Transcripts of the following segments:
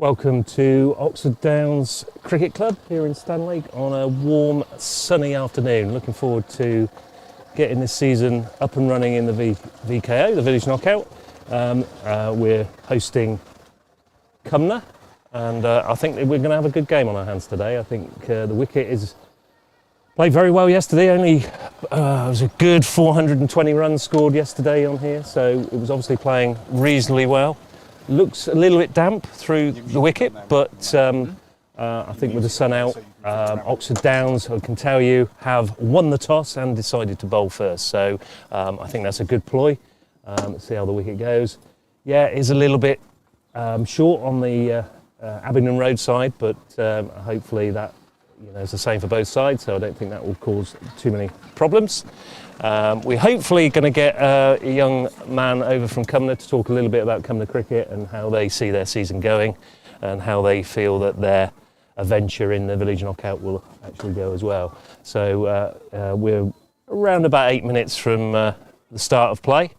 Welcome to Oxford Downs Cricket Club here in Stanley on a warm, sunny afternoon. Looking forward to getting this season up and running in the VKO, the Village Knockout. We're hosting Cumnor, and I think that we're going to have a good game on our hands today. I think the wicket is played very well yesterday. Only it was a good 420 runs scored yesterday on here, so it was obviously playing reasonably well. Looks a little bit damp through the wicket, but I think with the sun out, Oxford Downs, I can tell you, have won the toss and decided to bowl first. So I think that's a good ploy. Let's see how the wicket goes. Yeah, it is a little bit short on the Abingdon Road side, but hopefully that is the same for both sides, so I don't think that will cause too many problems. We're hopefully going to get a young man over from Cumnor to talk a little bit about Cumnor cricket and how they see their season going and how they feel that their adventure in the Village Knockout will actually go as well. So we're around about 8 minutes from the start of play,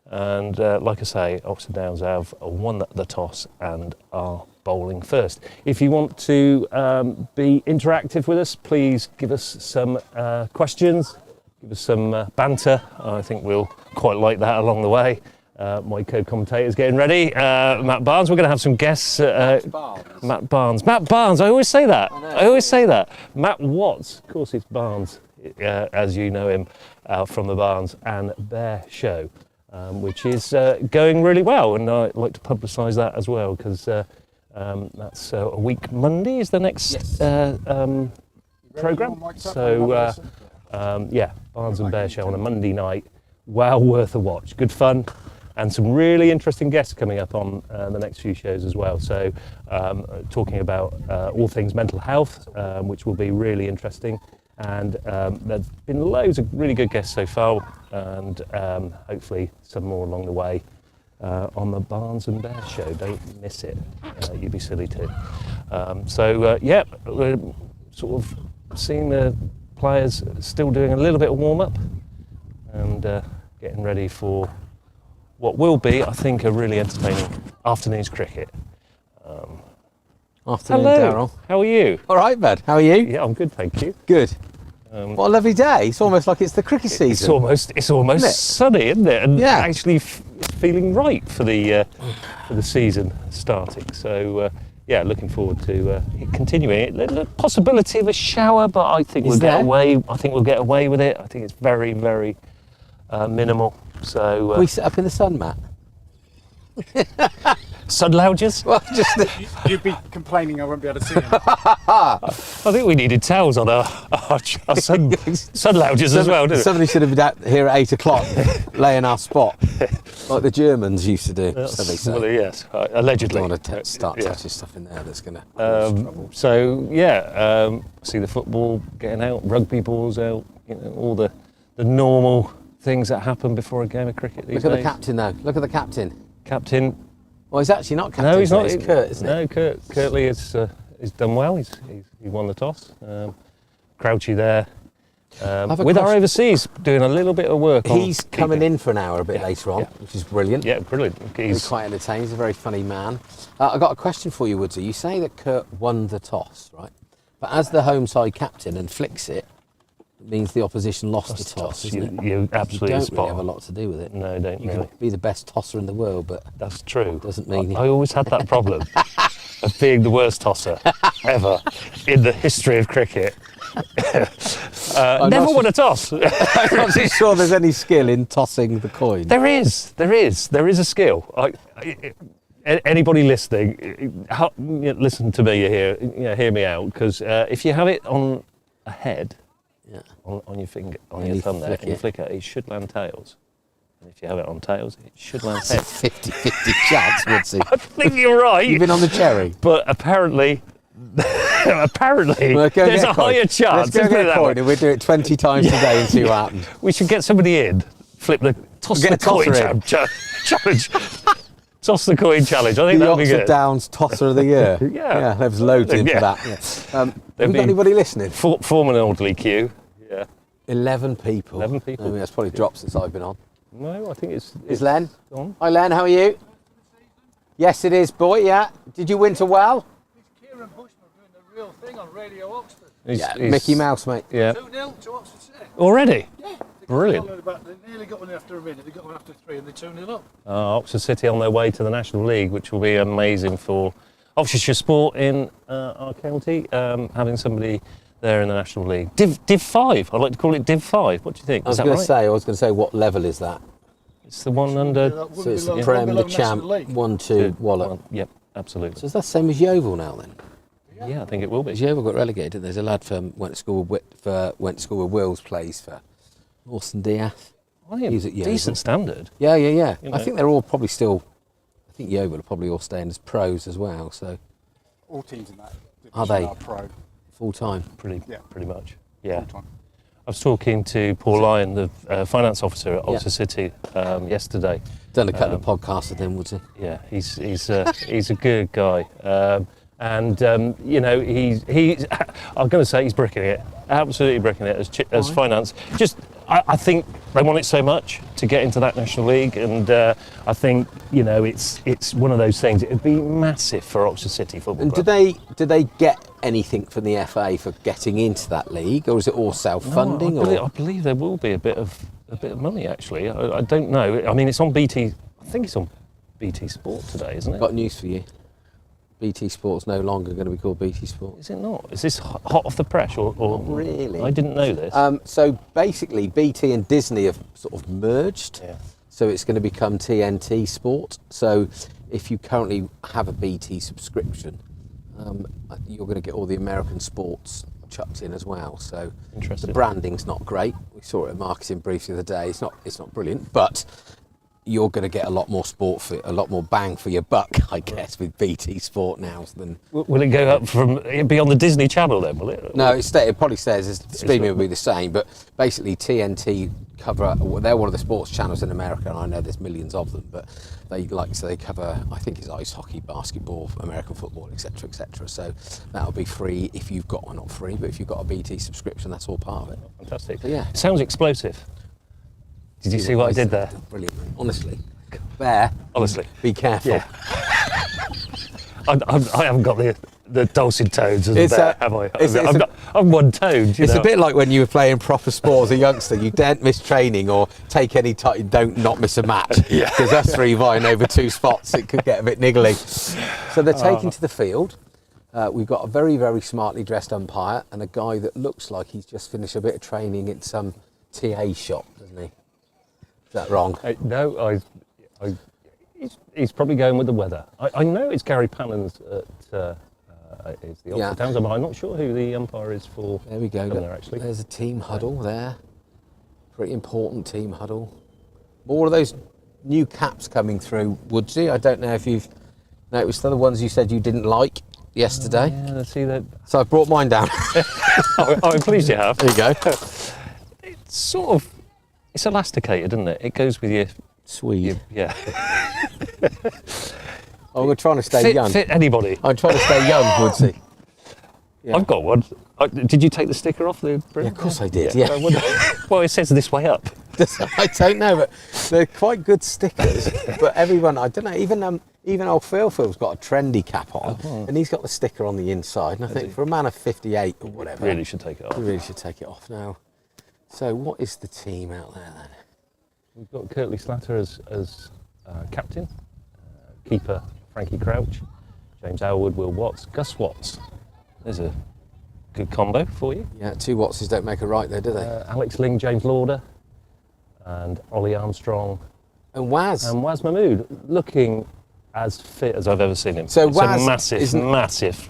and like I say, Oxford Downs have won the toss and are bowling first. If you want to be interactive with us, please give us some questions. Give us some banter. I think we'll quite like that along the way. My co-commentator's getting ready. Matt Barnes. We're going to have some guests. Matt Barnes. Matt Barnes. I always say that. I always say that. Matt Watts. Of course, it's Barnes, as you know him from the Barnes and Bear show, which is going really well. And I'd like to publicise that as well, because that's a week Monday is the next programme. So. Yeah, Barnes and Bear show on a Monday night. Well worth a watch. Good fun, and some really interesting guests coming up on the next few shows as well. So talking about all things mental health, which will be really interesting. And there's been loads of really good guests so far, and hopefully some more along the way on the Barnes and Bear show. Don't miss it. You'd be silly too. Yeah, we're sort of seeing the players still doing a little bit of warm-up and getting ready for what will be, I think, a really entertaining afternoon's cricket. Afternoon, hello, Darryl. How are you? All right, bud. How are you? Yeah, I'm good, thank you. Good. What a lovely day. It's almost like it's the cricket season. It's almost Isn't it? sunny, isn't it? And Yeah. actually feeling right for the season starting. So yeah, looking forward to continuing it. The possibility of a shower, but I think we'll get away. I think we'll get away with it. I think it's very, very minimal. So we sit up in the sun, Matt. Sun lounges. Well, You'd be complaining I won't be able to see him. I think we needed towels on our sun lounges as well, didn't it? Somebody should have been out here at 8 o'clock, laying our spot, like the Germans used to do. So they say. Well, yes, allegedly. Don't want to start touching stuff in there that's going to cause trouble. So yeah, see the football getting out, rugby balls out, all the normal things that happen before a game of cricket these days. Look at the captain, though. Look at the captain. Captain. Well, he's actually not captain. No, he's not. It's Kurt, isn't it? No, Curtly has done well. He won the toss. Crouchy there. With our overseas, doing a little bit of work. He's coming in for an hour a bit later on, which is brilliant. Yeah, brilliant. He's quite entertaining. He's a very funny man. I've got a question for you, Woodsy. You say that Kurt won the toss, right? But as the home side captain and flicks it, it means the opposition lost the toss, isn't it? You absolutely don't really have a lot to do with it. No, don't you really. can be the best tosser in the world, but that's true. Doesn't mean I always had that problem of being the worst tosser ever in the history of cricket. Never won a toss. I'm not too sure there's any skill in tossing the coin. There is a skill. Anybody listening, listen to me here. Hear me out, because if you have it on a head, on your finger, on your thumb there, and you flick it, it should land tails. And if you have it on tails, it should land heads. 50-50 chance, Woodsy. I think you're right. You've been on the cherry. But apparently there's a higher chance. Let's go get a coin and we'll do it 20 times today and see what happens. We should get somebody in, toss the coin challenge. Toss the coin challenge. I think that'd be good. The Oxford Downs Tosser of the Year. Yeah, there was loads in for that. Yeah. Have we got anybody listening? Form an orderly queue. Yeah. 11 people. 11 people. I mean, that's probably dropped since I've been on. No, I think it's Is Len? on. Hi Len, how are you? Yes, it is, boy. Yeah. Did you winter well? It's Kieran Bushman doing the real thing on Radio Oxford. Yeah, Mickey Mouse, mate. Yeah. 2-0 to Oxfordshire. Already? Yeah. Brilliant. They nearly got one after a minute. They got one after 3 and they're 2-0 up. Oxford City on their way to the National League, which will be amazing for Oxfordshire sport in our county, having somebody there in the National League. Div 5, I'd like to call it Div 5. What do you think? I was going to say, what level is that? It's the one under... So it's the Prem, the Champ, 1-2, Wallop. Yep, absolutely. So is that the same as Yeovil now then? Yeah, I think it will be. Because Yeovil got relegated, didn't they? There's a lad from went to school with Wills, plays for Orson Diaz. I think He's at Yeovil. decent standard. Yeah. You I know. think they're all probably still. I think Yeovil are probably all staying as pros as well. So All teams in that division Are they? pro. full time. Pretty much. Yeah. Full time. I was talking to Paul Lyon, the finance officer at Oxford City, yesterday. Done a couple of podcasts with him, would you? Yeah, he's a good guy, you know he's I'm going to say he's bricking it, absolutely bricking it as finance. Just I think they want it so much to get into that National League, and I think you know it's one of those things. It'd be massive for Oxford City Football And Club. do they get anything from the FA for getting into that league, or is it all self-funding? I believe there will be a bit of money actually. I don't know. I mean, it's on BT. I think it's on BT Sport today, isn't it? Got news for you. BT Sport's no longer going to be called BT Sport. Is it not? Is this hot off the press or Really? I didn't know this. So basically, BT and Disney have sort of merged. Yeah. So it's going to become TNT Sport. So if you currently have a BT subscription, you're going to get all the American sports chucked in as well. So Interesting. the branding's not great. We saw it in marketing brief the other day. It's not brilliant, but you're going to get a lot more a lot more bang for your buck, I guess, with BT Sport now than. Will it go up from? It'll be on the Disney Channel then, will it? No, it probably says streaming will be the same, but basically TNT cover. They're one of the sports channels in America, and I know there's millions of them, but they cover. I think it's ice hockey, basketball, American football, etc., etc. So that'll be free if you've got, well, not free, but if you've got a BT subscription, that's all part of it. Fantastic. So, yeah. Sounds explosive. Did you see what I did there? Brilliant, man. Honestly. Bear. Honestly. Be careful. Yeah. I haven't got the dulcet tones as a bear, have I? I'm one toned. It's a bit like when you were playing proper sport as a youngster. You daren't miss training or take any time. Don't not miss a match. Yeah. Because us three vying over 2 spots, it could get a bit niggly. So they're taking to the field. We've got a very, very smartly dressed umpire and a guy that looks like he's just finished a bit of training at some TA shop, doesn't he? Is that wrong? No, he's probably going with the weather. I know it's Gary Pannon's is the Oxford Towns umpire. I'm not sure who the umpire is for. There we go. Cumnor, actually. There's a team huddle there. Pretty important team huddle. More of those new caps coming through, Woodsy. I don't know if you've noticed the ones you said you didn't like yesterday. Yeah, let's see that. So I brought mine down. I'm pleased you have. There you go. It's sort of, it's elasticated, isn't it? It goes with your Swede. yeah. Oh, we're trying to stay young. Fit anybody. I'm trying to stay young, Woodsy. Yeah. I've got one. Did you take the sticker off the brim? Yeah, of course I did, yeah. Well, it says this way up. I don't know, but they're quite good stickers. But everyone, I don't know, even old Phil's got a trendy cap on, and he's got the sticker on the inside. And I think for a man of 58 or whatever, Really should take it off. you really should take it off now. So what is the team out there then? We've got Kirtley Slatter as captain, keeper Frankie Crouch, James Elwood, Will Watts, Gus Watts. There's a good combo for you. Yeah, 2 Wattses don't make a right there, do they? Alex Ling, James Lauder, and Ollie Armstrong, And Waz. and Waz Mahmood, looking as fit as I've ever seen him. So It's Waz a massive,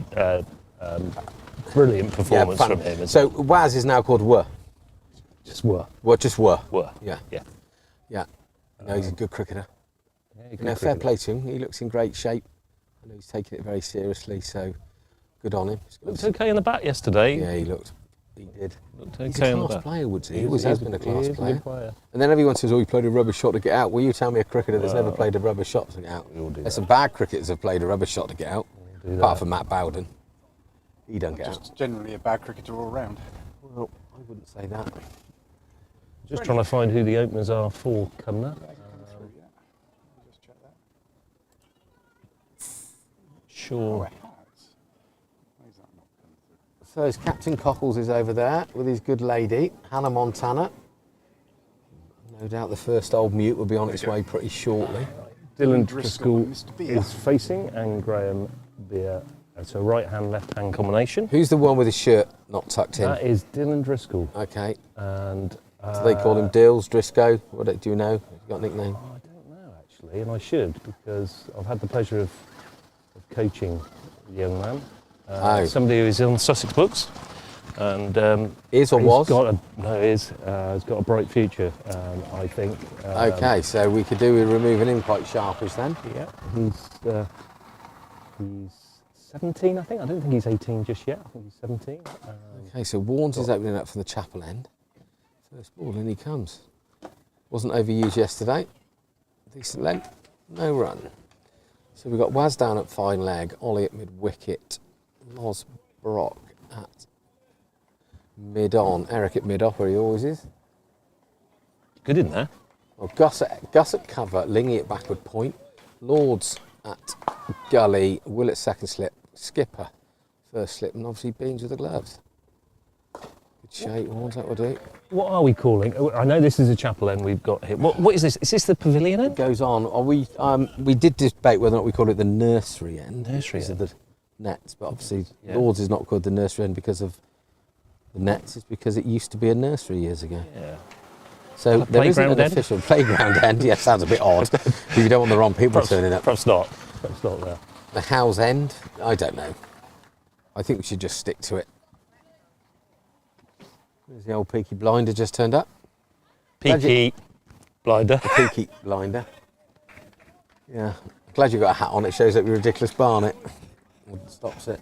brilliant performance fun. from him. isn't So it? Waz is now called Wur. Just were. Just Wur. Yeah. Yeah. No, he's a good cricketer. Yeah, You know, fair play to him. He looks in great shape. I know he's taking it very seriously, so good on him. Looked okay in the bat yesterday. Yeah, he did. Looked He's okay a in the class bat. player, Woods. He always has been a class He is a player. good player. And then everyone says, oh, he played a rubber shot to get out. Well, you tell me a cricketer that's never played a rubber shot to get out. We all do There's that. some bad cricketers have played a rubber shot to get out, do apart that. from Matt Bowden. He don't get out. Just generally a bad cricketer all round. Well, I wouldn't say that. Just trying to find who the openers are for Cumnor. Just check that. sure. So his Captain Cockles is over there with his good lady, Hannah Montana. No doubt the first old mute will be on its way pretty shortly. Dylan Driscoll is facing, and Graham Beer. It's a right-hand, left-hand combination. Who's the one with his shirt not tucked in? That is Dylan Driscoll. Okay. And Do they call him Dills, Driscoll? Do you know? Have you got a nickname? I don't know, actually, and I should, because I've had the pleasure of coaching the young man. Somebody who is on Sussex books. And is or was? He's got a bright future, I think. Okay, so we could do with removing him quite sharpish then. Yeah, he's 17, I think. I don't think he's 18 just yet. I think he's 17. Okay, so Warnes is opening up from the chapel end. First ball, in he comes. Wasn't overused yesterday. Decent length, no run. So we've got Waz down at fine leg, Ollie at mid wicket, Loz Brock at mid on, Eric at mid off where he always is. Good in there. Well, Gus at cover, Lingy at backward point, Lords at gully, Will at second slip, Skipper first slip, and obviously Beans with the gloves. Good shape, Warnes, that will do. What are we calling? I know this is a chapel end we've got here. What is this? Is this the pavilion end? It goes on. We did debate whether or not we call it the nursery end. Nursery end. end. Of the nets, but obviously Yeah. Lords is not called the nursery end because of the nets. It's because it used to be a nursery years ago. Yeah. So there isn't an playground end? official playground end. Yeah, sounds a bit odd. You don't want the wrong people turning up. Perhaps not. Perhaps not there. The house end? I don't know. I think we should just stick to it. There's the old Peaky Blinder just turned up. Peaky Blinder. The Peaky Blinder. Yeah. Glad you got a hat on. It shows that you're ridiculous Barnet. Stops it.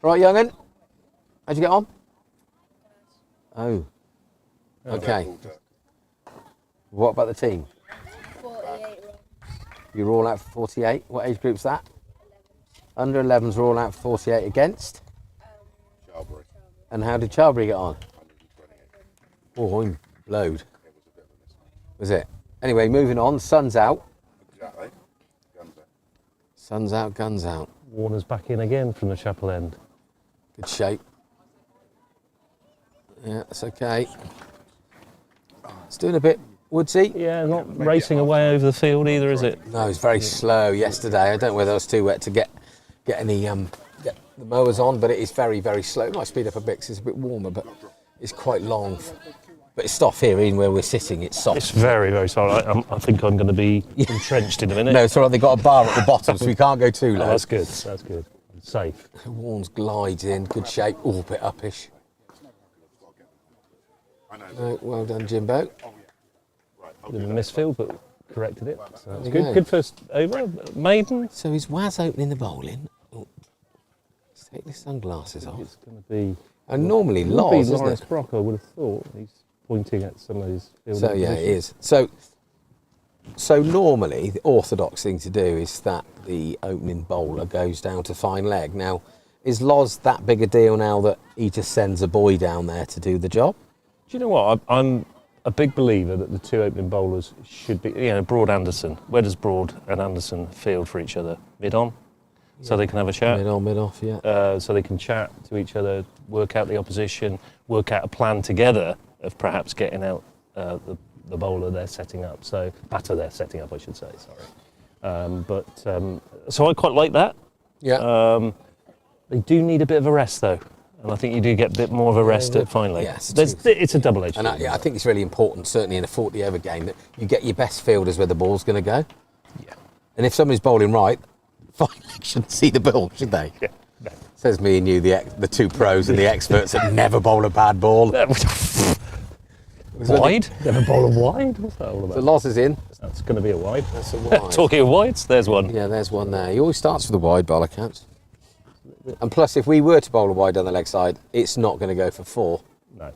Right, young'un. How'd you get on? Oh. Okay. What about the team? 48 runs. You're all out for 48. What age group's that? Under 11s are all out for 48 against. Charbury. And how did Charbury get on? Oh, I'm blowed. Was it? Anyway, moving on. Sun's out. Exactly. Guns out. Sun's out, guns out. Warner's back in again from the chapel end. Good shape. Yeah, that's okay. It's doing a bit woodsy. Yeah, not racing away over the field either, is it? No, it's very slow yesterday. I don't know whether it was too wet to get any get the mowers on, but it is very, very slow. It might speed up a bit 'cause it's a bit warmer, but it's quite long. But it's soft here, even where we're sitting, it's soft. It's very, very solid. I think I'm going to be entrenched in a minute. No, it's all right, they've got a bar at the bottom, so we can't go too Oh, low. that's good. That's good. Safe. Warnes glides in, good shape, all a bit uppish. No, well done, Jimbo. Bit of a misfield, but corrected it. So that's you good. go. Good first over. Maiden. So is Waz opening the bowling? Oh, let's take the sunglasses off. It's going to be. And normally It would Loz, be isn't Lawrence it? Brock, I would have thought. He's pointing at some of his field. So yeah, it is. So normally the orthodox thing to do is that the opening bowler goes down to fine leg. Now, is Loz that big a deal now that he just sends a boy down there to do the job? Do you know what? I'm a big believer that the two opening bowlers should be, Broad Anderson. Where does Broad and Anderson field for each other? Mid on? So they can have a chat? Mid on, mid off, yeah. So they can chat to each other, work out the opposition, work out a plan together of perhaps getting out the bowler they're setting up. So, batter they're setting up, I should say, sorry. So I quite like that. Yeah. They do need a bit of a rest, though. And I think you do get a bit more of a rest at finally. Yes, it's a double-edged And sword. I think it's really important, certainly in a 40-over game, that you get your best fielders where the ball's going to go. Yeah. And if somebody's bowling right, fine, shouldn't see the ball, should they? Yeah. No. Says me and you, the two pros and the experts that never bowl a bad ball. Wide? Never bowl a wide? What's that all The about? loss is in. That's going to be a wide. That's a wide. Talking of wides, there's one. Yeah, there's one there. He always starts with a wide bowler counts. And plus, if we were to bowl a wide down the leg side, it's not going to go for 4. No.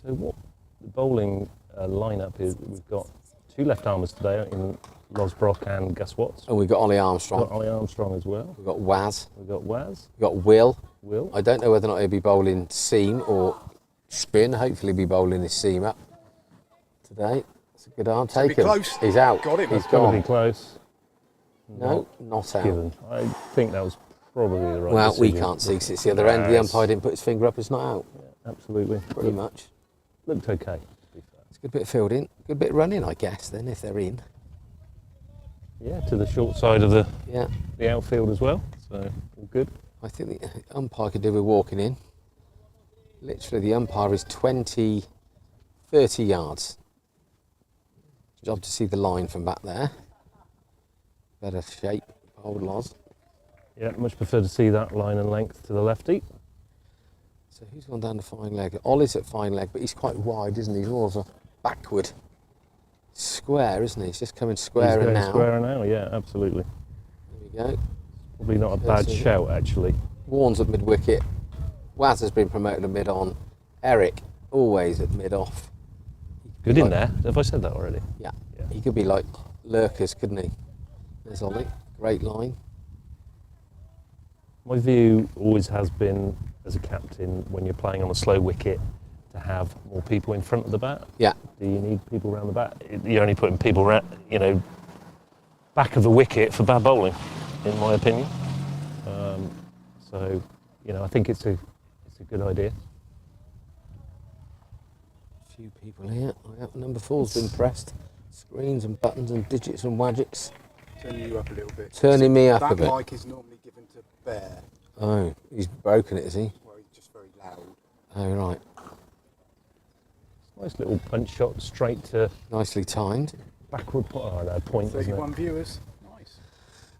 So what the bowling lineup is, we've got 2 left-armers today in Loz Brock and Gus Watts. And we've got Ollie We've Armstrong. got Ollie Armstrong as well. We've got Waz. We've got Waz, We've got Will. Will. I don't know whether or not he'll be bowling seam or spin. Hopefully be bowling his seam up today. It's a good hard It's gonna take be him. close. He's out. Got him. He's It's got to be gone. close. No, not out. Given. I think that was probably the right Well, we decision. can't see 'cause it's the other end. The Yes. umpire didn't put his finger up. It's not out. Yeah, absolutely. Pretty much. Looked okay, to be fair. It's a good bit of fielding. Good bit of running, I guess, then, if they're in. Yeah, to the short side of the Yeah. outfield as well. So, all good. I think the umpire could do with walking in. Literally, the umpire is 20, 30 yards. Job to see the line from back there. Better shape, old Loz. Yeah, much prefer to see that line and length to the lefty. So who's gone down to fine leg? Ollie's at fine leg, but he's quite wide, isn't he? He's more of a backward square, isn't he? He's just coming square He's and going now. square now, yeah, absolutely. There we go. Probably not a bad Yes, shout, actually. Warren's at mid-wicket. Waz has been promoted to mid-on. Eric, always at mid-off. Good in there. Have I said that already? Yeah. Yeah. He could be like lurkers, couldn't he? There's Ollie. Great line. My view always has been, as a captain, when you're playing on a slow wicket, to have more people in front of the bat. Yeah. Do you need people around the bat? You're only putting people around, back of the wicket for bad bowling, in my opinion. So, I think it's a good idea. A few people here. Oh, yeah, number 4's been pressed. Screens and buttons and digits and wadgets. Turning you up a little bit. Turning me up a That bit. mic is normally given to Bear. Oh, he's broken it, is he? Well, he's just very loud. Oh, right. Nice little punch shot straight to Nicely timed. backward point, isn't it? 31 viewers. Nice.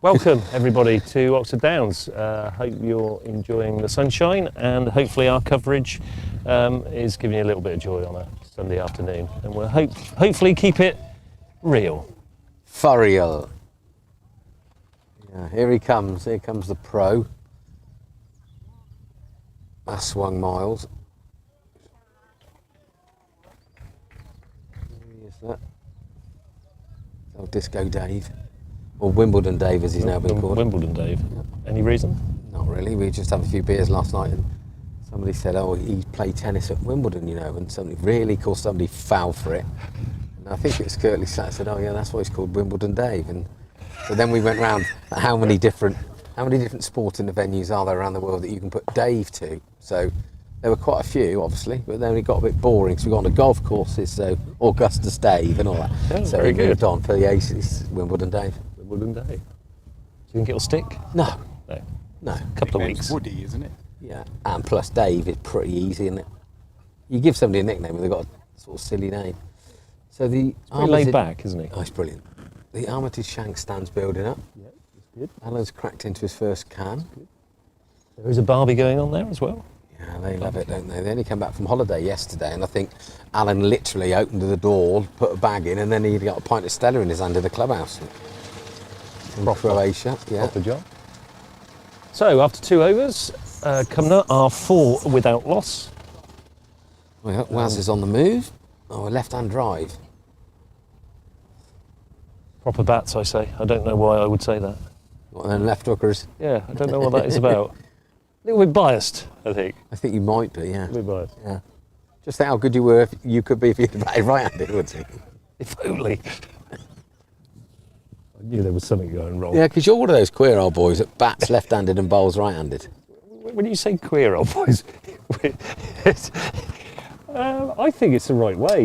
Welcome, everybody, to Oxford Downs. Hope you're enjoying the sunshine, and hopefully our coverage is giving you a little bit of joy on a Sunday afternoon. And we'll hopefully keep it real. For real. Yeah, here he comes. Here comes the pro. That swung miles. Who is that? Oh, Disco Dave. Or Wimbledon Dave, as he's now been called. Wimbledon, Dave. Any reason? Not really. We just had a few beers last night, and somebody said, "Oh, he played tennis at Wimbledon, and somebody really called somebody foul for it." And I think it was Curtly sat and said, "Oh yeah, that's why he's called Wimbledon Dave." And so then we went round how many different sporting venues are there around the world that you can put Dave to? So there were quite a few, obviously, but then it got a bit boring. So we got on to golf courses, so Augustus Dave and all that. Oh, so very we moved good. on for the Aces, Wimbledon Dave. Wimbledon, Dave. Do you think it'll stick? No, No. no. Couple of Nickname's weeks. Woody, isn't it? Yeah, and plus Dave is pretty easy, isn't it? You give somebody a nickname and they've got a sort of silly name. So the Pretty laid back, isn't he? Oh, it's brilliant. The Armitage Shank stand's building up. Yeah, it's good. Alan's cracked into his first can. There is a Barbie going on there as well. Yeah, they love it, don't they? They only came back from holiday yesterday, and I think Alan literally opened the door, put a bag in, and then he got a pint of Stella in his hand in the clubhouse. In Croatia, yeah. Proper job. So, after 2 overs, Cumnor are 4 without loss. Well, Waz is on the move. Oh, a left-hand drive. Proper bats, I say. I don't know why I would say that. Well, then left hookers. Yeah, I don't know what that is about. A little bit biased, I think. I think you might be, yeah. A little bit biased. Yeah. Just think how good you could be if you had batted right-handed, wouldn't you? If only. I knew there was something going wrong. Yeah, because you're one of those queer old boys that bats left-handed and bowls right-handed. When you say queer old boys, I think it's the right way.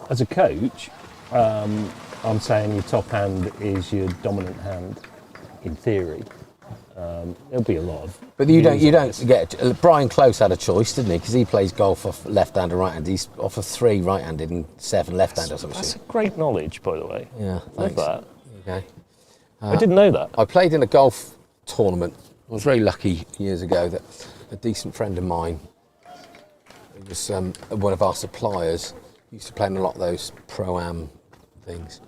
As a coach, I'm saying your top hand is your dominant hand, in theory. There'll be a lot of. But you views on don't this. get. Brian Close had a choice, didn't he? Because he plays golf off left-handed and right-handed. He's off of 3 right-handed and 7 left-handed or something. That's great knowledge, by the way. Yeah, Love thanks. that. Okay. I didn't know that. I played in a golf tournament. I was very lucky years ago that a decent friend of mine, it was one of our suppliers, used to play in a lot of those pro-am things.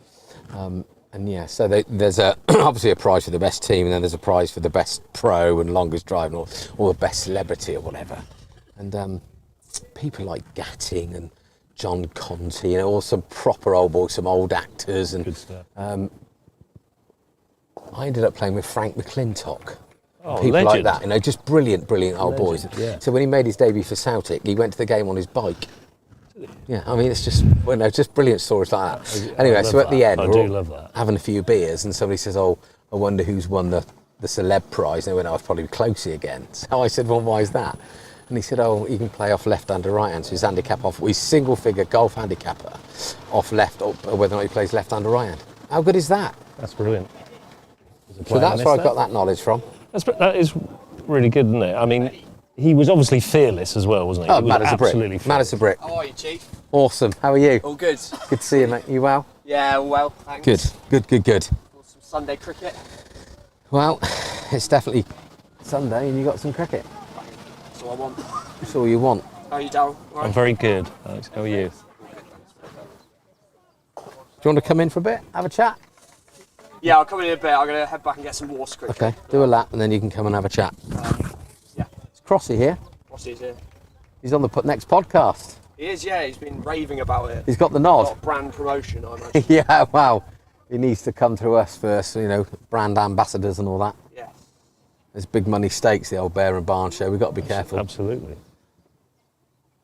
And yeah, so there's obviously a prize for the best team, and then there's a prize for the best pro and longest drive, or the best celebrity or whatever. And people like Gatting and John Conti, all some proper old boys, some old actors, and Good stuff. I ended up playing with Frank McClintock. Oh, People like legend. that, just brilliant old boys. Legend, yeah. So when he made his debut for Celtic, he went to the game on his bike. Yeah, I mean, it's just, well, no, just brilliant stories like that. Anyway, so at the end, I we're do all love that. having a few beers, and somebody says, "Oh, I wonder who's won the celeb prize." And they went, "Oh, it's probably Closey again." So I said, "Well, why is that?" And he said, "Oh, he can play off left hand or right hand, so his handicap off, he's single figure golf handicapper off left, or whether or not he plays left hand or right hand." How good is that? That's brilliant. So that's where I got that knowledge from. That is really good, isn't it? I mean, he was obviously fearless as well, wasn't he? Oh, He was mad as a brick. absolutely Mad as a brick. How are you, Chief? Awesome. How are you? All good. Good to see you, mate. You well? Yeah, well, thanks. Good. Got some Sunday cricket. Well, it's definitely Sunday, and you got some cricket. That's all I want. That's all you want. How are you, Darryl? All I'm right? very good, Alex. How are you? Do you want to come in for a bit? Have a chat? Yeah, I'll come in a bit. I'm going to head back and get some water cricket. Okay. Do a lap, and then you can come and have a chat. Yeah. It's Crossy here. What's his here? He's on the next podcast. He is, yeah. He's been raving about it. He's got the A nod. lot of brand promotion, I imagine. Yeah, wow. He needs to come through us first, you know, brand ambassadors and all that. Yeah. There's big money stakes, the old Bear and Barn show. We've got to be careful. Absolutely.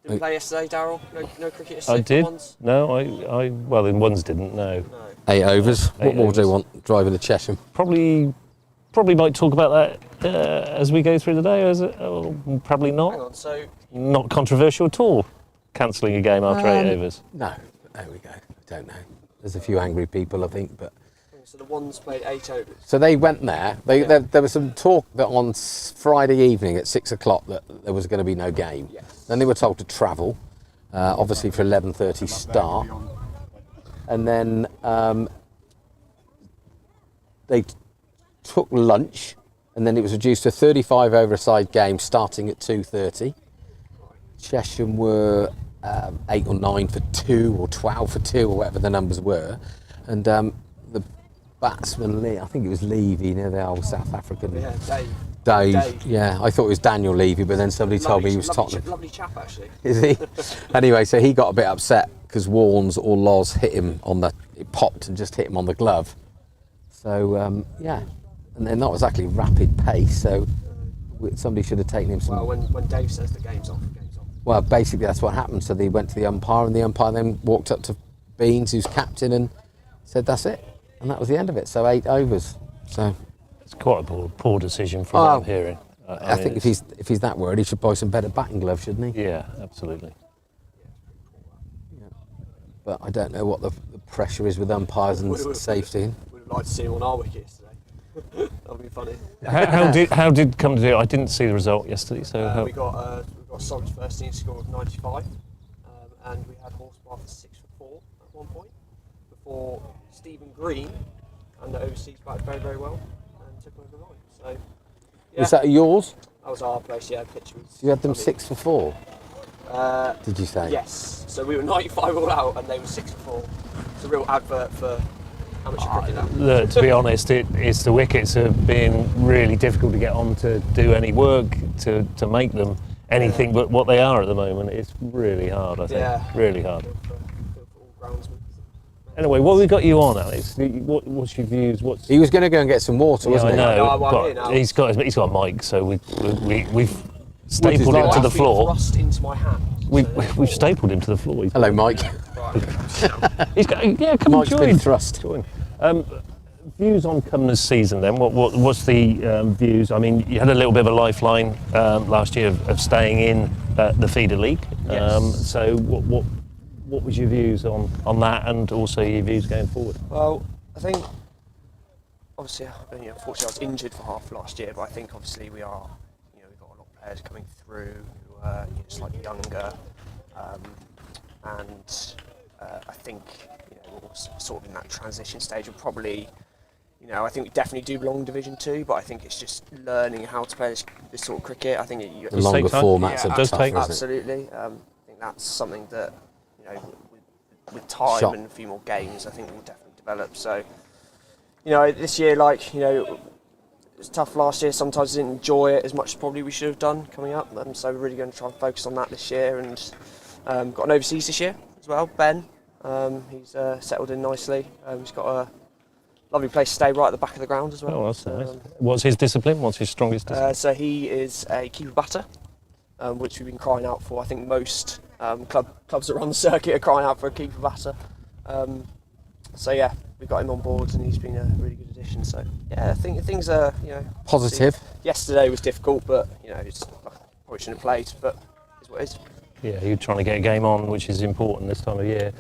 Did we play yesterday, Darryl? No cricket yesterday? I did. Ones? No, I well, in ones didn't. No. No. 8 overs. What more do overs. you want driving to Chesham? Probably might talk about that as we go through the day. Probably Hang not. on, so Not controversial at all. Cancelling a game after 8 overs. No. There we go. I don't know. There's a few angry people, I think, but... the ones played 8 overs. So they went there. There was some talk that on Friday evening at 6 o'clock that there was going to be no game. Yes. Then they were told to travel, obviously for 11:30 start. And then they took lunch, and then it was reduced to a 35 over-a-side game starting at 2:30. Chesham were 8 or 9 for 2 or 12 for 2 or whatever the numbers were. And the batsman, Lee, I think it was Levy, the old South African. Yeah, Dave. Dave. Yeah, I thought it was Daniel Levy, but then somebody told me he was Tottenham. Lovely chap, actually. Is he? Anyway, so he got a bit upset because Warnes or Loz hit him on it popped and just hit him on the glove. So, yeah. And then that was actually rapid pace, so somebody should have taken him some... Well, when Dave says the game's off, the game's off. Well, basically that's what happened. So they went to the umpire, and the umpire then walked up to Beans, who's captain, and said, "That's it." And that was the end of it. So 8 overs. So It's quite a poor decision from what I'm hearing. I think if he's that worried, he should buy some better batting gloves, shouldn't he? Yeah, absolutely. But I don't know what the pressure is with umpires and safety. Would have liked to see him on our wicket yesterday. That would be funny. How did come to do? I didn't see the result yesterday. So how, We got Solid's first team score of 95, and we had horsepower for 6 for 4 at one point before Stephen Green and the overseas batted very, very well and took over the line. So yeah, Was that yours? that was our place. Yeah, pitch was. You had them funny. 6 for 4. Did you say? Yes. So we were 95 all out, and they were 6 for 4. It's a real advert for amateur cricket now. look, to be honest, it's the wickets have been really difficult to get on to do any work to make them anything but what they are at the moment. It's really hard, I think. Yeah. Really hard. For all groundsmen. Anyway, what have we got you on, Alex? What's your views? He was going to go and get some water, Yeah, wasn't I he? know. No, I'm but here now. he's got a mic, so we've stapled him like to the That's been floor. thrust into my hand. We've stapled him to the floor. Hello, Mike. He's got, yeah, come Mike's and been join. thrust. Join. Views on Cumnor's season then? What's the views? I mean, you had a little bit of a lifeline last year of staying in the feeder league. Yes. So what was your views on that, and also your views going forward? Well, I think obviously, unfortunately, I was injured for half last year, but I think obviously we've got a lot of players coming through who are slightly younger, and I think we're sort of in that transition stage. We'll probably, I think we definitely do belong in Division 2, but I think it's just learning how to play this sort of cricket. I think The longer take time. formats Yeah, are does tougher, take- isn't it? absolutely. I think that's something that with time Shot. and a few more games, I think we'll definitely develop. So, this year, it was tough last year. Sometimes I didn't enjoy it as much as probably we should have done coming up. So we're really going to try and focus on that this year, and got an overseas this year as well. Ben, he's settled in nicely. He's got a lovely place to stay right at the back of the ground as well. Oh, that's nice. What's his discipline? What's his strongest discipline? So he is a keeper batter, which we've been crying out for. I think most Clubs that run the circuit are crying out for a keeper batter. So yeah, we got him on board, and he's been a really good addition. So yeah, I think things are Positive. Yesterday was difficult, but it's probably shouldn't have played, but it's what it is. Yeah, you're trying to get a game on, which is important this time of year.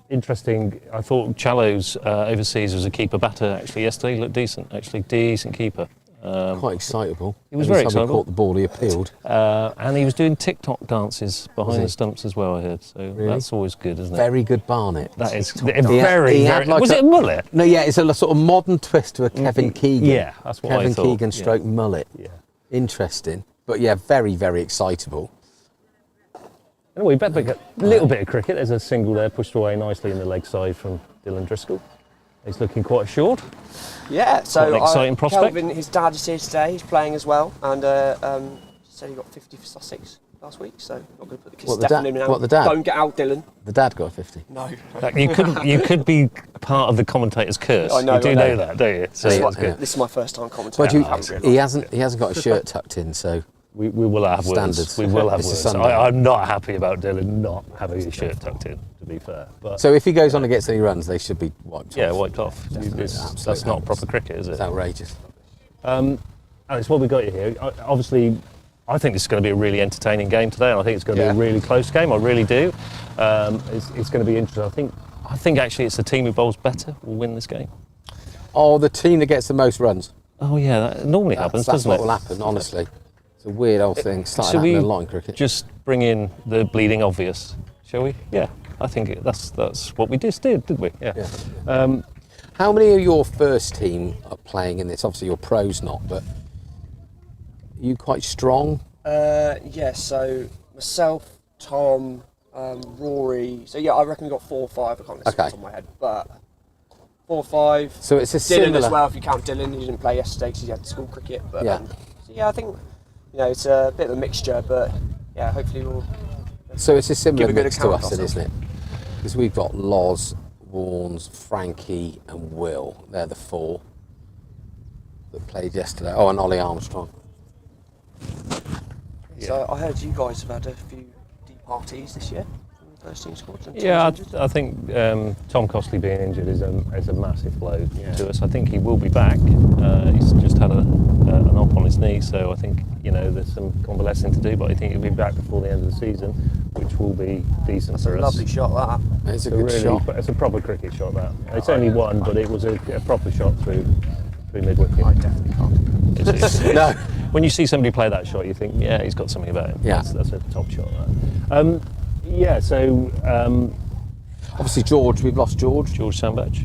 Interesting, I thought Challows overseas was a keeper batter actually yesterday. He looked decent, actually, decent keeper. Quite excitable. He was Every very time he excitable. caught the ball, he appealed. And he was doing TikTok dances behind Was he? the stumps as well, I heard. So that's always good, isn't it? Very good Barnet. That is He very, had very... like Was it a mullet? No, yeah, it's a sort of modern twist to a Kevin Keegan. Yeah, that's what I Kevin thought. Keegan Yeah. stroke mullet. Yeah. Interesting. But yeah, very, very excitable. Anyway, we better get a little bit of cricket. There's a single there pushed away nicely in the leg side from Dylan Driscoll. He's looking quite assured. Yeah, so Quite an exciting prospect. Kelvin, his dad is here today. He's playing as well, and said he got 50 for Sussex last week. So not going to put the kids What, the definitely dad- now. what, the dad? Don't get out, Dylan. The dad got a 50. No. You could be part of the commentator's curse. I know, you do I know know. that, don't you? So Yeah, that's yeah. good. This is my first time commentating. But you, I haven't realised. he hasn't got a shirt tucked in, so We will have Standards. words. We will have It's a words. Sunday. I'm not happy about Dylan not having his shirt tucked in, to be fair. But if he goes on and gets any runs, they should be wiped yeah, off. wiped off. That's Absolute not hammers. proper cricket, is it? It's outrageous. Alex, what we got you here? Obviously, I think this is going to be a really entertaining game today, and I think it's going to be a really close game. I really do. It's going to be interesting. I think actually it's the team who bowls better will win this game. Oh, the team that gets the most runs. Oh yeah, that normally happens, That's doesn't what it? will happen, honestly. It's a weird old thing. Started Shall we happening a lot in cricket. just bring in the bleeding obvious, shall we? Yeah, I think that's what we just did, we? Yeah. How many of your first team are playing in this? Obviously, your pros not, but are you quite strong? Yeah, so myself, Tom, Rory. So yeah, I reckon we got 4 or 5. I can't remember off the top of my head, but 4 or 5. So it's a Dylan similar. as well, if you count Dylan. He didn't play yesterday because he had school cricket. But Yeah. so yeah, I think it's a bit of a mixture, but yeah, hopefully we'll. So it's a similar Give a good mix to account us, of then, isn't it? Because we've got Loz, Warnes, Frankie, and Will. They're the 4 that played yesterday. Oh, and Ollie Armstrong. So I heard you guys have had a few departees this year from the first team squad. and Yeah, teams injured. I think Tom Costley being injured is a massive blow to us. I think he will be back. He's just had an op on his knee, so I think there's some convalescing to do. But I think he'll be back before the end of the season, which will be decent That's for a us. lovely shot, that. It's a good shot. It's a proper cricket shot. That it's only one, but it was a proper shot through mid wicket. I definitely can't. No. When you see somebody play that shot, you think, yeah, he's got something about him. Yeah. That's a top shot. That. So Obviously, George. We've lost George. George Sambach.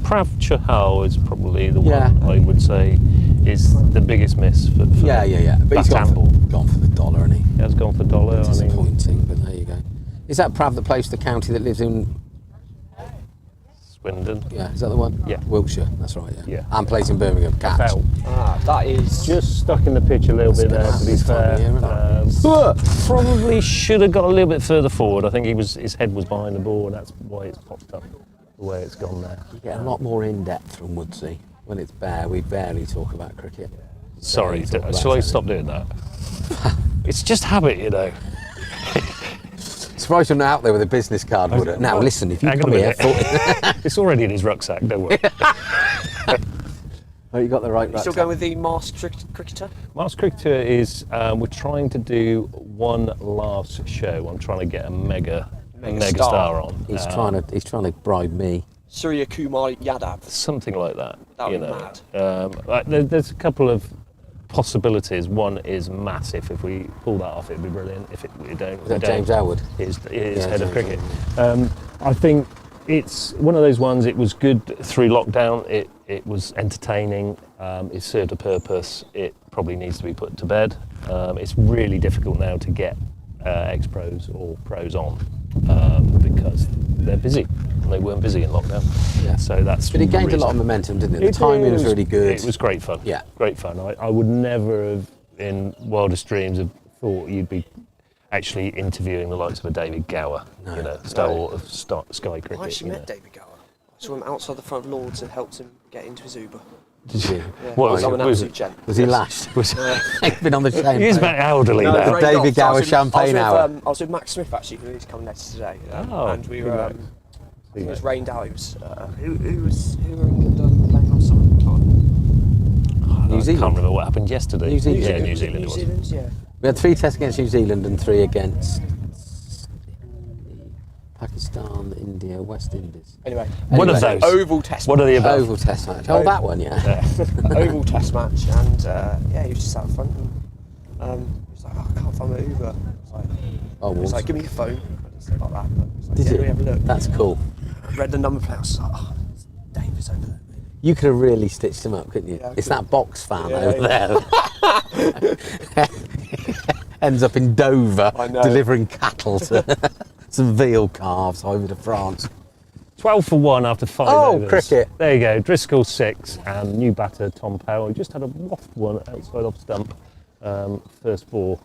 Prav Chahal is probably the Yeah. one I would say is the biggest miss for Yeah. But he's Bat gone for the dollar, hasn't he? He has gone for dollar. I mean, Disappointing, but there you go. Is that Prav that plays for the county that lives in? Swindon. Yeah, is that the one? Yeah. Wiltshire. That's right. Yeah. Yeah. And plays in Birmingham. Catch. Fell. That is. Just stuck in the pitch a little bit there, to be This time of fair. year, isn't it? Probably should have got a little bit further forward. I think his head was behind the ball, and that's why it's popped up the way it's gone there. You get a lot more in depth from Woodsy. When it's bare, we barely talk about cricket. Sorry, Barely talk about shall I tennis. stop doing that? It's just habit, Surprised you're not out there with a business card, would it? Now listen, if you Hang on come a here, minute. It's already in his rucksack, don't worry. oh, you got the right. You still rucksack. going with the masked cricketer? Masked Cricketer is, we're trying to do one last show. I'm trying to get a mega star on. He's trying to bribe me. Surya Kumar Yadav. Something like that. That would be mad. There's a couple of possibilities. One is massive. If we pull that off, it'd be brilliant. If we don't, Is that James Elwood? He's Yeah, head of James cricket. I think it's one of those ones. It was good through lockdown. It was entertaining. It served a purpose. It probably needs to be put to bed. It's really difficult now to get ex-pros or pros on because they're busy. And they weren't busy in lockdown. Yeah. So that's. But it gained a reason. lot of momentum, didn't it? The timing was really good. It was great fun. Yeah. Great fun. I would never have, in wildest dreams, have thought you'd be actually interviewing the likes of a David Gower, star of Sky Cricket. I actually met David Gower. I saw him outside the front of Lords and helped him get into his Uber. Did you? Yeah, What I'm an was absolute gent. Was he lashed? Was he been on the chain? He is very elderly No, now. it's David rained Gower off. champagne hour. I was with Max Smith actually, who's coming later today. Oh, and we good were. Max. It was rained out. It was who were England playing last time? New I Zealand. can't remember what happened yesterday. New Zealand. Yeah, New Zealand. New it was. Zealand, yeah. We had 3 tests against New Zealand and 3 against Pakistan, India, West Indies. Anyway, One of those. Oval Test. One of the above. Oval test match. Oh, that one, yeah. Oval Test match, and yeah, he was just out front, and he was like, oh, I can't find my Uber. Oh, He was like, give me your phone. I didn't say it like that, but he was like, Did yeah, you? let me have a look. That's cool. I read the number plate. I was like, oh, it's Davis over there. Maybe. You could have really stitched him up, couldn't you? Yeah, I it's could. that box fan Yeah, over there. Ends up in Dover I know. delivering cattle to some veal calves over to France. 12 for 1 after 5 Oh, overs. cricket. There you go. Driscoll 6 and new batter Tom Powell. Just had a waft one outside off stump. First ball.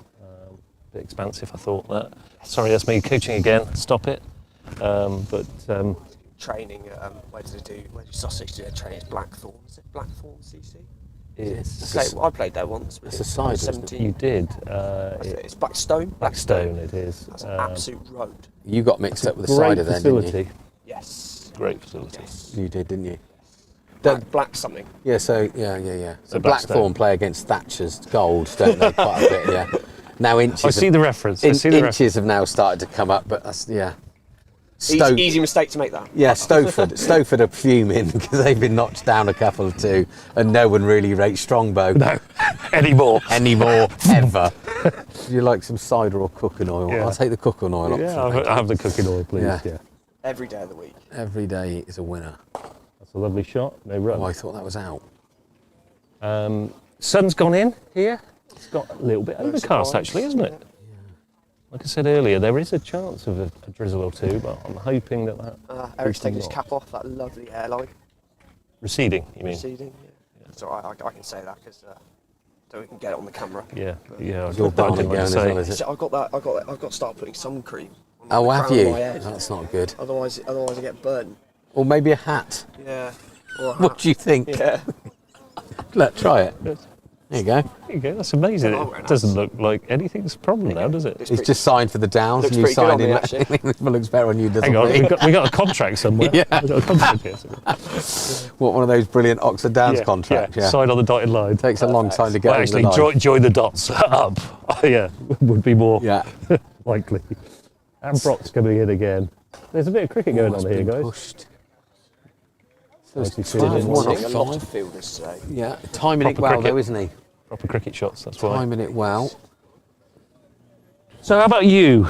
Bit expansive, I thought that. Sorry, that's me coaching again. Stop it. Training, where do Sussex do their training? It's Blackthorn. Is it Blackthorn CC? I played there once. It's a side, isn't it? 17. You did. It's Blackstone. Blackstone it is. That's an absolute road. You got mixed up with the Great cider then, didn't facility. Yes. Great facility. you? You did, didn't you? Black something. Yeah, so, yeah. So So Blackthorn play against Thatcher's Gold, don't they, quite a bit, yeah. Now inches. I see the reference. Inches have now started to come up, but that's, yeah. Stoke, Easy mistake to make that. yeah, Stowford are fuming because they've been knocked down a couple or 2 and no one really rates Strongbow No, anymore. anymore, ever. Do you like some cider or cooking oil? Yeah. I'll take the cooking oil Yeah, option. I'll have the cooking oil, please. Yeah. Yeah. Every day of the week. Every day is a winner. That's a lovely shot. No run. Oh, I thought that was out. Sun's gone in here. It's got a little bit overcast, surprise. actually, isn't it? Like I said earlier, there is a chance of a drizzle or 2, but I'm hoping that Eric's taking his not. cap off. That lovely hairline. Receding, you mean? Receding. Yeah. It's all right. I can say that because so we can get it on the camera. Yeah, yeah. Your I barney didn't gown want as to say. well, is it? So I've got to start putting sun cream. On Oh, the have crown you? of my head. That's not good. Otherwise I get burnt. Or maybe a hat. Yeah. Or a What hat. do you think? Yeah. Look, try it. There you go. There you go, that's amazing. Oh, very It doesn't nice. look like anything's a problem now, does it? Looks He's pretty- just signed for the Downs looks and you pretty good signed on him. me, actually. It looks better on you, doesn't Hang on, it? we got a contract somewhere. Yeah. We've got a contract here somewhere. What, one of those brilliant Oxford Downs contracts? Yeah. Sign on the dotted line. Takes a long time to get Well, over the actually, line. join the dots up. Yeah, would be more Yeah. likely. And Brock's coming in again. There's a bit of cricket going It's on here, been guys. pushed. So it's Nicely 12 fitted in. one Seeing a lot off of 5. fielders today. Yeah, timing it Proper well cricket. though, isn't he? Proper cricket shots, that's why. Timing it well. So how about you?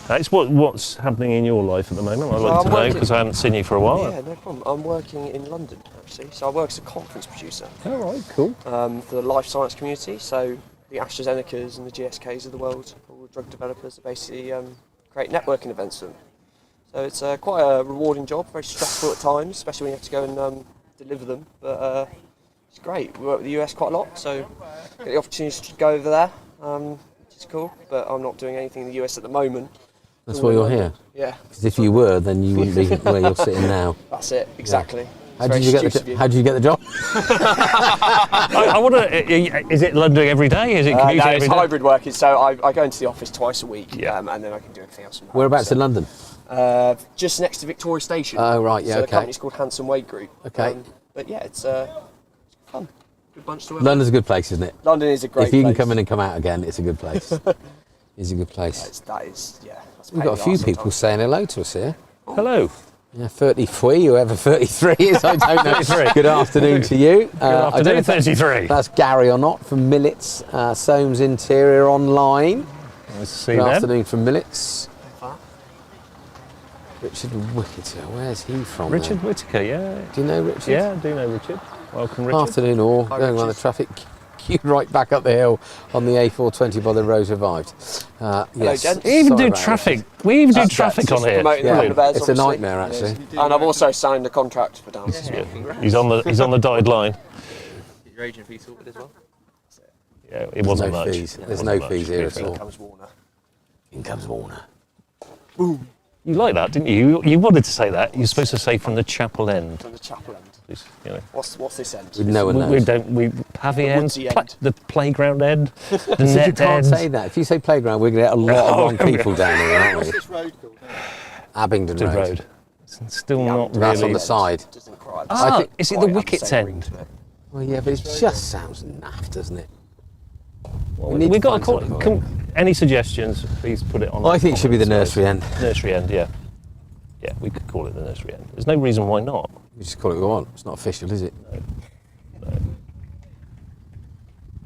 That's what's happening in your life at the moment. I'd like Well, to I'm know working- because I haven't seen you for a while. Yeah, no problem. I'm working in London actually. So I work as a conference producer All right, cool. for the life science community. So the AstraZenecas and the GSKs of the world, all the drug developers, are basically create networking events for them. So it's quite a rewarding job, very stressful at times, especially when you have to go and deliver them. But it's great. We work with the US quite a lot, so get the opportunity to go over there, which is cool. But I'm not doing anything in the US at the moment. That's why you're here. Yeah, Because if you were, then you wouldn't be where you're sitting now. that's it, exactly. How It's did you very get stupid of the you. How did you get the job? I want to. Is it London every day? Is it commuting No, every it's day? hybrid working, so I go into the office twice a week, Yeah. and then I can do everything else from home. Whereabouts so, in London? Just next to Victoria Station. Oh, right, yeah, So the okay. company's called Hanson Wade Group. Okay. But yeah, it's fun. Good bunch to work London's a good place, isn't it? with. London is a great If you can place. come in and come out again, it's a good place. It's a good place. That is, yeah. That's We've got a pain in few the arse people sometimes. saying hello to us here. Hello. Yeah, 33, whoever 33 is, I don't know. 33. Good afternoon to you. Good I don't know afternoon, if 33. that's Gary or not from Millets, Soames Interior Online. Nice to see Good them. afternoon from Millets. Richard Whittaker, where's he from? Richard then? Whittaker, yeah. Do you know Richard? Yeah, I do know Richard. Welcome, Richard. Afternoon all, Hi, going around the Richard. traffic queue right back up the hill on the A420 by the Rose Revived. Yes. gents. We even Sorry do about traffic. We even do That's traffic just on here. promoting the Yeah, London Bears, it's a obviously. nightmare actually. And I've also signed a contract for Downs. Yeah. He's on the dotted line. Get your agent fee sorted as well. Yeah, it wasn't no much. fees. It There's wasn't no much. fees here at In all. comes Warner. In comes Warner. You like that, didn't you? You wanted to say that. You're supposed to say from the chapel end. From the chapel end. You know. What's this end? No one knows. We don't. We pavy end, woodsy end. the playground end, the So you net can't end. say that. If you say playground, we're going to get a lot of wrong people down here, aren't we? What's this road called? Abingdon The Road. road. It's still not That's really. on the side. Doesn't quite Ah, I think- is it the quite have wickets same ring end? to it. Well, yeah, but it just sounds naff, doesn't it? Well, We need we've to got to find call. something Any suggestions? Please put it on. I think it should be the comments, nursery guys. end. Nursery end, yeah. Yeah, we could call it the nursery end. There's no reason why not. We just call it what we want. It's not official, is it?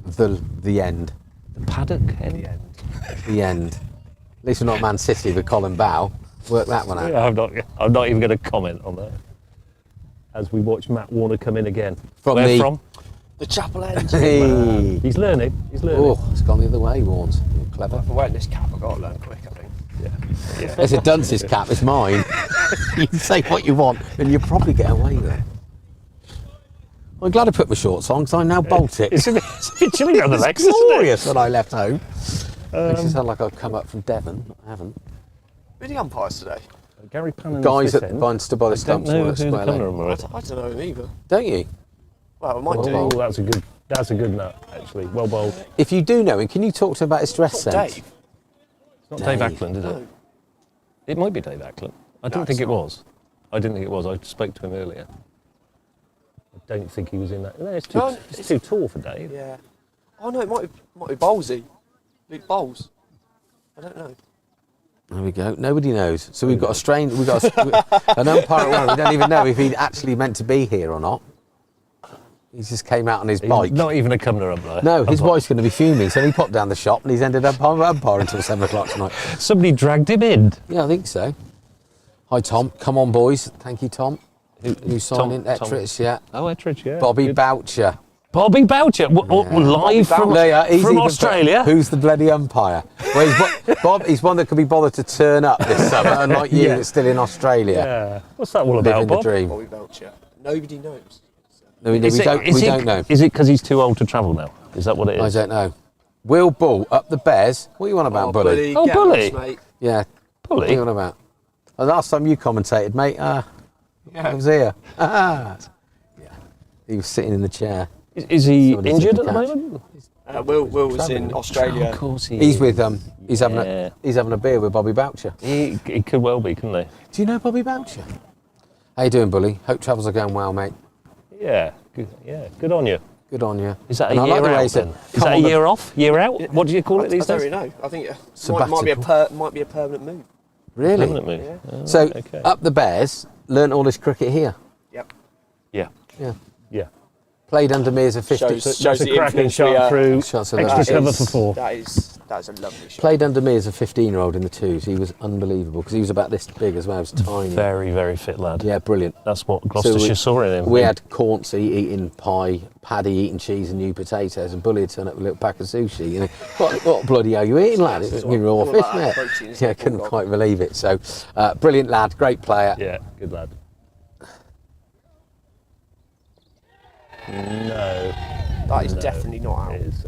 The end. The paddock end. The end. At least we're not Man City with Colin Bow. Work that one out. Yeah, I'm not even going to comment on that. As we watch Matt Warner come in again. From Where the- from? The chapel end. Hey. He's learning. He's learning. Oh, it's gone the other way, Warnes. You're clever. If I wear this cap, I've got to learn quick, I think. Yeah. It's a dunce's cap, it's mine. You can say what you want and you'll probably get away with it. I'm glad I put my shorts on because I'm now Baltic. It's a bit chilly around the It's legs, isn't it? glorious when I left home. Makes it sound like I've come up from Devon. I haven't. Who are the umpires today? Gary Pannon's Guys this at end. stood by the I don't stumps know work who the square Cumnor leg. were. I don't know him either. Don't you? Well, I might Oh, do. that's a good nut, actually. Well bowled. If you do know him, can you talk to him about his dress Not sense? Dave. It's not Dave Dave. Ackland, is it? No. It might be Dave Ackland. I didn't it's think it not. was. I didn't think it was. I spoke to him earlier. I don't think he was in that. No, it's too, No, it's too tall for Dave. Yeah. Oh no, it might be Bowlesy. Luke Bowles. I don't know. There we go. Nobody knows. So we've got a strange. We've got an umpire at one. We don't even know if he actually meant to be here or not. He just came out on his He's bike. not even a Cumnor umpire. No, his Umpire. wife's going to be fuming. So he popped down the shop and he's ended up on umpire until 7 o'clock tonight. Somebody dragged him in. Yeah, I think so. Hi, Tom. Come on, boys. Thank you, Tom. New signing, Ettridge, yeah. Oh, Ettridge, yeah. Bobby Good. Boucher. Bobby Boucher, live from, Yeah, he's from even put, Australia. who's the bloody umpire? Well, he's one that could be bothered to turn up this summer, unlike you Yeah. that's still in Australia. Yeah. What's that all Living about, the Bob? dream. Bobby Belcher. Nobody knows. No, we don't know. Is it because he's too old to travel now? Is that what it I is? don't know. Will Bull up the Bears. What are you on about, Bully? Oh, get Bully. lost, mate. Yeah. What are Bully? you on about? The last time you commentated, mate, I was here. Yeah. He was sitting in the chair. Is he Somebody injured took at a the catch. moment? Will was in Australia. Of course he He's is. with he's having Yeah. he's having a beer with Bobby Boucher. He could well be, couldn't he? Do you know Bobby Boucher? How you doing, Bully? Hope travels are going well, mate. Yeah. Good on you. Good on you. Is that a And I year like the way he out said, then? Is "Come that a on the-" year off? Year out? What do you call it these I don't days? really know. I think it Sabbatical. might be a permanent move. Really? Permanent move. Oh, So okay. up the Bears, learnt all his cricket here. Yep. Yeah. Yeah. Yeah. Played under me as a 50. Shows That's a the cracking influence shot we are- through. Shots of Extra that. cover is- for 4. That is a lovely shot. Played under me as a 15-year-old in the twos. He was unbelievable because he was about this big as well. He was tiny. Very, very fit lad. Yeah, brilliant. That's what Gloucestershire saw in him. We had Cornsey eating pie, Paddy eating cheese and new potatoes, and Bully had turned up with a little pack of sushi. You know, what bloody are you eating, lad? It was raw all fish, about mate. protein, isn't Yeah, I it? couldn't Bulldog. quite believe it. So, brilliant lad, great player. Yeah, good lad. No, That is No. definitely not out. it is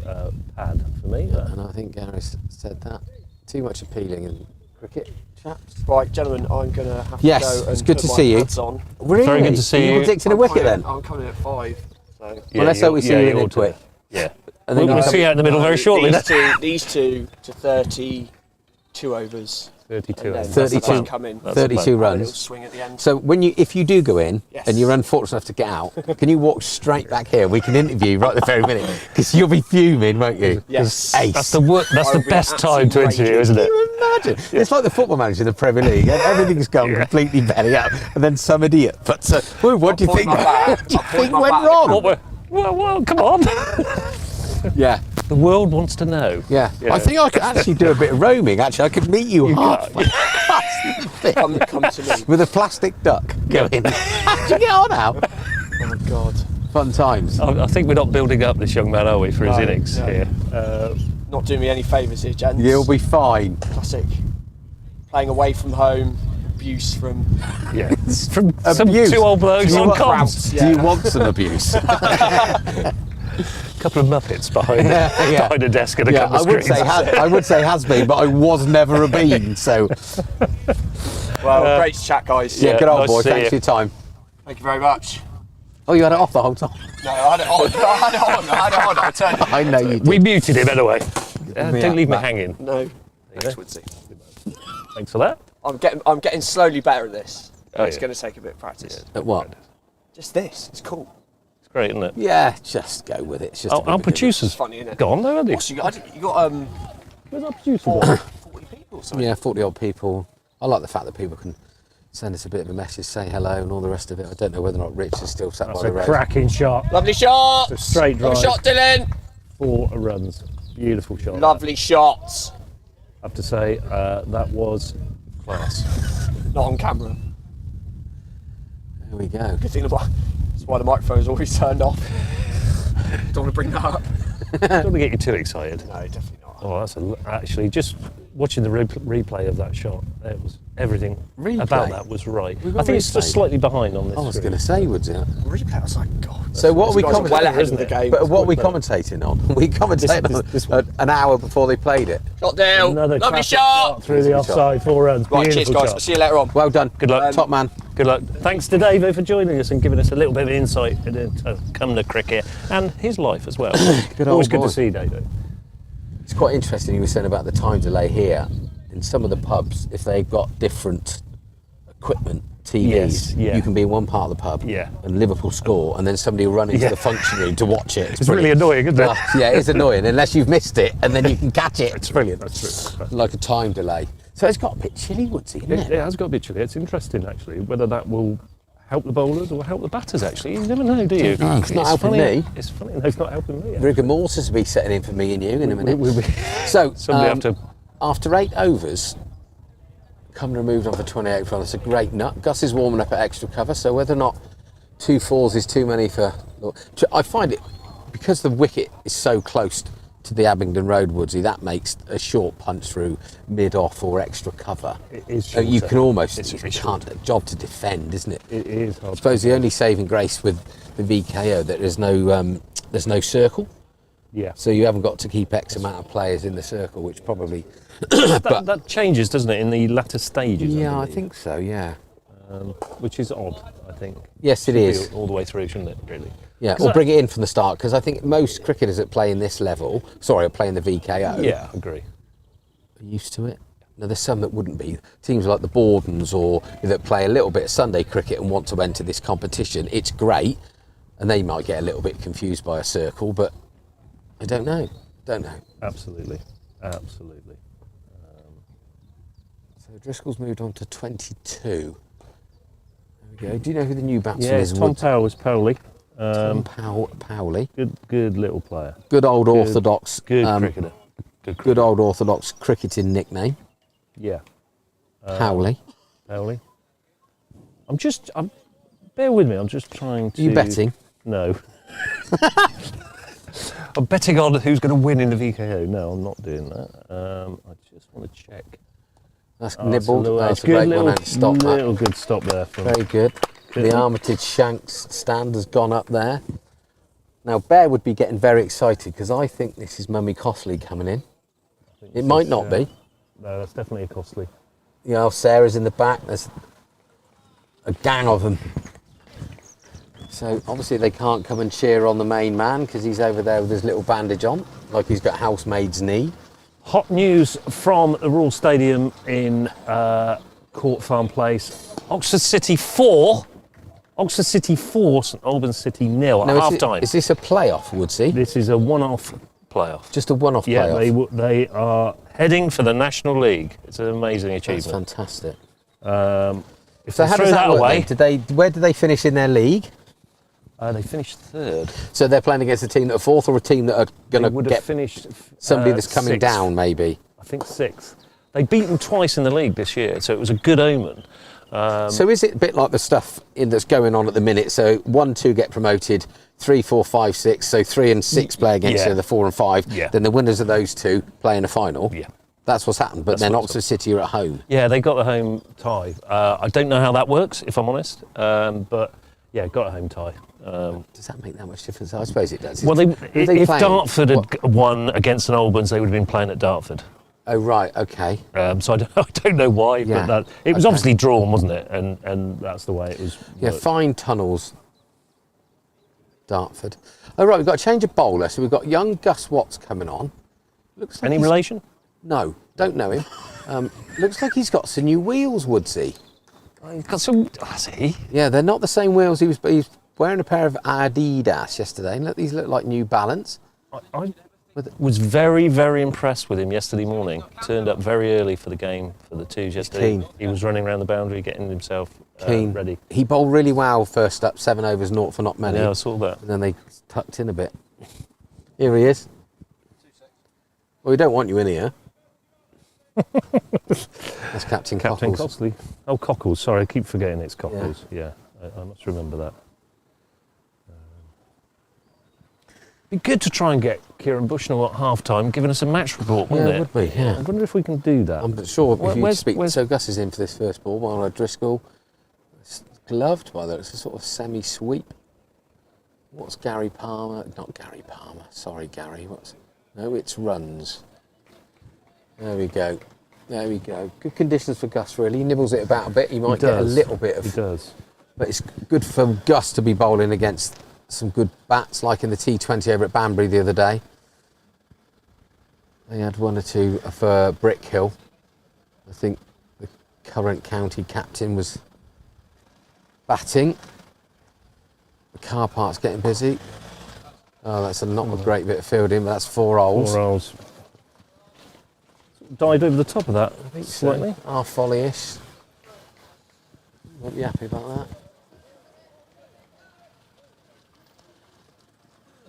pad for me. that. And I think Gareth said that. Too much appealing in cricket, chaps. Right, gentlemen, I'm going to have Yes, to go and it's good put to my see you. pads on. Really? Very good to see Are you. you predicting a I'm wicket coming- then? I'm coming at 5. So. Yeah, let's hope we see you in ought to. Ipswich. Yeah. And then We'll you see you out in the middle very shortly. These two to 32 overs. 32. And then 32. come in. That's 32 A little runs. swing at the end. So if you do go in Yes. and you're unfortunate enough to get out, can you walk straight back here? We can interview you right at the very minute because you'll be fuming, won't you? Yes. Ace. That's the be best time to absolutely interview, raging. isn't Can it? you imagine? It's like the football manager in the Premier League. Everything's gone completely belly up, and then some idiot. But what do you I'll think? point my back- What do you I'll point think my went back. wrong? Well, come on. Yeah, The world wants to know. yeah. Yeah. I think I could actually do a bit of roaming. Actually, I could meet you halfway Come to me. with a plastic duck going. How'd you get on out? Oh, God. Fun times. I think we're not building up this young man, are we, for his No, innings no. here? Not doing me any favours here, gents. You'll be fine. Classic. Playing away from home. Abuse from... Yeah. From some Abuse. 2 old blokes Do you on want- comms. Do you want some abuse? A couple of muppets behind, Yeah. behind a desk and a Yeah, couple I of would screens. say I would say has been, but I was never a bean. So Well, great to chat, guys. Yeah, good old nice boy. to see Thanks you. for your time. Thank you very much. Oh, you had it off the whole time. No, I had it on. I had it on. I turned it. I know you did. We muted him anyway. Don't leave me Matt. hanging. No. go. Thanks, Woodsy. Thanks for that. I'm getting slowly better at this. Oh, It's yeah. going to take a bit of practice. At what? Just this. It's cool. It's great, isn't it? Yeah, just go with it. It's just a bit Our of a good- producer's It's funny, isn't it? gone, though, hasn't he? What's you got? Where's our producer gone? 40 people. Or something. Yeah, 40 odd people. I like the fact that people can send us a bit of a message, say hello and all the rest of it. I don't know whether or not Rich is still sat That's by a the road. cracking shot. Lovely shot. It's a straight drive. Lovely shot, Dylan. 4 runs. Beautiful shot. Lovely shots. I have to say, that was class. Not on camera. There we go. Good thing about that's why the microphone's always turned off. Don't want to bring that up. Don't want to get you too excited. No, definitely not. Oh, that's actually just watching the replay of that shot. It was everything Replay? about that was right. We've got I think it's just replay. slightly behind on this. I was screen. going to say, would you? Replay. I was like, God. So what are we These guys are well ahead commentating? of the game. But what are we Good, mate. commentating on? We commentated This on an hour before they played it. Shot down. Another Lovely classic shot. through the Beautiful offside, 4 runs. Right, cheers, Beautiful guys. shot. I'll see you later on. Well done. Good luck. Top man. Good luck. Thanks to Davo for joining us and giving us a little bit of insight into Cumnor cricket and his life as well. Good Always old good boy. to see Davo. It's quite interesting you were saying about the time delay here. In some of the pubs, if they've got different equipment, TVs, Yes, yeah. you can be in one part of the pub Yeah. and Liverpool score and then somebody will run into Yeah. the function room to watch it. It's really brilliant. annoying, isn't it? Well, yeah, it's annoying unless you've missed it and then you can catch it. It's brilliant. That's true. Like a time delay. So it's got a bit chilly, Woodsy, isn't It it? has got a bit chilly. It's interesting, actually, whether that will help the bowlers or help the batters, actually. You never know, do you? No, it's not helping funny. me. It's funny. No, it's not helping me. Rigor mortis will be setting in for me and you in a minute. We- So, Somebody have to... after 8 overs, Cumnor moved on for 28 runs. It's a great nut. Gus is warming up at extra cover, so whether or not 2 4s is too many for... I find it, because the wicket is so close to the Abingdon Road, Woodsy, that makes a short punch through mid-off or extra cover. It is So you shorter. can almost... It's It's a job to defend, isn't it? It is hard. I suppose the only saving grace with the VKO that there's no circle, Yeah. so you haven't got to keep X amount of players in the circle, which probably... That changes, doesn't it, in the latter stages? Yeah, I believe, think so, yeah. which is odd, I think. Yes, it Should be is. all the way through, shouldn't it, really? Yeah, 'Cause or bring it in from the start, because I think most cricketers that play in this level, are playing the VKO, Yeah, I agree. are used to it. Now, there's some that wouldn't be. Teams like the Bordens or that play a little bit of Sunday cricket and want to enter this competition, it's great, and they might get a little bit confused by a circle, but I don't know. Absolutely. Absolutely. So Driscoll's moved on to 22. There we go. Do you know who the new batsman Yeah, is? it's Tom Woods? Powell was Powley. Tom Powley. Good little player. Good old orthodox. Good cricketer. Good old orthodox cricketing nickname. Yeah. Powley. Powley. Bear with me, I'm just trying to... Are you betting? No. I'm betting on who's going to win in the VKO. No, I'm not doing that. I just want to check. That's Oh, nibbled. That's a good great little, one. And stop that. little good stop there. From Very good. Good. The Armitage Shanks stand has gone up there. Now, Bear would be getting very excited because I think this is Mummy Costley coming in. It might not be. No, that's definitely a costly. You know, Sarah's in the back. There's a gang of them. So obviously they can't come and cheer on the main man because he's over there with his little bandage on, like he's got housemaid's knee. Hot news from the Royal Stadium in Court Farm Place. Oxford City 4, St Albans City 0 at Now, half time. is this a playoff, Woodsy? This is a one-off playoff. Just a one-off Yeah, playoff? they are heading for the National League. It's an amazing That's achievement. fantastic. If So they how throw does that that work away, then? Where did they finish in their league? they finished third. So they're playing against a team that are fourth or a team that are going They to would have get finished somebody that's coming sixth. down, maybe? I think sixth. They beat them twice in the league this year, so it was a good omen. So is it a bit like the stuff that's going on at the minute? So 1, 2 get promoted, 3, 4, 5, 6. So 3 and 6 play against Yeah. the 4 and 5. Yeah. Then the winners of those 2 play in a final. Yeah. That's what's happened. But That's then what's Oxford City are at home. Yeah, they got the home tie. I don't know how that works, if I'm honest, but yeah, got a home tie. Does that make that much difference? I suppose it does. Well, Who are they if playing? Dartford What? had won against St Albans, they would have been playing at Dartford. Oh, right, okay. So I don't know why, Yeah, but it was okay. obviously drawn, wasn't it? And that's the way it was. Yeah, worked. fine tunnels, Dartford. Oh, right, we've got a change of bowler. So we've got young Gus Watts coming on. Looks like Any he's- relation? No, don't know him. Looks like he's got some new wheels, Woodsy. He's got some. Has he? Yeah, they're not the same wheels. He's wearing a pair of Adidas yesterday. And look, these look like New Balance. I was very, very impressed with him yesterday morning. Turned up very early for the game for the twos yesterday. keen. He was running around the boundary, getting himself Keen. ready. He bowled really well first up, 7 overs, 0 for not many. Yeah, I saw that. And then they tucked in a bit. Here he is. Well, we don't want you in here. That's Captain Captain Cockles. Costley. Oh, Cockles. Sorry, I keep forgetting it's Cockles. Yeah, I must remember that. Be good to try and get Kieran Bushnell at half-time giving us a match report, wouldn't Yeah, it? it would be, yeah. I wonder if we can do that. I'm sure if you Where's- speak. where's- So Gus is in for this first ball. While Driscoll, it's gloved by that. It's a sort of semi-sweep. What's Gary Palmer? Not Gary Palmer. Sorry, Gary. No, it's runs. There we go. There we go. Good conditions for Gus. Really, he nibbles it about a bit. He might get a does. little bit of. He does. But it's good for Gus to be bowling against some good bats, like in the T20 over at Banbury the other day. They had 1 or 2 for Brickhill. I think the current county captain was batting. The car park's getting busy. Oh, that's not a great bit of fielding, but that's 4 holes. 4 holes. Died over the top of that slightly. Half volley-ish. Won't be happy about that.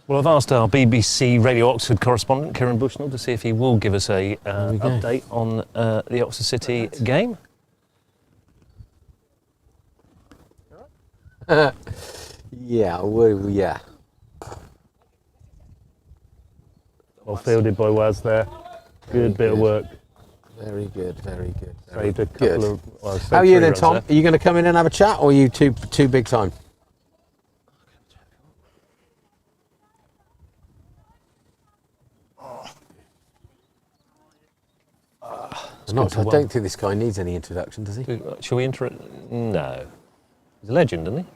Well, I've asked our BBC Radio Oxford correspondent, Kieran Bushnell, to see if he will give us a we go. update on the Oxford City game. Yeah, well, yeah. Well fielded by Waz there. Good bit of good. work. Very good, very good. Very Saved a couple good. of. Well, saved How are you 3 then, runs Tom? there. Are you going to come in and have a chat, or are you too big time? I don't think this guy needs any introduction, does he? Shall we enter it? No. He's a legend, isn't he?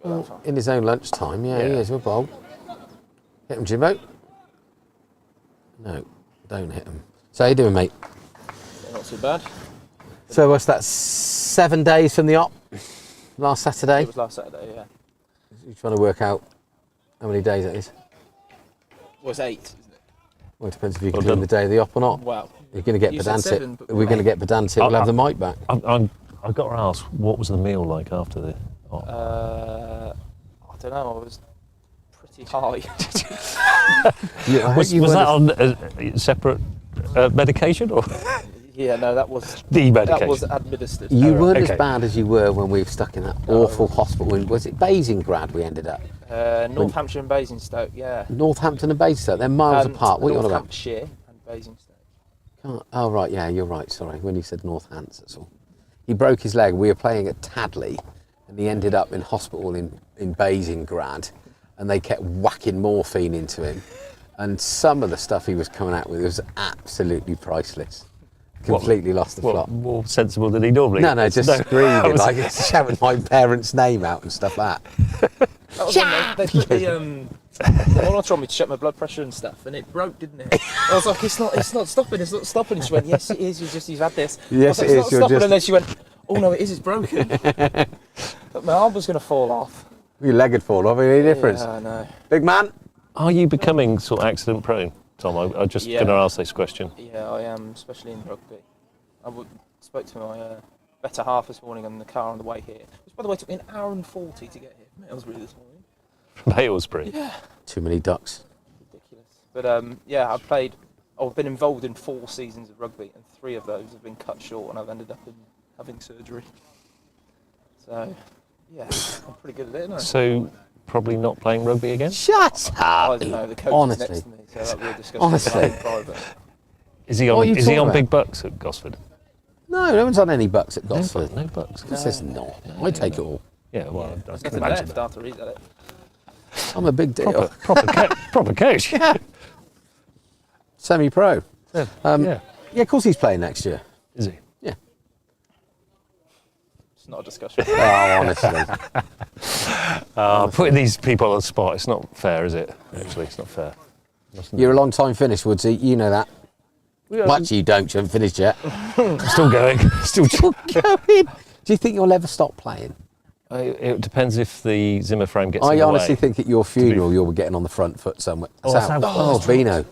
Well, in his own lunchtime, yeah, he Yeah. is. We're bold. Hit him, Jimbo. No, don't hit him. So how you doing, mate? Not too bad. So what's that? 7 days from the op? Last Saturday? It was last Saturday, yeah. You're trying to work out how many days it is? Well, it's 8, isn't it? Well, it depends if you can Well do it on done. the day of the op or not. Wow. You're going to get You said pedantic. 7, but- We're going to get pedantic. We'll have the mic back. I've got to ask, what was the meal like after the? I don't know, I was pretty high. Yeah, I Was hope you that weren't- on a separate medication or Yeah, no, that was the medication? that was administered. You weren't okay. as bad as you were when we were stuck in that awful hospital. Was it Basingstoke we ended up? Northamptonshire and Basingstoke, yeah. Northampton and Basingstoke. They're miles apart. What are you on about? Northamptonshire and Basingstoke. Oh, right, yeah, you're right. Sorry, when you said Northants, that's all. He broke his leg. We were playing at Tadley, and he ended up in hospital in Basingstoke, and they kept whacking morphine into him. And some of the stuff he was coming out with was absolutely priceless. Completely lost the plot. More sensible than he normally No, is. just screaming, like shouting my parents' name out and stuff like that. That was when they put the monitor on me to check my blood pressure and stuff, and it broke, didn't it? I was like, it's not stopping. And she went, yes, it is. You've had this. Yes, I it was like, is, It's you're not stopping. just- And then she went, oh no, it is. It's broken. But my arm was going to fall off. Your leg had fallen off, any difference? Yeah, I know. Big man? Are you becoming sort of accident prone, Tom? I'm just Yeah. going to ask this question. Yeah, I am, especially in rugby. Spoke to my better half this morning on the car on the way here. Which, by the way, took me an hour and 40 to get here from Aylesbury this morning. From Aylesbury. Yeah. Too many ducks. Ridiculous. But yeah, I've been involved in 4 seasons of rugby, and 3 of those have been cut short, and I've ended up having surgery. So, yeah, I'm pretty good at it, aren't I? So probably not playing rugby again. Shut I up! don't know, the coach Honestly. is next to me, so that we'll discuss Honestly. in private. Is he What on? are you Is he talking on about? big bucks at Gosford? No one's on any bucks at Gosford. No bucks. Of course there's not. I take it all. Yeah, well, I There's can nothing imagine left that. after he's at it. I'm a big deal. Proper coach. Semi-pro. Yeah. Yeah, of course he's playing next year. Is he? Yeah. It's not a discussion. Oh, honestly. Putting these people on the spot, it's not fair, is it? Actually, it's not fair. You're a long time finished, Woodsy. You know that. Well, actually, you don't. You haven't finished yet. Still going. Still going. Do you think you'll ever stop playing? It depends if the Zimmer frame gets in I the honestly way. think at your funeral you'll be getting on the front foot somewhere. that's out. how- Oh, Bino.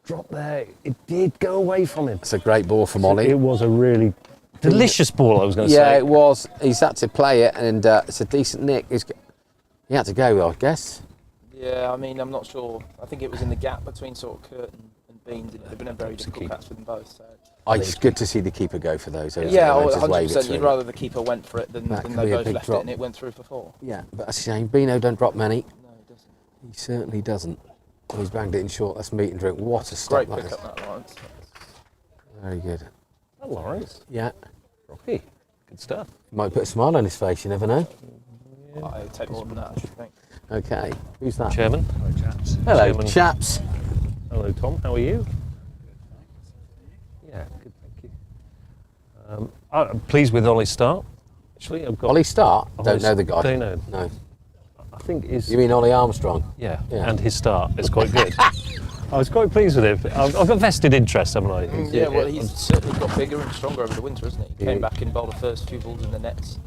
Drop there. It did go away from him. It's a great ball from Ollie. It was a really delicious ball, I was going to say. Yeah, it was. He's had to play it, and it's a decent nick. He had to go, I guess. Yeah, I mean, I'm not sure. I think it was in the gap between sort of Kurt and Beans. It would have been a very difficult catch for them both. So. It's good to see the keeper go for those. Yeah, Those just wave it 100%. through. You'd rather the keeper went for it than That they could be a both big left drop. it and it went through for 4. Yeah, but that's a shame. Bino don't drop many. No, he doesn't. He certainly doesn't. He's banged it in short. That's meat and drink. What a stop Great that pick is. up that Lawrence. Very good. Oh, Lawrence. Yeah. Rocky. Good stuff. Might put a smile on his face, you never know. I take more than that, I should think. Okay. Who's that? Chairman. Hello, Chairman. chaps. Hello, Tom. How are you? Yeah, good, thank you. I'm pleased with Ollie's start. Actually, I've got. Ollie Start? Don't Ollie's- know the guy. Don't know. No. I think is. You mean Ollie Armstrong? Yeah, Yeah. and his start is quite good. I was quite pleased with him. I've got vested interest, haven't I? Yeah, well, he's certainly got bigger and stronger over the winter, hasn't he? He came back and bowled the first 2 balls in the nets.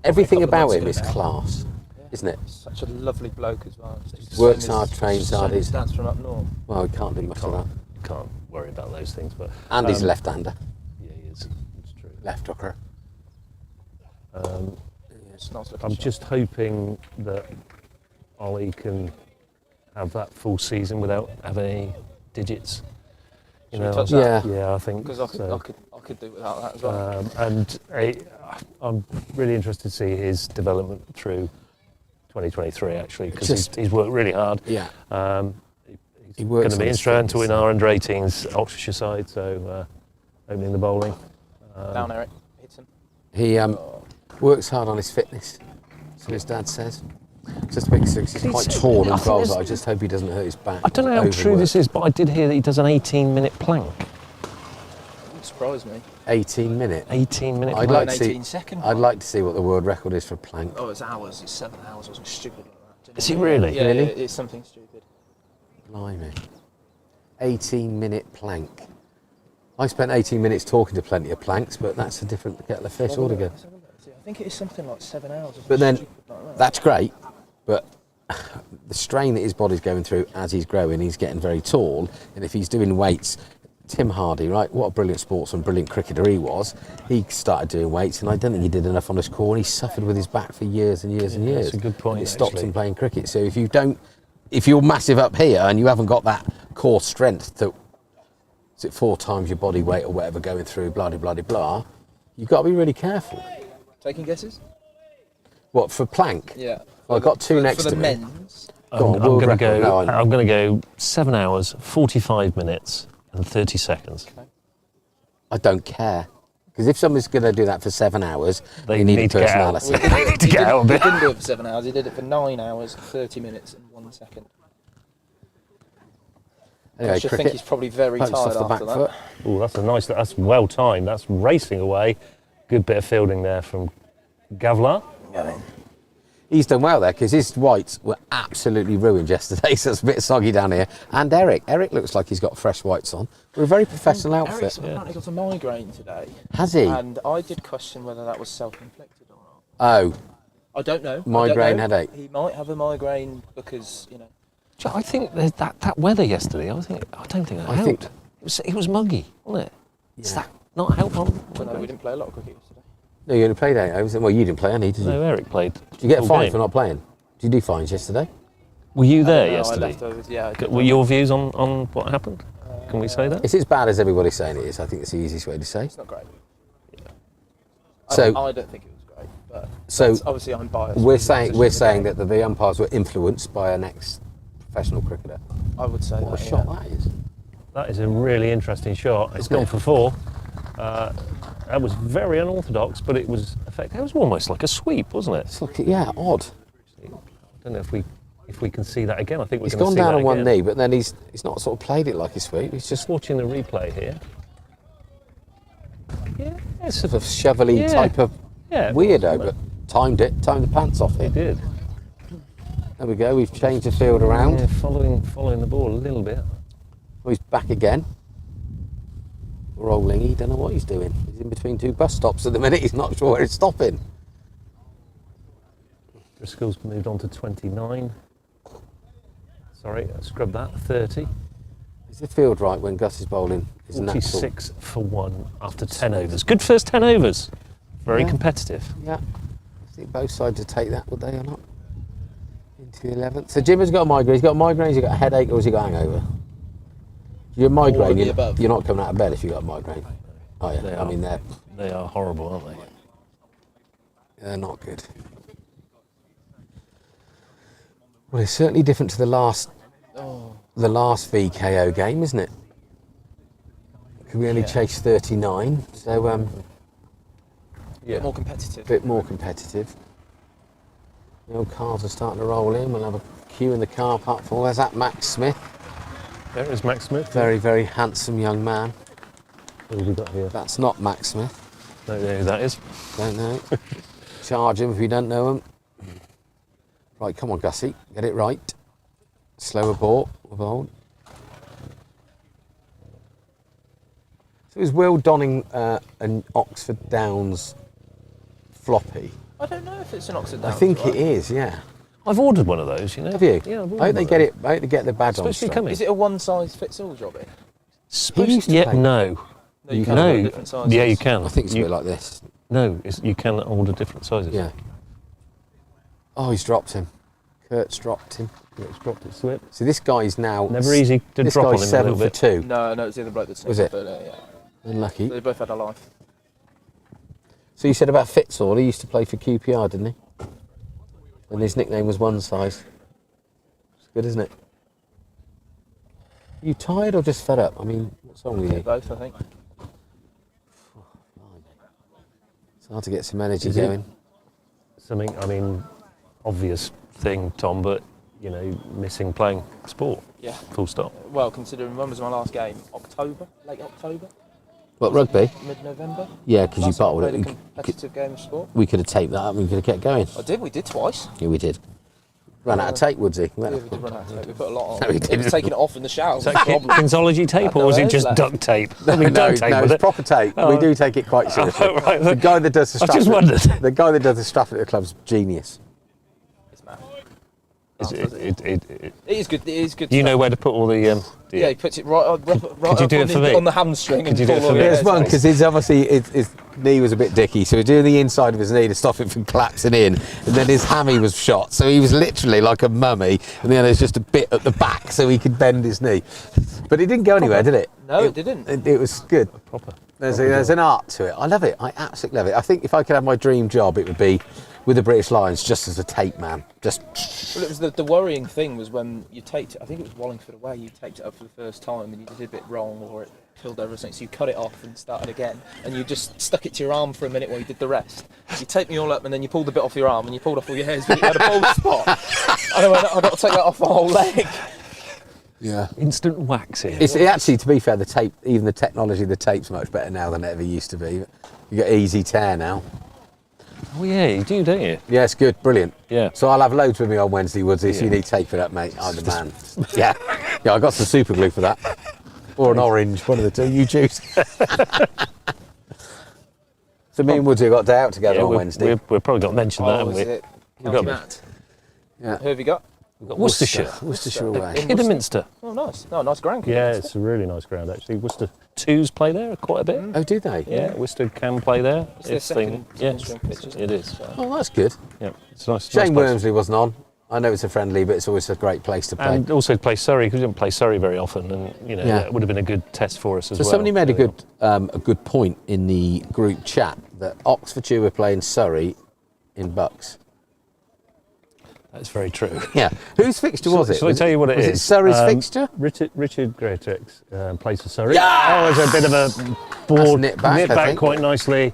Everything Couple of about months him ago is now. class, isn't it? Such a lovely bloke as well. Just Works same hard, as- trains hard, same as he's- Dad's from up north. Well, we can't do much of that. Can't worry about those things, but. And he's a left-hander, Yeah, he is. It's true. left hooker. It's nice looking I'm shot. just hoping that Ollie can have that full season without having any digits. You Should we know, touch that? yeah, I think Because I so. could do without that as well. I'm really interested to see his development through 2023 actually, because Just- he's worked really hard. Yeah. He's He going works to be on his instrumental in fitness. our under 18s Oxfordshire side, so opening the bowling. Down Eric, hits him. He works hard on his fitness, so his dad says. Just because he's quite tall and bowls, I just hope he doesn't hurt his back. I don't know how true Overwork. this is, but I did hear that he does an 18-minute plank. Wouldn't surprise me. 18 minute. 18-minute I'd plank. like to see. 18 second. I'd like to see what the world record is for plank. Oh, it's hours. It's 7 hours or something stupid like that. Is it really? Yeah, Really? it's something stupid. Blimey. 18-minute plank. I spent 18 minutes talking to plenty of planks, but that's a different kettle of fish altogether. Let's have a look. See, I think it is something like 7 hours. Or something But then, stupid like that. that's great, but the strain that his body's going through as he's growing, he's getting very tall, and if he's doing weights, Tim Hardy, right, what a brilliant sportsman, brilliant cricketer he was, he started doing weights, and I don't think he did enough on his core, and he suffered with his back for years and years and Yeah, years. that's a good point, And it stopped actually. him playing cricket. So if you're massive up here and you haven't got that core strength to, is it 4 times your body weight or whatever going through, blah, blah, blah, blah, you've got to be really careful. Taking guesses? What, for plank? Yeah. Well, I've got 2 next for to the me. men's. Go on, I'm world going to record. go. No, I'm going to go 7 hours, 45 minutes, and 30 seconds. I don't care. Because if someone's going to do that for 7 hours, They they need a need to get out. personality. They need to get out a bit. He didn't do it for 7 hours. He did it for 9 hours, 30 minutes, and 1 second. Anyway, I should think cricket, he's probably very punts tired off the after back that. foot. Oh, that's a nice. That's well timed. That's racing away. Good bit of fielding there from Gavlar. He's done well there because his whites were absolutely ruined yesterday, so it's a bit soggy down here. And Eric looks like he's got fresh whites on. We're a very professional outfit. Eric's apparently got a migraine today. Has he? And I did question whether that was self-inflicted or not. Oh, I don't know. Migraine headache. He might have a migraine because, you know. I think there's that weather yesterday. I don't think that I helped. think- It was muggy, wasn't it? Does Yeah. that not help on? No, we didn't play a lot of cricket yesterday. no, you only played 8 overs. Well, you didn't play any, did you? No, Eric played. Did you get a full fine game. for not playing? Did you do fines yesterday? Were you there No, yesterday? I left over, yeah. I did. Were your views on what happened? Can we say that? It's as bad as everybody's saying it is. I think it's the easiest way to say. It's not great. So- I don't think it was great, but So obviously I'm biased. We're because it's saying just we're a saying game. that the umpires were influenced by an ex-professional cricketer. I would say What a that, shot yeah. that is! That is a really interesting shot. It's Isn't gone it? for 4. That was very unorthodox, but it was effective. It was almost like a sweep, wasn't it? It's like, yeah, odd. I don't know if we can see that again. I think we're He's going to gone see down that on one again. knee, but then he's not sort of played it like a sweep. He's just Just watching the replay here. Yeah, it's sort of shovelly yeah. type of yeah, weirdo, but timed the pants off He it. did. There we go, we've changed the field around. Yeah, following the ball a little bit. Oh, he's back again. Rolling, he don't know what he's doing. He's in between two bus stops at the minute, he's not sure where he's stopping. Driscoll's moved on to 29. Sorry, I scrubbed that. 30. Is the field right when Gus is bowling? Is 46 for 1 after 10 overs. Good first 10 overs. Very Yeah. competitive. Yeah. I think both sides would take that, would they, or not? Into the 11th. So Jim has got a migraine. He's got a migraine, he's got a headache, or has he got a hangover? You're a migraine, All of the above. you're not coming out of bed if you've got a migraine. Oh yeah, They I are. mean They are horrible, aren't they? they're not good. Well, it's certainly different to the last VKO game, isn't it? We only chased 39, so Yeah. More competitive. a bit more competitive. The old cars are starting to roll in. We'll have a queue in the car park for. Where's that Max Smith? There is Max Smith. Very, very handsome young man. What have we got here? That's not Max Smith. No, there that is. Don't know. Charge him if you don't know him. Right, come on, Gussie. Get it right. Slower ball. So it was Will donning an Oxford Downs floppy. I don't know if it's an Oxford I Downs. think right? it is, yeah. I've ordered one of those, you know. Have you? Yeah, I've ordered I hope they one get of it. I hope they get the badge on Supposed to be straight. coming. Is it a one-size-fits-all jobby? Supposed used to yeah, play. no. No, you You can can. order No. different sizes. Yeah, you can. I think it's a you, bit like this. No, you can order different sizes. Yeah. Oh, he's dropped him. Kurt's dropped him. It's dropped its slip. So this guy's now... Never easy to this drop on guy's him a 7 little for bit. 2. No, it's the other bloke that's Was it? Yeah. Unlucky. They both had a life. So you said about Fitzall, he used to play for QPR, didn't he? And his nickname was One Size. It's good, isn't it? You tired or just fed up? I mean, what's wrong with you? Both, I think. It's hard to get some energy Is it? going. Something, I mean, obvious thing, Tom, but, you know, missing playing sport. Yeah. Full stop. Well, considering when was my last game? October? Late October? What, rugby? Mid-November? Yeah, because you Last time I bottled played a it. competitive game of sport. We could have taped that up and we could have kept going. We did twice. Yeah, we did. Ran out of tape, Woodsy. Yeah, we did run out of tape. We put a lot on. No, we It was didn't. taking it off in the shower. Is that Kinsology tape or was it just duct tape? I mean, duct tape no, with it's it. proper tape. We Oh. do take it quite seriously. Oh, right. The guy that does the I just Stratford, wondered. the guy that does the Stratford at the club's genius. It's mad. It It is good. It is good. you stuff. know where to put all the... Yeah, he puts it right up you on, do it for me? on the hamstring. Could and you do it pull for all me? the There's hairs one out. because his knee was a bit dicky, so he was doing the inside of his knee to stop it from collapsing in, and then his hammy was shot, so he was literally like a mummy, and then there's just a bit at the back so he could bend his knee. But it didn't go anywhere, did it? No, it didn't. It was good. proper. There's an art to it. I love it. I absolutely love it. I think if I could have my dream job, it would be with the British Lions, just as a tape man. Just Well, it was the worrying thing was when you taped it. I think it was Wallingford away. You taped it up for the first time and you did a bit wrong, or it filled over something. So you cut it off and started again, and you just stuck it to your arm for a minute while you did the rest. You taped me all up, and then you pulled the bit off your arm, and you pulled off all your hairs, but you had a bald spot. And I went, I've got to take that off my whole leg. yeah. Instant waxing. It's actually, to be fair, the tape, even the technology of the tape's much better now than it ever used to be. You got easy tear now. Oh, yeah, you do, don't you? Yeah, it's good, brilliant. Yeah. So I'll have loads with me on Wednesday, Woodsy, so you Yeah. need tape for that, mate. I'm the man. Yeah. Yeah, I got some super glue for that. Or an orange, one of the two, you choose. So me and Woodsy got a day out together on Wednesday. We've probably got to mention that, haven't was we? it? We've County got- Matt. Yeah. Who have you got? We've got Worcestershire. Worcestershire away. Kidderminster. Oh, nice. No, nice ground. Yeah, it's a really nice ground, actually. Worcester 2s play there quite a bit. Oh, do they? Yeah, Worcester can play there. It's their if second yeah, string pitch, isn't it is. Oh, that's good. Yeah, it's a nice. Shane nice place. Wormsley wasn't on. I know it's a friendly, but it's always a great place to play. And also play Surrey, because we don't play Surrey very often, and you know Yeah. that would have been a good test for us as So well. somebody made There a good point in the group chat that Oxfordshire were playing Surrey in Bucks. That's very true. Yeah. Whose fixture was it? Shall I tell you what it was is? Was it Surrey's fixture? Richard Greatrix plays for Surrey. Oh, it's a bit of a board, That's knit back, I think. quite nicely.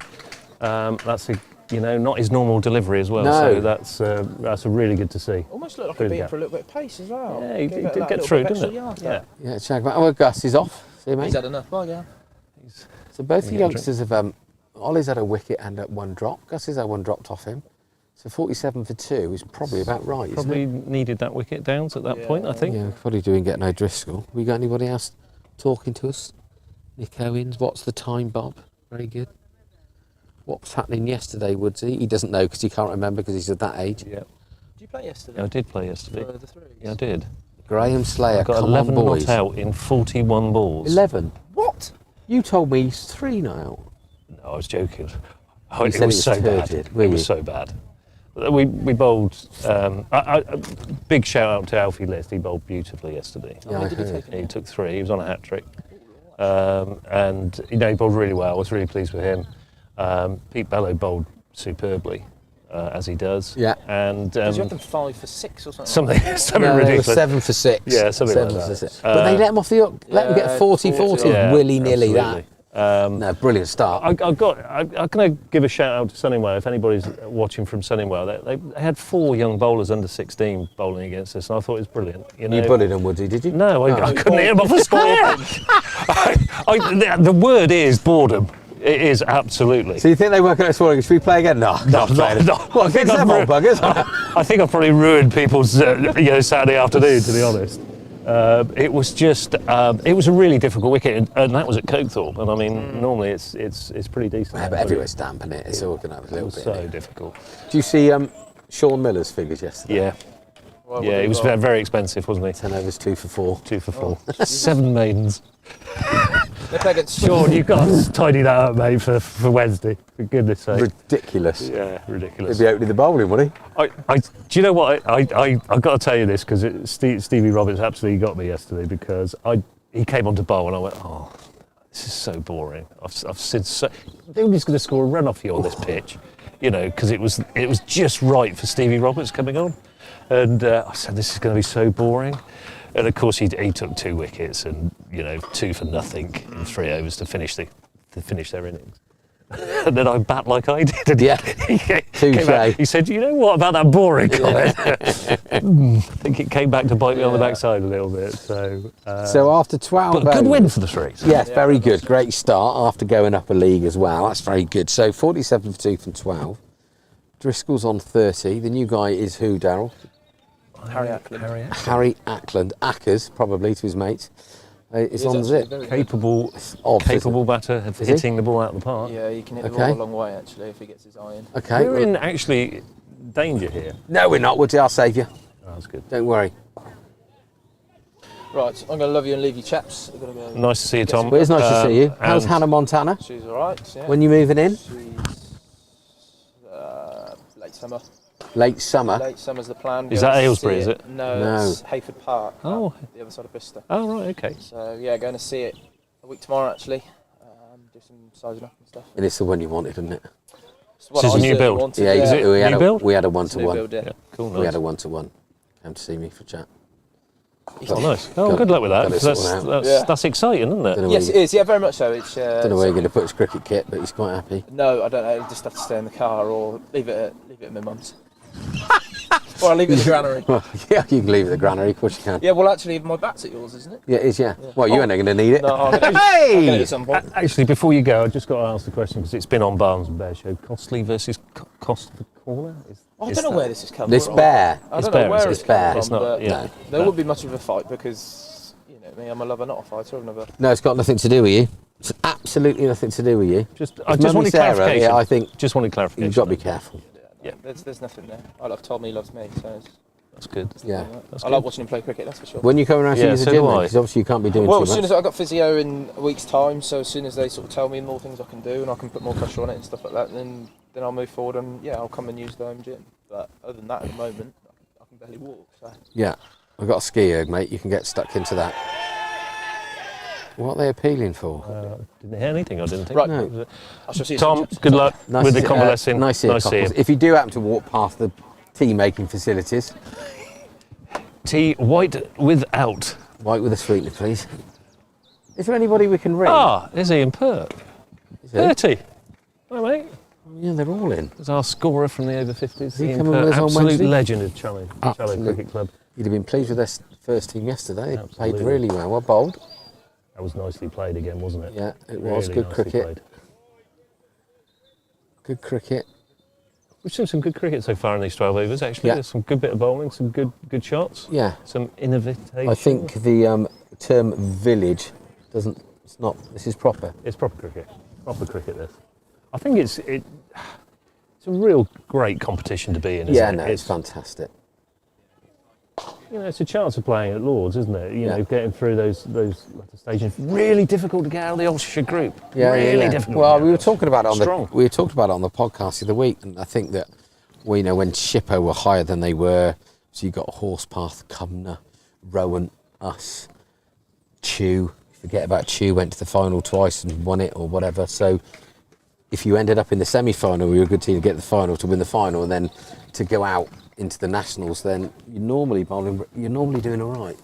That's not his normal delivery as well. No. So that's really good to see. Almost looked like Through a the beat gap. for a little bit of pace as well. Yeah, he Gave did it that get little through, bit of didn't it? extra yard, Yeah. Yeah, check back. Oh, Gus is off. See you, mate. He's had enough. Well, yeah. So both the Yeah, youngsters have Ollie's had a wicket and one drop. Gus has had one dropped off him. So 47 for 2 is probably about right, Probably isn't needed that wicket downs at that point, I it? think. Yeah, probably doing getting O'Driscoll. We got anybody else talking to us? Nick Owens, what's the time, Bob? Very good. What was happening yesterday, Woodsy? He doesn't know because he can't remember because he's at that age. Yeah. Did you play yesterday? Yeah, I did play yesterday. For the threes? Yeah, I did. Graham Slayer, I got come 11 on, boys. not out in 41 balls. 11? What? You told me he's 3 not out. No, I was joking. Oh, You it said was so bad. turgid, were It you? was so bad. We bowled. Big shout out to Alfie List. He bowled beautifully yesterday. Yeah, How I many did he heard. take? He took 3. He was on a hat trick, and he bowled really well. I was really pleased with him. Pete Bellow bowled superbly, as he does. Yeah. And Did you have them 5 for 6 or something? something No, they were ridiculous. 7 for 6. Yeah, something like 7 that. for 6. But they let him off the hook. Let him get Yeah, 40-40 Yeah, willy-nilly, that. absolutely. No, brilliant start. I'm going to give a shout out to Sunningwell. If anybody's watching from Sunningwell, they had 4 young bowlers under 16 bowling against us, and I thought it was brilliant. You know? You bullied him, Woodsy, did you? No, I Oh. couldn't hit him off the square. The word is boredom. It is absolutely. So you think they weren't going to score? Should we play again? No, No, not playing. no. What, against them old buggers? I think I've probably ruined people's Saturday afternoon, to be honest. It was just, it was a really difficult wicket, and that was at Cokethorpe. And I mean, normally it's pretty decent. Yeah, but everywhere's damp in it. It's all going to have a It little was bit. so in it. difficult. Do you see Sean Miller's figures yesterday? Yeah, Well, yeah, he was very expensive, wasn't he? 10 overs, 2 for 4. 2 for 4. 7 maidens. They play against Sean, you've got to tidy that up, mate, for Wednesday. For goodness sake. Ridiculous. Yeah, He'd ridiculous. be opening the bowling, would he? Do you know what? I've got to tell you this because Stevie Roberts absolutely got me yesterday because he came onto bowl and I went, oh, this is so boring. I've said so. Nobody's going to score a run off you on this pitch, because it was just right for Stevie Roberts coming on, and I said this is going to be so boring. And of course he took 2 wickets and 2 for nothing in 3 overs to finish their innings. And then I bat like I did. And Yeah. he said, "You know what about that boring comment?" I think it came back to bite me on the backside a little bit. So after 12 but good overs- win for the Threes. Yes, very good. Great start after going up a league as well. That's very good. So 47 for 2 from 12. Driscoll's on 30. The new guy is who, Darryl? Harry Ackland. Harry Ackland. Ackers, probably, to his mates. It's on actually zip. very good. Capable batter of Is he? hitting the ball out of the park. Yeah, he can hit the Okay. ball a long way actually if he gets his eye in. Okay. We're in actually danger here. No, we're not, Woody. I'll save you. Oh, that's good. Don't worry. Right, I'm going to love you and leave you chaps. I'm going to go. Nice to see you, Tom. Well, it's nice to see you. How's and Hannah Montana? She's all right. Yeah. When you moving in? She's late summer. Late summer. Late summer's the plan. Is Go that and Aylesbury, see is it? No, it's Hayford Park. Oh. up the other side of Bicester. Oh, right, okay. So yeah, going to see it a week tomorrow actually. Do some sizing up and stuff. And it's the one you wanted, isn't it? It's what This is I a new certainly build? wanted, Yeah, Is it we had new a, build? we had a It's a new one-to-one. build, yeah. Yeah, cool. Nice. We had a one-to-one. Came to see me for chat. Oh, nice. Oh, Got- good luck with that. got it 'cause sorted That's, out. Yeah. that's exciting, isn't it? Don't know Yes, where it is. Yeah, very much so. It's. don't know where you're going to put his cricket kit, but he's quite happy. No, I don't know. I'll just have to stay in the car or leave it at my mum's. Or I'll leave it in the granary. Well, yeah, you can leave it at the granary, of course you can. Yeah, well, actually, my bat's at yours, isn't it? Yeah, it is, yeah. Well, you ain't going to need it. No, I'll get it, Hey! I'll get it at some point. Actually, before you go, I've just got to ask the question because it's been on Barnes and Bear show. Costly versus cost for corner? I don't know where this is coming This from. bear. I It's don't know bear, where is it? it's It's bear. coming It's from, not, but yeah. there No. would be much of a fight because, me, I'm a lover, not a fighter. I've never. No, it's got nothing to do with you. It's absolutely nothing to do with you. I just Mummy wanted Sarah, clarification. yeah, I think Just wanted clarification. you've got to be careful. Yeah. There's nothing there. I love Tom, he loves me, so That's good. Yeah. That's I good. like watching him play cricket, that's for sure. When you come around to Yeah, use the so gym, do I. because obviously you can't be doing Well, too as soon much. as I got physio in a week's time, so as soon as they sort of tell me more things I can do and I can put more pressure on it and stuff like that, then I'll move forward and I'll come and use the home gym. But other than that, at the moment, I can barely walk. So. Yeah, I've got a ski erg, mate. You can get stuck into that. What are they appealing for? Didn't hear anything, I didn't think. Right. No. I shall see you Tom, soon, chaps. good luck Nice with to the see- convalescing. nice to see you, Nice to see you. Cockles. If you do happen to walk past the tea making facilities, Tea white without. white with a sweetener, please. Is there anybody we can ring? Ah, there's Ian Pert. Is there? 30. Hi, mate. Yeah, they're all in. There's our scorer from the over 50s. Is he Ian coming Pert, with us on absolute Wednesday? legend of Charlie Absolute. Cricket Club. You'd have been pleased with their first team yesterday. They played Absolutely. really well. Well bowled. That was nicely played again, wasn't it? Yeah, it was. Really Good nicely cricket. played. Good cricket. We've seen some good cricket so far in these 12 overs, actually. Yeah. There's some good bit of bowling, some good shots. Yeah. Some innovation. I think the term village doesn't. It's not. This is proper. It's proper cricket. Proper cricket, this. I think it's a real great competition to be in, isn't it? It's fantastic. You know, it's a chance of playing at Lords, isn't it? You know, getting through those latter stages. Really difficult to get out of the Oxfordshire group. Really difficult. Well, we were talking about it on the podcast the other week, and I think that when Shippo were higher than they were, so you got Horsepath, Cumnor, Rowan, us, Chew. Forget about Chew, went to the final twice and won it or whatever. So if you ended up in the semi-final, you're a good team to get the final, to win the final, and then to go out into the nationals, then you're normally doing all right.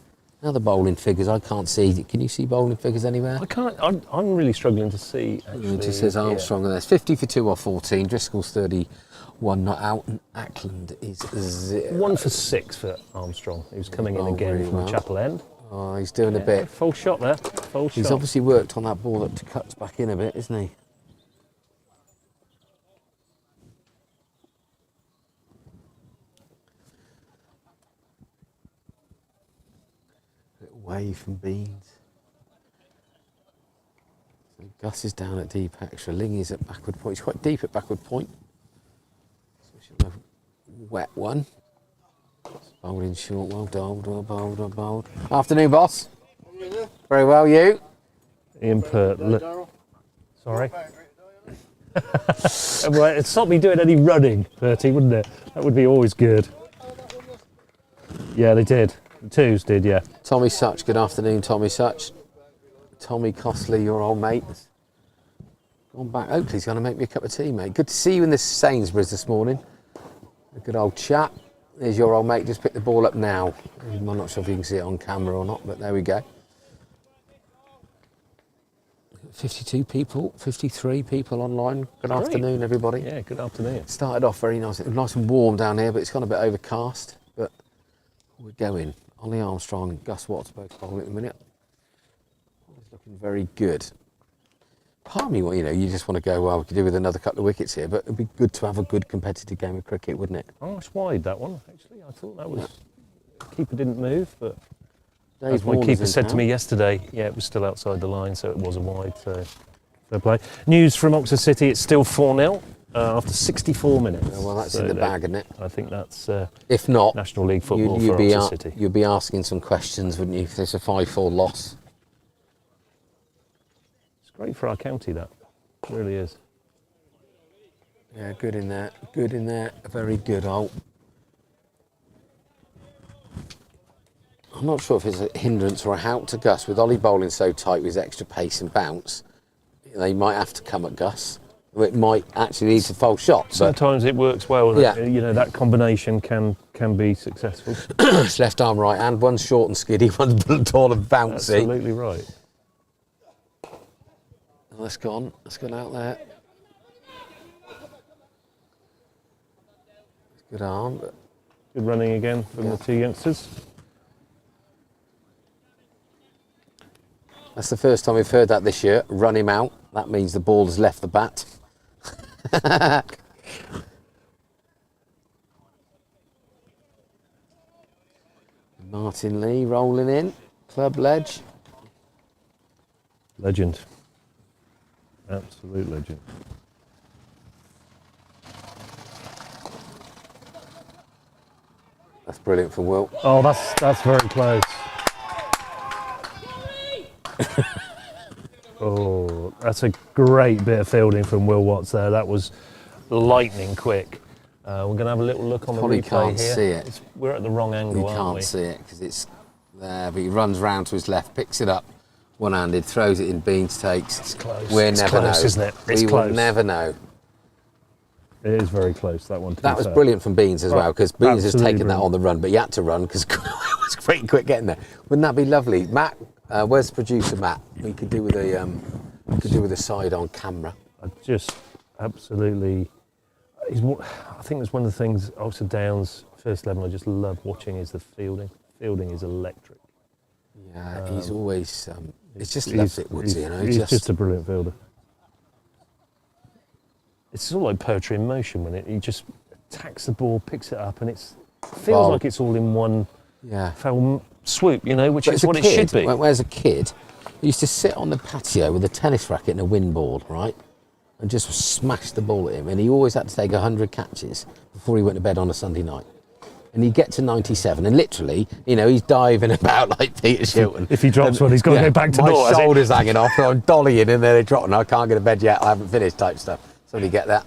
Now the bowling figures, I can't see. Can you see bowling figures anywhere? I can't. I'm really struggling to see. Actually, It just says Armstrong, and there's 50 for 2 or 14. Driscoll's 31 not out, and Ackland is 0. 1 for 6 for Armstrong, who's coming in again really from well. Chapel End. Oh, he's doing a bit. Full shot there. Full He's shot. obviously worked on that ball that cuts back in a bit, isn't he? Little wave from Beans. So Gus is down at deep extra. Lingy's at backward point. He's quite deep at backward point. So we should have a wet one. Bowling short, well bowled, well bowled, well bowled. Afternoon, boss. Very well, you? Ian Pert. Sorry. Well, it'd stop me doing any running, Bertie, wouldn't it? That would be always good. Yeah, they did. The twos did, yeah. Tommy Such, good afternoon, Tommy Such. Tommy Costley, your old mate. Gone back. Oakley's going to make me a cup of tea, mate. Good to see you in the Sainsbury's this morning. A good old chat. There's your old mate, just picked the ball up now. I'm not sure if you can see it on camera or not, but there we go. 52 people, 53 people online. Good afternoon, everybody. Yeah, good afternoon. Started off very nice. It was nice and warm down here, but it's gone a bit overcast. But we're going. Ollie Armstrong and Gus Watts both bowling at the minute. It's looking very good. Part of me, well, you just want to go, well, we could do with another couple of wickets here, but it'd be good to have a good competitive game of cricket, wouldn't it? Oh, it's wide, that one, actually. I thought that was... Keeper didn't move, but... Dave As my Warner's keeper in said to town. me yesterday, yeah, it was still outside the line, so it wasn't wide, so fair play. News from Oxford City, it's still 4-0 after 64 minutes. Oh, well, that's So in the bag, isn't it? I think that's If not, National League football you'd for be Oxford City. You'd be asking some questions, wouldn't you, if there's a 5-4 loss? It's great for our county, that. It really is. Yeah, good in there. Good in there. Very good, Alt. I'm not sure if it's a hindrance or a help to Gus. With Ollie bowling so tight with his extra pace and bounce, they might have to come at Gus. It might actually lead to false shots. Sometimes it works well. Yeah. That combination can be successful. It's left arm, right hand. One's short and skiddy, one's tall and bouncy. Absolutely right. Oh, that's gone. That's gone out there. Good arm. But Good running again from the two youngsters. that's the first time we've heard that this year. Run him out. That means the ball has left the bat. Martin Lee rolling in. Club ledge. Legend. Absolute legend. That's brilliant from Will. Oh, that's very close. Oh, that's a great bit of fielding from Will Watts there. That was lightning quick. We're going to have a little look on the Probably replay can't here. see it. We're at the wrong angle, You aren't can't we? see it because it's there, but he runs round to his left, picks it up one-handed, throws it in, Beans takes. It's close. We'll It's never close, know. isn't it? It's We close. will never know. It is very close, that one. to That be was fair. brilliant from Beans as well, because Beans has Absolutely taken that brilliant. on the run, but he had to run because it was pretty quick getting there. Wouldn't that be lovely, Matt? Where's the producer, Matt? We could do with a side on camera. I just absolutely. I think that's one of the things Oxford Downs first 11 I just love watching is the fielding. Fielding is electric. Yeah, he's always. It's just loves it, Woodsy. He's just a brilliant fielder. it's sort of like poetry in motion when he just attacks the ball, picks it up, and it feels Well, like it's all in one Yeah. fell swoop, you know, which But is as a what it kid, should be. When I was a kid, I used to sit on the patio with a tennis racket and a wind ball, right? And just smash the ball at him. And he always had to take 100 catches before he went to bed on a Sunday night. And he'd get to 97, and literally, you know, he's diving about like Peter Shilton. If he drops one, he's got to go back to my naught, has he? shoulder's hanging off, and I'm dollying in there, they drop, and I can't get to bed yet, I haven't finished type stuff. Somebody get that.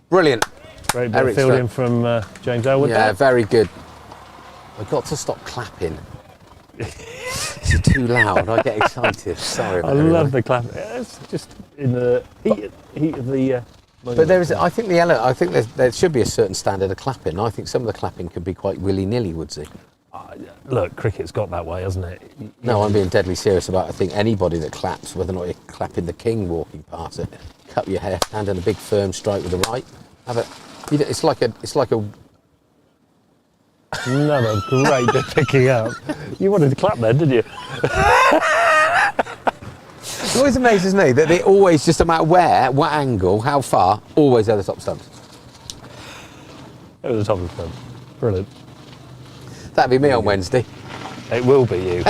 Brilliant. Great bit of Eric's fielding from James Elwood. Yeah, there. very good. I've got to stop clapping. It's too loud, I get excited. Sorry about I everyone. love the clap. It's just in the heat of the. But there is, I think there should be a certain standard of clapping. I think some of the clapping could be quite willy-nilly, Woodsy. Look, cricket's got that way, hasn't it? No, I'm being deadly serious about. I think anybody that claps, whether or not you're clapping the king walking past it, cut your hair, hand in a big firm strike with the right. Have it. It's like a. Another great bit picking up. You wanted to clap then, didn't you? It always amazes me that they always, just no matter where, what angle, how far, always at the top stumps. It was the top of the front. Brilliant. That'd be me on Wednesday. It will be you.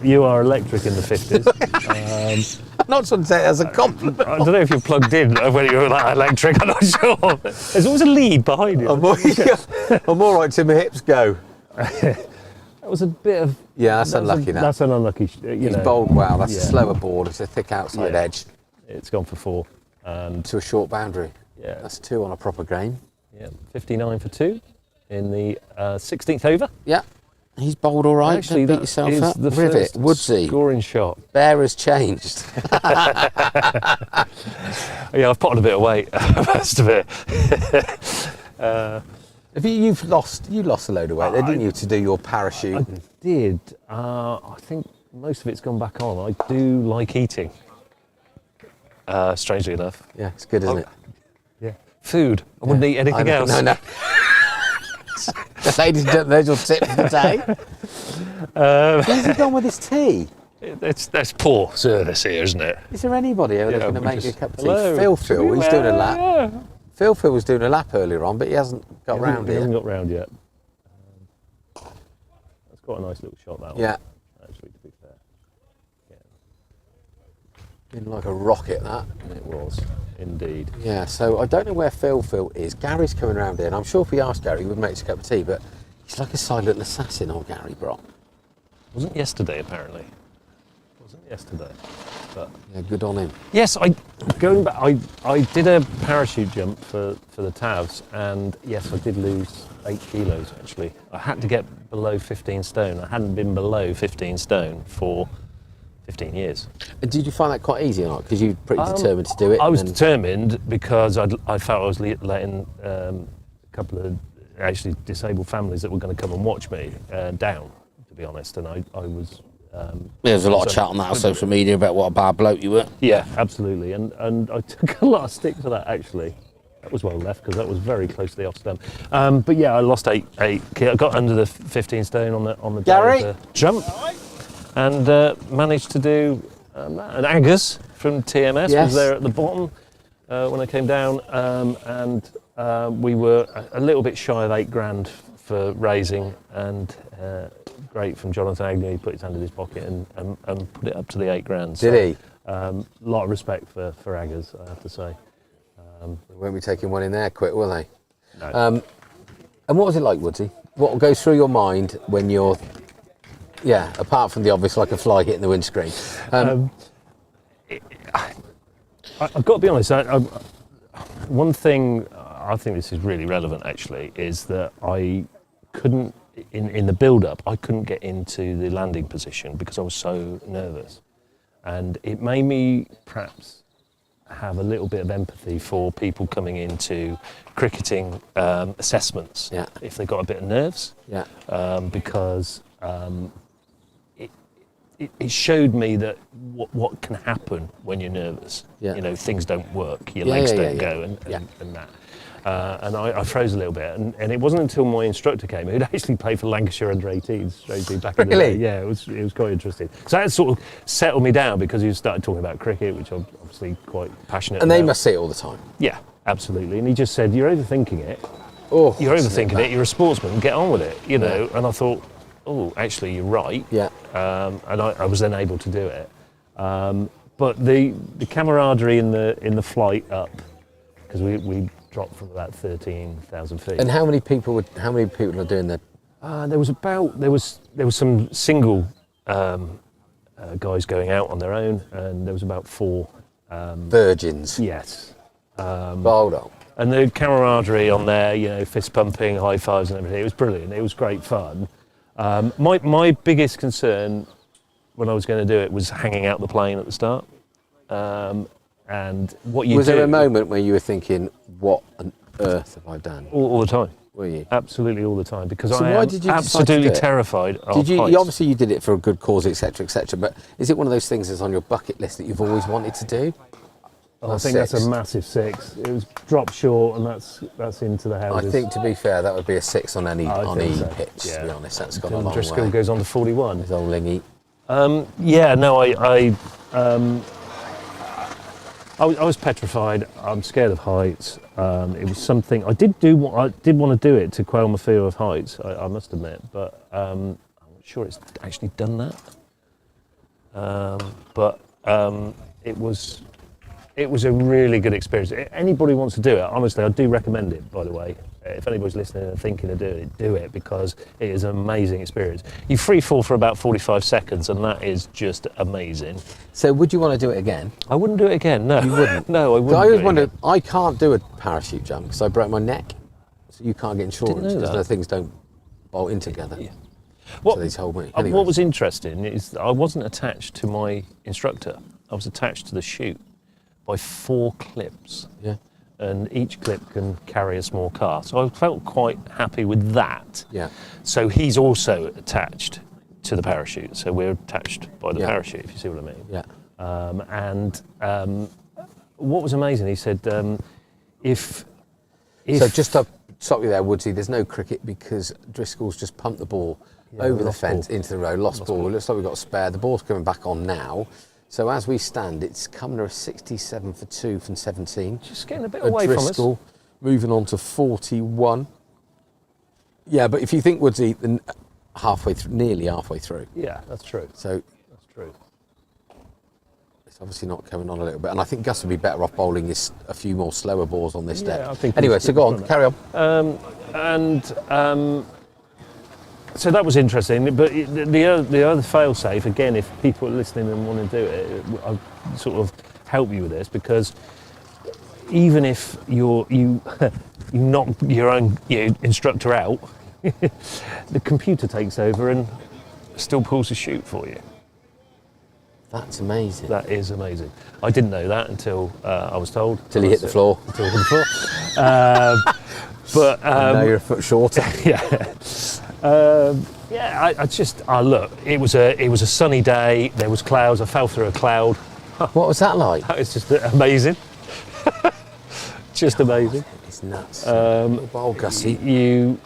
You are electric in the 50s. I'm not trying to say it as a compliment. I don't know if you're plugged in when you were that electric. I'm not sure. There's always a lead behind you. I'm all right till my hips go. That was a bit of. Yeah, that's unlucky. That's an unlucky. He's bowled well. That's a Yeah. slower ball. It's a thick outside Yeah. edge It's gone for 4. And to a short boundary. yeah, That's 2 on a proper game. 59 for 2 in the 16th over. Yeah, he's bowled all right. Actually, Don't beat that yourself is up. the Rivet, first Woodsy. scoring shot. Bear has changed. Yeah, I've put on a bit of weight, most of it. Have you lost a load of weight there, didn't you, to do your parachute? I did. I think most of it's gone back on. I do like eating. Strangely enough. Yeah, it's good, isn't it? Yeah. Food. I wouldn't eat anything else. No. Ladies and gentlemen, there's your tip for the day. Where's he gone with his tea? That's poor service here, isn't it? Is there anybody over there Yeah, going to we make you a just- cup of tea? Hello. Phil, he's doing a lap. Yeah. Phil was doing a lap earlier on, but he hasn't got round He yet. hasn't got round yet. That's quite a nice little shot, that one. Yeah, Actually, to be fair. been like a rocket, that. It was, indeed. Yeah, so I don't know where Phil is. Gary's coming round here, and I'm sure if we asked Gary, he would make us a cup of tea, but he's like a silent assassin, old Gary Brock. Wasn't yesterday, apparently. Wasn't yesterday. But Yeah, good on him. yes, going back. I did a parachute jump for the TAVs, and yes, I did lose 8 kilos. Actually, I had to get below 15 stone. I hadn't been below 15 stone for 15 years. And did you find that quite easy or not? Because you're pretty determined to do it. I was and- determined because I felt I was letting a couple of actually disabled families that were going to come and watch me down, to be honest, and I was. There's a lot of so- chat on that on social media about what a bad bloke you were. Yeah, absolutely, and I took a lot of stick for that actually. That was well left because that was very close to the off stump. But yeah, I lost 8 kilos. I got under the 15 stone on the day Gary? of the jump, and managed to do an Agus from TMS Yes. was there at the bottom when I came down, and we were a little bit shy of $8,000 for raising, and great from Jonathan Agnew. He put his hand in his pocket and put it up to the $8,000. Did he? A lot of respect for Aggers, I have to say. They won't be taking one in there quick, will they? No. And what was it like, Woodsy? What goes through your mind when you're, apart from the obvious, like a fly hitting the windscreen? I've got to be honest. One thing I think this is really relevant, actually, is that I couldn't, in the build-up, I couldn't get into the landing position because I was so nervous, and it made me perhaps have a little bit of empathy for people coming into cricketing assessments Yeah. if they got a bit of nerves. Yeah. Because it showed me that what can happen when you're nervous. Yeah. You know, things don't work, your Yeah, legs yeah, don't yeah, go, yeah. and that. And I froze a little bit, and it wasn't until my instructor came, who'd actually played for Lancashire under-18s back in the Really? day. Yeah, it was quite interesting. So that sort of settled me down because you started talking about cricket, which I'm obviously quite passionate And about. they must see it all the time. Yeah, absolutely. And he just said, "You're overthinking it. Oh, You're isn't overthinking that- it. You're a sportsman. Get on with it." You know. And I thought, "Oh, actually, you're right." Yeah. And I was then able to do it. But the camaraderie in the flight up, because we dropped from about 13,000 feet. And how many people are doing that? There was some single guys going out on their own, and there was about 4. Virgins. Yes. Hold on. And the camaraderie on there, you know, fist pumping, high fives and everything. It was brilliant. It was great fun. My biggest concern when I was going to do it was hanging out the plane at the start. And what you Was do, there a moment where you were thinking, what on earth have I done? all the time. Were you? Absolutely all the time, because So I why am did you decide to absolutely do it? terrified of Did you heights. obviously you did it for a good cause, etc., etc. But is it one of those things that's on your bucket list that you've always wanted to do? I think that's a massive 6. It was dropped short, and that's into the I houses. think, to be fair, that would be a 6 on any I think so, pitch. To yeah. be honest, that's gone a long Driscoll way. goes on to 41. His old lingy. Yeah, no, I was petrified. I'm scared of heights. It was something I did want to do it to quell my fear of heights. I must admit, but I'm not sure it's actually done that. But it was a really good experience. Anybody wants to do it, honestly, I do recommend it. By the way, if anybody's listening and thinking of doing it, do it, because it is an amazing experience. You free fall for about 45 seconds, and that is just amazing. So, would you want to do it again? I wouldn't do it again. No, You wouldn't? No, I wouldn't. I do always it wondered. again. I can't do a parachute jump because I broke my neck. So you can't get insurance know because that. the things don't bolt in together. Yeah. So they told me. Anyway. What was interesting is I wasn't attached to my instructor. I was attached to the chute by 4 clips. Yeah. And each clip can carry a small car. So I felt quite happy with that. Yeah. So he's also attached to the parachute. So we're attached by the Yeah. parachute, if you see what I mean. Yeah. What was amazing, he said, if So just to stop you there, Woodsy, there's no cricket because Driscoll's just pumped the ball over the lost fence ball. into the road, lost ball. It looks like we've got a spare. The ball's coming back on now. So as we stand, it's Cumnor 67 for 2 from 17. just getting a bit away from us. Driscoll moving on to 41. Yeah, but if you think Woodsy, then nearly halfway through. Yeah, that's true. So That's true. it's obviously not coming on a little bit. And I think Gus would be better off bowling a few more slower balls on this Yeah, deck. I think Anyway, he's so go on, good. carry on. So that was interesting, but the other fail-safe, again, if people are listening and want to do it, I'll sort of help you with this, because even if you knock your own instructor out, the computer takes over and still pulls the chute for you. That's amazing. That is amazing. I didn't know that until I was told. Till you hit the floor. Until I hit the floor. But Now you're a foot shorter. Look, it was a sunny day. There was clouds. I fell through a cloud. What was that like? It's just amazing. Just amazing. It's nuts. Bowl, Gussie. He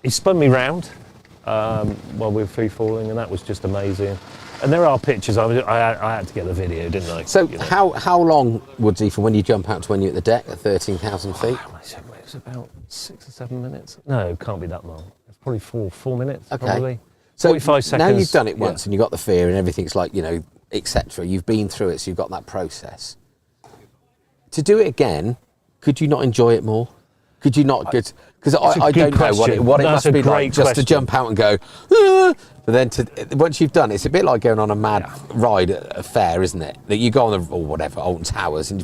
spun me round while we were free falling, and that was just amazing. And there are pictures. I had to get the video, didn't I? So how long, Woodsy, from when you jump out to when you're at the deck at 13,000 feet? It was about 6 or 7 minutes. No, it can't be that long. It's probably four minutes. Okay. Probably. So 45 seconds. now you've done it once yeah. and you've got the fear and everything's like, etc. You've been through it, so you've got that process. To do it again, could you not enjoy it more? Could you not get? Because I don't know what it That's must a be great like just to question. jump out and go. "Ah," but then once you've done it, it's a bit like going on a mad ride at a fair, isn't it? That you go on or whatever Alton Towers and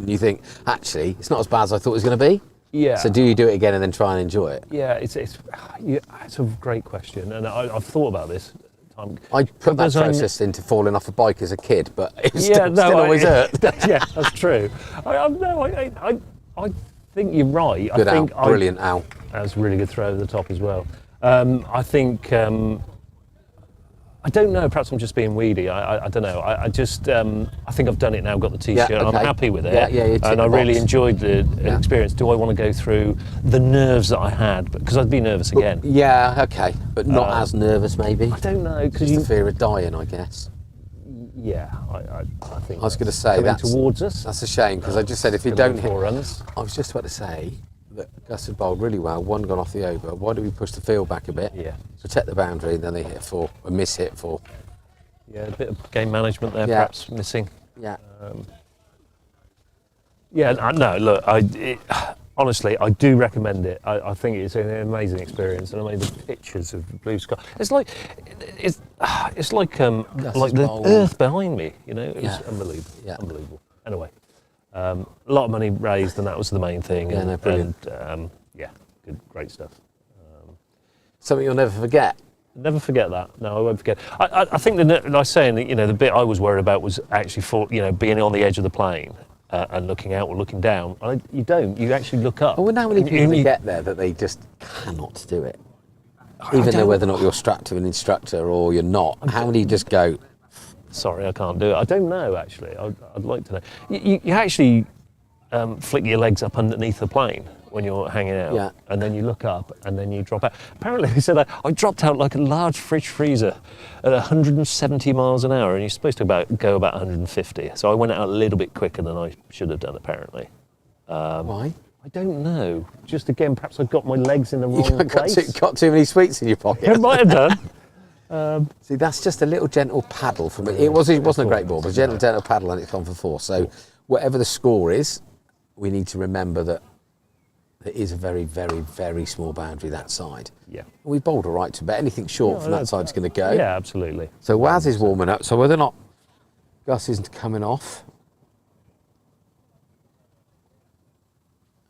you think actually it's not as bad as I thought it was going to be. Yeah. So do you do it again and then try and enjoy it? Yeah, it's a great question, and I've thought about this. I put that there's only- process into falling off a bike as a kid, but it was Yeah, still always hurt. Yeah, that's true. I think you're right. Good I think Al, brilliant Al. That was a really good throw over the top as well. I think I don't know. Perhaps I'm just being weedy. I don't know. I just I think I've done it now. Got the T-shirt. Yeah, okay. I'm happy with it. Yeah, you tick and I the really box. enjoyed the experience. Do I want to go through the nerves that I had? Because I'd be nervous again. Yeah, okay, but not as nervous maybe. I don't know because Just the fear of dying, I guess. Yeah, I think. I was going to say coming that's towards us. That's a shame because I just said if you Gonna don't be hit. 4 runs. I was just about to say that Gus had bowled really well. One gone off the over. Why do we push the field back a bit? Yeah. Protect the boundary, and then they hit 4, a miss hit 4. Yeah, a bit of game management there, Yeah. perhaps missing. Yeah. No, look, honestly, I do recommend it. I think it's an amazing experience, and I mean the pictures of the blue sky. It's like the bowl. earth behind me. You know, it was Yeah. unbelievable. Yeah. Unbelievable. Anyway, a lot of money raised, and that was the main thing. Yeah, and, no, brilliant. And, good, great stuff. Something you'll never forget. Never forget that. No, I won't forget. I think like I was saying, the bit I was worried about was actually being on the edge of the plane and looking out or looking down. You don't. You actually look up. I wonder how many And people you- get there that they just cannot do it. Even though whether or not you're strapped to an instructor or you're not, how many just go, Sorry, I can't do it. I don't know, actually. I'd like to know. You actually flick your legs up underneath the plane when you're hanging out, Yeah. and then you look up, and then you drop out. Apparently, they said I dropped out like a large fridge freezer at 170 miles an hour, and you're supposed to go about 150. So I went out a little bit quicker than I should have done, apparently. why? I don't know. Just again, perhaps I got my legs in the You wrong place. got too many sweets in your pocket. I might have done. See, that's just a little gentle paddle from it. It wasn't a great ball, but a gentle paddle and it's gone for 4. So whatever the score is, we need to remember that there is a very, very, very small boundary that side. Yeah. We bowled all right to bet anything short from that side's going to go. Yeah, absolutely. So Waz is warming up. So whether or not Gus isn't coming off,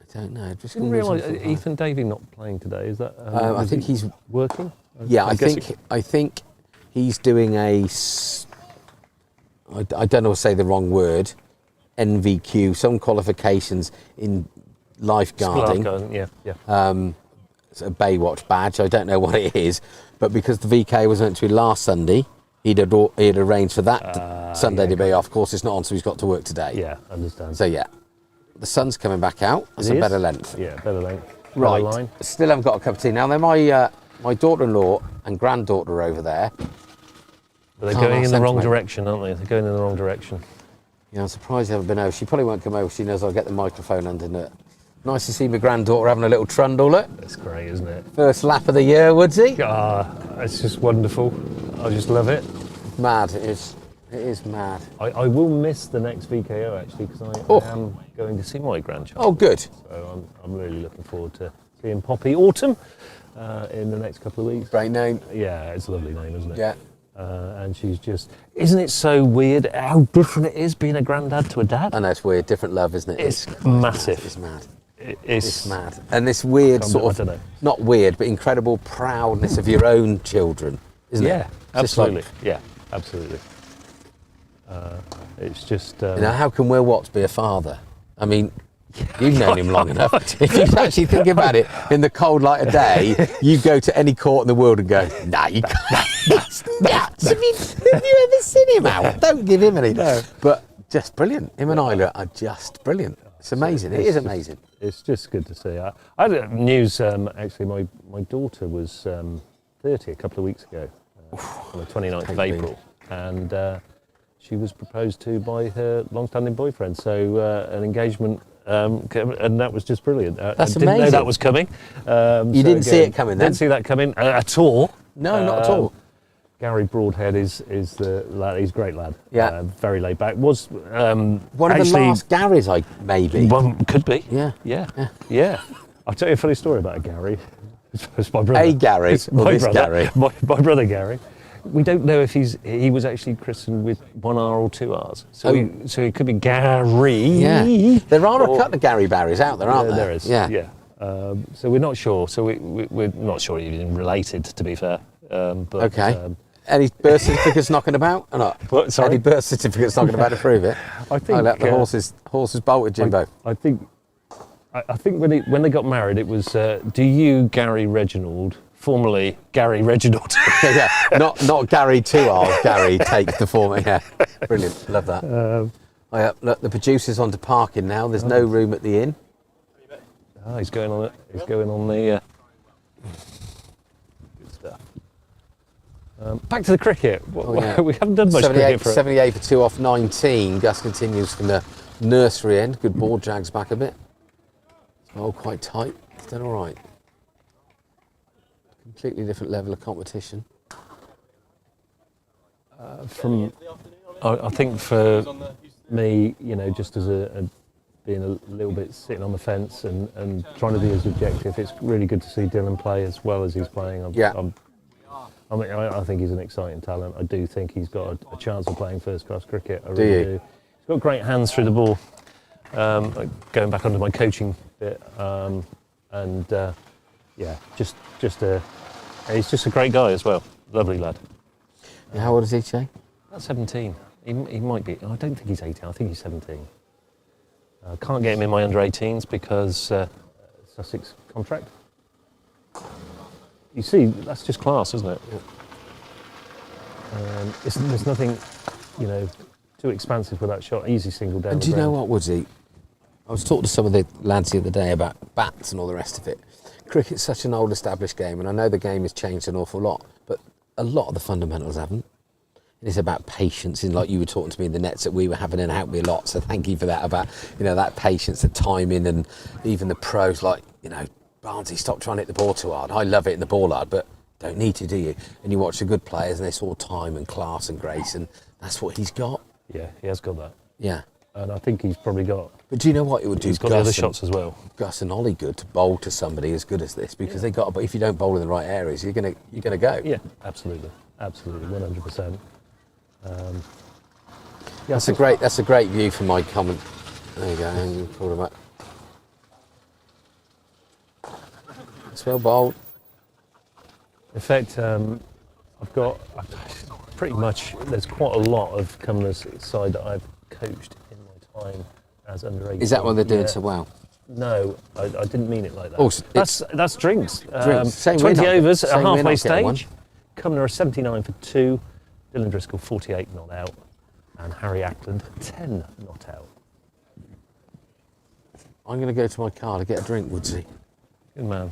I don't know. Just Didn't realise Ethan Davey not playing today. Is that? I is think he he's working. Yeah, I guess think he's doing I don't know to say the wrong word, NVQ, some qualifications in lifeguarding. Yeah. It's a Baywatch badge. I don't know what it is, but because the VK was meant to be last Sunday, he'd arranged for that Sunday to be off. Of course, it's not on, so he's got to work today. Yeah, understand. So yeah, the sun's coming back out. That's It a is? better length. Yeah, better length. Right. Better line. Still haven't got a cup of tea. Now, they're my daughter-in-law and granddaughter are over there. But they're Can't going ask in the them to wrong make- direction, aren't they? They're going in the wrong direction. Yeah, I'm surprised they haven't been over. She probably won't come over. She knows I'll get the microphone underneath. Nice to see my granddaughter having a little trundle. Look. That's great, isn't it? First lap of the year, Woodsy. It's just wonderful. I just love it. Mad. It is mad. I will miss the next VKO actually because I am going to see my grandchild. Oh, good. So I'm really looking forward to seeing Poppy Autumn in the next couple of weeks. Great name. Yeah, it's a lovely name, isn't it? Yeah. And she's just, isn't it so weird how different it is being a granddad to a dad? I know it's weird. Different love, isn't it? It's massive. It's mad. It's Mad. And this weird I sort don't of, know. not weird, but incredible proudness of your own children, isn't it? Yeah, It's just like, absolutely. Yeah, absolutely. It's just. you know, how can Will Watts be a father? I mean, you've known him long enough. If you actually think about it, in the cold light of day, you go to any court in the world and go, nah, you can't. That's nuts. Have you ever seen him out? Don't give him any. No. But just brilliant. Him and Isla are just brilliant. It's amazing. It is amazing. It's just good to see. I had news, actually, my daughter was 30 a couple of weeks ago, on the 29th of April, and she was proposed to by her long-standing boyfriend, so an engagement, and that was just brilliant. That's I didn't know amazing. that was coming. You didn't see it coming then? Didn't see that coming at all. No, not at all. Gary Broadhead is the lad. He's a great lad. Yeah. Very laid back. Was One of the actually, last Garys, maybe. One could be. Yeah. Yeah. I'll tell you a funny story about Gary. It's my brother. A Gary, It's or my this brother, Gary? My brother Gary. We don't know if he was actually christened with 1 R or 2 R's. So it could be Gary. Yeah. There are a or- couple of Gary Barrys out there, aren't there? There is. Yeah. So we're not sure. So we're not sure even related, to be fair. But, Okay. Any birth certificates knocking about or not? What, sorry? Any birth certificates knocking about to prove it? I think let the horses bolted, Jimbo. I think when they got married, it was do you, Gary Reginald, formerly Gary Reginald. Yeah, not Gary 2R's, Gary takes the form. Yeah, brilliant, love that. Look, the producer's on to parking now. There's no room at the inn. He's going on it. He's going on the good stuff. Back to the cricket. yeah. We haven't done much 78, cricket for 78 for 2 off 19. Gus continues from the nursery end. Good ball, jags back a bit. Oh, quite tight. He's done all right. Completely different level of competition. I think for me, you know, just as being a little bit sitting on the fence and trying to be as objective, it's really good to see Dylan play as well as he's playing. I think he's an exciting talent. I do think he's got a chance of playing first-class cricket. I really do. He's got great hands through the ball. Going back onto my coaching bit, he's just a great guy as well. Lovely lad. How old is he, Jay? That's 17. He might be. I don't think he's 18. I think he's 17. Can't get him in my under-18s because Sussex contract. You see, that's just class, isn't it? There's nothing, you know, too expansive with that shot. Easy single down. And do you know what, Woodsy? I was talking to some of the lads the other day about bats and all the rest of it. Cricket's such an old established game, and I know the game has changed an awful lot, but a lot of the fundamentals haven't. It's about patience, and like you were talking to me in the nets that we were having and helped me a lot, so thank you for that, about, you know, that patience, the timing, and even the pros like, you know, Barnsley, stop trying to hit the ball too hard. I love it in the ball hard, but don't need to, do you? And you watch the good players and they saw time and class and grace, and that's what he's got. Yeah, he has got that. Yeah. And I think he's probably got... But do you know what it would do? He's got the other shots as well. Gus and Ollie good to bowl to somebody as good as this, because they got. But if you don't bowl in the right areas, you're gonna go. Yeah, absolutely, 100%. That's a great view from my comment. There you go. And you pull them up. It's well bowled. In fact, I've got pretty much. There's quite a lot of Cumnor's side that I've coached in my time as under 18. Is that why they're doing so well? No, I didn't mean it like that. Oh, that's drinks. Same 20 overs at same halfway one. stage. Cumnor 79 for 2. Dylan Driscoll 48 not out, and Harry Ackland 10 not out. I'm going to go to my car to get a drink, Woodsy. Good man.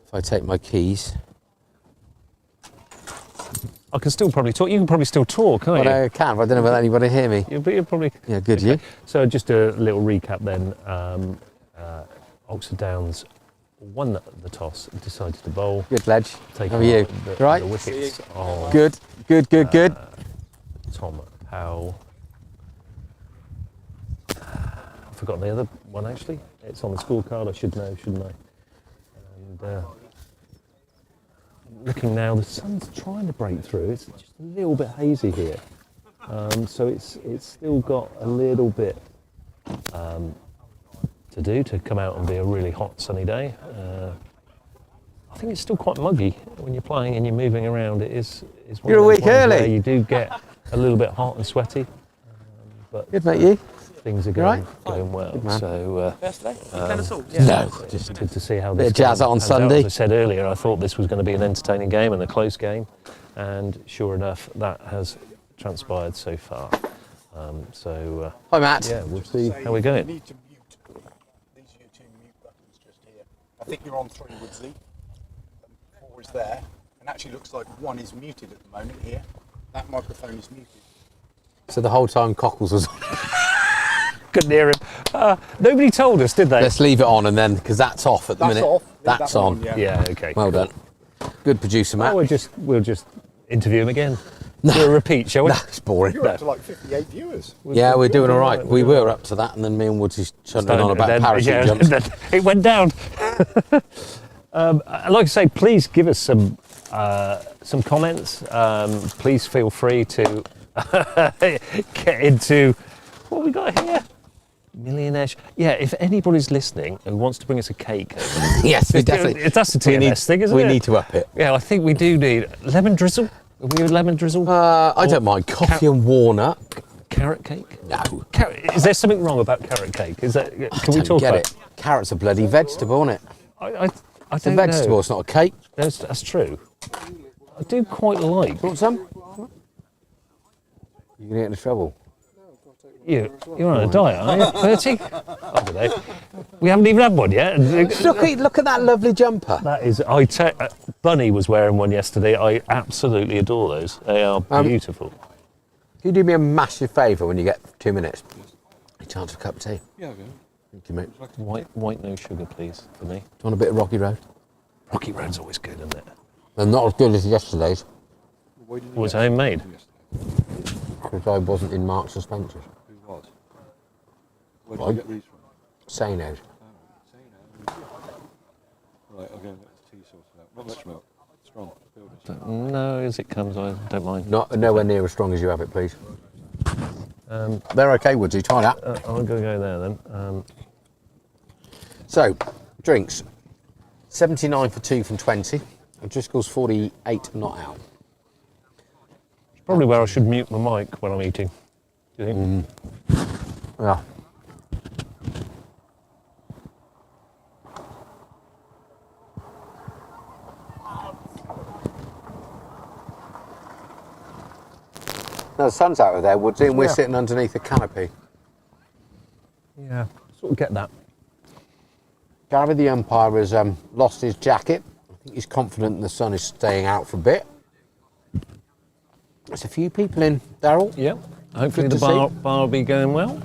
If I take my keys. I can still probably talk. You can probably still talk, can't you? I can, but I don't know whether anybody hear me. You'll probably. Yeah, good. Okay. You? So just a little recap then. Oxford Downs won the toss, decided to bowl. Good, Ledge. How are you? Right? The wickets of Good. Tom Powell. I've forgotten the other one actually. It's on the scorecard. I should know, shouldn't I? And looking now, the sun's trying to break through. It's just a little bit hazy here, so it's still got a little bit to do to come out and be a really hot sunny day. I think it's still quite muggy when you're playing and you're moving around. It is. One you're of a those week ones early. where you do get a little bit hot and sweaty, but Good, mate. You? things are going well. So First day? No. just good to see how Bit this of jazz game on pans out. Sunday. As I said earlier, I thought this was going to be an entertaining game and a close game, and sure enough, that has transpired so far. Hi, Matt. Yeah, we'll see how we're You going. need to mute. These are your 2 mute buttons just here. I think you're on 3, Woodsley. 4 is there, and actually looks like 1 is muted at the moment here. That microphone is muted. So the whole time Cockles was on. Couldn't hear him. Nobody told us, did they? Let's leave it on and then, because that's off at the That's minute. off. Leave That's that one on. on, Yeah, okay. Well cool. done. Good producer, Matt. Well, we'll just interview him again. Do a repeat, shall we? No, it's boring. You're up to like 58 viewers. Yeah, we're doing all right. We were up to that, and then me and Woods is chuntering on about parachute jumps. Then it went down. I'd like to say, please give us some comments. Please feel free to get into what we got here. Millionaire. Yeah, if anybody's listening who wants to bring us a cake, Yes, we definitely. that's a TNS thing, isn't it? We need to up it. Yeah, I think we do need lemon drizzle. Are we with lemon drizzle? I don't mind coffee and walnut. Carrot cake? No, Is there something wrong about carrot cake? Is that? Can we don't talk get about it. Carrot's a bloody vegetable, isn't it? I It's a don't vegetable. know. It's not a cake. That's true. I do quite like. Want some? You're gonna get into trouble. You're on a diet, aren't you? 30? I don't know. We haven't even had one yet. Look at that lovely jumper. That is, Bunny was wearing one yesterday. I absolutely adore those. They are beautiful. Can you do me a massive favour when you get 2 minutes? A chance for a cup of tea? Yeah, okay. Thank you, mate. White no sugar, please, for me. Do you want a bit of Rocky Road? Rocky Road's always good, isn't it? They're not as good as yesterday's, Why did you Was get homemade. them yesterday? because I wasn't in Marks and Spencer's. Who was? Where did I- you get these from? Sano's. Right, I'll go and get the tea sorted out. Not much milk. Strong. Builders. No, as it comes, I don't mind. Nowhere near as strong as you have it, please. They're okay, Woodsy. Try that. I'm going to go there then. So, drinks. 79 for 2 from 20. And Driscoll's 48 not out. Probably where I should mute my mic when I'm eating. Do you think? Yeah. Now the sun's out of there, Woodsy, and we're sitting underneath a canopy. Yeah, sort of get that. Gary, the umpire, has lost his jacket. I think he's confident the sun is staying out for a bit. There's a few people in, Darryl. Yeah, hopefully Good the to bar will be going well.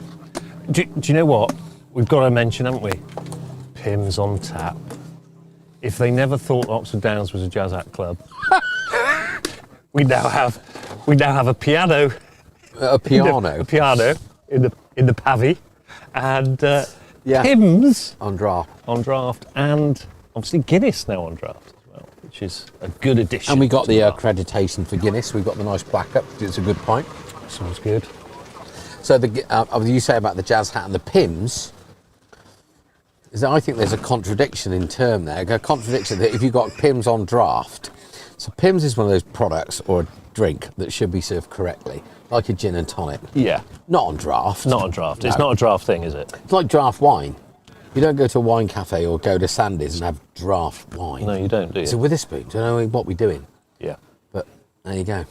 Do you know what? We've got to mention, haven't we? Pim's on tap. If they never thought Oxford Downs was a jazz act club, we now have a piano. A piano. A piano in the pavy, and Yeah. Pim's On draft. on draft, and obviously Guinness now on draft as well, which is a good addition. And we got to the bar. accreditation for Guinness. We've got the nice plaque up. It's a good pint. Sounds good. So you say about the jazz hat and the Pims. I think there's a contradiction in term there. A contradiction that if you've got Pims on draft, so Pims is one of those products or a drink that should be served correctly, like a gin and tonic. Yeah, Not on draft. not a draft. It's No. not a draft thing, is it? It's like draft wine. You don't go to a wine cafe or go to Sandy's and have draft wine. No, you don't, do you? It's a Witherspoon. Don't know what we're doing. Yeah. But there you go.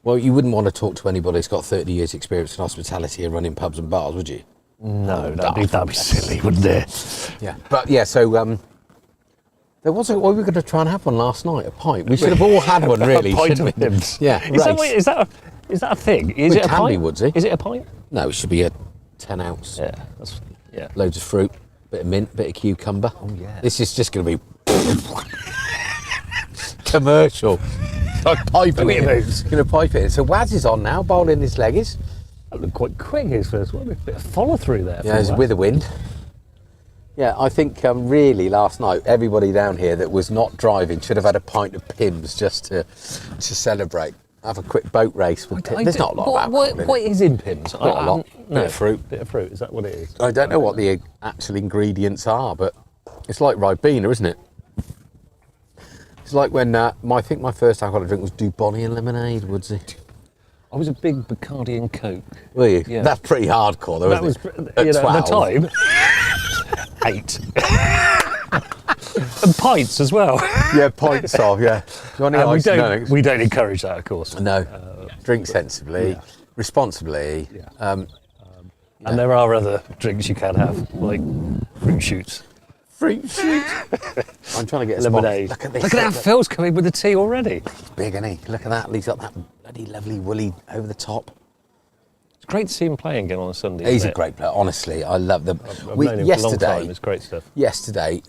Well, you wouldn't want to talk to anybody who's got 30 years experience in hospitality and running pubs and bars, would you? No, that'd be silly, wouldn't it? Yeah. But yeah, so there was we were going to try and have one last night, a pint. We should have all had one, really. A pint of shouldn't we? Pims. Yeah. Is that a thing? Is It it a can pint? be, Woodsy. Is it a pint? No, it should be a 10 ounce. Yeah. Yeah. Loads of fruit, bit of mint, bit of cucumber. Oh, yeah. This is just going to be commercial. Like piping Look at it. those. Going to pipe it in. So Waz is on now, bowling his leggies. That looked quite quick, his first one. A bit of follow through there. Yeah, from it's that. with the wind. Yeah, I think really last night everybody down here that was not driving should have had a pint of Pims just to celebrate. Have a quick boat race with Pims. There's not a lot of alcohol in it. What is in Pims? Not a lot. No, Bit of fruit. Bit of fruit. Is that what it is? I don't know what the actual ingredients are, but it's like Ribena, isn't it? It's like when I think my first alcoholic drink was Dubonnet and lemonade, Woodsy. I was a big Bacardi and Coke. Were you? Yeah. That's pretty hardcore, though, That was, isn't it? at the 12. time. 8. And pints as well. Yeah, pints of, yeah. Do you want any And ice? we don't encourage that, of course. No. Drink sensibly, responsibly. Yeah. And there are other drinks you can have, like fruit shoots. fruit shoot. I'm trying to get a Lemonade. Spot. Look at this. Look at that, Phil's coming with the tea already. He's big, isn't he? Look at that. He's got that bloody lovely woolly over the top. It's great to see him playing again on a Sunday. He's isn't a it? great player. Honestly, I love them. I've known him for a long time. It's great stuff. Yesterday,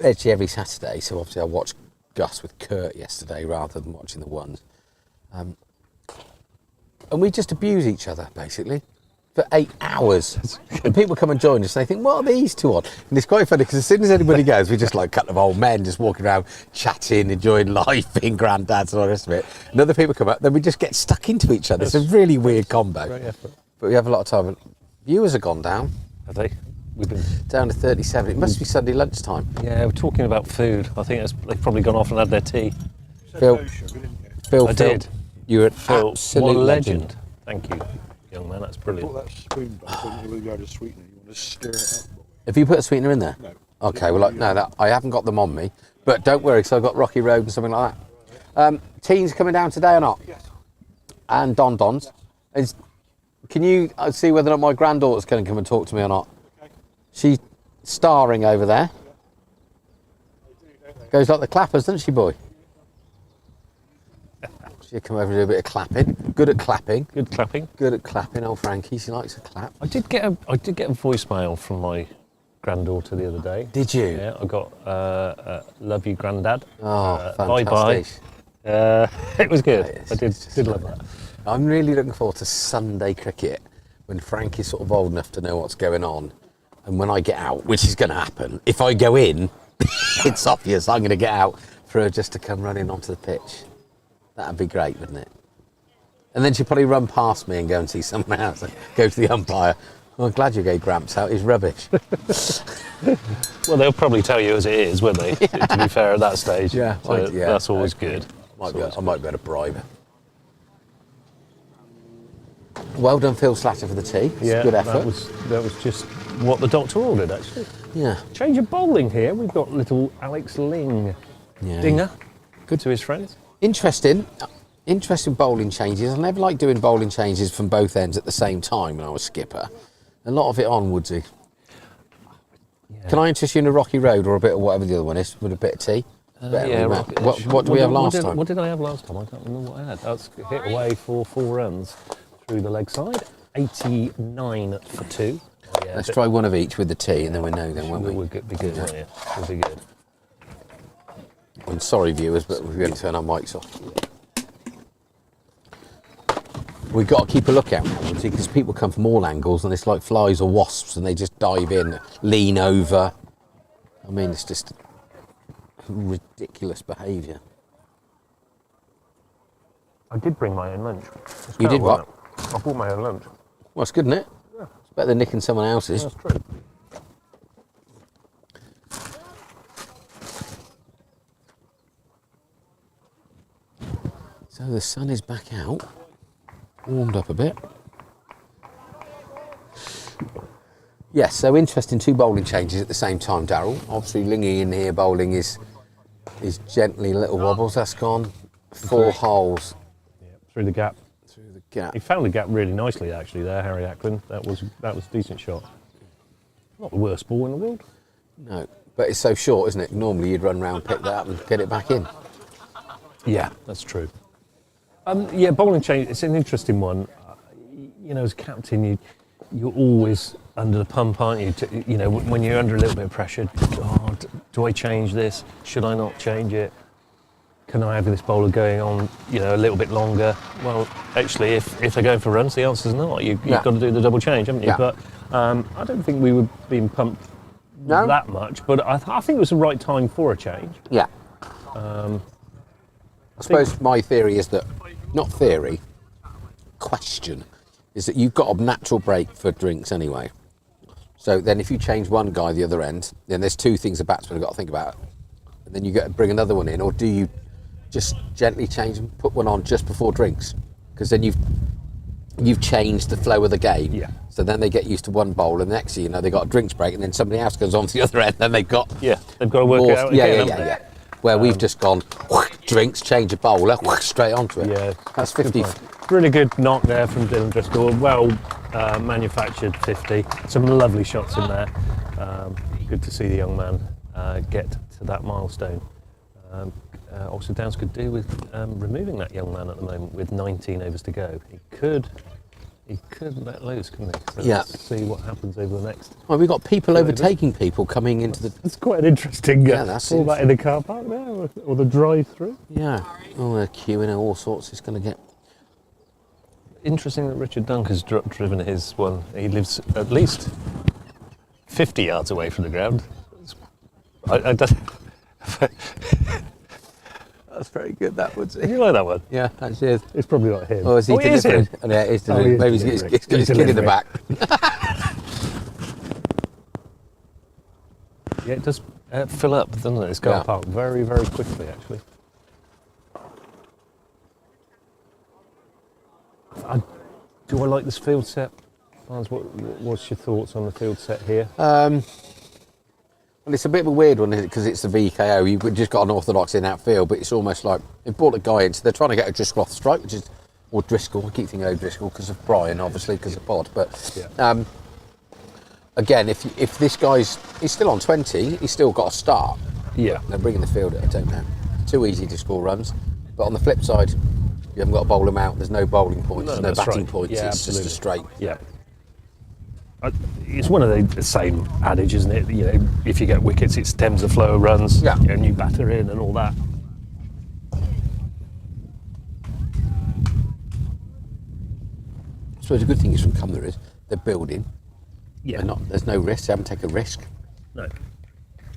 actually every Saturday, so obviously I watched Gus with Kurt yesterday rather than watching the ones. And we just abuse each other, basically, for 8 hours. And people come and join us and they think, what are these two on? And it's quite funny because as soon as anybody goes, we just like a couple of old men just walking around, chatting, enjoying life, being granddads and all the rest of it. And other people come up, then we just get stuck into each other. It's a really weird combo. Great effort. But we have a lot of time. Viewers have gone down. Have they? We've been. Down to 37. It must be Sunday lunchtime. Yeah, we're talking about food. I think they've probably gone off and had their tea. Phil, No sugar, didn't you? Phil, I did. You're an Phil, absolute what a legend. legend. Thank you, young man. That's Put brilliant. that spoon back when you add a sweetener. You want to stir it up. Have you put a sweetener in there? No. Okay, well, I haven't got them on me. But don't worry, because I've got Rocky Road and something like that. Teens coming down today or not? Yes. And Don Dons. Can you see whether or not my granddaughter's going to come and talk to me or not? Okay. She's starring over there. Goes like the clappers, doesn't she, boy? She'll come over and do a bit of clapping. Good at clapping. Good clapping. Good at clapping. Old Frankie, she likes to clap. I did get a voicemail from my granddaughter the other day. Did you? Yeah, I got love you, Grandad. Oh, Bye bye. fantastic. It was good. It's I did love that. I'm really looking forward to Sunday cricket when Frankie's sort of old enough to know what's going on. And when I get out, which is going to happen, if I go in, it's obvious I'm going to get out for her just to come running onto the pitch. That'd be great, wouldn't it? And then she'd probably run past me and go and see someone else, go to the umpire. Well, I'm glad you gave Gramps out, he's rubbish. Well, they'll probably tell you as it is, won't they? Yeah. To be fair, at that stage. Yeah, So yeah. that's always good. I might be able to bribe her. Well done, Phil Slatter, for the tea. It's a good effort. That was just what the doctor ordered, actually. Yeah. Change of bowling here. We've got little Alex Ling. Yeah. Dinger. Good to his friends. Interesting bowling changes. I never liked doing bowling changes from both ends at the same time when I was skipper. A lot of it on, Woodsy. Yeah. Can I interest you in a rocky road or a bit of whatever the other one is with a bit of tea? Yeah, What did we have last time? What did I have last time? I can't remember what I had. That's hit away for 4 runs through the leg side. 89 for 2. Yeah, Let's try one of each with the tea and then we know then, won't we? We'll be good, won't you? We'll be good. I'm sorry, viewers, but we're going to turn our mics off. We've got to keep a lookout now, because people come from all angles and it's like flies or wasps and they just dive in, lean over. I mean, it's just ridiculous behaviour. I did bring my own lunch. You did what? I bought my own lunch. Well, it's good, isn't it? Yeah. It's better than nicking someone else's. That's true. So the sun is back out, warmed up a bit. Yes, so interesting 2 bowling changes at the same time, Darryl. Obviously, Lingy in here bowling is gently little wobbles. That's gone 4 holes Yeah, through the gap. through the gap. He found the gap really nicely, actually. There, Harry Ackland. That was a decent shot. Not the worst ball in the world. No, but it's so short, isn't it? Normally, you'd run round, pick that up, and get it back in. Yeah, that's true. Yeah, bowling change. It's an interesting one. You know, as captain, you're always under the pump, aren't you? You know, when you're under a little bit of pressure. Oh, do I change this? Should I not change it? Can I have this bowler going on, you know, a little bit longer? Well, actually, if they're going for runs, the answer's not. You've got to do the double change, haven't you? Yeah. But I don't think we were being pumped that much. But I think it was the right time for a change. Yeah. I suppose my theory is that, not theory, question, is that you've got a natural break for drinks anyway. So then if you change one guy the other end, then there's 2 things a batsman have got to think about. And then you get to bring another one in, or do you just gently change and put one on just before drinks? Because then you've changed the flow of the game. Yeah. So then they get used to one bowl, and the next thing you know, they've got a drinks break, and then somebody else goes on to the other end, then they've got... Yeah, they've got to work it out again, haven't they? Where we've just gone, drinks, change a bowler, straight onto it. Yeah, That's 50. Really good knock there from Dylan Driscoll. Well manufactured 50. Some lovely shots in there. Good to see the young man get to that milestone. Oxford Downs could do with removing that young man at the moment with 19 overs to go. He could let loose, couldn't he? So let's see what happens over the next. Well, we've got people overtaking people coming into the... It's quite an interesting. Yeah, that's all that in the car park there, or the drive-through. Yeah. Oh, they're queuing and all sorts. It's going to get... Interesting that Richard Dunker's driven his one. He lives at least 50 yards away from the ground. I don't... That's very good, that would You like that one? Yeah, that's it. It's probably not him. Oh, is he delivering? Oh, yeah, it is delivering. Maybe he's got his kid in the back. Yeah, it does fill up, doesn't it, this car park very, very quickly, actually. Do I like this field set? What's your thoughts on the field set here? Well, it's a bit of a weird one, isn't it? Because it's the VKO. You've just got an orthodox in outfield, but it's almost like they've brought a guy in, so they're trying to get a Driscoll off the strike, or Driscoll. I keep thinking O'Driscoll because of Brian, obviously, because of Pod. But again, if this he's still on 20, he's still got a start. Yeah. They're bringing the field, I don't know. Too easy to score runs. But on the flip side, You haven't got to bowl them out. There's no bowling points. No, There's no that's batting right. points. Yeah, It's just a straight. Yeah. It's one of the same adage, isn't it? You know, if you get wickets, it stems the flow of runs. Yeah. And you batter in and all that. So the good thing is from Cumnor is they're building. Yeah. They're not, there's no risk. They haven't taken a risk. No.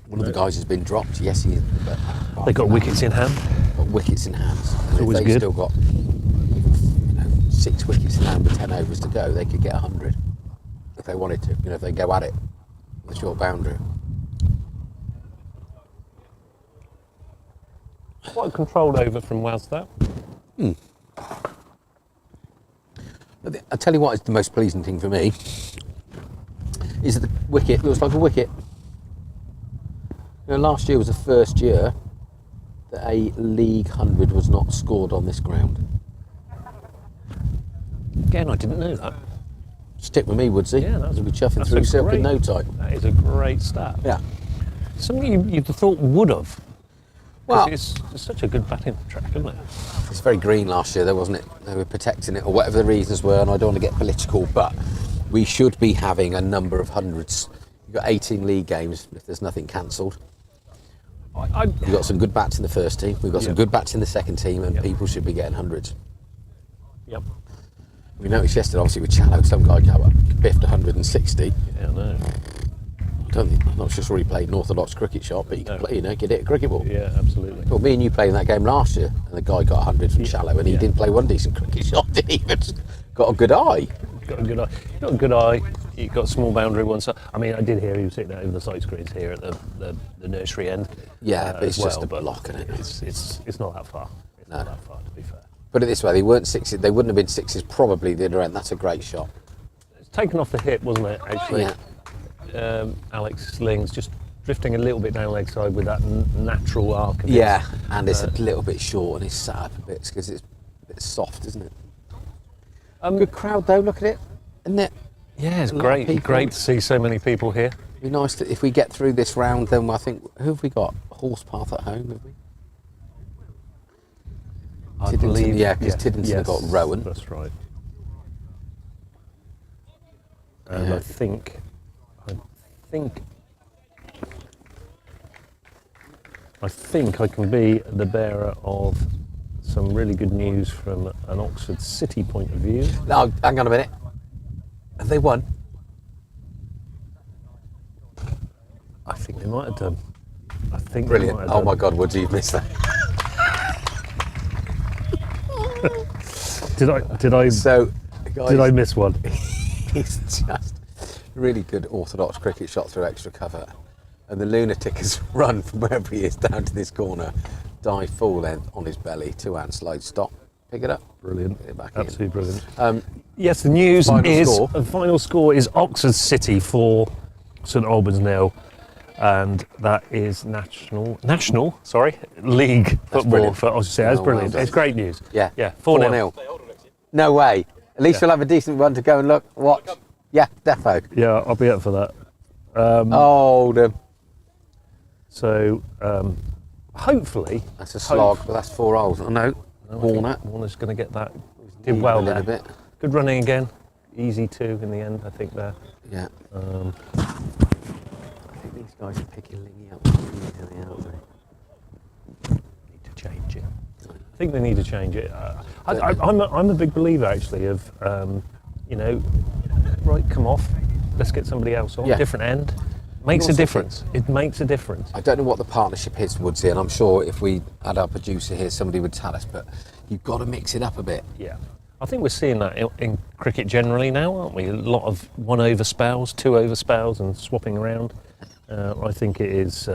One of the guys has been dropped. Yes, he is. But They got wickets in hand. got wickets in hand. And if always they've good. still got 6 wickets in hand with 10 overs to go, they could get 100 if they wanted to. You know, if they go at it with a short boundary. Quite a controlled over from Wales, that. I'll tell you what is the most pleasing thing for me is that the wicket looks like a wicket. You know, last year was the first year that a League 100 was not scored on this ground. Again, I didn't know that. Stick with me, Woodsy. Yeah, We'll be chuffing that's through a silk great- in no time. That is a great stat. Yeah. Something you'd have thought would have. Well, It's such a good batting track, isn't it? it's very green last year, though, wasn't it? They were protecting it, or whatever the reasons were, and I don't want to get political, but we should be having a number of hundreds. You've got 18 league games if there's nothing cancelled. We've got some good bats in the first team, we've got some Yep. good bats in the second team, and Yep. people should be getting hundreds. Yep. We noticed yesterday, obviously, with Challow, some guy got biffed 160. Yeah, I know. I'm not sure he played an orthodox cricket shot, but you can No. play, you know, get it a cricket ball. Yeah, absolutely. Well, me and you played in that game last year, and the guy got 100 from Yeah. Shallow, and he Yeah. didn't play one decent cricket shot, did he? But got a good eye. You've got a good eye. You've got a good eye. You've got a small boundary one side. I mean, I did hear he was sitting over the side screens here at the nursery end. Yeah, but it's as just well, a but block, isn't it? It's not that far. It's No. not that far, to be fair. Put it this way, they weren't sixes. They wouldn't have been sixes probably the other end. That's a great shot. It's taken off the hip, wasn't it? Actually, Yeah. Alex Sling's just drifting a little bit down leg side with that natural arc. Of his. Yeah, and it's a little bit short and it's sat up a bit because it's a bit soft, isn't it? Good crowd though. Look at it, isn't it? Yeah, it's A lot of great. people. Great to see so many people here. It'd be nice to, if we get through this round. Then I think who have we got? Horsepath at home, have we? I Tiddington, believe, yeah, because Tiddington have got Rowan. That's right. And Yeah. I think I can be the bearer of some really good news from an Oxford City point of view. No, hang on a minute. Have they won? I think they might have done. I think Brilliant. They might have Oh done. my God, Woodsy, you've missed that. Did I So, guys, did I miss one? it's just really good orthodox cricket shot through extra cover. And the lunatic has run from wherever he is down to this corner, dive full length on his belly, 2-hand slide, stop, pick it up. Brilliant. Get it back Absolutely brilliant. in. Yes, the news Final is score? the final score is Oxford City 4, St Albans 0, and that is national league football brilliant. for Oxford City. That's Oh, brilliant. well done. It's great news. Yeah, Yeah, 4-0. No way. At least Yeah. we'll have a decent one to go and look, watch. Yeah, defo. Yeah, I'll be up for that. Hold 'em. So hopefully, That's a slog, but that's 4 holes. Oh, no, Warner. Warner's going to get that. Did Even well a little there. bit. Good running again. Easy 2 in the end, I think there. Yeah. Um, I think these guys are picking Lingy up. Aren't they? need to change it. I think they need to change it. I'm a big believer actually of, right, come off, let's get somebody else on, Yeah. different end. Makes a also difference. It makes a difference. I don't know what the partnership is, Woodsy, and I'm sure if we had our producer here, somebody would tell us, but you've got to mix it up a bit. Yeah. I think we're seeing that in cricket generally now, aren't we? A lot of 1 over spells, 2 over spells and swapping around. I think it is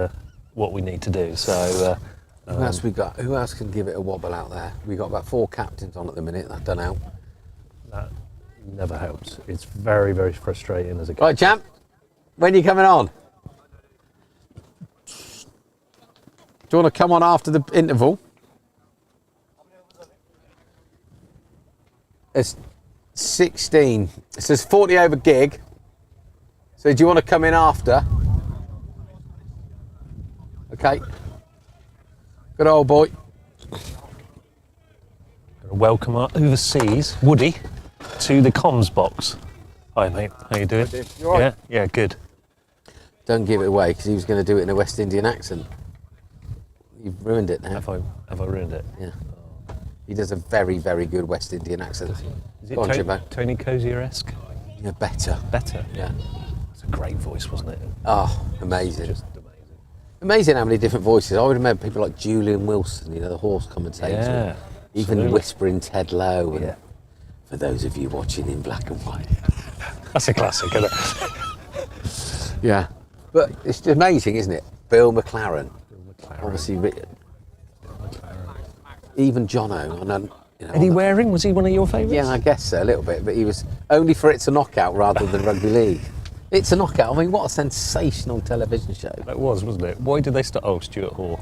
what we need to do. So Who else we got? Who else can give it a wobble out there? We got about 4 captains on at the minute. That done out. that never helps. It's very, very frustrating as a Right, champ. When are you coming on? Do you want to come on after the interval? It's 16. It says 40 over gig. So do you want to come in after? Okay. Good old boy. Welcome our overseas Woody to the comms box. Hi mate, how you doing? You all right? Yeah, good. Don't give it away because he was going to do it in a West Indian accent. You've ruined it now. Have I ruined it? Yeah. He does a very, very good West Indian accent. Is it Go on, Jimbo. Tony Cozier-esque? Yeah, better. Better. Yeah. It's a great voice, wasn't it? Oh, amazing. Just amazing. Amazing how many different voices. I would remember people like Julian Wilson, the horse commentator. Yeah. Even absolutely. whispering Ted Lowe. And Yeah. for those of you watching in black and white. That's a classic, isn't it? Yeah. But it's amazing, isn't it? Bill McLaren. Obviously written. Even Jono. And, Eddie Waring, was he one of your favourites? Yeah, I guess so, a little bit. But he was only for It's a Knockout rather than Rugby League. It's a Knockout. I mean, what a sensational television show. That was, wasn't it? Why did they start? Oh, Stuart Hall.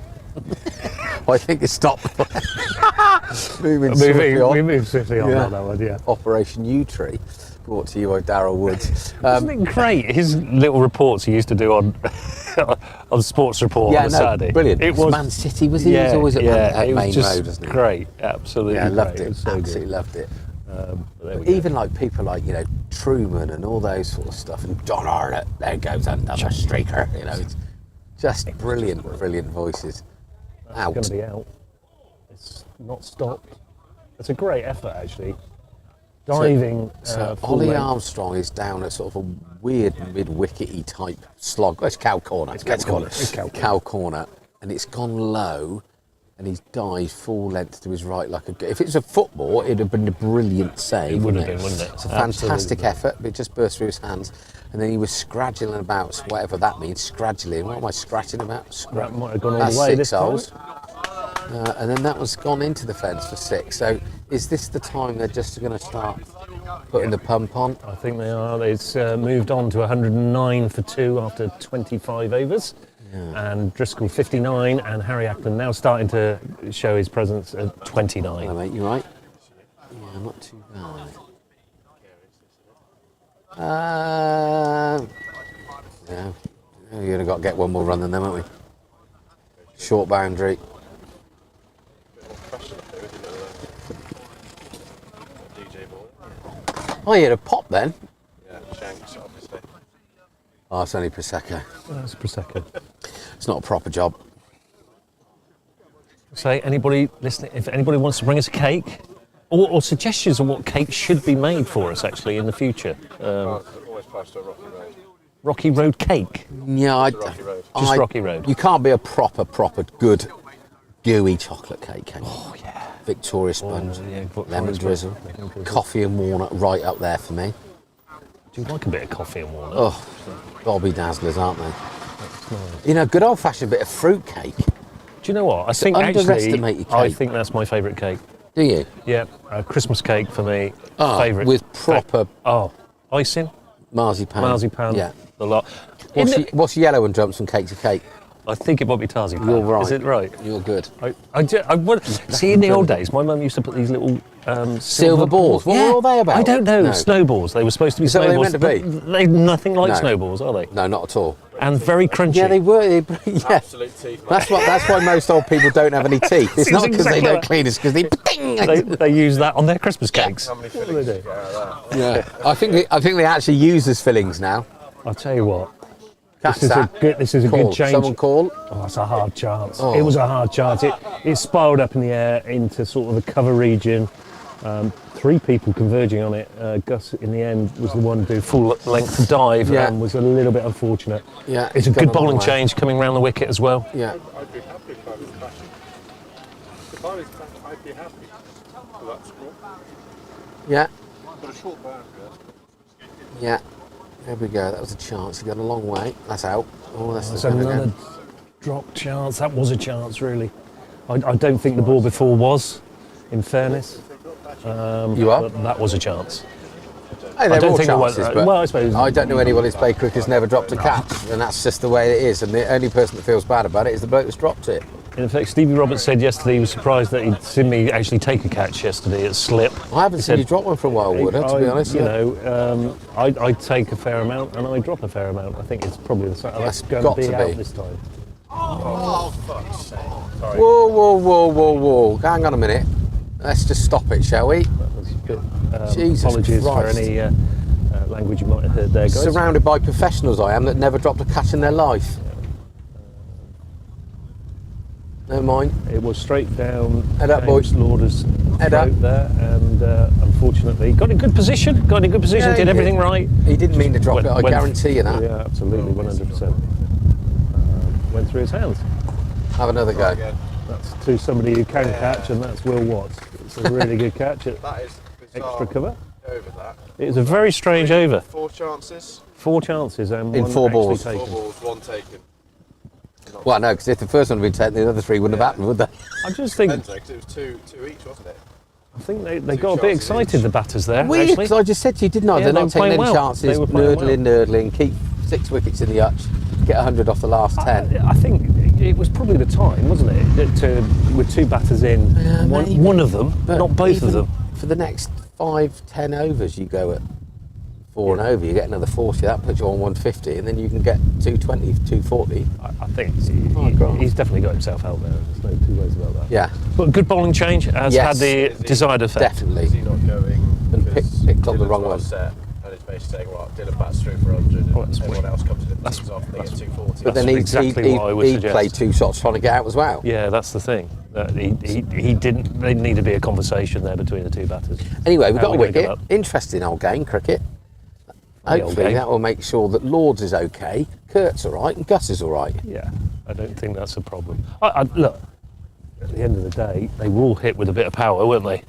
I think it stopped. Moving swiftly on. We moved swiftly on Yeah. that one, yeah. Operation U-Tree, brought to you by Darryl Woods. Isn't it great? His little reports he used to do on on Sports Report on a Saturday. Brilliant. It was Man City, was he? Yeah, He was always at it Main was just Road, wasn't he? great. Absolutely Yeah, I great. loved it. was so good. Absolutely loved it. But there we go. Even like people like, Truman and all those sort of stuff, and Don Arlott, there goes another streaker, it's just brilliant, brilliant voices. It's going to be out. It's not stopped. It's a great effort, actually. Diving. So full Ollie length. Armstrong is down at sort of a weird mid-wickety type slog. Well, it's cow corner. Let's call it. It's cow corner. Cow corner, and it's gone low, and he's dived full length to his right like a. If it's a football, it'd have been a brilliant save. It would have been, wouldn't it? It's a fantastic Absolutely. effort, but it just burst through his hands, and then he was scraggling about, whatever that means. Scraggling. What am I scratching about? That might have gone all That's the way 6 this time. holes. And then that was gone into the fence for 6. So is this the time they're just going to start putting the pump on? I think they are. It's moved on to 109 for 2 after 25 overs. And Driscoll 59, and Harry Ackland now starting to show his presence at 29. Hello, mate. You right? Yeah, not too bad. Yeah, you're going to got to get one more run than them, haven't we? Short boundary. Oh, you had a pop then? Yeah, Shanks, obviously. Oh, it's only Prosecco. That's Prosecco. It's not a proper job. Say, anybody listening, if anybody wants to bring us a cake, or suggestions on what cake should be made for us actually in the future. Always close to a rocky road. Rocky Road cake. Yeah, Rocky Road. Just Rocky Road. You can't be a proper good gooey chocolate cake, can you? Oh yeah. Victoria sponge, yeah, Victoria lemon sponge, drizzle, lemon drizzle. coffee and walnut right up there for me. Do you like a bit of coffee and walnut? Oh, Bobby Dazzlers, aren't they? That's nice. Good old-fashioned bit of fruit cake. Do you know what? I think underestimated I cake. think that's my favourite cake. Do you? Yeah, Christmas cake for me. Oh, Favourite. with proper icing, marzipan. marzipan. Yeah. The lot. What's yellow and jumps from cake to cake? I think it might be Tarzipan. You're right. Is it right? You're good. See, in the old days, my mum used to put these little Silver balls. What were all they about? I don't know. No. Snowballs. They were supposed to be Is that what they snowballs. were meant to but they're nothing like No. snowballs, are they? No, not at all. And very crunchy. Yeah, they were. Yeah. Absolute teeth, mate. That's why most old people don't have any teeth. It's Seems not because exactly they don't like- clean, it's because they. They use that on their Christmas cakes. How many What do fillings they did do? you get out of that? Yeah, I think they actually use as fillings now. I'll tell you what. Catch This is that. a Call. good change. Someone call. Oh, it's a hard chance. Oh. It was a hard chance. It spiraled up in the air into sort of the cover region. 3 people converging on it. Gus, in the end, was the one to do full length dive Yeah. and was a little bit unfortunate. Yeah, It's a gone good on the bowling way. change coming round the wicket as well. Yeah. I'd be happy if I was crashing. If I was crashing, I'd be happy for that score. Yeah. But a short boundary, Yeah. There we go. That was a chance. He got a long way. That's out. Oh, that's That's the another drop chance. That was a chance, really. I don't think the ball before was, in fairness. You are? But that was a chance. Hey, they're don't all think it was, chances, but well, I suppose- I don't know anyone who's played cricket who's never dropped a catch, and that's just the way it is. And the only person that feels bad about it is the bloke that's dropped it. In fact, Stevie Roberts said yesterday he was surprised that he'd seen me actually take a catch yesterday at slip. I haven't He seen said, you drop one for a while, Wood, to be honest. I take a fair amount and I drop a fair amount. I think it's probably the same. That's going got to be to out be. this time. Oh, fuck's sake. Whoa. Hang on a minute. Let's just stop it, shall we? That was a bit, Jesus apologies Christ. for any language you might have heard there, guys. Surrounded by professionals I am that never dropped a catch in their life. No mind. It was straight down Head up, boys. Lauder's Head up. throat there, and unfortunately got in good position. Yeah, he Did everything right. He didn't mean to drop it, I Went- guarantee you that. Yeah, absolutely, 100%. Went through his hands. Have another go. That's to somebody who can catch, and that's Will Watts. It's a really good catch at That is bizarre. extra cover. Over that. It was a very strange over. 4 chances. 4 chances and In one 4 actually balls. 4 taken. balls, 1 taken. Well, no, because if the first one had been taken, the other 3 wouldn't have happened, would they? I just think Depends, though, 'cause it was two each, wasn't it? I think they 2 got a bit chances excited, each. the batters there. Weird, Actually, because I just said to you, didn't I? Yeah, They're they not were taking playing any well. chances, They were playing nurdling, keep 6 wickets in the hutch, get 100 off the last 10. I think it was probably the time, wasn't it, with 2 batters in, maybe. one of them, But not both of even them. For the next 5-10 overs, you go at 4 and over, you get another 40, that puts you on 150, and then you can get 220, 240. I think God. he's definitely got himself out there. There's no 2 ways about that. Yeah, But good bowling change has Yes. had the Is he- desired effect. definitely. Is he not going? And because picked on the Dylan's wrong got a one. set, and it's basically saying, right, Dylan bats through for 100, and Oh, that's everyone weird. else comes in and That's- tees off, and they get that's- 240. But then That's he exactly what I would suggest. played 2 shots trying to get out as well. Yeah, that's the thing. That he didn't. There need to be a conversation there between the 2 batters. Anyway, we've How got a are we gonna wicket. go up? Interesting old game, cricket. Funny old Hopefully game. that will make sure that Lords is okay, Kurt's all right, and Gus is all right. Yeah, I don't think that's a problem. Look, at the end of the day, they were all hit with a bit of power, weren't they?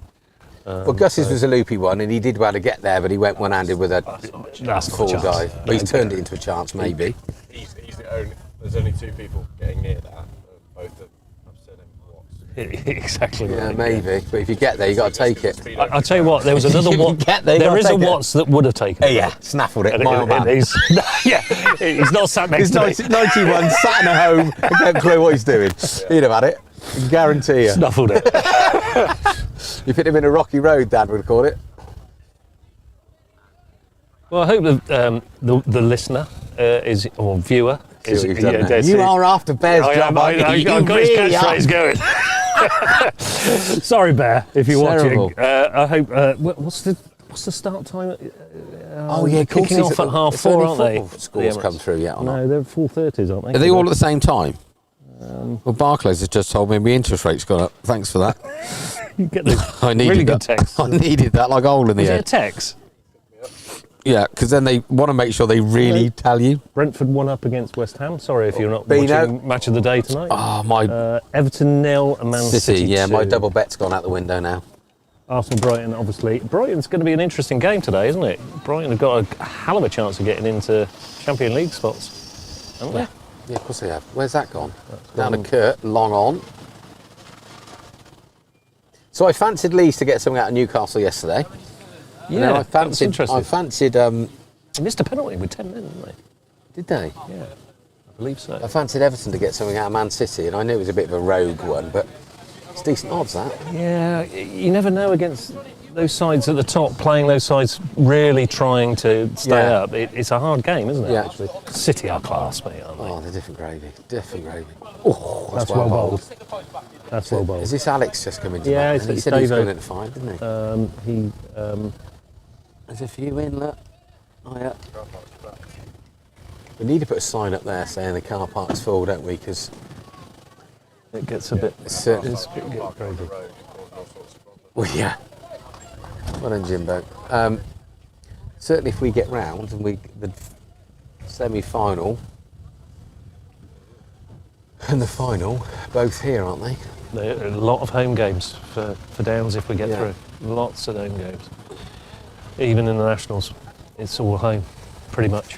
Well, Gus's was a loopy one, and he did well to get there, but he went one-handed with a That's full not a chance. dive. But he's turned it into a chance, maybe. He's the only. There's only 2 people getting near that. Both of I've said him Watts. Exactly. Yeah, right. maybe. But if you get there, you got to take it. I'll tell you what, there was another If you Watts. get there, you There gotta is a take it. Watts that would have taken it. Yeah, snaffled it, And mile man. yeah, he's not sat next He's to me. 91, sat in a home, and don't clue what he's doing. He'd have had it, I guarantee you. Snuffled it. If hit him in a rocky road, Dad would have called it. Well, I hope the listener is or viewer See is. what you've done there. that's You it. are after Bear's I job, am. aren't you? I You got his really are. catchphrase going. Sorry, Bear, if you're Terrible. watching. I hope. What's the start time? Oh yeah, of course. Kicking off at 4:30, aren't they? Scores The come Emirates? through yet or not? No, they're 4:30s, aren't they? Are they all at the same time? Well, Barclays has just told me my interest rate's gone up. Thanks for that. You get those I needed really that. good texts. I needed that like a hole in the Is it a head. text? Yeah, because then they want to make sure they really tell you. Brentford 1 up against West Ham. Sorry if you're not Bino. watching Match of the Day tonight. Oh, my Everton 0 and Man City. Yeah, my 2. double bet's gone out the window now. Arsenal Brighton, obviously. Brighton's going to be an interesting game today, isn't it? Brighton have got a hell of a chance of getting into Champions League spots, haven't they? Yeah, of course they have. Where's that gone? Down to Kurt, long on. So I fancied Leeds to get something out of Newcastle yesterday. Yeah, Now, that's interesting. I fancied. They missed a penalty with 10 men, didn't they? Did they? Yeah, I believe so. I fancied Everton to get something out of Man City, and I knew it was a bit of a rogue one, but it's decent odds that. Yeah, you never know against those sides at the top, playing those sides really trying to stay Yeah. up. It's a hard game, isn't it, Yeah. actually? City are class, mate, aren't they? Oh, they're different gravy. Different gravy. Oh, That's well bowled. That's well bowled. Is this Alex just come into Yeah, that? it's- He it's said he was Davo. going into 5, didn't he? There's a few in, look. Oh, yeah. We need to put a sign up there saying the car park's full, don't we? Because It gets a bit. it's It's a bit crazy. well, yeah. Well done, Jimbo. Certainly, if we get round and the semi-final and the final, both here, aren't they? There are a lot of home games for Downs if we get Yeah. through. Lots of home games. Even in the Nationals, it's all home, pretty much.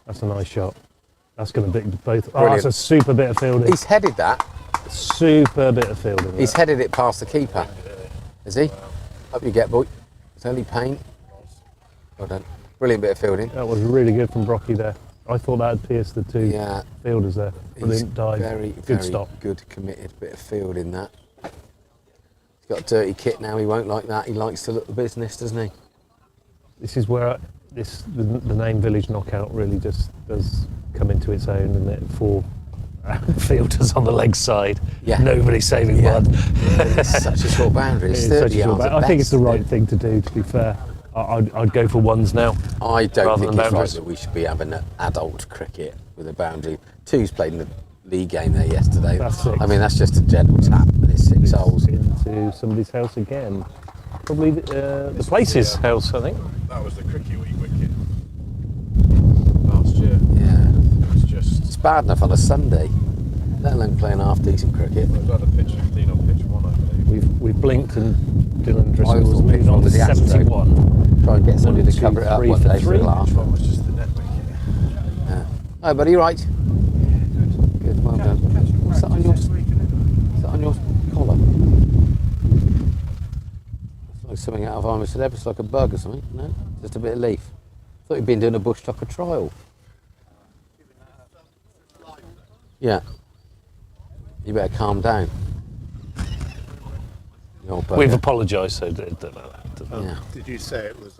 That's a nice shot. That's going to be both. Oh, Brilliant. that's a super bit of fielding. He's headed that. Super bit of fielding. He's there. headed it past the keeper. Is he? Up you get, boy. It's only pain. Well done. Brilliant bit of fielding. That was really good from Brocky there. I thought that had pierced the 2 Yeah. fielders there. He's Brilliant dive. very, good very stop. good, committed bit of fielding that. He's got a dirty kit now. He won't like that. He likes to look the business, doesn't he? This is where the name Village Knockout really just does come into its own, and it for fielders on the leg side. Yeah. Nobody saving Yeah. one. It's such a short boundary. It's It's 30 such a short yards back. at I think it's the best, right isn't it? thing to do, to be fair. I'd go for ones now. I don't rather think than it's right boundaries. that we should be having adult cricket with a boundary. Two's played in the league game there yesterday. That's six. I mean, that's just a gentle tap, and it's 6 holes. Into somebody's house again. Probably the Place's house, I think. That was the cricket week wicket last year. Yeah. It was just. It's bad enough on a Sunday, let alone playing half decent cricket. We've had a pitch 15 on pitch 1, I believe. We've blinked and Dylan I Driscoll's thought moving pitch one on to was the Astro. 71. Try and get somebody 1, to cover 2, it up 3 one for day for three. a laugh. Pitch 1 was just the net wicket. Oh, buddy, you right? Good, well done. What's that on your, is that on your collar? It's like something out of Armour Celeb. It's like a bug or something. No, just a bit of leaf. Thought you'd been doing a bush tucker trial. Yeah. You better calm down. You old bugger. We've apologised, so don't know that. Yeah. Did you say it was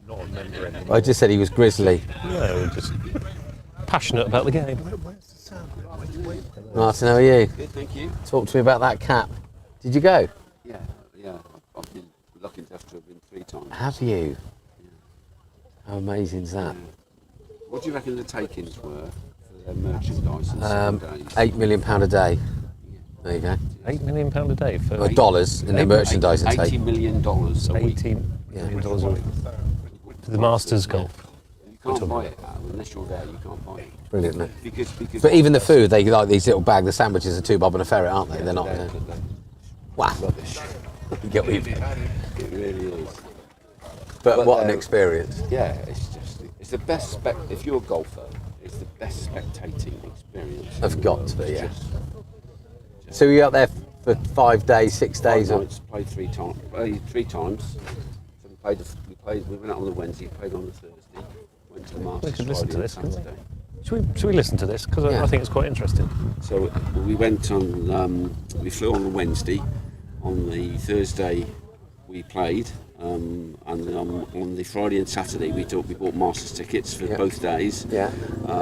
not a member anymore? I just said he was grizzly. No, just passionate about the game. Where's the sound? Wait. Martin, how are you? Good, thank you. Talk to me about that cap. Did you go? Yeah. I've been lucky enough to have been 3 times. Have you? How amazing is that? What do you reckon the take-ins were for their merchandise in 7 days? £8 million a day. There you go. £8 million a day for Dollars in their merchandise $80 intake. million a week. $18 million for the Masters golf. You can't buy it unless you're there. You can't buy it Brilliant, isn't it? because. But even the food, they like these little bags, the sandwiches are 2 bob and a ferret, aren't they? They're not. Wow. Rubbish. You get what you It really is. But what an they're- experience. Yeah, it's the best if you're a golfer, it's the best spectating experience. Have got to be, yeah. Just So you're up there for 5 days, 6 days? Five nights, played 3 times. Three times. So we went out on the Wednesday, played on the Thursday, went to the Masters could listen Friday to and this, couldn't we? Saturday. Should we listen to this? Because Yeah. I think it's quite interesting. So we went on. We flew on the Wednesday. On the Thursday, we played, and on the Friday and Saturday, we bought Masters tickets for both days. Yeah.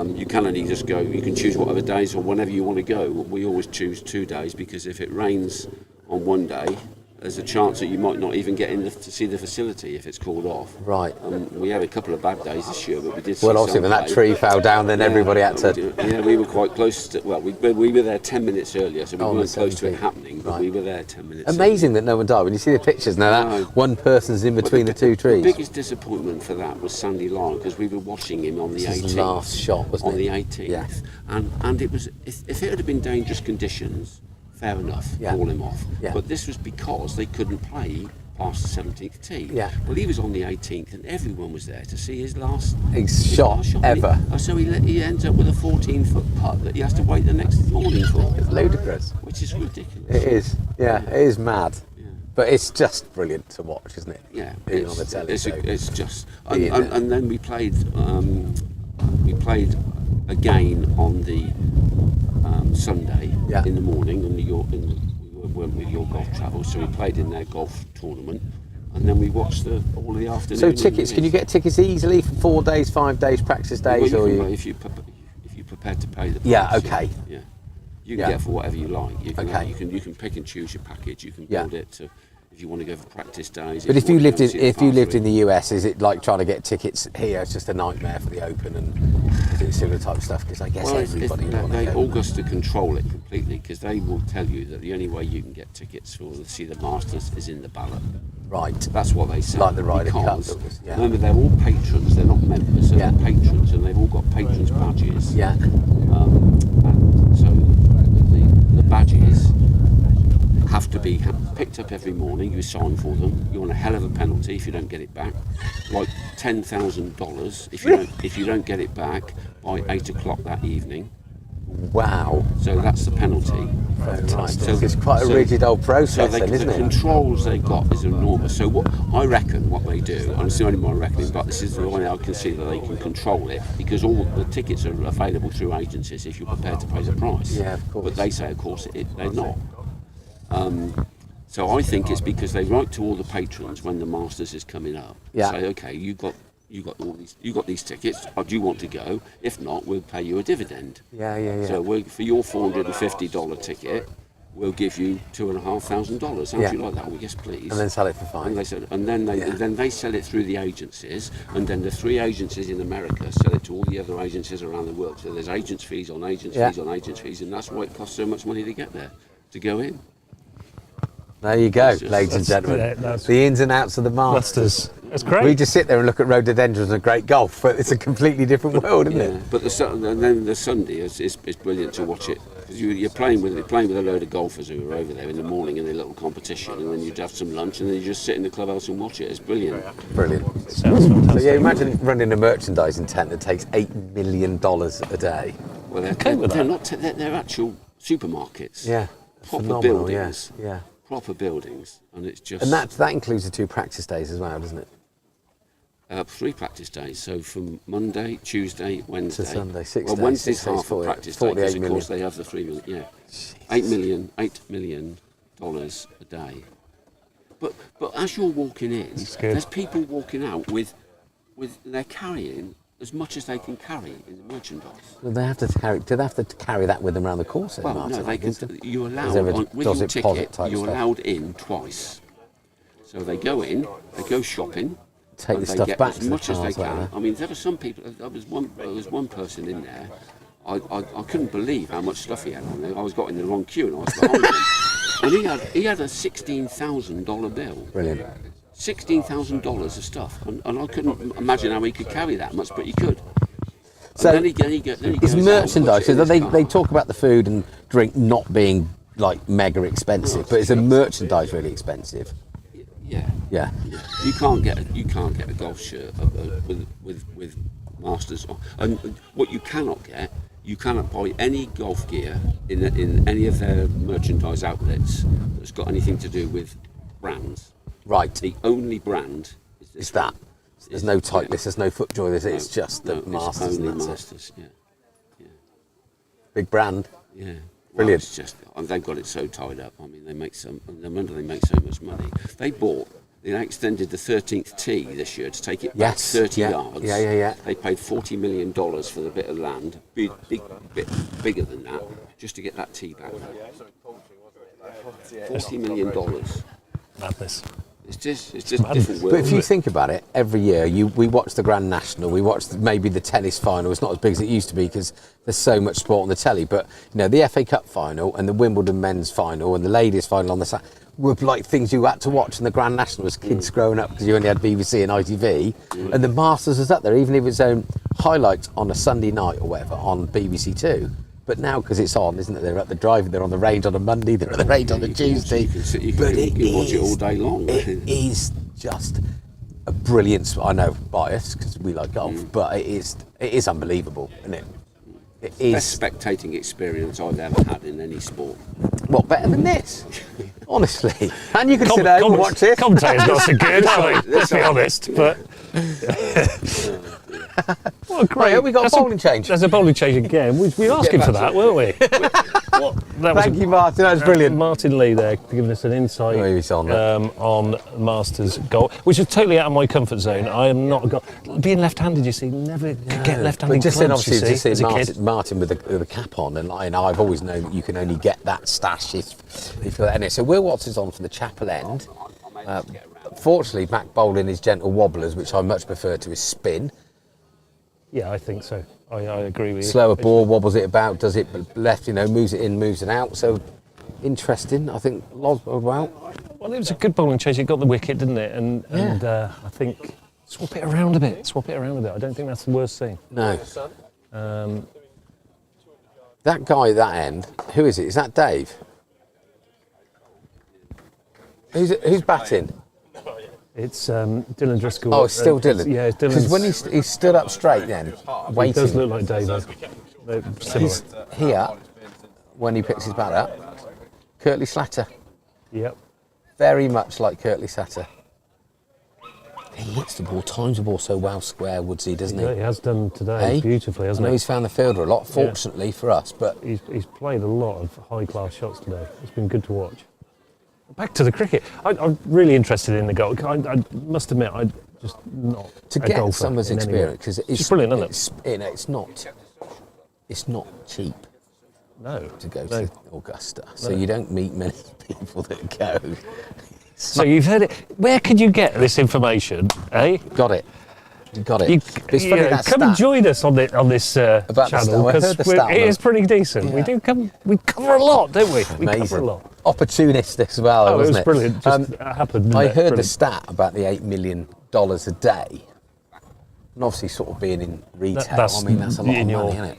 You can only just go. You can choose whatever days or whenever you want to go. We always choose 2 days because if it rains on one day, there's a chance that you might not even get in to see the facility if it's called off. Right. We had a couple of bad days this year, but we did. See Well, obviously, some when that play. tree fell down, then everybody had to. Yeah, we were quite close to. Well, we were there 10 minutes earlier, so we On the weren't close to it 17th. happening. But Right. we were there 10 minutes. Amazing that no one died. When you see the pictures now, No. that one person's in between the 2 trees. The biggest disappointment for that was Sandy Lyon because we were watching him on the This is 18th. his last shot, wasn't on it? the 18th, Yeah. and it was if it had been dangerous conditions, fair enough, Yeah. call him off. Yeah. But this was because they couldn't play past the 17th tee. Yeah. Well, he was on the 18th, and everyone was there to see his last Shot last shot. ever. So he ends up with a 14-foot putt that he has to wait the next morning for, It's ludicrous. which is ridiculous. It is. Yeah, it is mad. Yeah. But it's just brilliant to watch, isn't it? Yeah, Being on the telly. so- it's just, Being there. and then we played again on the Sunday Yeah. in the morning, and we went with your golf travel, so we played in their golf tournament, and then we watched all the afternoon. So tickets, can you get tickets easily for 4 days, 5 days, practice days, Well, or you you? can, if you're prepared to pay the price. Yeah, okay. Yeah. You can Yeah. get for whatever you like. You can, Okay. you can pick and choose your package. You can Yeah. build it to if you want to go for practice days. But if you want to lived go in see the if you par lived three. in the US, is it like trying to get tickets here? It's just a nightmare for the Open and is it similar type of stuff? Because I guess everybody would want to go. Augusta control it completely because they will tell you that the only way you can get tickets for to see the Masters is in the ballot. Right. That's what they say. Like the Ryder Cup, because, that was- yeah. remember, they're all patrons. They're not members. So Yeah. they're patrons, and they've all got patrons badges. Yeah. And so the badges have to be picked up every morning. You sign for them. You're on a hell of a penalty if you don't get it back, like $10,000 if you don't get it back by 8 o'clock that evening. Wow. So that's the penalty. Right. So- It's quite a so- rigid old So process, then, isn't the it? controls they got is enormous. So what I reckon what they do, and it's the only one I reckon, but this is the way I can see that they can control it because all the tickets are available through agencies if you're prepared to pay the price. Yeah, of course. But they say, of course, they're not. So I think it's because they write to all the patrons when the Masters is coming up. Yeah. Say, okay, you you got these tickets. Do you want to go? If not, we'll pay you a dividend. Yeah. So for your $450 ticket, we'll give you $2,500. How do you like that? Well, yes, please. And then sell it for $5. And they said, and then they sell it through the agencies, and then the 3 agencies in America sell it to all the other agencies around the world. So there's agents fees on agents fees on agents fees, and that's why it costs so much money to get there, to go in. There you go, ladies and gentlemen. The ins and outs of the Masters. That's great. We just sit there and look at rhododendrons and great golf, but it's a completely different world, isn't it? But and then the Sunday is brilliant to watch it, because you're playing with a load of golfers who are over there in the morning in a little competition, and then you'd have some lunch, and then you just sit in the clubhouse and watch it. It's brilliant. Brilliant. Sounds fantastic. So yeah, imagine running a merchandising tent that takes $8 million a day. Well, they're actual supermarkets. Yeah. Proper Phenomenal, buildings. Yeah. Proper buildings, and it's just. And that includes the 2 practice days as well, doesn't it? 3 practice days, so from Monday, Tuesday, Wednesday. To Sunday, 6 well, days. Wednesday's 6 days, half a practice day, 48 because of million. course they have the 3 million, Jesus. $8 million a day. But as you're walking in, there's people walking out with they're carrying as much as they can carry in the merchandise. Well, do they have to carry that with them around the course? Well, Martin, no, they can. You're allowed with your ticket. You're allowed in twice. So they go in, they go shopping. Take the they stuff get back as to much the as they cars, can. like that. I mean, there were some people. There was one person in there. I couldn't believe how much stuff he had on there. I was got in the wrong queue and I was behind him. And he had a $16,000 bill. Brilliant. $16,000 of stuff, and I couldn't imagine how he could carry that much, but he could. So and then he it's goes merchandise. out and puts it in his They car. talk about the food and drink not being like mega expensive, but is the merchandise really expensive? Yeah. You can't get a golf shirt with Masters on. And what you cannot buy any golf gear in any of their merchandise outlets that's got anything to do with brands. Right. The only brand is that. There's no Titleist, there's no FootJoy, it's just the it's Masters. only And that's Masters. it. Yeah. Big brand. Yeah. Well, Brilliant. it's just they've got it so tied up. I mean, they make so much money. They extended the 13th tee this year to take it back 30 yards. Yeah. They paid $40 million for the bit of land, bit bigger than that, just to get that tee back. $40 million. Madness. It's just different world. But if you think about it, every year we watch the Grand National, we watch maybe the tennis final. It's not as big as it used to be because there's so much sport on the telly. But the FA Cup final and the Wimbledon men's final and the ladies final on the Saturday were like things you had to watch in the Grand National as kids growing up because you only had BBC and ITV. And the Masters was up there, even if it's highlights on a Sunday night or whatever on BBC Two. But now, because it's on, isn't it? They're at the drive, they're on the range on a Monday, they're at the range on a Tuesday. You can watch it all day long. It is just a brilliant. I know, biased because we like golf, but it is unbelievable, isn't it? It is Best spectating experience I've ever had in any sport. What better than this? Honestly, and you can sit down and watch it. Commentator's not so good, are they? Let's be honest. But what a great! We got a bowling change. There's a bowling change again. We were asking for that, weren't we? Thank you, Martin. That was brilliant. Martin Lee there giving us an insight on Masters golf, which is totally out of my comfort zone. I am not being left-handed. You see, never could get left-handed just clubs. Obviously, you see, as a kid. Martin with the cap on, and I've always known that you can only get that stash if you're in it. So Will Watts is on for the Chapel End. Fortunately, Mac bowling his gentle wobblers, which I much prefer to his spin. Yeah, I think so. I agree with you. Slower ball, wobbles it about, does it left, moves it in, moves it out. So interesting. I think well. Well, it was a good bowling change. It got the wicket, didn't it? And I think swap it around a bit. I don't think that's the worst thing. No. That guy at that end, who is it? Is that Dave? Who's batting? It's Dylan Driscoll. Oh, it's still Dylan. Yeah, it's Dylan. Because when he stood up straight then, waiting. It does look like David. They're similar. He's here, when he picks his bat up, Kirtley Slatter. Yep. Very much like Kirtley Slatter. He hits the ball, times the ball so well square, Woodsy, doesn't he? He has done today beautifully, hasn't I know he? he's found the fielder a lot, fortunately for us, but he's played a lot of high-class shots today. It's been good to watch. Back to the cricket. I'm really interested in the golf. I must admit, I just not To a get golfer someone's in any way. experience, because It's brilliant, isn't it? it's not cheap No. to go no. to Augusta, so you don't meet many people that go. So you've heard it. Where could you get this information, eh? Got it. You got it. You, It's funny yeah, that come and stat. join us on this About the channel stat. I because heard the stat it on is it. pretty decent. Yeah. We cover a lot, don't we? We cover Amazing. a lot. Opportunistic as well, Oh, it wasn't was brilliant. Just happened. didn't I it? heard the Brilliant. stat about the $8 million a day, and obviously, sort of being in retail. that's I mean, that's a lot of in money, your- isn't it?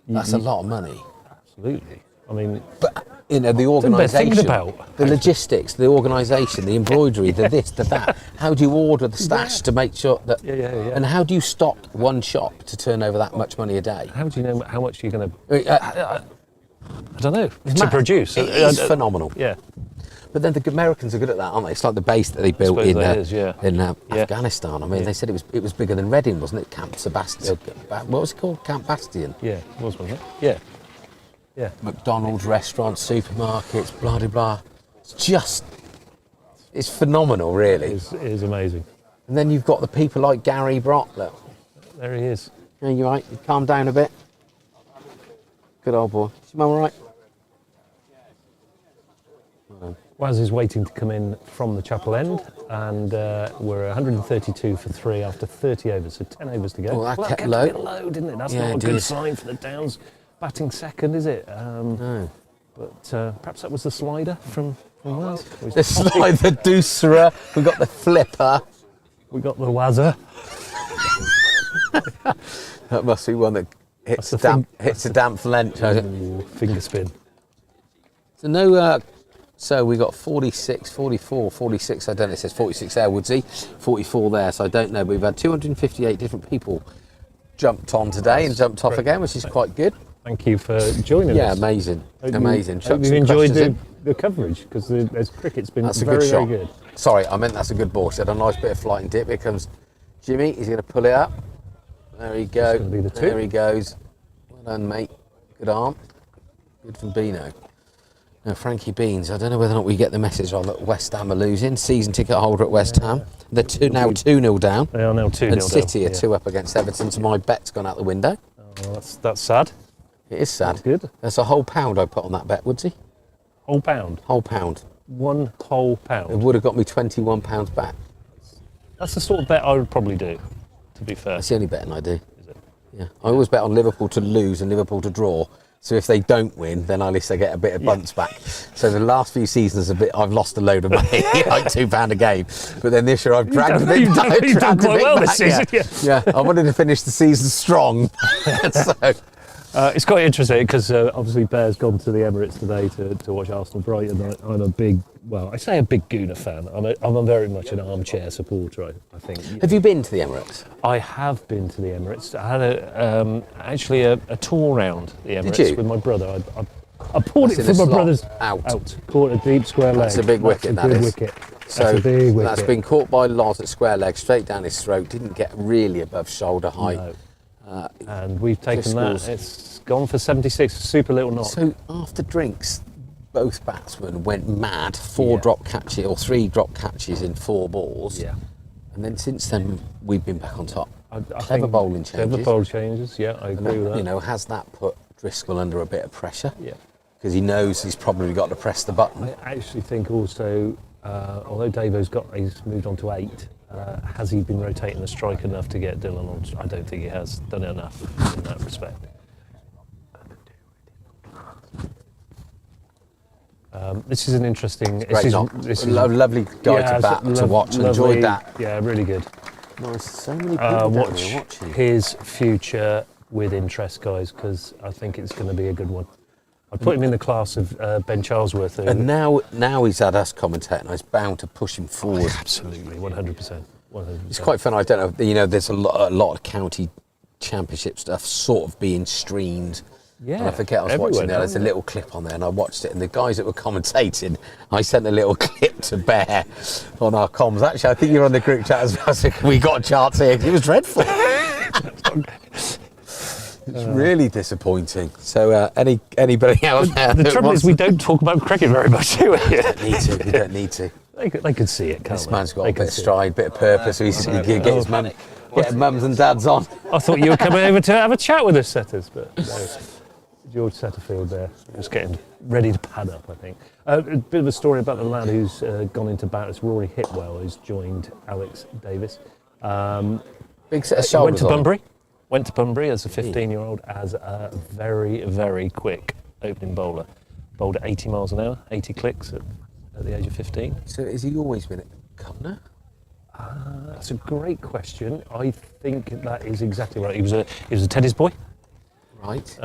That's a lot of money. Absolutely. I mean, But you know, the thing organisation, about. the logistics, the organisation, the embroidery, the this, the that. How do you order the stash to make sure that? Yeah. And how do you stop one shop to turn over that much money a day? How do you know how much you're going to? I don't know. To mad. produce. It is phenomenal. Yeah. But then the Americans are good at that, aren't they? It's like the base that they built suppose in that is, yeah. in Yeah. Afghanistan. I mean, they said it was bigger than Reading, wasn't it? Camp Sebastian. What was it called? Camp Bastion. Yeah. Wasn't it? Yeah. Yeah. McDonald's, restaurants, supermarkets, blah blah blah. It's phenomenal, really. It is amazing. And then you've got the people like Gary Brock. Look, There he is. are you right? You calm down a bit. Good old boy. Is your mum all right? Waz is waiting to come in from the chapel end, and we're 132 for 3 after 30 overs, so 10 overs to go. Oh, that kept kept low. a bit low, didn't it? That's Yeah, not a it good did. sign for the Downs batting second, is it? No. But perhaps that was the slider from Waz. The slide, the deucerer. We've got the flipper. We got the Wazzer. That must be one that hits That's the thing. a damp length. Ooh, finger spin. So no. So we got 46, 44, 46. I don't know. It says 46 there, Woodsy. 44 there. So I don't know. But we've had 258 different people jumped on today and jumped off great. again, which is quite good. Thank you for joining Yeah, us. amazing, Hope amazing. You, Chuck hope you've some enjoyed questions in. the coverage because there's cricket's been That's a very, good shot. very good. Sorry, I meant that's a good ball. She had a nice bit of flight and dip. Here comes Jimmy. He's going to pull it up. There he goes. gonna be the two. There he goes. Well done, mate. Good arm. Good from Beano. Now, Frankie Beans, I don't know whether or not we get the message on that West Ham are losing. Season ticket holder at West Ham. They're now 2-0 down. They are now 2-0 And down. City are Yeah. 2 up against Everton, so my bet's gone out the window. Oh, that's sad. It is sad. That's good. That's a whole pound I put on that bet, Woodsy. Whole pound. Whole pound. One whole It pound. would have got me £21 back. That's the sort of bet I would probably do, to be fair. That's the only betting I do. Is it? Yeah, I always bet on Liverpool to lose and Liverpool to draw. So if they don't win, then at least I get a bit of bunts back. So the last few seasons, I've lost a load of money, like £2 a game. But then this year I've dragged a bit. You've done quite well this back, season. yeah. I wanted to finish the season strong. So It's quite interesting because obviously Bear's gone to the Emirates today to watch Arsenal Brighton. I'm a big, well, I say a big Gooner fan. I'm a very much an armchair supporter. I think. have you been to the Emirates? I have been to the Emirates. I had actually a tour around the Emirates Did you? with my brother. I poured That's it in a from my slot. brother's Out. Caught a deep square leg. That's a big wicket, that good is. wicket. So That's a big wicket. that's been caught by Loz at square leg, straight down his throat. Didn't get really above shoulder height. No. And we've taken that. Driscoll's. It's gone for 76. Super little knock. So after drinks, both batsmen went mad. 4 Yeah. drop catches or 3 drop catches in 4 balls. Yeah. And then since then, we've been back on top. I Clever think bowling Clever changes. bowl changes. Yeah, I agree with that. You know, has that put Driscoll under a bit of pressure? Yeah. Because he knows he's probably got to press the button. I actually think also, although Davo's he's moved on to 8. Has he been rotating the strike enough to get Dylan on? I don't think he has done enough in that respect. This is an interesting. Great knock. Lovely guy to bat to watch. Enjoyed that. Yeah, really good. Nice. So many people down Watch here watching. his future with interest, guys, because I think it's going to be a good one. I'd put him in the class of Ben Charlesworth. And now he's had us commentating. He's bound to push him forward. Absolutely, 100%. 100%. It's quite fun. I don't know. You know, there's a lot of county championship stuff sort of being streamed. Yeah, And I forget I was everywhere watching there. now, There's a isn't it? little clip on there, and I watched it. And the guys that were commentating, I sent a little clip to Bear on our comms. Actually, I think you're on the group chat as well. So we got a chance here. It was dreadful. It's really disappointing. So anybody else there? The that trouble wants is we don't talk about cricket very much, do we? to- need to. We don't need to. They could see it, can't This they? man's got They a can bit of see it. stride, bit of purpose. So he's get his mum, get mums and dads on. I thought you were coming over to have a chat with us, Setters, but no. George Setterfield there, just getting ready to pad up, I think. A bit of a story about the lad who's gone into battle. Rory Hitwell, who's joined Alex Davis. Big set of Went shoulders to on him. Bunbury. Went to Bunbury as a 15-year-old as a very, very quick opening bowler. Bowled at 80 miles an hour, 80 clicks at the age of 15. So has he always been at Cumnor? That's a great question. I think that is exactly right. He was a tennis boy. Right.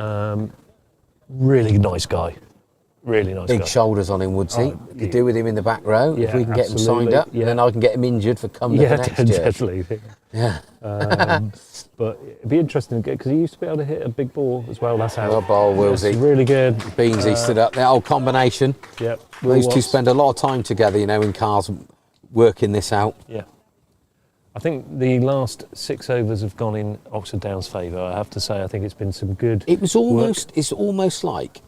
Really nice guy. Really nice Big guy. shoulders on him, would he? Could do with him in the back row if Yeah, we can get him signed absolutely, up. yeah. Then I can get him injured for Cumnor Yeah, for next year. definitely. Yeah. But it'd be interesting because he used to be able to hit a big ball as well. That's how. Well, bowl, Yes, Willsy. really good. Beansy stood up. That old combination. Yep. Those two spend a lot of time together, you know, in cars working this out. Yeah. I think the last 6 overs have gone in Oxford Downs' favour. I have to say, I think it's been some good. It was work. it's almost like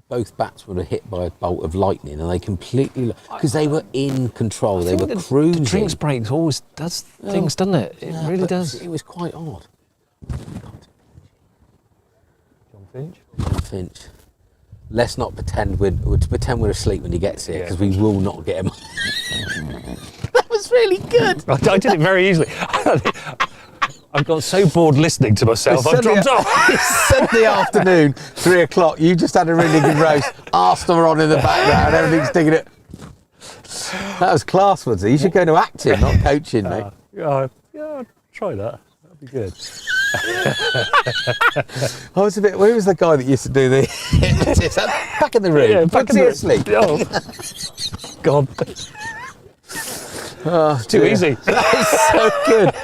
both batsmen were hit by a bolt of lightning and they completely, because they were in control, they were cruising. The drinks break always does things, doesn't it? It Yeah, really but does. It was quite odd. John Finch? Finch. Let's not pretend we're asleep when he gets here, because we will not get him. That was really good. I did it very easily. I've got so bored listening to myself, I've dropped off. Sunday afternoon, 3 o'clock, you just had a really good roast. Arsenal are on in the background, everything's digging it. That was class, Woodsy. You should go to acting, not coaching, mate. Yeah, I'll try that. That'd be good. I was a bit. Where was the guy that used to do the hypnotist? Back in the room. Yeah, back in the asleep. Oh, God. Oh, Too dear. easy. That was so good.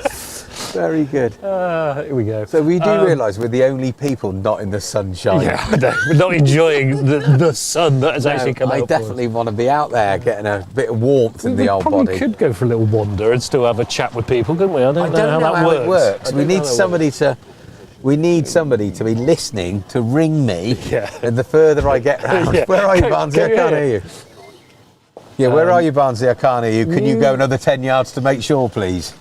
Very good. Here we go. So we do realise we're the only people not in the sunshine. Yeah, no, we're not enjoying the sun that has actually come I out. definitely want to be out there getting a bit of warmth in we the old probably body. could go for a little wander and still have a chat with people, couldn't we? I don't know how that it works. I We don't know need how that somebody works. to. We need somebody to be listening to ring me. Yeah. And the further I get round, Yeah. where are you, Can Barnsley? I you can't hear hear you. Yeah, where are you, Barnsley? I can't hear you. Can you go another 10 yards to make sure, please?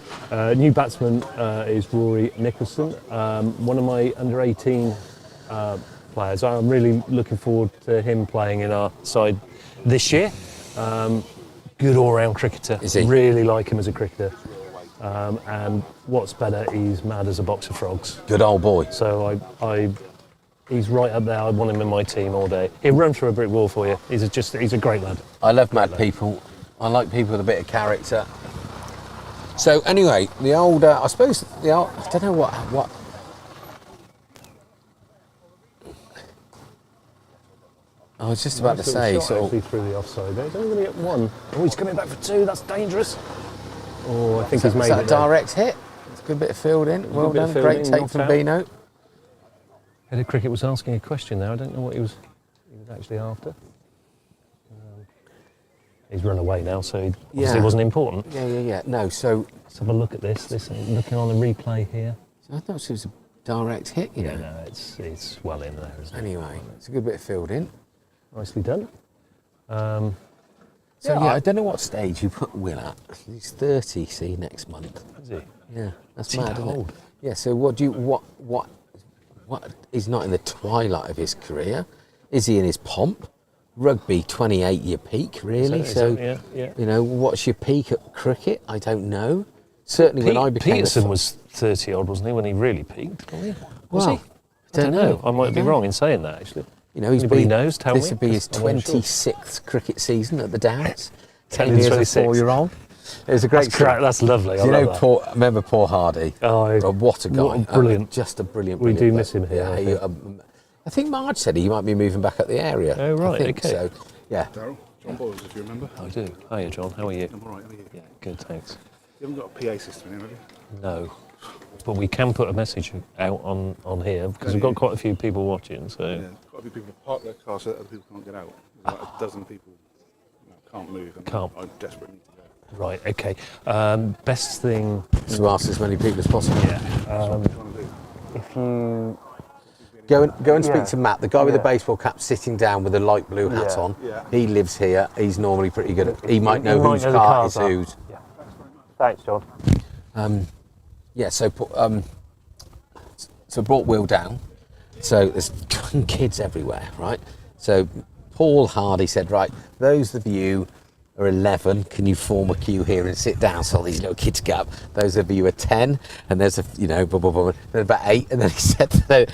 New batsman is Rory Nicholson, one of my under 18 players. I'm really looking forward to him playing in our side this year. Good all-round cricketer. Is he? Really like him as a cricketer. And what's better, he's mad as a box of frogs. Good old boy. So he's right up there. I want him in my team all day. He'll run through a brick wall for you. He's a great lad. I love mad people. I like people with a bit of character. So anyway, the old, I suppose the old, I don't know what. I was just about to say, Shot sort actually of, through the offside there. He's only going to get one. Oh, he's coming back for two. That's dangerous. Oh, I think he's is made that a it. there. direct hit? It's a good bit of fielding. Well bit of done. fielding, Great take knocked from out. Bino. Head of Cricket was asking a question there. I don't know what he was actually after. He's run away now, so he obviously Yeah. wasn't important. Yeah. No, so Let's have a look at this. Looking on the replay here. I thought it was a direct hit, you know. No, it's well in there, isn't it? Anyway, it's a good bit of fielding. Nicely done. So Yeah, I don't know what stage you put Will at. He's 30, see, next month. Is he? Yeah, that's Is he mad, that isn't old? it? Yeah. So what is not in the twilight of his career? Is he in his pomp? Rugby, 28-year peak, really. Is So, that- yeah. you know, what's your peak at cricket? I don't know. Certainly, when I became Peterson was 30 odd, wasn't he, when he really peaked? Wasn't he? Was Well, he? I don't know. I might be don't wrong in saying that, actually. You know, Anybody knows, tell this me, would be his 'cause I wasn't sure. 26th cricket season at the Downs. 10 10 years as a 26. 4-year-old. It was a great That's lovely. I Do you love know, that. remember Paul Hardy? Oh, What a guy. what a brilliant. Just a brilliant, We brilliant do miss bloke. him here, Yeah, I think. I think Marge said he might be moving back up the area. Oh, right, I think okay. So, yeah. Darryl, John Boyles, if you remember. I do. Hiya, John. How are you? I'm all right, how are you? Yeah, good, thanks. You haven't got a PA system in, have you? No. But we can put a message out on here because we've got quite a few people watching. So Yeah. Quite a few people park their cars so that other people can't get out. There's like a dozen people can't move. And Can't. I desperately need to go. right, okay. Best thing To ask as many people as possible. Yeah. What are you trying to do? If you Go and speak Yeah. to Matt, the guy with the Yeah. baseball cap sitting down with a light blue hat Yeah. on. Yeah. He lives here. He's normally pretty good at. He might know might whose know the car cars is are. whose. Yeah. Thanks, John. Yeah. So brought Will down. So there's kids everywhere, right? So Paul Hardy said, right, those of you are 11, can you form a queue here and sit down so all these little kids get up? Those of you are 10, and there's blah, blah, blah, then about 8, and then he said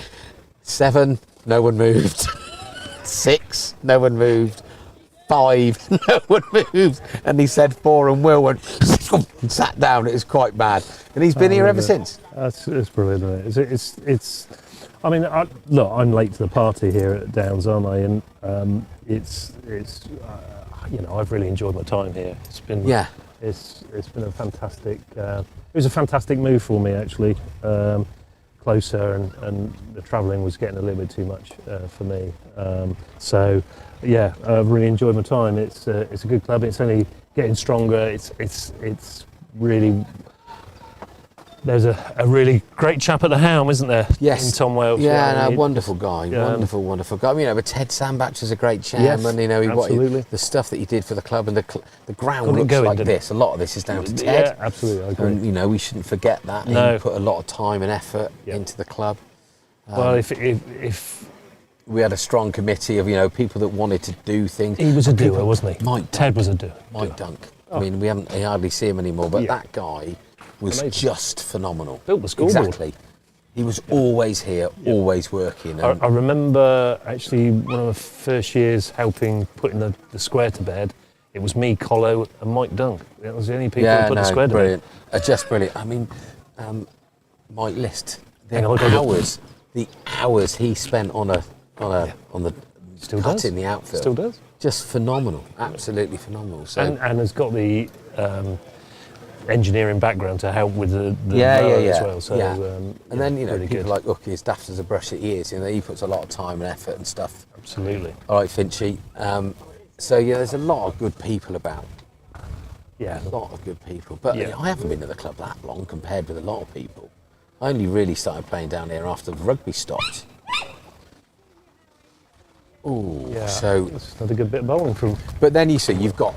7, no one moved. 6, no one moved. 5, no one moved. And he said 4, and Will went and sat down. It was quite bad. And he's been here ever since. It's brilliant, isn't it? It's I mean, look, I'm late to the party here at Downs, aren't I? And it's you know, I've really enjoyed my time here. It's been it's been a fantastic. It was a fantastic move for me actually. Closer and the travelling was getting a little bit too much for me. So yeah, I've really enjoyed my time. It's a good club. It's only getting stronger. It's really. There's a really great chap at the helm, isn't there? Yes. In Tom Welsh. Yeah, no, wonderful guy. Yeah. Wonderful guy. You know, but Ted Sandbach is a great chairman. Yes, you know, absolutely. the stuff that he did for the club, and the ground Got it looks going, like didn't it? this. A lot of this is down to Ted. Yeah, absolutely. I agree. And you know, we shouldn't forget that. No. He put a lot of time and effort Yeah. into the club. Well, if We had a strong committee of people that wanted to do things. he was a doer, wasn't he? Mike Ted was a doer. Mike Dunk. I mean, we hardly see him anymore, but Yeah. that guy was Amazing. just phenomenal. Built the scoreboard. Exactly. He was always here, always working. I And remember actually one of the first years helping putting the square to bed. It was me, Colo, and Mike Dunk. That was the only people who put the square to brilliant. bed. Just brilliant. I mean, Mike List, Hang on, look, the hours he spent on the Still cut does. in the outfield. Still does. Just phenomenal, absolutely phenomenal. So And has got the engineering background to help with the yeah, mower yeah. as well. So, yeah. And then really people good. like Ucky, as daft as a brush it is, he puts a lot of time and effort and stuff. Absolutely. All right, Finchy. So yeah, there's a lot of good people about. Yeah. A lot of good people. But Yeah. I haven't been at the club that long compared with a lot of people. I only really started playing down here after the rugby stopped. Oh, Yeah. so. That's another good bit of bowling from. But then you see, you've got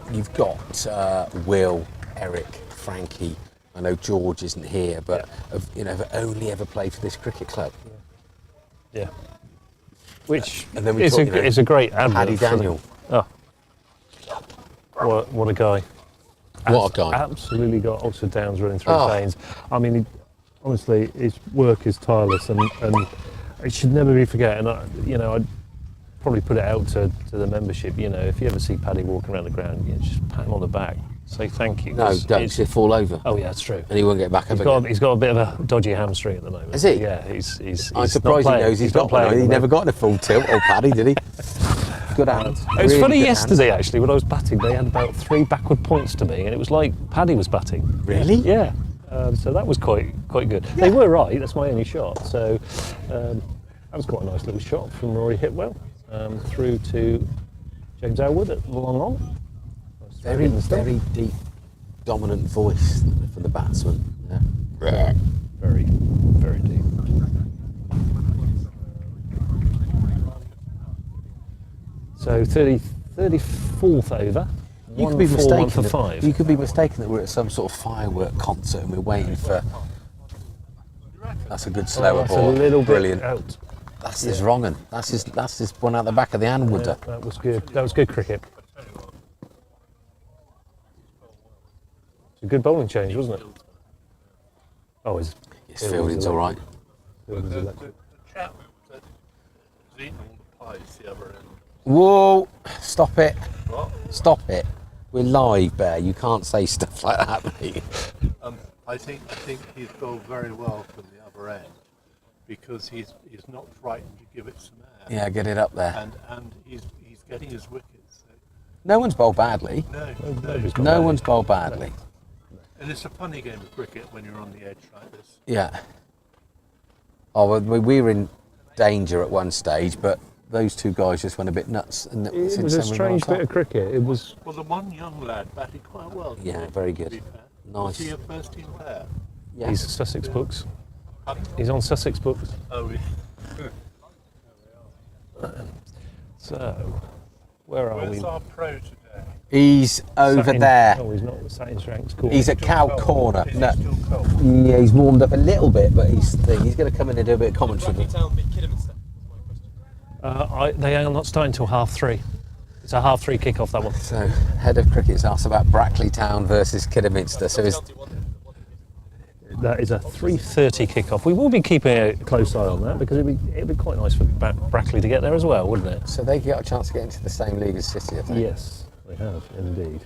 Will, Eric, Frankie. I know George isn't here, but have only ever played for this cricket club. Yeah. Which And then we is talk, a great advert. Paddy for the- Daniel. Oh. What a guy. What a guy. Absolutely got Oxford Downs running through Oh. his veins. I mean, honestly, his work is tireless and it should never be forgotten. I'd probably put it out to the membership. If you ever see Paddy walking around the ground, just pat him on the back, say thank you. No, 'cause don't it's- just fall over. Oh yeah, that's true. And he won't get back up again. He's got a bit of a dodgy hamstring at the moment. Is he? Yeah, he's I'm not surprised he playing. knows he's not got playing. one. He never got in a full tilt, old Paddy, did he? Good hands. It was Really funny good yesterday actually when I was batting. They had about 3 backward points to me, and it was like Paddy was batting. Really? Yeah. So that was quite good. They were right. That's my only shot. So that was quite a nice little shot from Rory Hitwell through to James Elwood at the long on. Very deep, dominant voice from the batsman. Yeah. Very, very deep. So 34th over. You could be 1 for 4, 1 mistaken. for 5. You could be mistaken that we're at some sort of firework concert and we're waiting for. That's a good slower That's ball. a little bit Brilliant. out. That's his wrong un. That's his one out the back of the handwooder. Yeah, that was good. That was good cricket. It's a good bowling change, wasn't it? Oh, his Fielding's all right. Fielding's electric. Chap that has eaten all the pies the other end. Whoa! Stop it! What? Stop it! We're live, Bear. You can't say stuff like that, mate. I think he's bowled very well from the other end because he's not frightened to give it some air. Yeah, get it up there. And he's getting his wickets. So No one's bowled badly. no. No one's bowled badly. And it's a funny game of cricket when you're on the edge like this. Yeah. Oh, well, we were in danger at one stage, but those two guys just went a bit nuts. And It was a strange bit of cricket. It was. Well, the one young lad batted quite well. Yeah, very to good. be fair. Nice. Was he a first team player? Yeah. He's Sussex books. Pardon? He's on Sussex books. Oh, So, where are we? Where's our pro today? He's over Sat in- there. Oh, he's not sat in Shanks Corner. He's at Cow Cold. Corner. Is No. it still cold? Yeah, he's warmed up a little bit, but he's going to come in and do a bit of commentary. They are not starting till 3:30. It's a 3:30 kick-off, that one. So, head of cricket's asked about Brackley Town versus Kidderminster. So, That is a 3:30 kick-off. We will be keeping a close eye on that because it'd be quite nice for Brackley to get there as well, wouldn't it? so they got a chance to get into the same league as City, I think. Yes, they have indeed.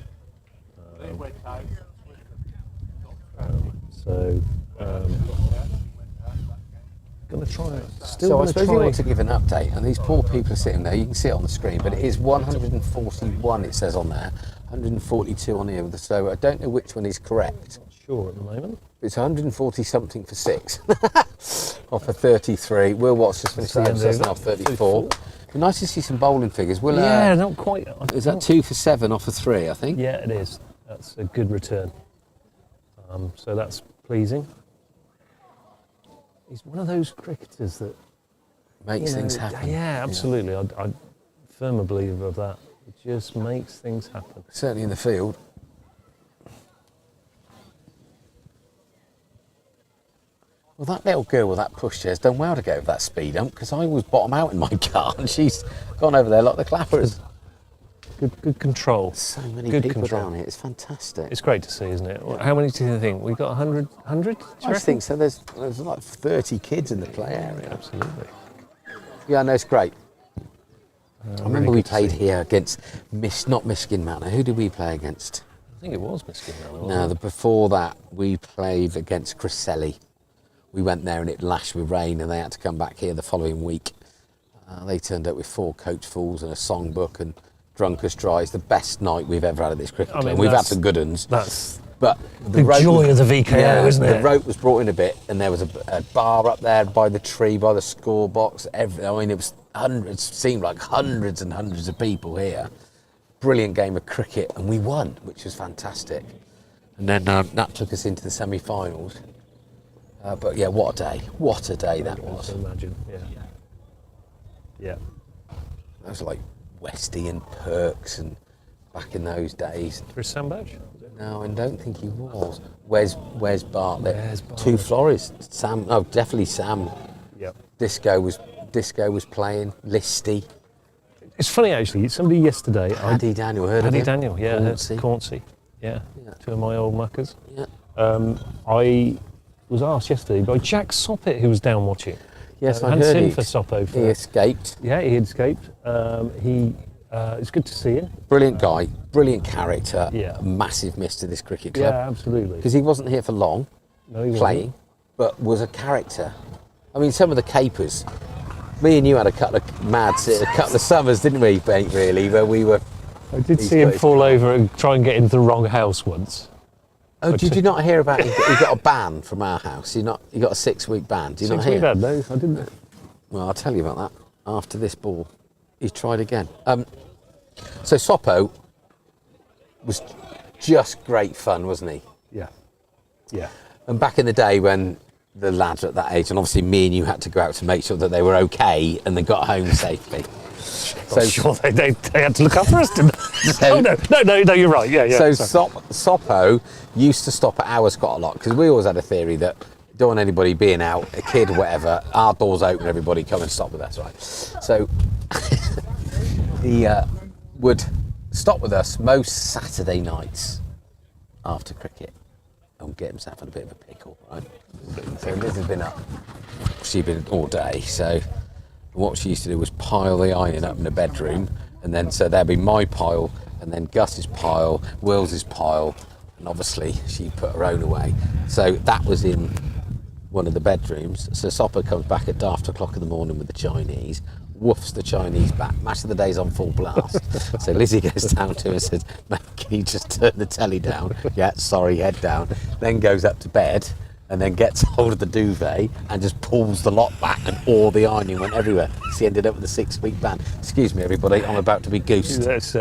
Going to try. So I suppose you want to give an update, and these poor people are sitting there. You can see it on the screen, but it is 141. It says on there, 142 on here. So I don't know which one is correct. Sure, at the moment. It's 140 something for 6 off of 33. Will Watts just finished the episode now 34. Be nice to see some bowling figures. Will, Yeah, not quite. is that 2 for 7 off of 3? I think. Yeah, it is. That's a good return. So that's pleasing. He's one of those cricketers that Makes things happen. Yeah, absolutely. I firmly believe of that. It just makes things happen. Certainly in the field. Well, that little girl with that pushchair has done well to go with that speed hump because I was bottom out in my car and she's gone over there like the clappers. Good control. So many Good people control. down here. It's fantastic. It's great to see, isn't it? How many do you think? We've got 100? 100? I just think so. There's like 30 kids in the play area. Absolutely. Yeah, no, it's great. I remember we good to played see. here against not Michigan Manor. Who did we play against? I think it was Miskin. No, before that we played against Criselli. We went there and it lashed with rain and they had to come back here the following week. They turned up with 4 coachfuls and a songbook and drunk us dry. It's the best night we've ever had at this cricket club. We've had some good ones. That's But the joy of the VKO, isn't it? The rope was brought in a bit, and there was a bar up there by the tree, by the score box. I mean, it was hundreds. Seemed like hundreds and hundreds of people here. Brilliant game of cricket, and we won, which was fantastic. And then that took us into the semi-finals. But yeah, what a day! What a day that was. I imagine. Yeah. That was like Westy and Perks, and back in those days. Chris Sambach? No, I don't think he was. Where's Bartlett? Where's Bartlett? 2 florists. Sam. Oh, definitely Sam. Yep. Disco was playing. Listy. It's funny actually. Somebody yesterday. Paddy Daniel. Heard of Paddy him? Daniel. Yeah. Cornsey. Cornsey. Yeah. 2 of my old muckers. Yeah. I was asked yesterday by Jack Soppett, who was down watching. Yes, I hadn't heard seen he, for Soppo. he escaped. Yeah, he had escaped. It's good to see him. Brilliant guy. Brilliant character. Yeah. Massive miss to this cricket club. Yeah, absolutely. Because he wasn't here for long No, he wasn't. playing, but was a character. I mean, some of the capers. Me and you had a couple of a couple of summers, didn't we, mate, really, where we were... I did He's see him got his fall plan. over and try and get into the wrong house once. Oh, did you not hear about he got a ban from our house? He got a 6-week ban. Did you not hear? No, I didn't. Well, I'll tell you about that after this ball. He's tried again. So Soppo was just great fun, wasn't he? Yeah. Yeah. And back in the day when the lads were at that age, and obviously me and you had to go out to make sure that they were okay and they got home safely. So sure, they had to look after us, didn't they? So- no, you're right. Yeah. So sorry. Soppo used to stop at ours quite a lot because we always had a theory that don't want anybody being out, a kid or whatever, our doors open, everybody come and stop with us, right? So he would stop with us most Saturday nights after cricket and get himself in a bit of a pickle, right? So Liz has been up, she'd been all day, so what she used to do was pile the iron up in the bedroom, and then so there'd be my pile, and then Gus's pile, Wills's pile, and obviously she put her own away. So that was in one of the bedrooms. So Sopper comes back at daft o'clock in the morning with the Chinese, woofs the Chinese back. Match of the day's on full blast. So Lizzie goes down to him and says, "Man, can you just turn the telly down?" Yeah, sorry, head down. Then goes up to bed and then gets hold of the duvet and just pulls the lot back, and all the ironing went everywhere. So he ended up with a 6-week ban. Excuse me, everybody, I'm about to be goosed. That's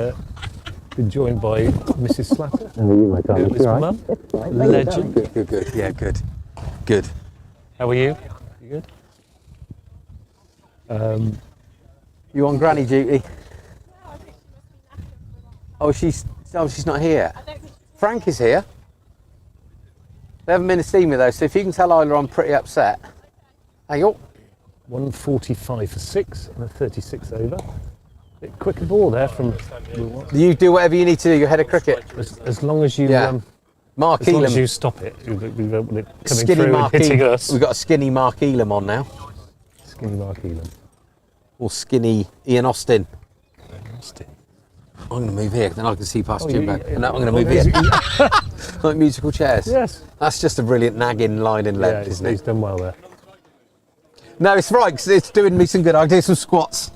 been joined by Mrs. Slatter. How are you, my darling? His mum. Legend. Good. Yeah, good. How are you? You good? You on granny duty? Oh, she's not here. Frank is here. They haven't been to see me though, so if you can tell Isla I'm pretty upset. Hang on. 145 for 6 and a 36 over. Bit quicker ball there from. You do whatever you need to do. You're head of cricket. As long as you. Mark as long as Elam. you stop it, we don't want it coming Skinny through Mark and hitting Elam. us. We've got a skinny Mark Elam on now. Skinny Mark Elam. Or skinny Ian Austin. Austin. I'm going to move here, then I can see past Oh, Jim back. And now I'm going to move here. Like musical chairs. Yes. That's just a brilliant nagging line in length, isn't He's it? done well there. No, it's right, because it's doing me some good. I'll do some squats.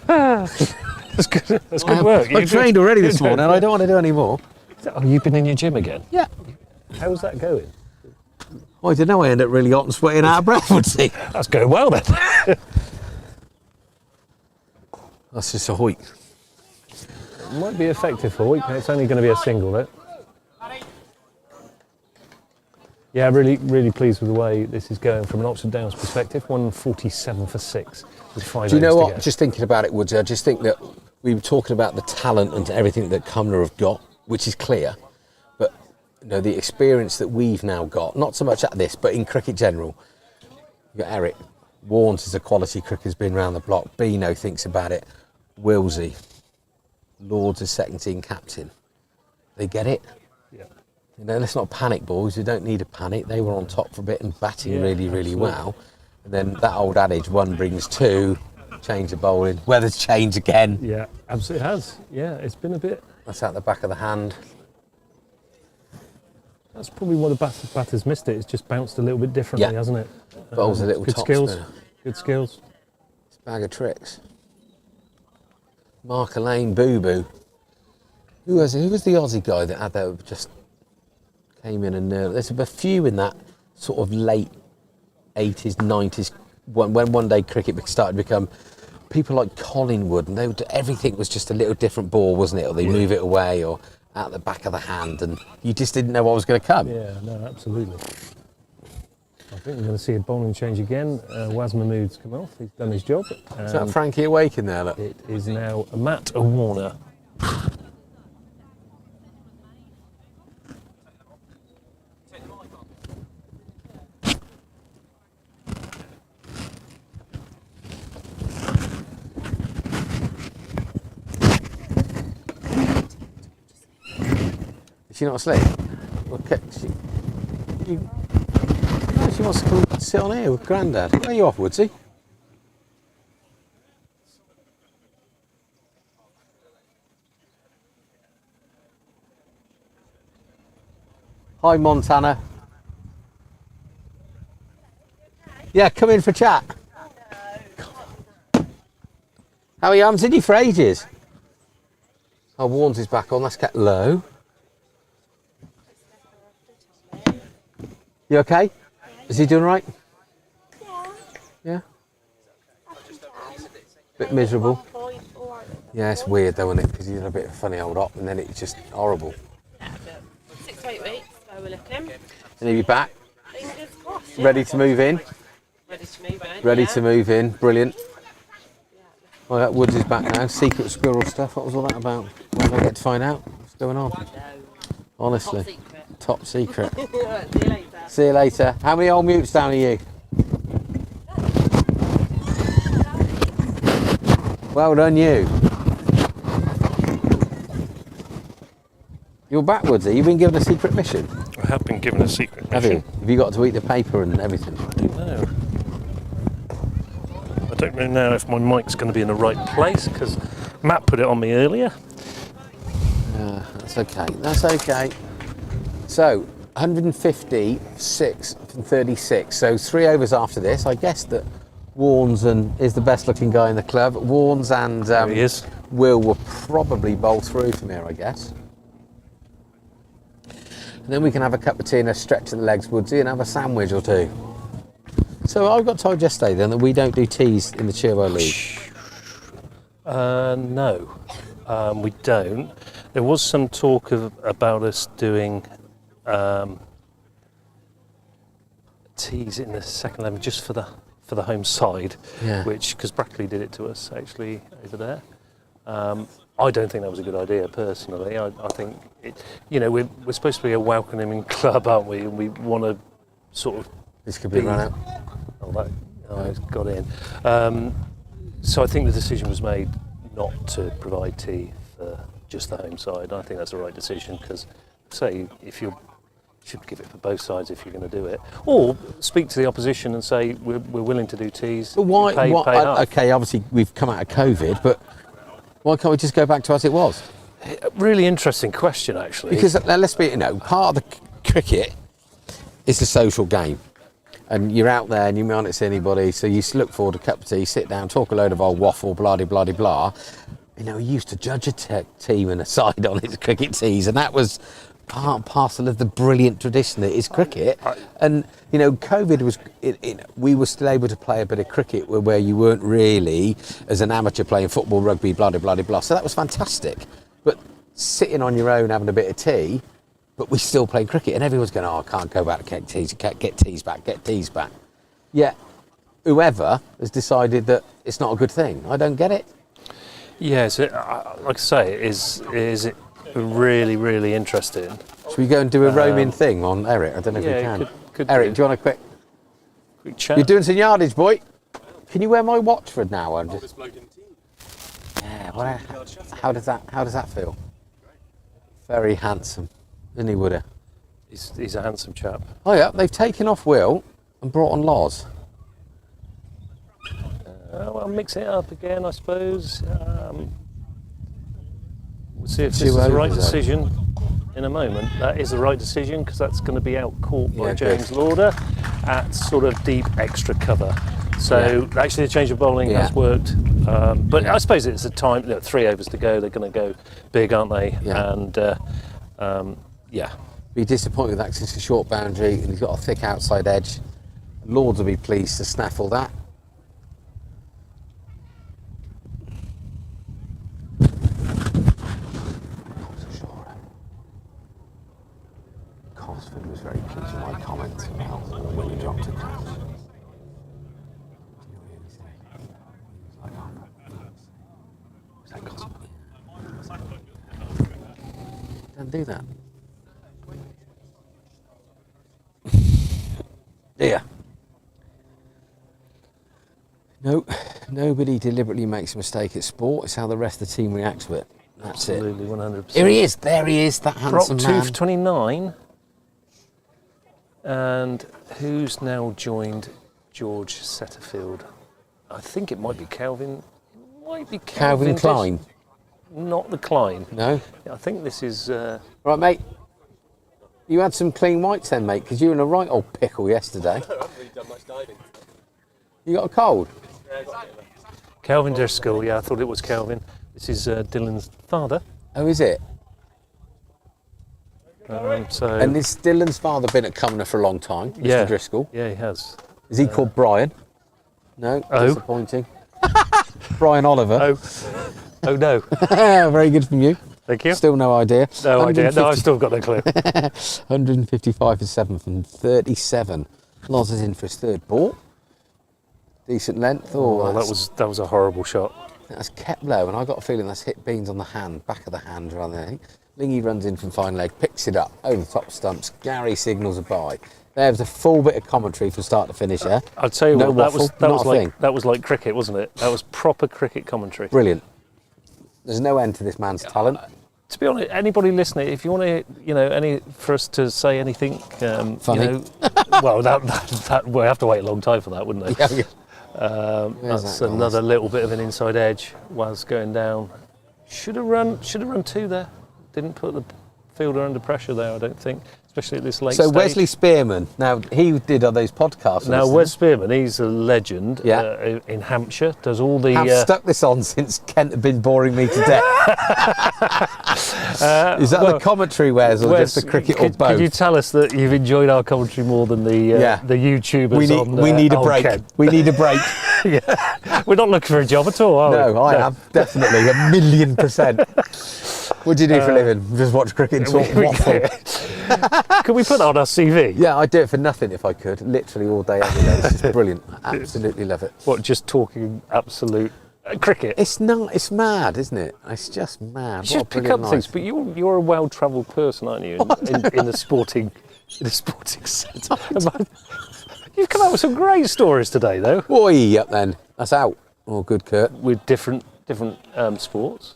That's good. That's good work. I've trained already this morning, and I don't want to do any more. Oh, you've been in your gym again? Yeah. How's that going? Oh, I don't know, I end up really hot and sweating out of breath, would see. That's going well then. That's just a hoik. Might be effective for a week. It's only going to be a single though. Yeah, really pleased with the way this is going from an Oxford Downs perspective. 147 for 6 with 5 Do you know overs to what? go. Just thinking about it, Woodsy, I just think that we were talking about the talent and everything that Cumnor have got, which is clear. But you know, the experience that we've now got, not so much at this, but in cricket general. You've got Eric. Warnes is a quality cricketer, has been round the block. Beano thinks about it. Willsey. Lords is second team captain. They get it. Yeah. You know, let's not panic, boys. We don't need a panic. They were on top for a bit and batting really absolutely. well. And then that old adage, one brings two, change the bowling. Weather's changed again. Yeah, absolutely has. Yeah, it's been a bit. That's out the back of the hand. That's probably what the batter's missed it. It's just bounced a little bit differently, hasn't it? Bowls a little good top skills. spinner. Good skills. It's a bag of tricks. Mark Lane Boo Boo. Who was the Aussie guy that had that just came in and there's a few in that sort of late 80s, 90s when one day cricket started to become people like Collingwood, and they would, everything was just a little different ball, wasn't it? Or they move it away or out the back of the hand, and you just didn't know what was going to come. Yeah, no, absolutely. I think we're going to see a bowling change again. Waz Mahmood's come off. He's done his job. Is that Frankie awake in there? Look? It is now Matt Warner. Is she not asleep? Okay. She wants to come and sit on here with Grandad. Where are you off, Woodsy? Hi, Montana. Yeah, come in for chat. How are you? I haven't seen you for ages. Oh, Warnes is back on. That's kept low. You okay? Is he doing right? Yeah. Bit miserable. Yeah, it's weird though, isn't it? Because he's a bit of a funny old op, and then it's just horrible. 6 to 8 weeks, so we're looking. And he'll be back, Fingers crossed. ready to move in. Ready to move in. Ready yeah. to move in. Brilliant. Well, that Woods is back now. Secret squirrel stuff. What was all that about? When did I get to find out? What's going on? Honestly. Top secret. See you later. See you later. How many old mutes down are you? Well done, you. You're backwards. You've been given a secret mission. I have been given a secret Have mission. you? Have you got to eat the paper and everything? No. I don't know now if my mic's going to be in the right place because Matt put it on me earlier. That's okay. That's okay. So, 156 from 36. So 3 overs after this. I guess that Warnes is the best looking guy in the club. Warnes and There he is. Will probably bowl through from here, I guess. And then we can have a cup of tea and a stretch of the legs, Woodsy, and have a sandwich or two. So I got told yesterday then that we don't do teas in the Cheerwell League. No, we don't. There was some talk about us doing teas in the second 11 just for the for the home side, Yeah. which, because Brackley did it to us actually over there. I don't think that was a good idea personally. I think, we're supposed to be a welcoming club, aren't we? And we want to sort of... This could be run out. It's got in. So I think the decision was made not to provide tea for just the home side. I think that's the right decision because, say, if you should give it for both sides if you're going to do it, or speak to the opposition and say we're willing to do teas. But why? Pay half. Okay, obviously we've come out of COVID, but why can't we just go back to as it was? Really interesting question, actually. Because let's be, part of the cricket is the social game. And you're out there and you might not see anybody, so you look forward to a cup of tea, sit down, talk a load of old waffle, blah-de-blah-de-blah. We used to judge a team and a side on its cricket teas, and that was part and parcel of the brilliant tradition that is cricket. And, COVID was, we were still able to play a bit of cricket where you weren't really, as an amateur, playing football, rugby, blah-de-blah-de-blah. So that was fantastic. But sitting on your own, having a bit of tea, but we still play cricket, and everyone's going, I can't go back to get teas back. Yet, whoever has decided that it's not a good thing. I don't get it. Yeah, so, like I say, it is really, really interesting. Should we go and do a roaming thing on Eric? I don't know if we can. Could Eric, do you want a quick chat? You're doing some yardage, boy. Can you wear my watch for an hour? Yeah, how does that feel? Very handsome. Isn't he, Woody? He's a handsome chap. Oh yeah, they've taken off Will and brought on Loz. I'll mix it up again, I suppose. We'll see if this is the right decision in a moment. That is the right decision because that's going to be out caught by James Lauder at sort of deep extra cover. So actually the change of bowling has worked. But I suppose it's a time, 3 overs to go, they're going to go big, aren't they? Yeah. And Be disappointed with that 'cause it's a short boundary and he's got a thick outside edge. Lords will be pleased to snaffle that. Cosford was very pleased with my comments about when he dropped a catch. Don't do that. Yeah. No, nobody deliberately makes a mistake at sport. It's how the rest of the team reacts to it. That's absolutely, 100%. Here he is. There he is, that handsome man. Drop 2 for 29. And who's now joined George Setterfield? I think it might be Calvin. It might be Calvin Klein. Not the Klein. No. I think this is. Right, mate. You had some clean whites then, mate, because you were in a right old pickle yesterday. I haven't really done much diving. You got a cold? Calvin Driscoll, yeah, I thought it was Calvin. This is Dylan's father. Oh, is it? And has Dylan's father been at Cumnor for a long time, Mr. Driscoll? Yeah, he has. Is he called Brian? No, disappointing. Brian Oliver. Oh no. Very good from you. Thank you. Still no idea. No idea. No, I've still got no clue. 155 for 7 from 37. Loz is in for his third ball. Decent length. That was a horrible shot. That's kept low, and I got a feeling that's hit Beans on the hand, back of the hand rather than anything. Lingy runs in from fine leg, picks it up over the top stumps. Gary signals a bye. There's a full bit of commentary from start to finish there. I'll tell you no what, waffle, that was like cricket, wasn't it? That was proper cricket commentary. Brilliant. There's no end to this man's talent. To be honest, anybody listening, if you want to, for us to say anything, funny. Well, that we'll have to wait a long time for that, wouldn't they? Yeah. That's another little bit of an inside edge. Was going down. Should have run 2 there. Didn't put the fielder under pressure there, I don't think, especially at this late stage. Wesley Spearman, now he did those podcasts. Now Wes Spearman, he's a legend in Hampshire. Does all the. I've stuck this on since Kent had been boring me to death. Is that the commentary, Wes, or just the cricket, or both? Could you tell us that you've enjoyed our commentary more than the YouTubers? We need a break. Kent? We need a break. Yeah. We're not looking for a job at all, are we? No, I am definitely 1,000,000%. What do you do for a living? Just watch cricket and talk waffle. Could we put that on our CV? Yeah, I'd do it for nothing if I could. Literally all day, every day. It's just brilliant. I absolutely love it. What, just talking absolute cricket? It's not. It's mad, isn't it? It's just mad. You just pick up things, but you're a well-travelled person, aren't you? In the sporting sense. You've come up with some great stories today, though. What are you up then? That's out. Oh, good, Kurt. With different sports.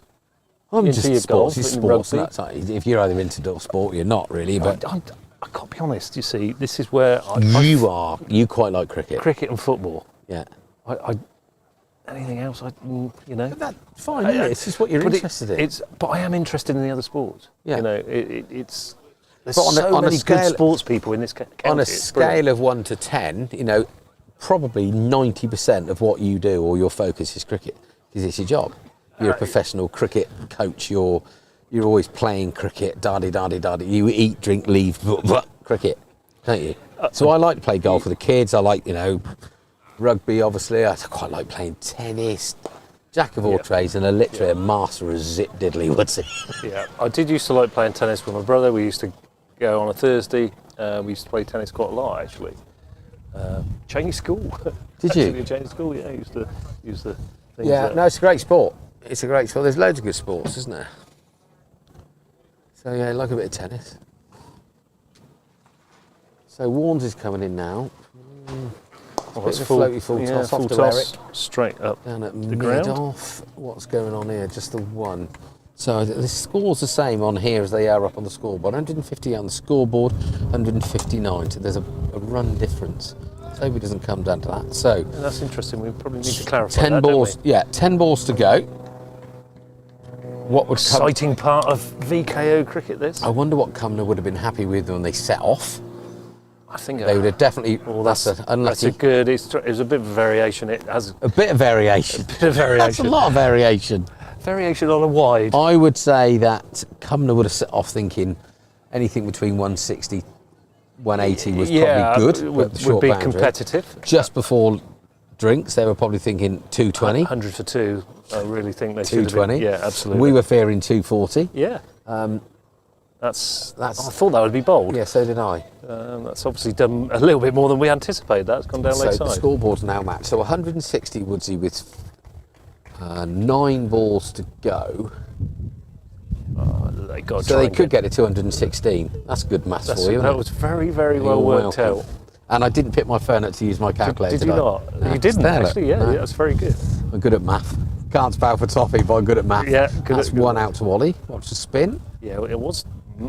I'm into just your sports. golf It's and sports. rugby. That's like, if you're either into sport, you're not really. But I can't be honest. You see, this is where you are. You quite like cricket. Cricket and football. Yeah. Anything else? But that's fine. Isn't it? It's just what you're interested in. But I am interested in the other sports. Yeah. You know, it's. There's But so many good sports people in this county. On a It's brilliant. scale of 1 to 10, probably 90% of what you do or your focus is cricket, because it's your job. You're a professional cricket coach. You're always playing cricket. Da-di-da-di-da-di. You eat, drink, leave, cricket, don't you? So I like to play golf with the kids. I like, rugby, obviously. I quite like playing tennis. Jack of all trades and literally a master of zip diddly woodsy. Yeah, I did used to like playing tennis with my brother. We used to go on a Thursday. We used to play tennis quite a lot, actually. Change school. Did you? Actually, change school, yeah. I used to use the things. Yeah, no, it's a great sport. It's a great sport. There's loads of good sports, isn't there? So yeah, I like a bit of tennis. So Warnes is coming in now. It's a floaty full toss full off to toss, Eric. straight up Down at the ground. mid-off. What's going on here? Just the one. So the score's the same on here as they are up on the scoreboard. 150 on the scoreboard, 159. So there's a run difference. So hope it doesn't come down to that. So And that's interesting. We probably need to clarify 10 that, balls. don't we? Yeah, 10 balls to go. What would come? Exciting part of VKO cricket, this. I wonder what Cumnor would have been happy with when they set off. I think They would have definitely. Well, that's unlucky. That's a good. It was a bit of a variation. It has A bit of variation. a bit of variation. That's a lot of variation. Variation on a wide. I would say that Cumnor would have set off thinking anything between 160, 180 was yeah, probably good. would but short be boundary. competitive. Just before drinks, they were probably thinking 220. 100 for 2. I really think they should have 220. been. Yeah, absolutely. We were fearing 240. Yeah. That's. I That's- thought that would be bold. Yeah, so did I. That's obviously done a little bit more than we anticipated. That's gone down So late the side. scoreboard's now matched. So 160 Woodsy with 9 balls to go. They got So they could get to 216. That's good maths for you. That isn't was very, very well You're worked welcome. out. And I didn't pick my phone up to use my calculator. Did you not? No, You didn't there, look. actually. Yeah, No. that's very good. I'm good at math. Can't spell for toffee, but I'm good at math. Yeah, good That's at- good one at- out to Ollie. Watch the spin. Yeah, it was.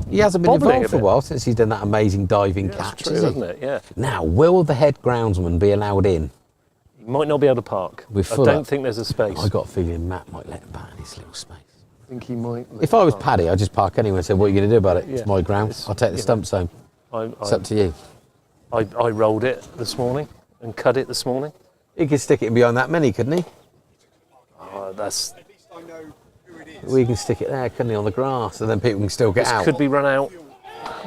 He hasn't been bobbling involved for a bit. while since he's done that amazing diving Yeah, catch, that's true, has he? isn't it? Yeah. Now, will the head groundsman be allowed in? You might not be able to park. We're I full don't up. think there's a space. I got a feeling Matt might let him back in his little space. I think he might. If I was Paddy, I'd just park anywhere and say, what are you going to do about it? Yeah. It's my ground. It's- I'll take the you know, stumps home. It's up to you. I rolled it this morning and cut it this morning. He could stick it in behind that many, couldn't he? That's We can stick it there, couldn't he, on the grass, and then people can still get this out. could be run out.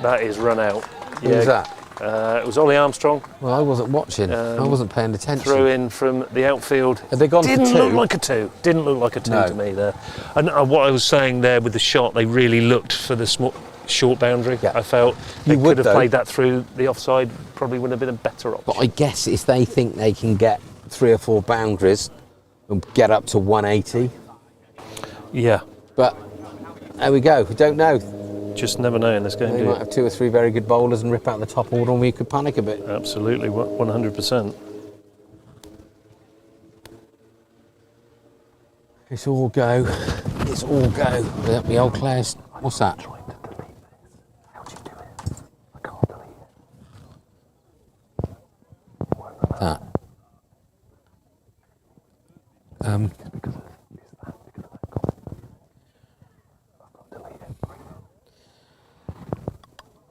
That is run out. Who was that? It was Ollie Armstrong. Well, I wasn't watching. I wasn't paying attention. Throw in from the outfield. Have they gone for Didn't two? look like a 2. Didn't look like a 2 No. to me there. And what I was saying there with the shot, they really looked for the short boundary. Yeah. I felt they You would, could have though. played that through the offside. Probably would have been a better option. But I guess if they think they can get 3 or 4 boundaries and get up to 180, Yeah, but there we go. We don't know. just never know in this game. They Do might you? have 2 or 3 very good bowlers and rip out the top order, and we could panic a bit. Absolutely, 100%. It's all go. It's all go. The old Claire's. What's that? That.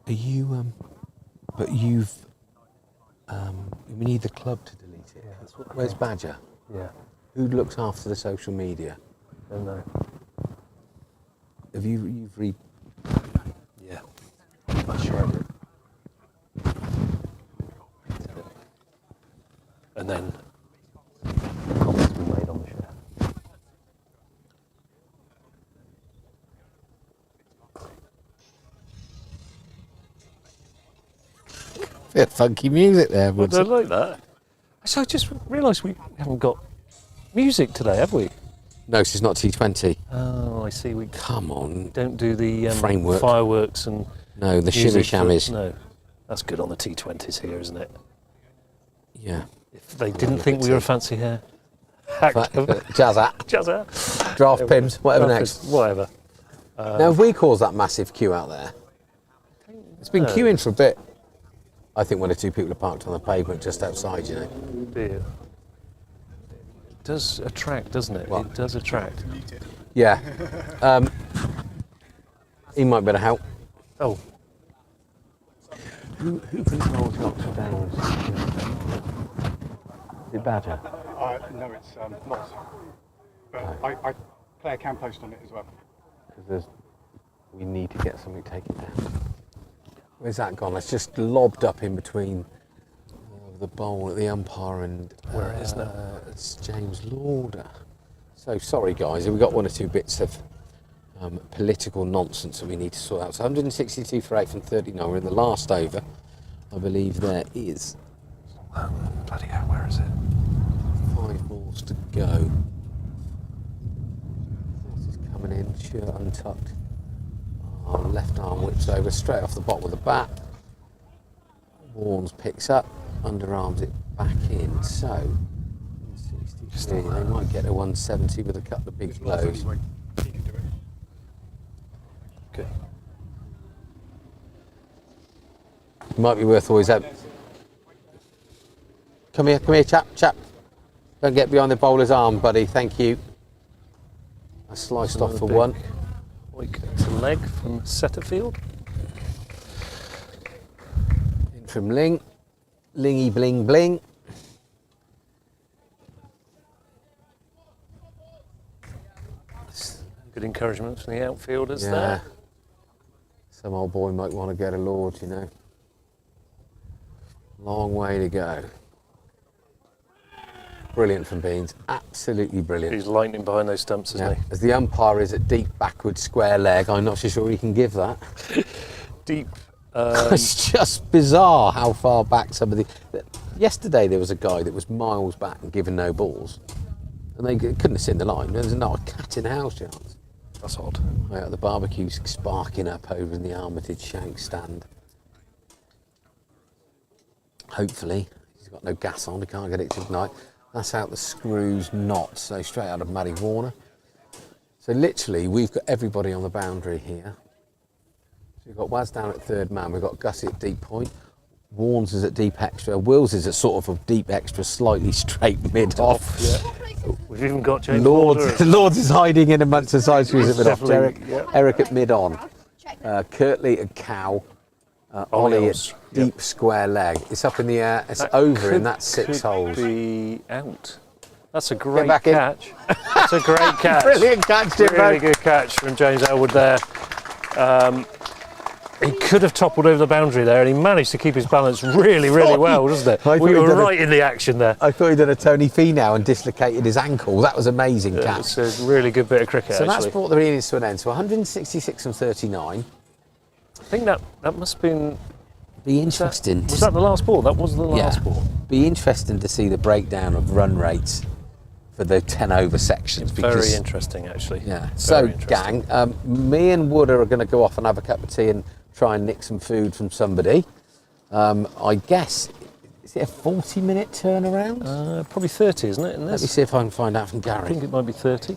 Are you? But you've. We need the club to delete it. Where's Badger? Yeah, Who looks after the social media? don't know. Have you've read? Yeah, I shared it. And then comments been made on the share. Bit of funky music there, I Woodsy. don't like that. So I just realised we haven't got music today, have we? No, this is not T20. Oh, I see. We Come on. don't do the Framework. fireworks and No, the shimmy music for- shammies. No, that's good on the T20s here, isn't it? Yeah. If they didn't think we were a fancy hair, hacked Jazz that. Jazza. Draft pins, whatever next. Whatever. Now, have we caused that massive queue out there? It's been No. queuing for a bit. I think one or two people are parked on the pavement just outside, you know. Dear. It does attract, doesn't it? What? It does attract. Yeah. He might be able to help. Oh, Who controls the Oxford Downs? The Badger. No, it's not. But I play a cam post on it as well. Because we need to get something taken down. Where's that gone? It's just lobbed up in between the bowl at the umpire and Where it is now. It's James Lauder. So sorry guys, we've got one or two bits of political nonsense that we need to sort out. So 162 for 8 from 39. We're in the last over. I believe there is bloody hell, where is it? 5 balls to go. This is coming in, shirt untucked. Oh, left arm whips over straight off the bottom of the bat. Warnes picks up, underarms it back in. So 163. They might get to 170 with a couple of big blows. Anyway, he can do it. Okay. Might be worth always out. Come here, chap. Don't get behind the bowler's arm, buddy. Thank you. I sliced off for one. Weak to leg from Setterfield. In from Ling. Lingy bling bling. Good encouragement from the outfielders Yeah. there. Some old boy might want to get a Lord, you know. Long way to go. Brilliant from Beans. Absolutely brilliant. He's lightning behind those stumps, isn't Yeah. As the umpire is at deep backward square leg, I'm not so sure he can give that. he? Deep. It's just bizarre how far back some of the... Yesterday there was a guy that was miles back and given no balls. And they couldn't have seen the line. There's not a cat in the house chance. That's odd. Right, the barbecue's sparking up over in the Armitage shank stand. Hopefully. He's got no gas on, he can't get it to ignite. That's out the screws knot, so straight out of Matty Warner. So literally, we've got everybody on the boundary here. So we've got Waz down at third man, we've got Gussie at deep point, Warnes is at deep extra, Wills is at sort of a deep extra, slightly straight mid-off. Yeah. We've even got James Lauder. Lords is hiding in amongst the side screws at mid-off. Definitely, yeah. Eric at mid-on. Kirtley at cow. Ollie Ollie at deep square leg. It's up in the air. It's over in that 6 holes. Could be out. That's a great back in. catch. That's a great catch. Brilliant catch, Jimbo. Really good catch from James Elwood there. He could have toppled over the boundary there, and he managed to keep his balance really, really well, doesn't it? I thought We he'd were done right in the action there. I thought he'd done a Tony Finau and dislocated his ankle. That was amazing catch. It's a really good bit of cricket, So actually. that's brought the innings to an end. So 166 and 39. I think that must have been... Be interesting. Was that the last ball? That was the last ball. Be interesting to see the breakdown of run rates for the 10 over sections. Very interesting, actually. Yeah. Very So, interesting. gang, me and Wood are going to go off and have a cup of tea and try and nick some food from somebody. I guess, is it a 40-minute turnaround? Probably 30, isn't it? In Let this? me see if I can find out from I Gary. think it might be 30.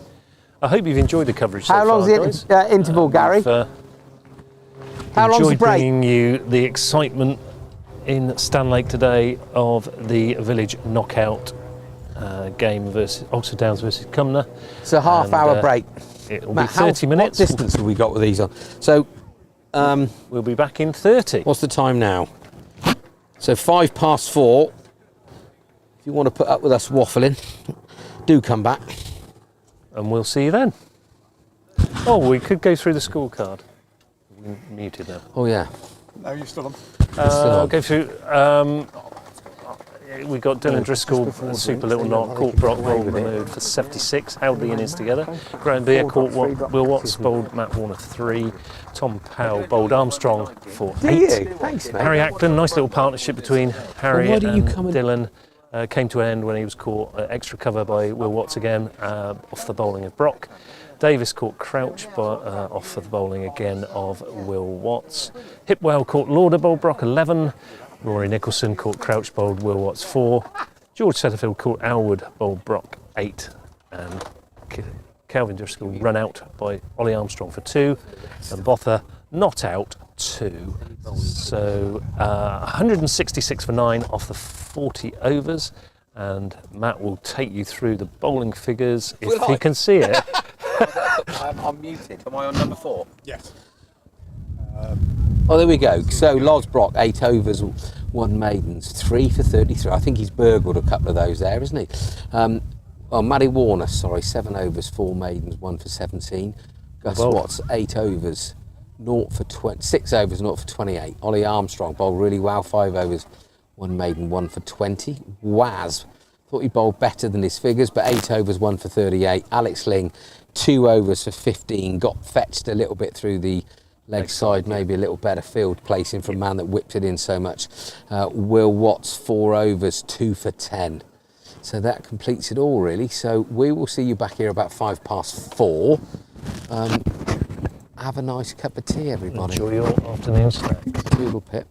I hope you've enjoyed the coverage How so long's far, the guys. interval, Gary? We've, How long's the enjoyed break? bringing you the excitement in Stanlake today of the village knockout game versus Oxford Downs versus Cumnor. It's a half-hour break. It'll Matt, be 30 minutes. What distance have we got with these on? So, We'll be back in 30. what's the time now? So 4:05. If you want to put up with us waffling, do come back. And we'll see you then. Oh, we could go through the scorecard. Muted now. Oh yeah. No, you're still on. I'll go through. we got Dylan Driscoll, super little knot, caught Brock, bowled removed for 76, held the innings together. Graham Beer caught Will Watts, bowled Matt Warner for 3. Tom Powell bowled Armstrong for 8. Thanks, mate. Harry Acton, nice little partnership between Harry why and do you come and- Dylan. Came to an end when he was caught extra cover by Will Watts again, off the bowling of Brock. Davis caught Crouch off of the bowling again of Will Watts. Hipwell caught Lauder, bowled Brock 11. Rory Nicholson caught Crouch, bowled Will Watts 4. George Setterfield caught Alwood, bowled Brock 8. And Kelvin Driscoll run out by Ollie Armstrong for 2. And Botha not out 2. So 166 for 9 off the 40 overs. And Matt will take you through the bowling figures if he can see it. I'm muted. Am I on number 4? Yes. Oh, there we go. So Loz Brock, 8 overs, 1 maidens, 3 for 33. I think he's burgled a couple of those there, isn't he? Matty Warner, 7 overs, 4 maidens, 1 for 17. Gus Watts, 8 overs, 0 for 20, 6 overs, 0 for 28. Ollie Armstrong bowled really well, 5 overs, 1 maiden, 1 for 20. Waz, thought he bowled better than his figures, but 8 overs, 1 for 38. Alex Ling, 2 overs for 15, got fetched a little bit through the leg side, maybe a little better field placing from a man that whipped it in so much. Will Watts, 4 overs, 2 for 10. So that completes it all, really. So we will see you back here about 4:05. Have a nice cup of tea, everybody. Enjoy your afternoon snack. Toodle pip.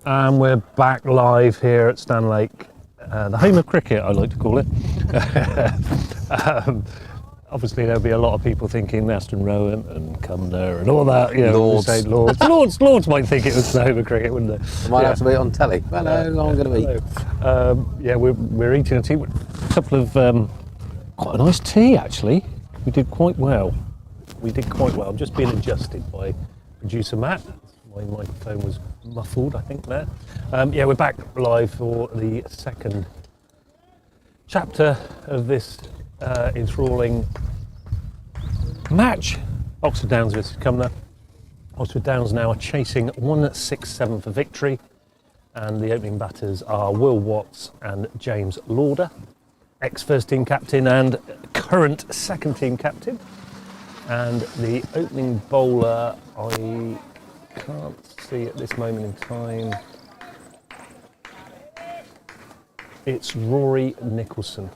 And we're back live here at Stanlake, the home of cricket, I like to call it. Obviously, there'll be a lot of people thinking Aston Rowan and Cumnor and all that. You know, Lords. say Lords might think it was the home of cricket, wouldn't they? Might have to be on telly. Well, how long going to be? Yeah, we're eating a couple of quite a nice tea actually. We did quite well. I'm just being adjusted by producer Matt. My microphone was muffled, I think, there. Yeah, we're back live for the second chapter of this enthralling match. Oxford Downs versus Cumnor. Oxford Downs now are chasing 167 for victory, and the opening batters are Will Watts and James Lauder, ex-first team captain and current second team captain. And the opening bowler, I can't see at this moment in time. It's Rory Nicholson.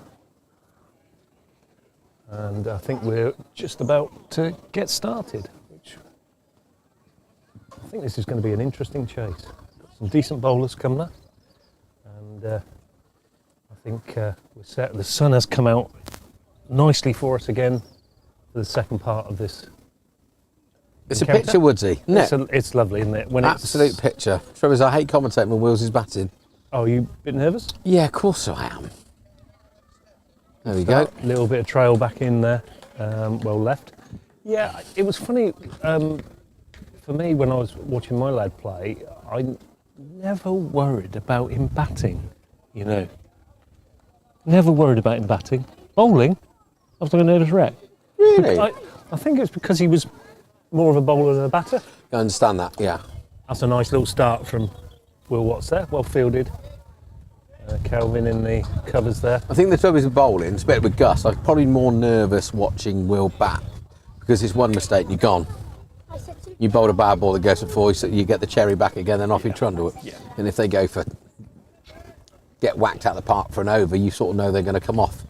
And I think we're just about to get started, which I think this is going to be an interesting chase. Some decent bowlers coming up, and I think we're set. The sun has come out nicely for us again for the second part of this. It's encounter. a picture, Woodsy, isn't it? It's lovely, isn't it? When Absolute picture. Trouble is, I hate commentating when Wills is batting. Oh, you a bit nervous? Yeah, of course I am. There we go. A little bit of trail back in there, well left. Yeah, it was funny for me when I was watching my lad play. I never worried about him batting, you know. Never worried about him batting. Bowling, I was like a nervous wreck. Really? I think it's because he was more of a bowler than a batter. I understand that, yeah. That's a nice little start from Will Watts there, well fielded. Kelvin in the covers there. I think the trouble is with bowling, it's better with Gus. I'm probably more nervous watching Will bat because it's one mistake and you're gone. You bowl a bad ball that goes for four, so you get the cherry back again, then off you trundle it. Yeah. And if they go for get whacked out of the park for an over, you sort of know they're going to come off.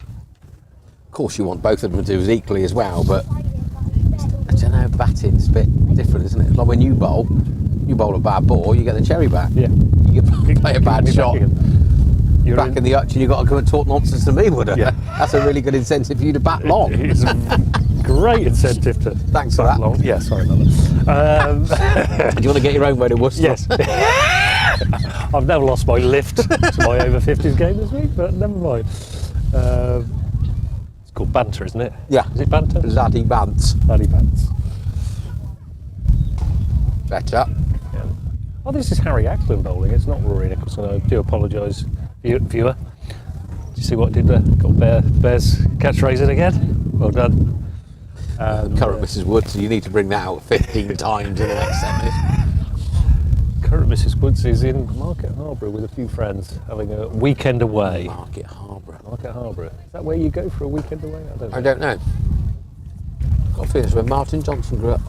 Of course, you want both of them to do as equally as well, but I don't know, batting's a bit different, isn't it? Like when you bowl a bad ball, you get the cherry back. Yeah. You can play a bad shot. You're Back in the hutch and you've got to come and talk nonsense to me, would I? Yeah. That's a really good incentive for you to bat long. It's a great incentive to Thanks for bat that. long. Yeah, sorry about that. Do you want to get your own way to Worcester? Yes. I've never lost my lift to my over 50s game this week, but never mind. It's called banter, isn't it? Yeah. Is it banter? Zaddy Bants. Bloody bants. Better. Yeah. Oh, this is Harry Ackland bowling. It's not Rory Nicholson. I do apologise, viewer. Did you see what I did there? Got Bears catchphrase in again. Well done. Current Mrs. Woods, so you need to bring that out 15 times in the next 10 minutes. Current Mrs. Woods is in Market Harborough with a few friends having a weekend away. Market Harborough. Market Harborough. Is that where you go for a weekend away? I don't know. Got to finish where Martin Johnson grew up.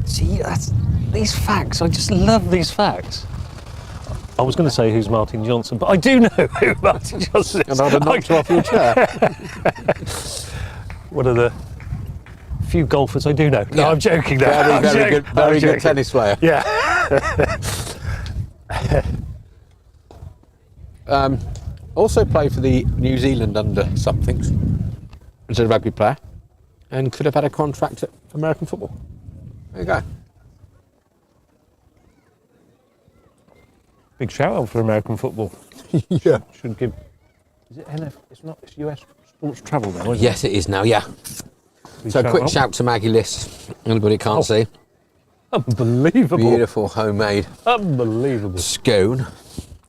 See, these facts. I just love these facts. I was going to say who's Martin Johnson, but I do know who Martin Johnson is. And I'd have knocked you off your chair. One of the few golfers I do know. No, I'm joking now. Very good tennis player. Yeah. Also played for the New Zealand under somethings as a rugby player and could have had a contract at American football. There you go. Big shout out for American football. Yeah. Should give. Is it NF? It's not. It's US Sports Travel now, isn't it? Yes, it is now, yeah. So quick shout to Maggie Liss. Anybody can't see. Unbelievable. Beautiful homemade Unbelievable. scone.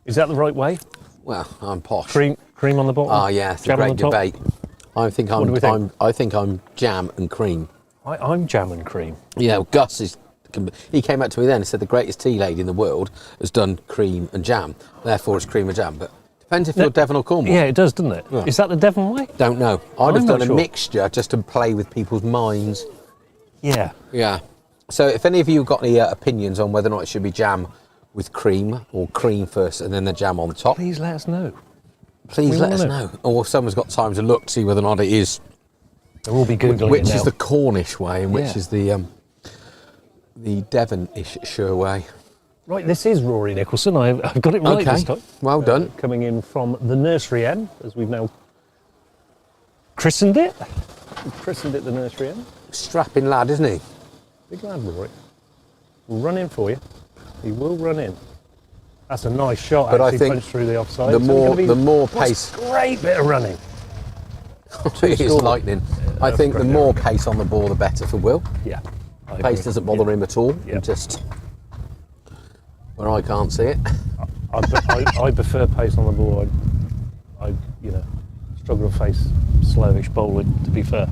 Is that the right way? Well, I'm posh. Cream on the bottom. Ah, yeah, it's a jam on great the top? debate. I think What do we think? I think I'm jam and cream. I'm jam and cream. Yeah, well, Gus is. He came up to me then and said the greatest tea lady in the world has done cream and jam. Therefore, it's cream and jam. But depends if you're Devon or Cornwall. Yeah, it does, doesn't it? Yeah. Is that the Devon way? Don't know. I'd I'm have not done sure. a mixture just to play with people's minds. Yeah. Yeah. So if any of you have got any opinions on whether or not it should be jam with cream or cream first and then the jam on top, Please let us know. please we let wanna us know. know. Or if someone's got time to look to see whether or not it is. They'll all be googling Which it now. is the Cornish way and which Yeah. is the Devonish way. Right, this is Rory Nicholson. I've got it right Okay, this time. well done. Coming in from the nursery end, as we've now christened it. We've christened it the nursery end. Strapping lad, isn't he? Big lad, Rory. We'll run in for you. He will run in. That's a nice shot. But I actually think punched through the offside. the So more- it's gonna be- the more What's pace- Great bit of running. It is score. lightning. I think the great. more pace on the ball, the better for Will. Yeah. I Pace agree. doesn't bother him at all. Yeah. Just where I can't see it. I prefer pace on the ball. I struggle to face slowish bowling, to be fair.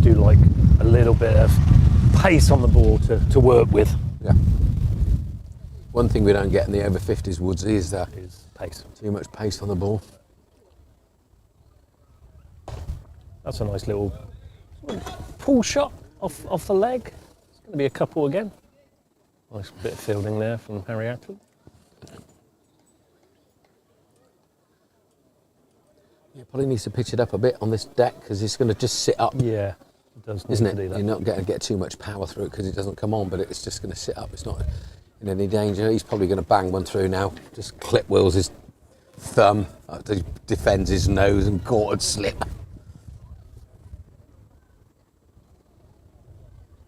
Do like a little bit of pace on the ball to work with. Yeah. One thing we don't get in the over 50s, Woodsy, is that Is pace. too much pace on the ball. That's a nice little pull shot off the leg. It's going to be a couple again. Nice bit of fielding there from Harry Atwood. Yeah, probably needs to pitch it up a bit on this deck because it's going to just sit up, Yeah, it does need isn't to it? do that. You're not going to get too much power through it because it doesn't come on, but it's just going to sit up. It's not in any danger. He's probably going to bang one through now. Just clip Will's his thumb, defends his nose and caught and slip.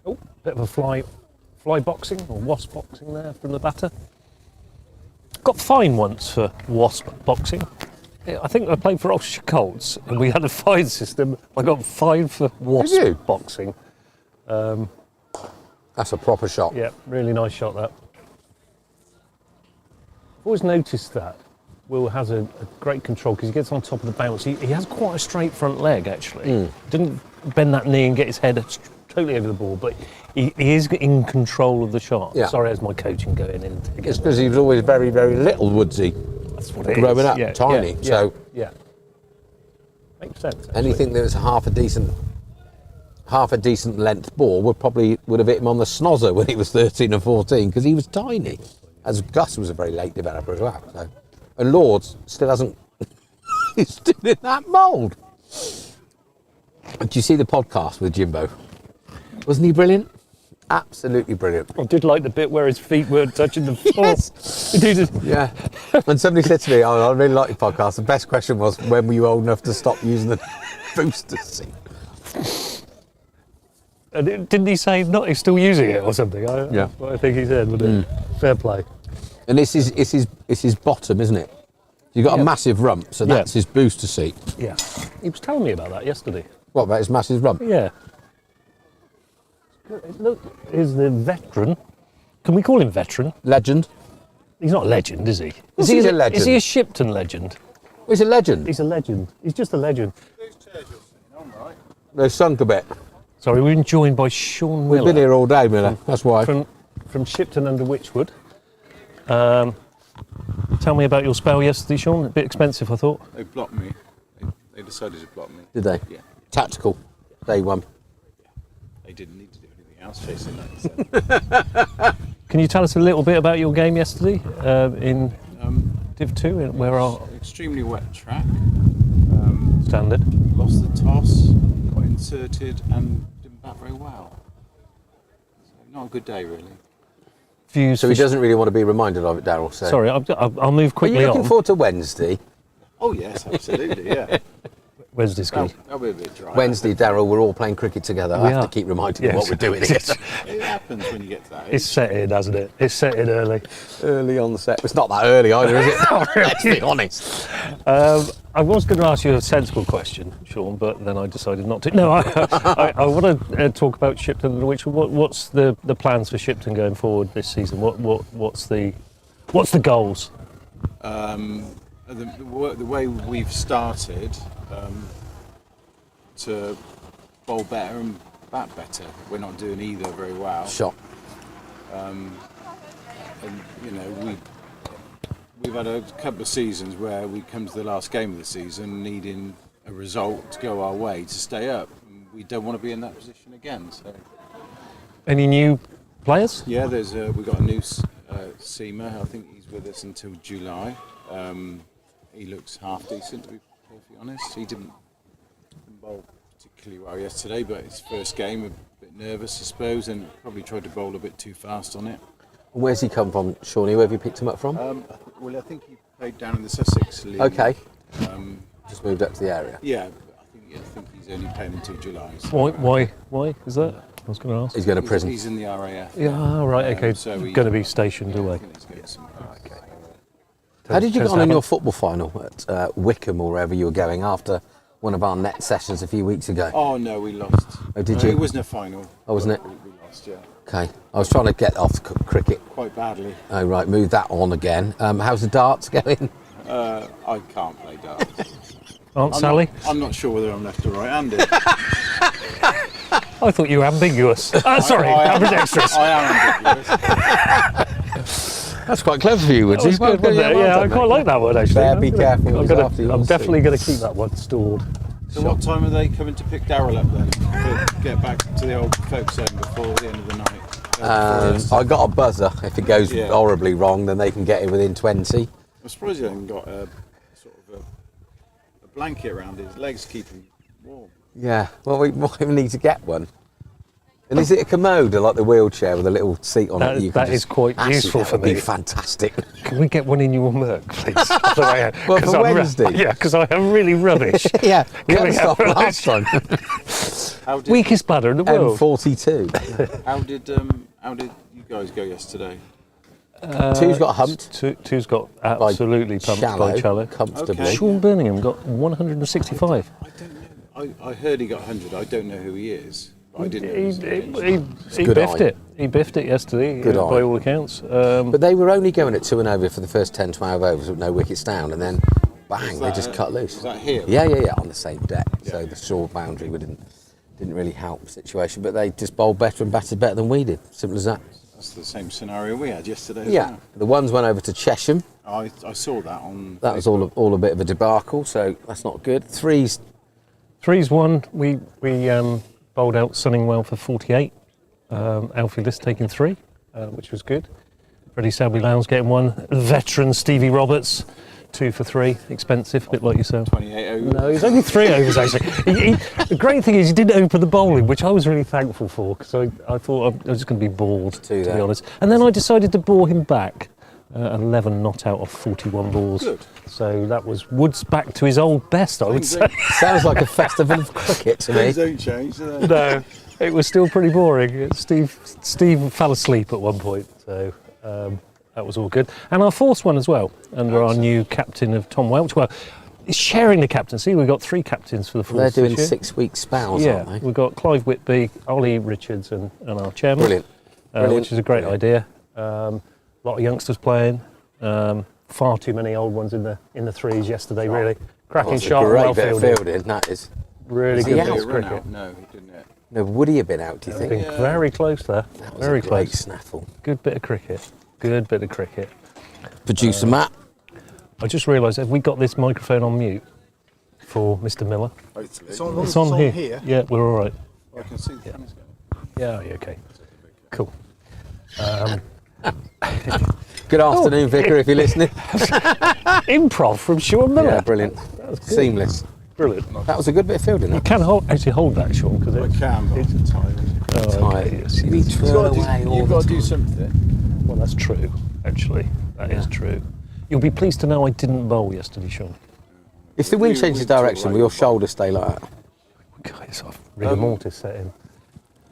Oh, bit of a fly boxing or wasp boxing there from the batter. Got fined once for wasp boxing. I think I played for Oxfordshire Colts and we had a fine system. I got fined for wasp you? boxing. That's a proper shot. Yeah, really nice shot that. I've always noticed that Will has a great control because he gets on top of the bounce. He has quite a straight front leg actually. Didn't bend that knee and get his head totally over the ball, but he is in control of the shot. Yeah. Sorry, as my coaching going in again. It's because he was always very, very little, Woodsy. That's what it growing is. up, tiny, so- yeah, makes sense. Actually. Anything that was half a decent length ball would have hit him on the snozzer when he was 13 or 14 because he was tiny. As Gus was a very late developer as well. So. And Lords still hasn't. He's still in that mould. Did you see the podcast with Jimbo? Wasn't he brilliant? Absolutely brilliant. I did like the bit where his feet weren't touching the floor. Yes. He did. Yeah. When somebody said to me, "Oh, I really like your podcast," the best question was, "When were you old enough to stop using the booster seat?" And didn't he say not? He's still using it or something? Yeah. That's what I think he said. Wasn't it? Fair play. And it's his bottom, isn't it? You've got a massive rump, so that's his booster seat. Yeah. He was telling me about that yesterday. What about his massive rump? Yeah. Look, here's the veteran. Can we call him veteran? Legend. He's not a legend, is he? Is he a legend? Is he a Shipton legend? He's a legend. He's a legend. He's just a legend. They've sunk a bit. Sorry, we're joined by Sean We've Miller been here all day, Miller. That's why. from Shipton under Wychwood. Tell me about your spell yesterday, Sean. A bit expensive, I thought. They blocked me. They decided to block me. Did they? Yeah. Tactical. Day one. They didn't need to do anything else chasing that. So. Can you tell us a little bit about your game yesterday in Div 2? Where are Extremely wet track. standard? Lost the toss. Got inserted and didn't bat very well. So not a good day, really. Views. So he doesn't really want to be reminded of it, Darryl. So. Sorry, I'll move Are quickly you looking on. forward to Wednesday? Oh yes, absolutely. Yeah. Wednesday's good. That'll be a bit dry. Wednesday, Darryl, we're all playing cricket together. I We have are. to keep reminding them Yes. what we're doing. It happens when you get to that age. It's set in, hasn't it? It's set in early. Early on the set. It's not that early either, is it? Let's be honest. I was going to ask you a sensible question, Sean, but then I decided not to. No, I want to talk about Shipton and Wychwood. What's the plans for Shipton going forward this season? What's the goals? The way we've started to bowl better and bat better. We're not doing either very well. Shot. And you know we've had a couple of seasons where we come to the last game of the season needing a result to go our way to stay up. We don't want to be in that position again. So Any new players? yeah, we've got a new seamer. I think he's with us until July. He looks half decent, to be perfectly honest. He didn't bowl particularly well yesterday, but his first game, a bit nervous, I suppose, and probably tried to bowl a bit too fast on it. Where's he come from, Shawnee? Where have you picked him up from? Well, I think he played down in the Sussex League. Okay. Just moved up to the area. Yeah, I think he's only playing until July. So Why is that? I was going to ask. He's going to prison. He's in the RAF. Yeah, right, okay. So Going to be stationed I away. think he's getting some Okay. How did you get Tends on to in your happen. football final at Wickham or wherever you were going after one of our net sessions a few weeks ago? Oh no, we lost. Oh, did No, you? It wasn't a final. Oh, wasn't it? We lost, yeah, Okay. I was trying to get off cricket. quite badly. Oh, right, move that on again. How's the darts going? I can't play darts. Aunt Sally? I'm not sure whether I'm left or right-handed. I thought you were ambiguous. Sorry, ambidextrous. I am ambiguous. That's quite clever for you, would That was good, wasn't it? Yeah, I quite like that one actually. Better be careful. I'm, He's after you, I'm we'll definitely see. going to keep that one stored. So what time are they coming to pick Darryl up then? To get back to the old folks home before the end of the night? I got a buzzer. If it goes Yeah. horribly wrong, then they can get it within 20. I'm surprised he hasn't got a sort of a blanket around his legs, to keep him warm. Yeah, well, we might need to get one. And is it a commode, like the wheelchair with a little seat on That- it? You can that is just- quite Actually, useful that for would be me. fantastic. Can we get one in your Merc, please? On the way out? Well, 'Cause for I'm Wednesday? Yeah, because I am really rubbish. Yeah, we Can had we stuff have last time. How did Weakest bladder in the world. M42. how did you guys go yesterday? Two's got humped Two's got absolutely pumped by Challow. comfortably. Okay. Sean Birmingham got 165. I don't know. I heard he got 100. I don't know who he is, but I didn't know he was engaged. He good biffed eye. it. He biffed it yesterday, Good by eye. all accounts. But they were only going at 2 and over for the first 10, 12 overs with no wickets down, and then bang, they that just cut loose. was that here? Yeah, on the same deck. So the shore boundary didn't really help the situation, but they just bowled better and batted better than we did. Simple as that. That's the same scenario we had yesterday. as Yeah, well. the ones went over to Chesham. I saw that on. That was Facebook. all a bit of a debacle, so that's not good. Threes, 3's 1. We bowled out Sunningwell for 48. Alfie List taking 3, which was good. Freddie Selby Lowndes getting 1. Veteran Stevie Roberts, 2 for 3. Expensive, a bit like yourself. 28 overs. No, he's only 3 overs actually. The great thing is he didn't open the bowling, which I was really thankful for, because I thought I was just going to be bored, to be there. honest. And then I decided to bore him back. 11 not out of 41 balls. Good. So that was Woods back to his old best, I would say. sounds like a festival of cricket to me. Things don't change, do they? No, it was still pretty boring. Steve fell asleep at one point, so that was all good. And our fourth one as well, under our new captain of Tom Welch. Well, he's sharing the captaincy. We've got 3 captains for the fourth. They're doing this year. 6-week spells, Yeah, aren't they? we've got Clive Whitby, Ollie Richards, and our chairman. Brilliant. Which is a great idea. A lot of youngsters playing. Far too many old ones in the 3s yesterday. Really cracking That's a shot, great well bit of fielded. fielding, that is. Really Is he good out? bit Did of he run cricket. out? No, he didn't yet. No, would he have been out, do you I think? think very close there. That was Very a great close. snaffle. Good bit of cricket. Good bit of cricket. Producer Matt. I just realised, have we got this microphone on mute for Mr. Miller? Hopefully. It's on here. Yeah, we're all right. I can see the things going. Yeah, yeah, okay. Cool. Good afternoon, Vicar, if you're listening. Improv from Sean Miller. Yeah, brilliant. Seamless. Brilliant. That was a good bit of fielding, You that. can actually hold that, Sean, because I can, but I'm tired. okay, yes, You yes. throw away all You've the got to time. do something. Well, that's true, actually. That is true. You'll be pleased to know I didn't bowl yesterday, Sean. If the wind We- changes we talk direction, like will your that. shoulders stay like that? Guys, I've rigor mortis set in.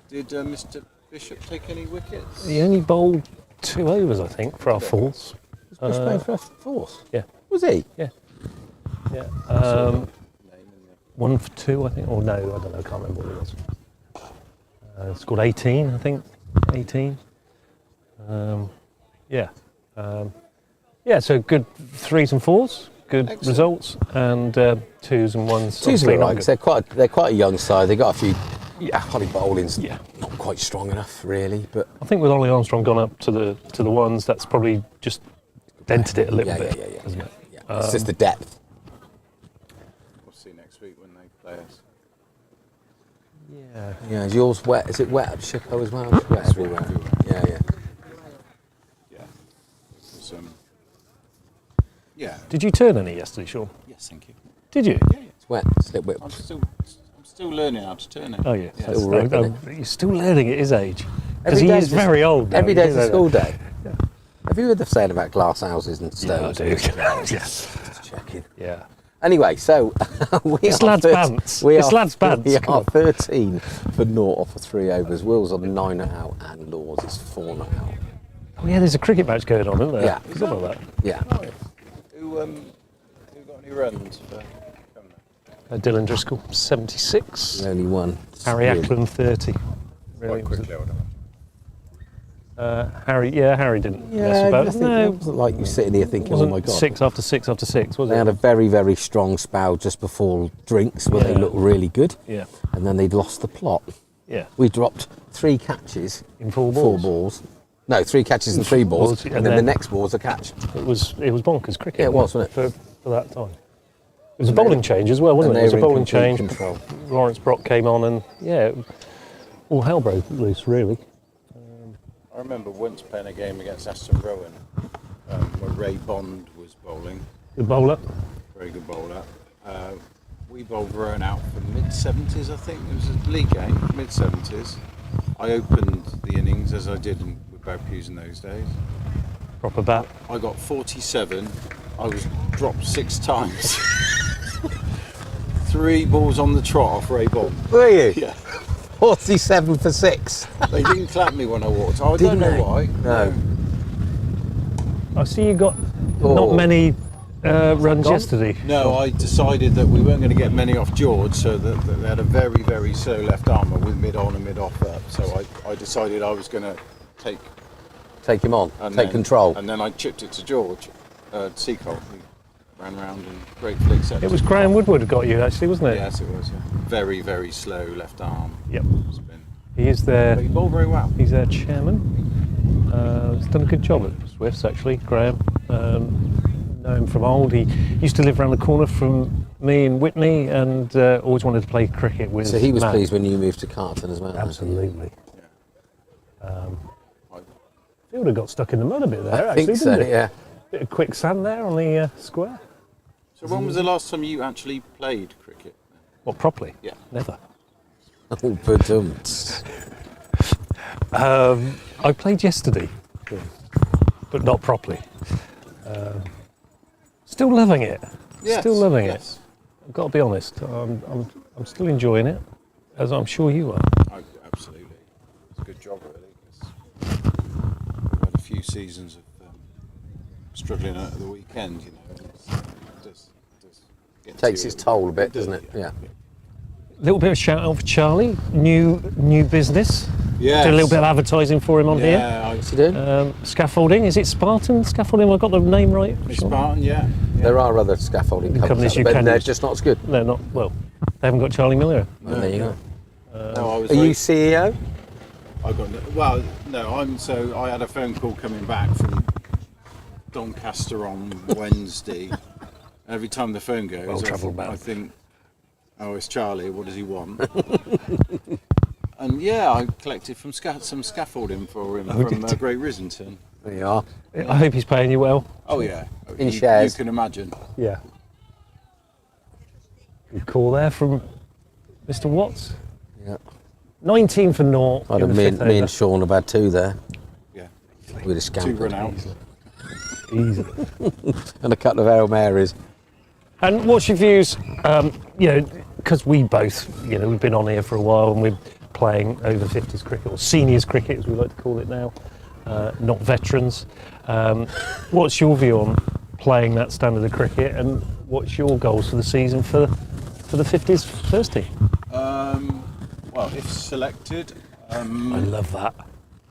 Did Mr. Bishop take any wickets? He only bowled 2 overs, I think, for our fourths. Was Bush playing for a fourth? Yeah. Was he? Yeah. Name in the- 1 for 2, I think. Or no, I don't know. I can't remember what it was. Scored 18, I think. 18. Yeah. Yeah, so good 3s and 4s. Good Excellent. results. And 2s and 1s. Twos obviously are not right, good. 'cause they're quite a young side. They've got a few. Yeah. Holly Bowling's Yeah. not quite strong enough, really, but I think with Ollie Armstrong gone up to the 1s, that's probably just dented it a little yeah, bit. yeah. hasn't it? Yeah. It's just the depth. We'll see next week when they play us. Yeah. Yeah, is yours wet? Is it wet at Shippo as well? It's wet everywhere. Yeah. Yeah. It's, yeah. Did you turn any yesterday, Sean? Yes, thank you. Did you? Yeah, yeah. It's wet. It's a little bit. I'm still learning how to turn it. Oh, yeah. Still ripping You're still learning at his age. Because Every he day's is just- very old now. Every you day's do a know school that. day. Have you heard the saying about glass houses and Yeah, I stones? do. Yeah. Just checking. Yeah. Anyway, so It's lads' pants. It's lads' pants. We Come are on. 13 for naught off of 3 overs. Will's on 9 not out and Laws is 4 not out. Oh yeah, there's a cricket match going on, isn't there? Yeah. Forgot about that. Yeah. Who got any runs for Cumnor? Dylan Driscoll, 76. The only one. Harry Really. Ackland, 30. Really, Quite quickly, I would imagine. Harry didn't mess Yeah, about. I think it wasn't like you sitting here thinking, oh wasn't my God. 6 after 6 after 6, was They it? had a very, very strong spell just before drinks where they Yeah. looked really good. Yeah. And then they'd lost the plot. Yeah. We dropped 3 catches, In 4 4 balls. balls. No, 3 catches and 3 balls, balls, and and then the then- next ball was a catch. It was bonkers cricket. Yeah, it was, wasn't it? For that time. It was a bowling change as well, wasn't And it? It was they a were in bowling complete change. control. Lawrence Brock came on and, yeah, all hell broke loose, really. I remember once playing a game against Aston Rowan where Ray Bond was bowling, The bowler. very good bowler. We bowled Rowan out for mid-70s, I think. It was a league game, mid-70s. I opened the innings as I did with Bob Hughes in those days. Proper bat. I got 47. I was dropped 6 times. 3 balls on the trot off Ray Bond. Were you? Yeah. 47 for 6. They didn't clap me when I walked. I Didn't don't know they? why. No. I see you got Oh. not many runs gone? yesterday. No, I decided that we weren't going to get many off George, so that they had a very, very slow left armour with mid-on and mid-off up. So I decided I was going to Take him on, and take then- control. And then I chipped it to George, Seacolt. He ran round and great flick set. It was Graham Woodward who got you, actually, wasn't it? Yes, it was. Yeah. Very, very slow left arm Yep. spin. He is But he their, bowled very well. he's their chairman. He's done a good job at Swifts, actually, Graham. Know him from old. He used to live around the corner from me in Whitney and always wanted to play cricket with So he was Matt. pleased when you moved to Carlton as well. Absolutely. I- He would have got stuck in the mud a bit there, I actually, think so, didn't he? yeah. Bit of quicksand there on the square. So when was the last time you actually played cricket? Well, properly? Yeah. Never. Oh, but I played yesterday, but not properly. Still loving it. Yes, Still loving yes. it. I've got to be honest. I'm still enjoying it, as I'm sure you are. Absolutely. It's a good job, really. 'Cause we've had a few seasons of struggling at the weekend, you know. It does get takes to its you. toll a bit, does, doesn't it? Yeah. Little bit of shout out for Charlie. New business. Yes. Do a little bit of advertising for him on here. Yeah, What's he doing? Scaffolding. Is it Spartan Scaffolding? Have I got the name right? Miss Spartan, yeah. There are other scaffolding companies, Companies you but can they're use. just not as good. They're not. Well, they haven't got Charlie Miller. And there you go. No, I was Are you CEO? I got well. No, I had a phone call coming back from Doncaster on Wednesday. Every time the phone goes, Well-travelled man. I think, oh, it's Charlie. What does he want? And yeah, I collected from some scaffolding for him from Great Rissington. There you are. I hope he's paying you well. Oh yeah, In you shares. can imagine. Yeah. Good call there from Mr. Watts. Yeah. 19 for naught. I'd in have the me, fifth and- me and over. Sean have had 2 there. Yeah, With a 2 scamper. run out. Easily. And a couple of Hail Marys. And what's your views? Because we both, we've been on here for a while and we're playing over 50s cricket, or seniors cricket as we like to call it now, not veterans. What's your view on playing that standard of cricket, and what's your goals for the season for the 50s first team? Well, if selected, I love that.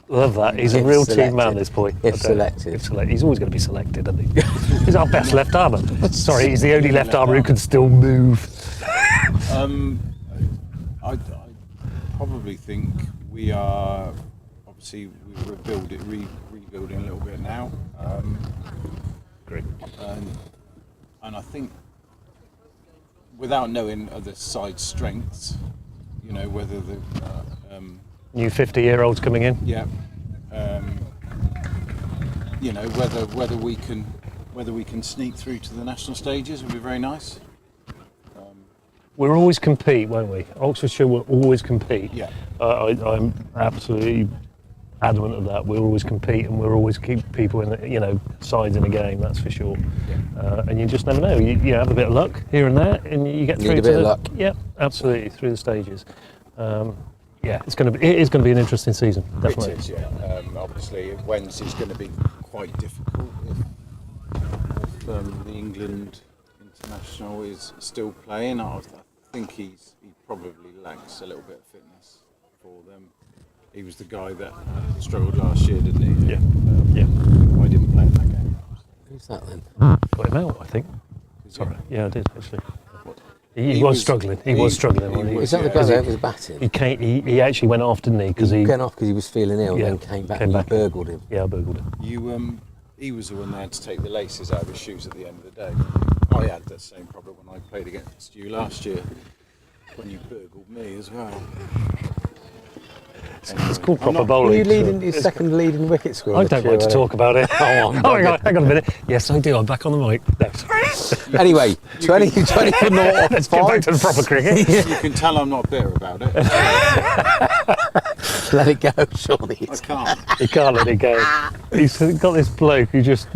Love that. He's a If real selected. team man, this boy. If I don't- selected. If select. He's always going to be selected, isn't he? He's our best left armour. Sorry, he's the only left armour who can still move. I probably think we are obviously we're rebuilding a little bit now. Great. And I think without knowing other side strengths, whether the New 50-year-olds coming in. yeah, whether we can sneak through to the national stages would be very nice. We'll always compete, won't we? Oxfordshire will always compete. Yeah. I'm absolutely adamant of that. We'll always compete and we'll always keep people in the, sides in the game, that's for sure. And you just never know. You have a bit of luck here and there and you get through Need a bit of luck. Yeah, absolutely, through the stages. It is going to be an interesting season, definitely. It is, yeah. Obviously, Wednesday's going to be quite difficult if the England international is still playing. I think he probably lacks a little bit of fitness for them. He was the guy that struggled last year, didn't he? I didn't play in that game. Who's that then? Got him out, I think. Sorry. Yeah, I did actually. He was struggling. He was struggling. Is that the guy that was batting? He actually went off, didn't he? Because he went off because he was feeling ill, and then came back and you burgled him. Yeah, I burgled him. He was the one that had to take the laces out of his shoes at the end of the day. I had that same problem when I played against you last year, when you burgled me as well. It's called proper bowling. Were you leading your second leading wicket scorer? I don't like to talk about it. Oh, hang on a minute. Yes, I do. I'm back on the mic. No. Anyway, 20 for naught. Let's get back to the proper cricket. You can tell I'm not bitter about it. Let it go, surely. I can't. He can't let it go. He's got this bloke who just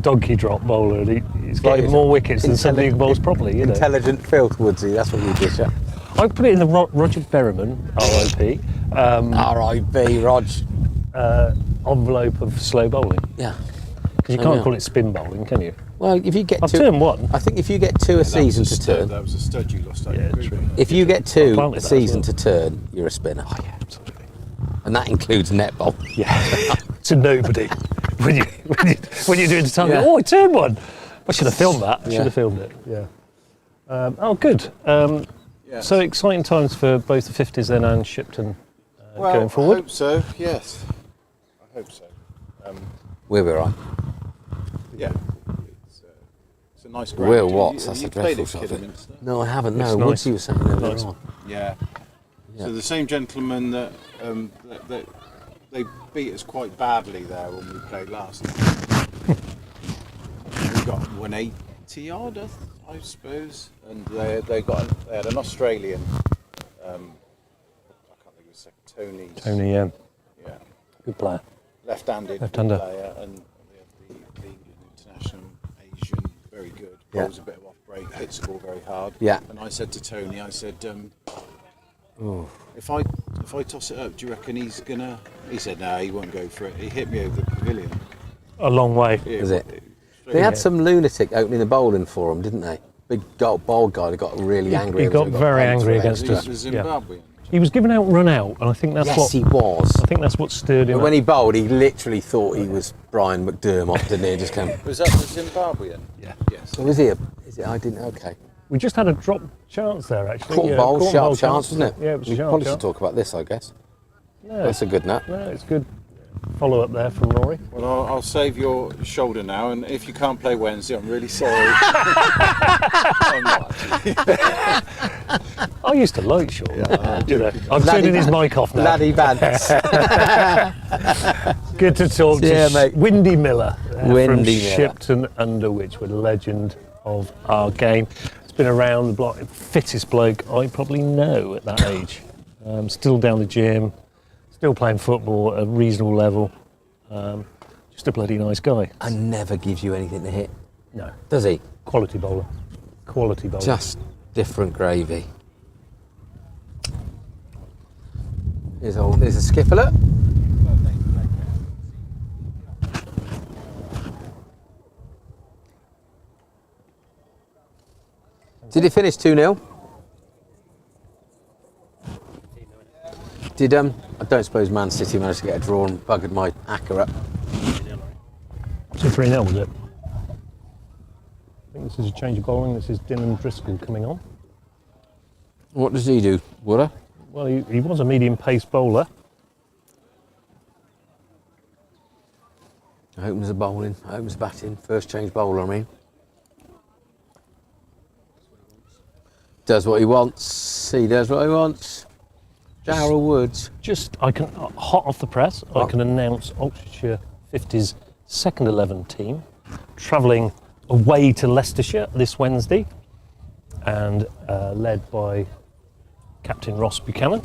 donkey drop bowler, and he's getting more wickets than somebody who bowls properly. Intelligent filth, Woodsy. That's what you dish up. I put it in the Roger Berryman, R.I.P. R.I.P. Rog. Envelope of slow bowling. Yeah. Because you can't call it spin bowling, can you? Well, if you get I've turned one. I think if you get two a season to turn. That was a stud you lost. True. If you get two a season to turn, you're a spinner. Oh yeah, absolutely. And that includes netball. Yeah. To nobody. when you're doing the target, I turned one. I should have filmed that. Should have filmed it. Yeah. Good. So exciting times for both the 50s then and Shipton going forward. I hope so. Yes. I hope so. We'll be right. Yeah. It's a nice ground. Will Watts, that's a played dreadful at shot. Kidderminster? No, I haven't. It's No, nice. Woodsy was saying earlier on. Yeah. So the same gentleman that they beat us quite badly there when we played last time. We got 180 odd, I suppose, and they had an Australian. I can't think of his second. Tony, yeah. Good player. Left-handed Left-hander. player, and the England international Asian, very good. Bowls a bit of off break, hits the ball very hard. Yeah. And I said to Tony, if I toss it up, do you reckon he's gonna? He said, no, he won't go for it. He hit me over the pavilion. A long way. Is it? They had some lunatic opening the bowling for him, didn't they? Big bald guy that got really angry. He got very angry against He's us. a Zimbabwean. He was giving out run out, and I think that's what. He was. I think that's what stirred him. But when he bowled, he literally thought he was Brian McDermott, didn't he? Just came. Was that the Zimbabwean? Yeah. Yes. So is he? Is it? I didn't. Okay. We just had a drop chance there, actually. Court bowl, sharp chance, wasn't it? Yeah, it was a we sharp probably chance. should talk about this, I guess. No, That's a good nut. No, it's good. Follow up there from Rory. Well, I'll save your shoulder now, and if you can't play Wednesday, I'm really sorry. I'm not actually. I used to like Sean. I'm turning his mic off now. Laddie Vance. Good to talk Yeah, to mate. Windy Miller from Windy Miller. Shipton Underwich, with a legend of our game. It's been around the block, fittest bloke I probably know at that age. Still down the gym, still playing football at a reasonable level. Just a bloody nice guy. And never gives you anything to hit, No, does he? quality bowler. Quality bowler. Just different gravy. There's a skipper. Look. Did it finish 2-0? Did I don't suppose Man City managed to get a draw and buggered my hacker up. So 3-0 was it? I think this is a change of bowling. This is Dylan Driscoll coming on. What does he do, Wooder? Well, he was a medium pace bowler. Opens the bowling, opens batting, first change bowler, I mean. Does what he wants. He does what he wants. Darryl Woods. Just, I can, hot off the press, I can announce Oxfordshire 50's second 11 team travelling away to Leicestershire this Wednesday and led by Captain Ross Buchanan.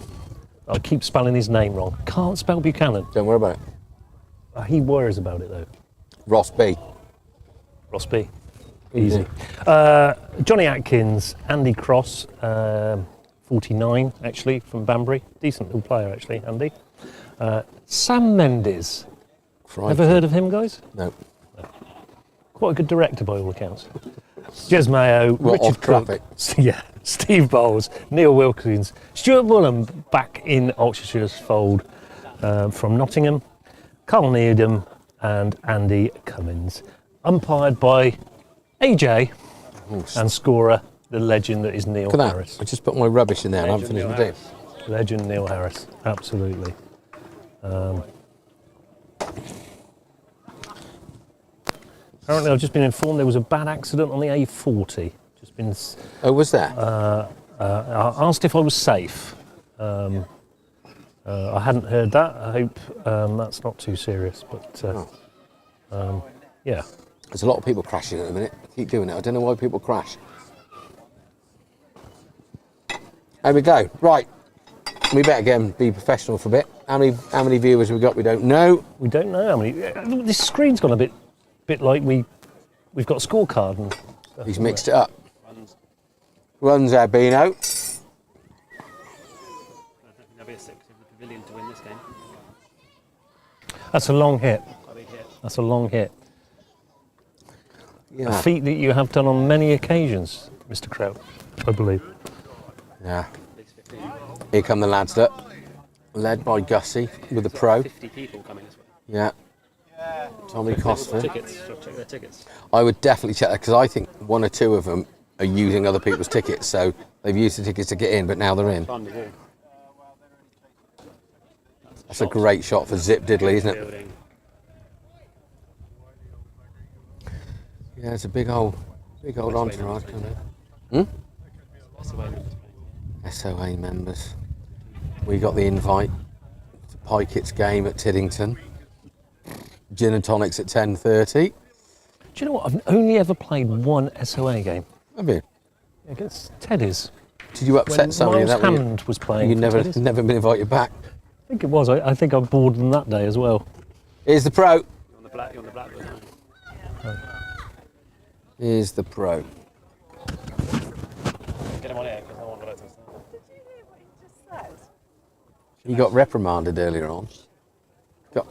I keep spelling his name wrong. Can't spell Buchanan. Don't worry about it. He worries about it though. Ross B. Ross B. Easy. Johnny Atkins, Andy Cross, 49 actually, from Banbury. Decent little player actually, Andy. Sam Mendes. Crikey. Ever heard of him, guys? No. Quite a good director by all accounts. Jez Mayo, What, Richard off traffic? Cook, yeah, Steve Bowles, Neil Wilkins, Stuart Bullen back in Oxfordshire's fold from Nottingham, Carl Needham and Andy Cummins. Umpired by AJ and scorer, the legend that is Neil Look at Harris. that. I just put my rubbish in there and I haven't finished my day. Legend Neil Harris, absolutely. Apparently, I've just been informed there was a bad accident on the A40. Just been. Oh, was there? I asked if I was safe. I hadn't heard that. I hope that's not too serious. But yeah. There's a lot of people crashing at the minute. I keep doing it. I don't know why people crash. There we go. Right. We better again be professional for a bit. How many viewers have we got? We don't know. We don't know how many. This screen's gone a bit like we've got a scorecard and stuff. He's mixed it up. Runs Albino. I don't think there'll be a 6 in the pavilion to win this game. That's a long hit. A big hit. That's a long hit. Yeah. A feat that you have done on many occasions, Mr. Kraut, I believe. Yeah. Here come the lads up. Led by Gussie with the pro. 50 people coming this way. Yeah. Tommy Costa. Tickets. Check their tickets. I would definitely check that because I think one or two of them are using other people's tickets. So they've used the tickets to get in, but now they're in. Fun, yeah. That's a great shot for Zip Diddley, isn't it? Building. Yeah, it's a big old entourage coming in. That's the way it is. SOA members. We got the invite to Pikett's game at Tiddington. Gin and tonics at 10:30. Do you know what? I've only ever played one SOA game. Have you? Against Teddy's. Did you upset When somebody Miles that way? Hammond was playing. You for never Teddy's. been invited back. I think it was. I think I bored them that day as well. Here's the pro. You're on the blackboard now. Here's the pro. Get him on here because no one will let us know. He got reprimanded earlier on. Got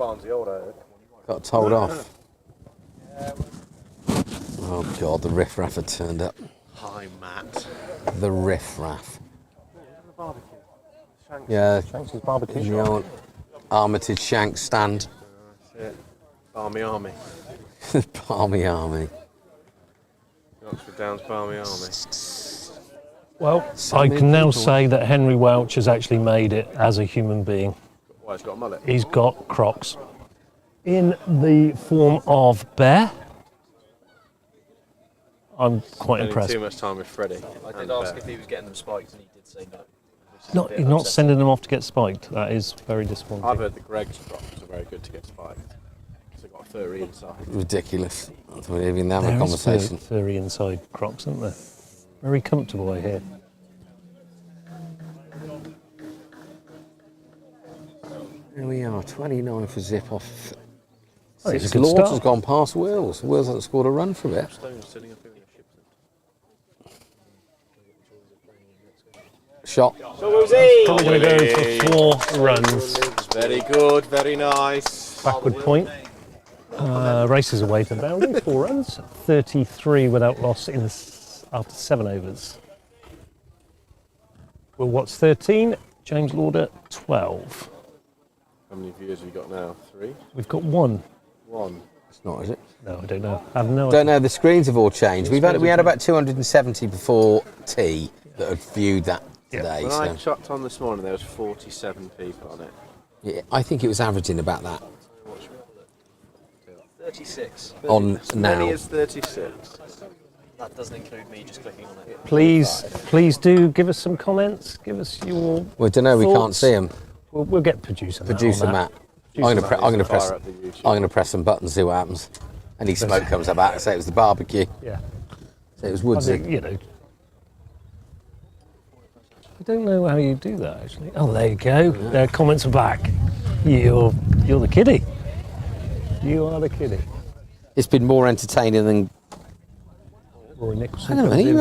told off. Oh God, the riffraff had turned up. Hi, Matt. The riffraff. Yeah, Shanks' barbecue in the old Armitage Shanks stand. That's it. Barmy Army. Palmy Army. Oxford Downs Barmy Army. Well, So I many can now people. say that Henry Welch has actually made it as a human being. Why, he's got a mullet? He's got Crocs in the form of bear. I'm quite Spending impressed. too much time with Freddie. I did ask if he was getting them spiked and he did say no. You're not sending them off to get spiked. That is very disappointing. I've heard that Greg's Crocs are very good to get spiked. Because they've got a furry inside. Ridiculous. I thought we'd even have a There is conversation. furry inside Crocs, isn't there? Very comfortable, I hear. Here we are, 29 for Zip off. Oh, it's a Six good Lords has start. gone past Wills. Wills hasn't scored a run for it. Stone's sitting up here in a ship. Shot. Probably going to go for 4 runs. Very good, very nice. Backward point. Races away to boundary, 4 runs. 33 without loss after 7 overs. Will Watts 13, James Lauder 12. How many viewers have you got now? 3? We've got 1. 1. It's not, is it? No, I don't know. I have no Don't idea. know, the screens have all changed. We had about 270 before tea that had viewed that today. When So I chucked on this morning, there was 47 people on it. yeah, I think it was averaging about that 36. on As many now. as 36. That doesn't include me just clicking on it. Please do give us some comments. Give us your. Well, I don't know, we can't thoughts. see them. We'll get producer Matt. Producer on Matt. that. I'm going to press. Fire up the YouTube. I'm going to press some buttons, see what happens. Any smoke comes up out, say it was the barbecue. Yeah. Say it was I Woodsy. think, don't know how you do that actually. Oh, there you go. Their comments are back. You're the kiddie. You are the kiddie. It's been more entertaining than. Rory Nicholson. Hang on a minute, you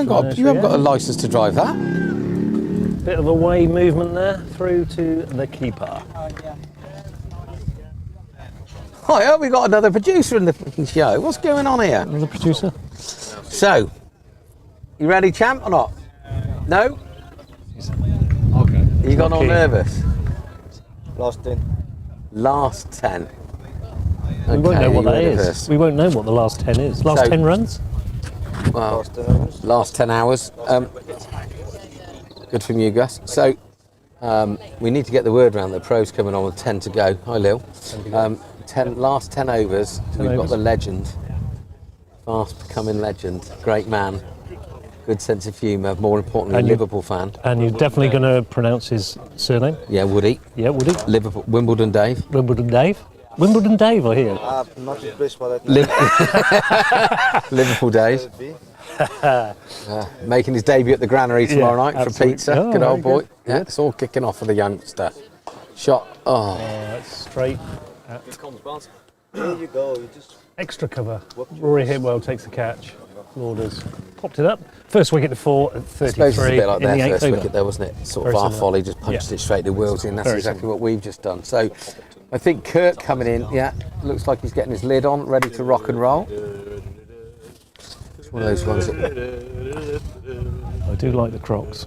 haven't got a licence to drive that. Bit of a way movement there through to the keeper. Hiya, we got another producer in the fucking show. What's going on here? Another producer. So, you ready, champ, or not? No? Okay. You got all Okay. nervous? Last 10. Last 10. We won't know what that you is. nervous? We won't know what the last 10 is. Last So- 10 runs? Well, Last 10 hours. last 10 hours. Good from you, Gus. So, we need to get the word around. The pros coming on with 10 to go. Hi, Lil. 10 last 10 overs. We've got overs. the legend, fast becoming legend, great man, good sense of humour. More importantly, And a you- Liverpool fan. And you're definitely going to pronounce his surname? Yeah, Woody. Yeah, would he? Liverpool, Wimbledon Dave. Wimbledon Dave? Wimbledon Dave, I hear. I'm not impressed by that. Liverpool Dave. Making his debut at the Granary tomorrow night for absolutely. pizza. Oh, good old very boy. good. Yeah, it's all kicking off for the youngster. Shot. Oh, That's straight. There you go. You just Extra cover. Rory Hipwell takes the catch. Lauders popped it up. First wicket to 4 at I 33 suppose it's a bit like in the their 8th first over. wicket there, wasn't it? Sort Very of our similar. volley, just punched Yeah. it straight to Willsey, and that's Very exactly similar. what we've just done. So I think Kurt coming in, yeah, looks like he's getting his lid on, ready to rock and roll. It's one of those ones that, I do like the Crocs.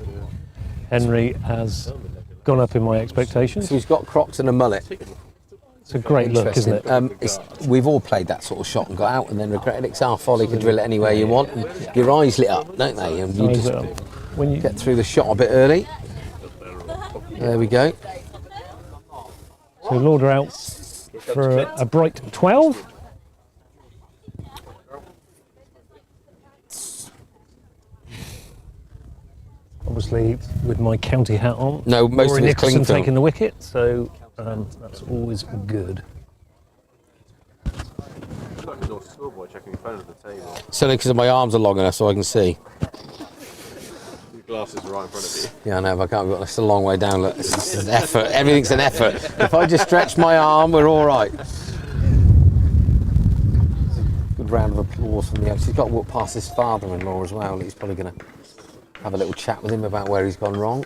Henry has gone up in my expectations. so he's got Crocs and a mullet. It's a great look, isn't it? We've all played that sort of shot and got out and then regretted it. It's our volley, you can drill it anywhere you want. And your eyes lit up, don't they? And you Eyes just lit up. When you get through the shot a bit early. There we go. So Lauder out for a bright 12. Obviously, with my county hat on. No, most Rory of it's Nicholson Clingfield. taking the wicket, so that's always good. Like a naughty schoolboy checking your phone at the table. Certainly because my arms are long enough so I can see. Your glasses are right in front of you. Yeah, I know, but I can't. It's a long way down. Look, it's an effort. Everything's an effort. If I just stretch my arm, we're all right. Good round of applause from the outside. He's got to walk past his father-in-law as well. He's probably going to have a little chat with him about where he's gone wrong.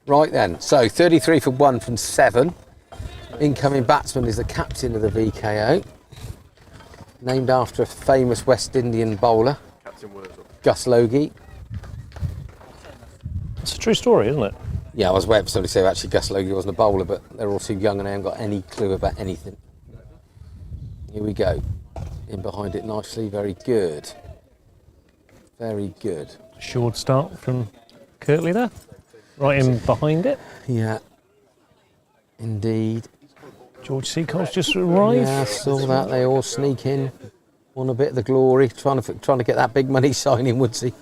Right then, so 33 for 1 from 7. Incoming batsman is the captain of the VKO, named after a famous West Indian bowler, Captain Wurzel. Gus Logie. It's a true story, isn't it? Yeah, I was waiting for somebody to say actually Gus Logie wasn't a bowler, but they're all too young and they haven't got any clue about anything. Here we go. In behind it nicely, very good. Very good. Short start from Kirtley there. Right in behind it. Yeah, indeed. George Seacole's just arrived. Yeah, I saw that. They all sneak in, want a bit of the glory, trying to get that big money signing, Woodsy.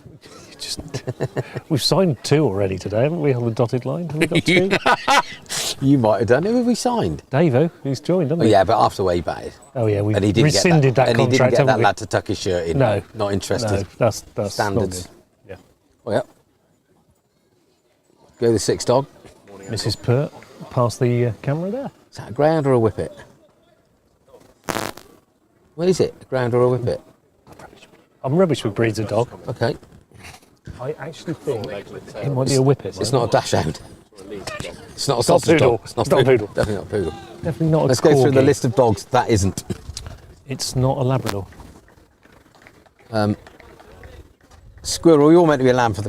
We've signed 2 already today, haven't we, on the dotted line? Have we got 2? You might have done. Who have we signed? Davo, who's joined, hasn't Oh he? yeah, but after way batted. Oh yeah, we And he didn't rescinded get that and he contract, didn't get haven't that we? lad to tuck his shirt in. No. Not interested. No, that's Standards. not good. Yeah. Oh yeah. Go the 6 dog. Mrs. Pert, past the camera there. Is that a ground or a whippet? What is it? A ground or a whippet? I'm rubbish with breeds of dog. Okay. I actually think it might be a whippet. It's not a dash hound. It's not a It's not sausage poodle. dog. It's not poodle. Definitely not a poodle. Definitely not a Let's go through the corgi. list of dogs. That isn't. It's not a Labrador. Squirrel, you're meant to be a man for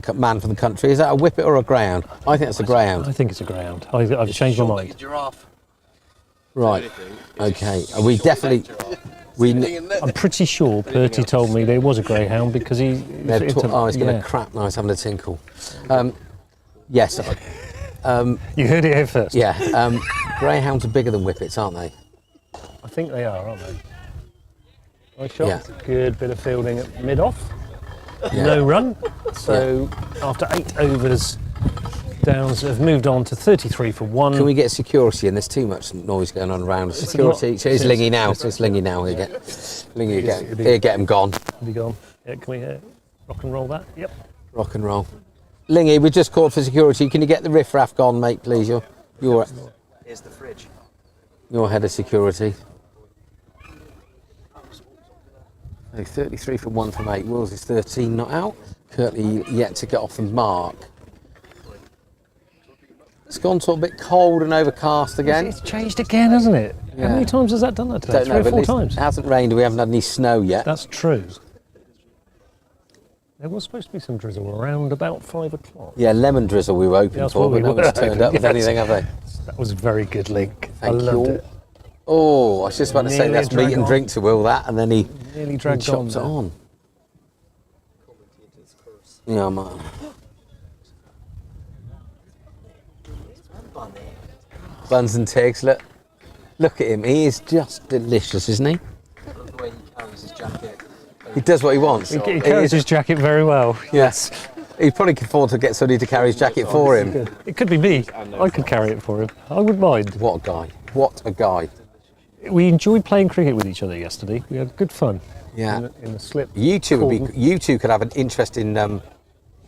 the country. Is that a whippet or a greyhound? I think it's a greyhound. I think it's a greyhound. I've changed my mind. giraffe. Right. Okay. Are we definitely? I'm pretty sure Bertie told me there was a greyhound because he. He's going to crap now. He's having a tinkle. Yes. You heard it here first. Yeah. Greyhounds are bigger than whippets, aren't they? I think they are, aren't they? Nice shot. Yeah. Good bit of fielding at mid-off. Yeah. No run. So after 8 overs, Downs have moved on to 33 for 1. Can we get security in? There's too much noise going on around. Security. So it's Lingy now. So it's Lingy now. Here, get him gone. Be gone. Yeah, can we rock and roll that? Yep. Rock and roll. Lingy, we just called for security. Can you get the riffraff gone, mate, please? You're Here's the fridge. You're head of security. So 33 from 1 from 8. Wills is 13 not out. Curtly yet to get off the mark. It's gone to a bit cold and overcast again. It's changed again, hasn't it? Yeah. How many times has that done that today? Don't know, 3 or but 4 at least times. It hasn't rained. We haven't had any snow yet. That's true. There was supposed to be some drizzle around about 5 o'clock. Yeah, lemon drizzle we were hoping That's for, what we but no were one's turned up with hoping, anything, have they? That was a very good link. Thank I loved you. it. Oh, I was just about to say Nearly let's dragged meat and on. drink to Will that, and then he Nearly dragged chopped on. it there. on. Yeah, man. Buns and Tiggs, look at him. He is just delicious, isn't he? I love the way he carries his jacket. He does what he wants. He carries his jacket very well. Yes. He probably could afford to get somebody to carry his jacket for him. It could be me. I could carry it for him. I wouldn't mind. What a guy. What a guy. We enjoyed playing cricket with each other yesterday. We had good fun. Yeah. In the slip. You two could have an interesting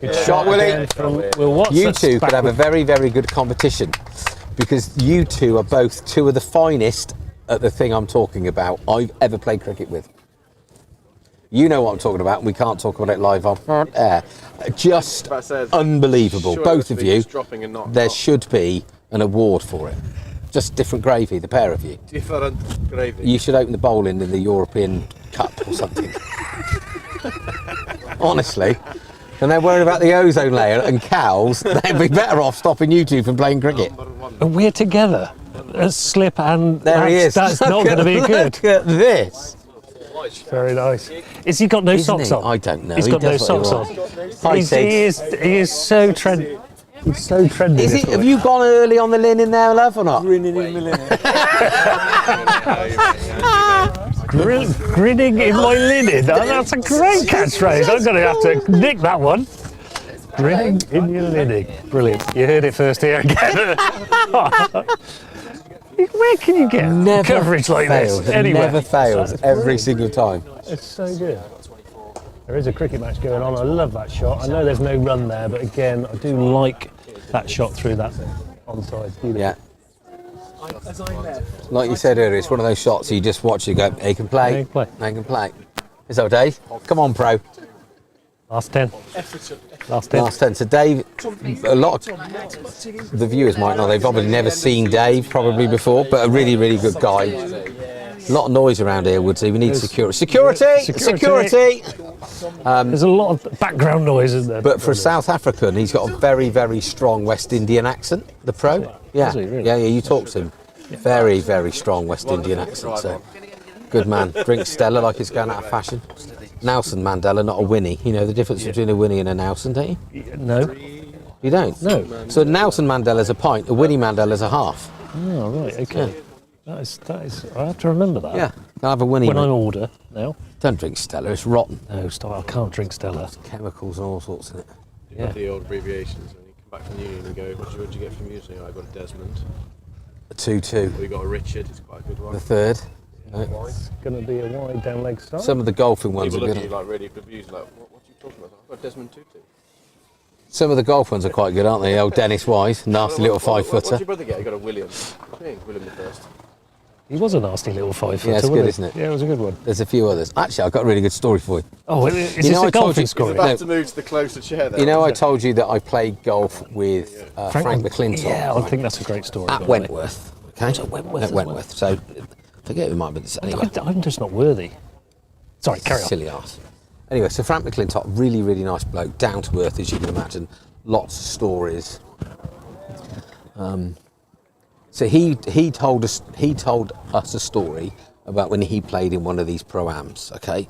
Good shot, Willie. again from Will Watts. You That's two could have a backward. very, very good competition because you two are both two of the finest at the thing I'm talking about I've ever played cricket with. You know what I'm talking about, and we can't talk about it live on air. Just unbelievable. Both of you, there should be an award for it. Just different gravy, the pair of you. Different gravy. You should open the bowling in the European Cup or something. Honestly. And they're worried about the ozone layer and cows, they'd be better off stopping you two from playing cricket. And we're together. A slip and There he is. That's not going to be good. Look at this. Very nice. Is he got no Isn't socks he? on? I don't know. He's He got no does what he socks wants. on. Hi, He Tiggs. is so trendy. He's so trendy. Is this it? Have boy. you gone early on the linen there, love, or not? Grinning in millennium. Grinning in my linen. Oh, that's a great catchphrase. I'm going to have to nick that one. Grinning in your linen. Brilliant. You heard it first here again. Where can you get coverage like fails. this? It Anywhere. never fails every single time. It's so good. There is a cricket match going on. I love that shot. I know there's no run there, but again, I do like that shot through that onside. Beautiful. Yeah. Like you said earlier, it's one of those shots you just watch and go, he can play. He can play. He can play. Is that Dave? Come on, pro. Last 10. Last 10. Last 10. So Dave, a lot of the viewers might not, they've probably never seen Dave probably before, but a really, really good guy. A lot of noise around here, Woodsy. We need security. Security! Security! There's a lot of background noise, isn't there? But for a South African, he's got a very, very strong West Indian accent, the pro. Yeah, Does he really? yeah, you talk to him. Very, very strong West Indian accent. So, good man. Drink Stella like it's going out of fashion. Nelson Mandela, not a Winnie. You know the difference between a Winnie and a Nelson, don't you? No. You don't? No. So Nelson Mandela's a pint, a Winnie Mandela's a half. Oh, right, okay. That is, I have to remember that. Yeah, I'll have a Winnie. When I mate. order now. Don't drink Stella, it's rotten. No, stop, I can't drink Stella. Chemicals and all sorts in it. Yeah. The old abbreviations when you come back from union and go, what did you get from using? I got a Desmond. A 2-2. We got a Richard, it's quite a good one. The third. It's going to be a wide down leg start. Some of the golfing ones People are look at good. you like really confused, like, what are you talking about? I've got a Desmond 2-2. Some of the golf ones are quite good, aren't they? Old Dennis Wise, nasty little What did five-footer. your brother get? He got a Williams. I think William the first. He was a nasty little 5-footer, Yeah, it's wasn't good, he? isn't it? Yeah, it was a good one. There's a few others. Actually, I've got a really good story for you. Oh, is You this know, a I told golfing you- story? About No. to move to the closer chair there. You know, I told you that I played golf with Frank McClintock. Yeah, I think that's a great story. by At the way. Wentworth. Okay? At Wentworth At as Wentworth. So, forget who might be this. Anyway, I'm just not worthy. Sorry, carry on. silly arse. Anyway, so Frank McClintock, really, really nice bloke, down to earth as you can imagine, lots of stories. So he told us a story about when he played in one of these pro-ams. Okay.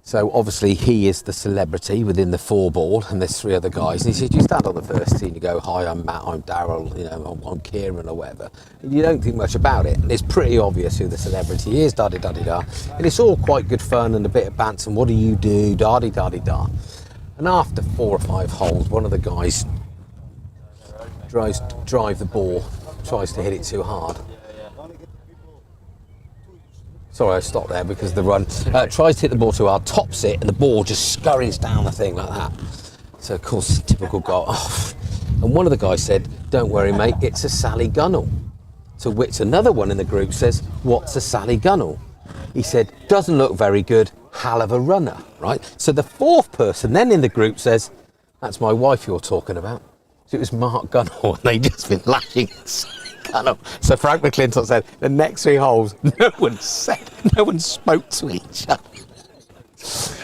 So obviously he is the celebrity within the 4-ball, and there's 3 other guys. And he said, you stand on the first tee and you go, hi, I'm Matt, I'm Darryl, you know, I'm Kieran or whatever. And you don't think much about it. And it's pretty obvious who the celebrity is, da-di-da-di-da. And it's all quite good fun and a bit of banter. And what do you do, da-di-da-di-da. And after 4 or 5 holes, one of the guys tries to drive the ball, tries to hit it too hard. Sorry, I stopped there because the run tries to hit the ball too hard, tops it, and the ball just scurries down the thing like that. So, of course, typical goal. Oh. And one of the guys said, "Don't worry, mate, it's a Sally Gunnell." To which another one in the group says, "What's a Sally Gunnell?" He said, "Doesn't look very good, hell of a runner," right? So the fourth person then in the group says, "That's my wife you're talking about." So it was Mark Gunnell, and they'd just been lashing at Sally Gunnell. So Frank McClintock said, the next 3 holes, no one spoke to each other.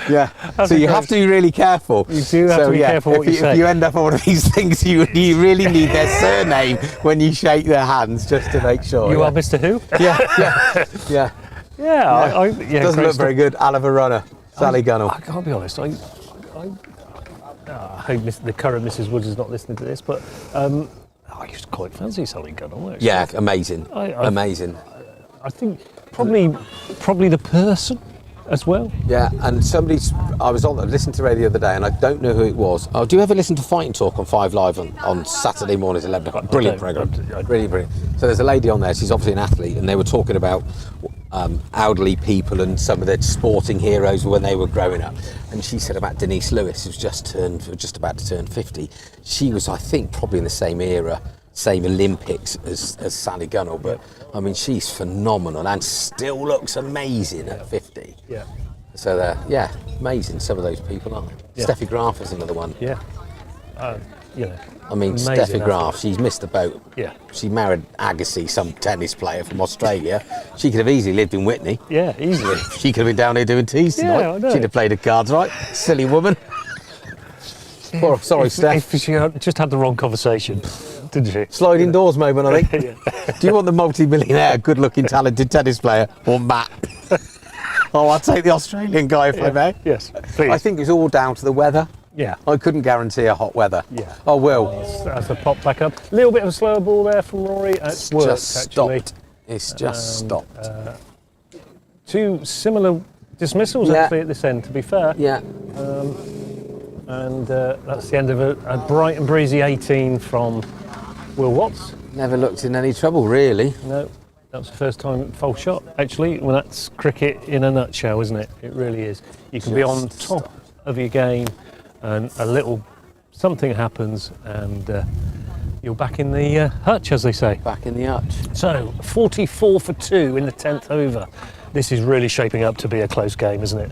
Yeah, so you have to be really careful. You do have to be careful what you say. If you end up on one of these things, you really need their surname when you shake their hands, just to make sure. You are Mr. Who? Yeah. Doesn't look very good. Hell of a runner, Sally Gunnell. I can't be honest. I hope the current Mrs. Woods is not listening to this, but I used to quite fancy Sally Gunnell. Actually. Yeah, amazing. Amazing. I think probably the person as well. Yeah, and I was listening to radio the other day, and I don't know who it was. Oh, do you ever listen to Fighting Talk on 5 Live on Saturday mornings, 11 o'clock? Brilliant programme. Really brilliant. So there's a lady on there, she's obviously an athlete, and they were talking about elderly people and some of their sporting heroes when they were growing up. And she said about Denise Lewis, who's just about to turn 50. She was, I think, probably in the same era, same Olympics as Sally Gunnell, but I mean, she's phenomenal and still looks amazing at 50. Yeah. So amazing. Some of those people, aren't they? Yeah. Steffi Graf is another one. Yeah. I mean, Steffi Graf, she's missed the boat. Yeah. She married Agassi, some tennis player from Australia. She could have easily lived in Whitney. Yeah, easily. She could have been down here doing teas tonight. Yeah, I know. She'd have played her cards right. Silly woman. Oh, sorry, Steph. If she just had the wrong conversation, didn't she? Sliding doors moment, I think. Do you want the multi-millionaire, good-looking, talented tennis player, or Matt? Oh, I'll take the Australian guy if I may. Yes, please. I think it's all down to the weather. Yeah. I couldn't guarantee a hot weather. Yeah. Oh, Will. That's a pop back up. A little bit of a slower ball there from Rory. It's worked, just actually. stopped. It's just stopped. 2 similar dismissals actually at this end, to be fair. Yeah. And that's the end of a bright and breezy 18 from Will Watts. Never looked in any trouble, really. No, that was the first time false shot. Actually, well, that's cricket in a nutshell, isn't it? It really is. You can be on top of your game, and a little something happens, and you're back in the hutch, as they say. Back in the hutch. So, 44 for 2 in the 10th over. This is really shaping up to be a close game, isn't it?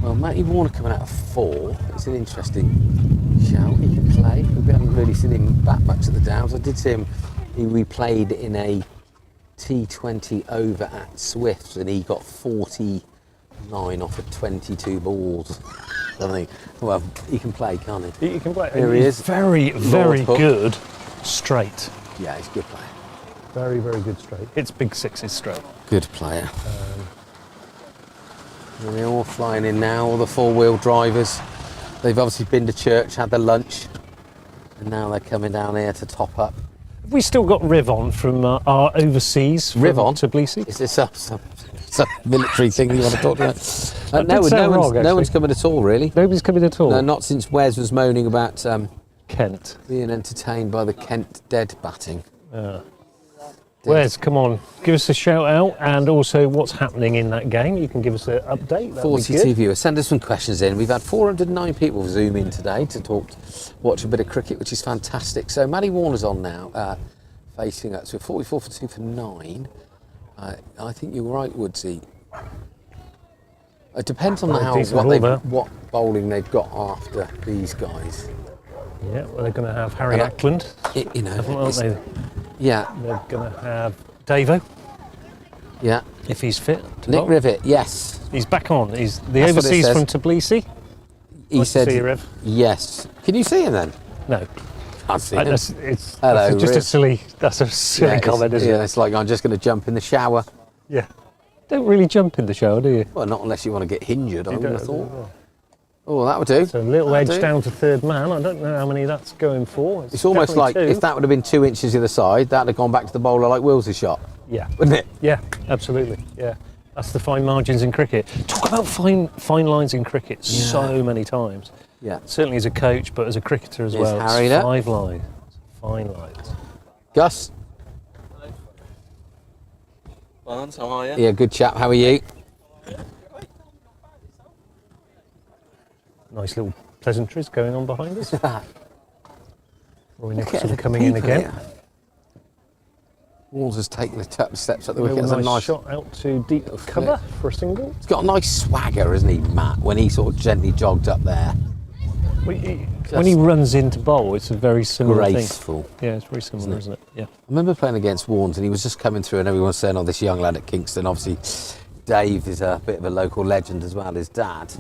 Well, Matty Warner coming out of 4. It's an interesting shout. He can play. We haven't really seen him that much at the Downs. I did see him. We played in a T20 over at Swifts, and he got 49 off of 22 balls. I think. Well, he can play, can't he? He can play. Here he is. Very, very good straight. Yeah, he's a good player. Very, very good straight. Hits big sixes straight. Good player. And they're all flying in now, all the 4-wheel drivers. They've obviously been to church, had their lunch, and now they're coming down here to top up. Have we still got Riv on from our overseas? Riv on? Tbilisi? Is this some military thing you want to talk about? No one's coming at all, really. Nobody's coming at all? No, not since Wes was moaning about Kent being entertained by the Kent dead batting. Wes, come on, give us a shout out, and also what's happening in that game. You can give us an update. 42 viewers. Send us some questions in. We've had 409 people zoom in today to watch a bit of cricket, which is fantastic. So Matty Warner's on now, facing us. So 44 for 2 for 9. I think you're right, Woodsy. It depends on what bowling they've got after these guys. Yeah, well, they're going to have Harry Ackland, aren't they? Yeah. They're going to have Davo. Yeah. If he's fit. Nick Rivet, yes. He's back on. He's the overseas from Tbilisi. He said, to see you, Riv. Yes. Can you see him then? No. Can't see him. Hello, just Riv. That's a silly comment, isn't it? Yeah, it's like I'm just going to jump in the shower. Yeah. Don't really jump in the shower, do you? Well, not unless you want to get injured, I would have thought. Oh, that would do. So a little edge down to third man. I don't know how many that's going for. It's almost like 2. If that would have been 2 inches the other side, that would have gone back to the bowler like Will's shot. Yeah. Wouldn't it? Yeah, absolutely. Yeah. That's the fine margins in cricket. Talk about fine lines in cricket so many times. Yeah. Certainly as a coach, but as a cricketer as well. Harry, it's 5 lines. Fine lines. Gus? Barnes, how are you? Yeah, good chap. How are you? Nice little pleasantries going on behind us. Roy Nicholson Look at coming in keeper again. here. Walls has taken the steps up the Real wicket. It's a nice shot out to deep little cover flick. for a single. He's got a nice swagger, hasn't he, Matt, when he sort of gently jogged up there. When he runs into bowl, it's a very similar Graceful. thing. Yeah, it's very similar, isn't it? Yeah. I remember playing against Warnes and he was just coming through and everyone was saying, oh, this young lad at Kingston. Obviously, Dave is a bit of a local legend as well, his dad.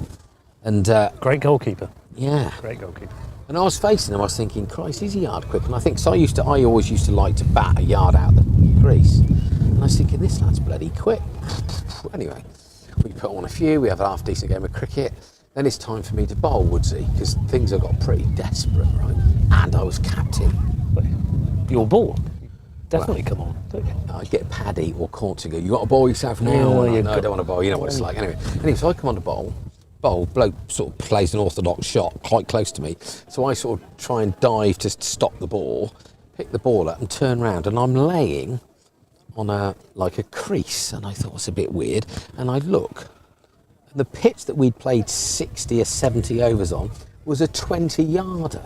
And great goalkeeper. Yeah. Great goalkeeper. And I was facing him, I was thinking, Christ, he's a yard quick. And I think, so I always used to like to bat a yard out the crease. And I was thinking, this lad's bloody quick. Anyway, we put on a few, we have a half decent game of cricket. Then it's time for me to bowl, Woodsy, because things have got pretty desperate, right? And I was captain. Your ball? Definitely come on, don't you? I get Paddy or Cortigo. You got to bowl yourself now? No, I don't want to bowl. You know what it's like. Anyway, so I come on to bowl. Bloke sort of plays an orthodox shot quite close to me. So I sort of try and dive to stop the ball, pick the ball up and turn round, and I'm laying on a crease, and I thought it's a bit weird. And I look. The pitch that we'd played 60 or 70 overs on was a 20-yarder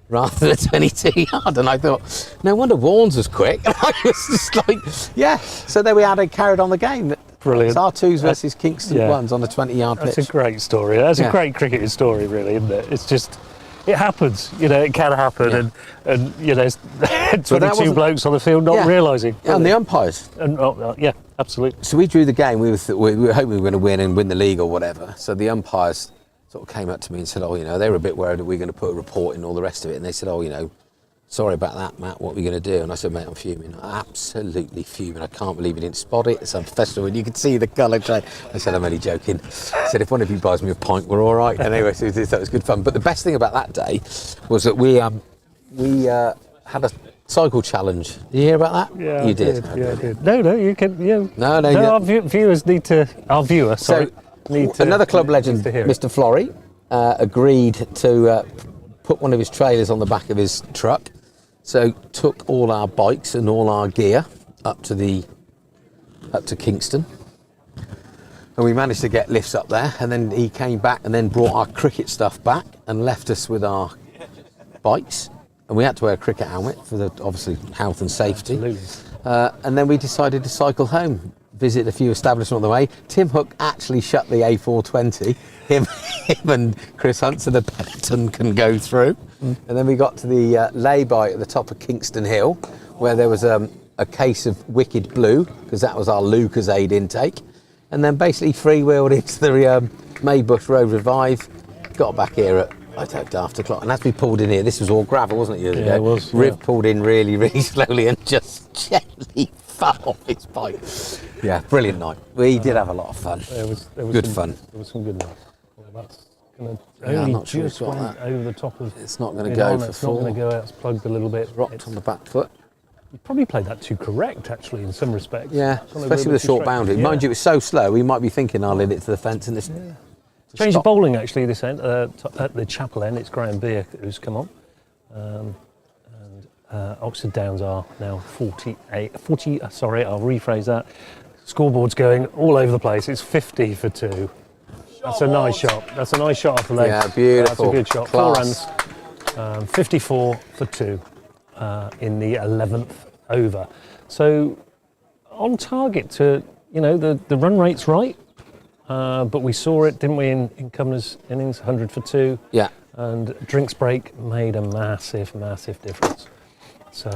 rather than a 22-yarder. And I thought, no wonder Warnes was quick. And I was just like, yeah. So then we carried on the game. Brilliant. It's our twos versus Kingston ones on a 20-yard pitch. That's a great story. That's a great cricketing story, really, isn't it? It's just, it happens. You know, it can happen. And you know, 22 blokes on the field not realising. Yeah, and the umpires. And, yeah, absolutely. So we drew the game. We were hoping we were going to win and win the league or whatever. So the umpires sort of came up to me and said, oh, you know, they were a bit worried that we were going to put a report in and all the rest of it. And they said, oh, you know, sorry about that, Matt, what are we going to do? And I said, mate, I'm fuming. Absolutely fuming. I can't believe you didn't spot it. It's unprofessional. And you can see the colour change. I said, I'm only joking. I said, if one of you buys me a pint, we're all right. And anyway, so that was good fun. But the best thing about that day was that we had a cycle challenge. Did you hear about that? Yeah, you I did. did. Yeah, I did. No, you can. Yeah. No. Our viewers need to. Our viewer, sorry. Another club legend, Mr. Florey, agreed to put one of his trailers on the back of his truck. So took all our bikes and all our gear up to Kingston. And we managed to get lifts up there, and then he came back and then brought our cricket stuff back and left us with our bikes. And we had to wear a cricket helmet for the obviously health and safety. Absolutely. And then we decided to cycle home, visit a few establishments on the way. Tim Hook actually shut the A420. Him and Chris Hunt, so the peloton can go through. And then we got to the lay-by at the top of Kingston Hill, where there was a case of Wicked Blue, because that was our Lucasade intake. And then basically freewheeled into the Maybush Road Revive, got back here at after o'clock, and as we pulled in here, this was all gravel, wasn't it, years ago? It was. Riv pulled in really, really slowly and just gently fell off his bike. Yeah, brilliant night. We did have a lot of fun. There was good fun. There was some good nights. Well, that's going to I'm only not sure just it's got went that. over the top of. It's not going to go for It's four. not going to go out. It's plugged a little bit. Rocked on the back foot. You probably played that too correct, actually, in some respects. Yeah, It's on a especially little with a bit short too straight. boundary. Yeah. Mind you, it's so slow, we might be thinking I'll hit it to the fence and this. Change of bowling, actually, this end. At the chapel end, it's Graham Beer who's come on. Oxford Downs are now 40, sorry, I'll rephrase that. Scoreboard's going all over the place. It's 50 for 2. That's a nice shot. That's a nice shot off the leg. Yeah, beautiful. That's a good shot. Class. 4 runs, 54 for 2 in the 11th over. So on target to, you know, the run rate's right. But we saw it, didn't we, in Cumnor's innings, 100 for 2. Yeah. And drinks break made a massive, massive difference. So,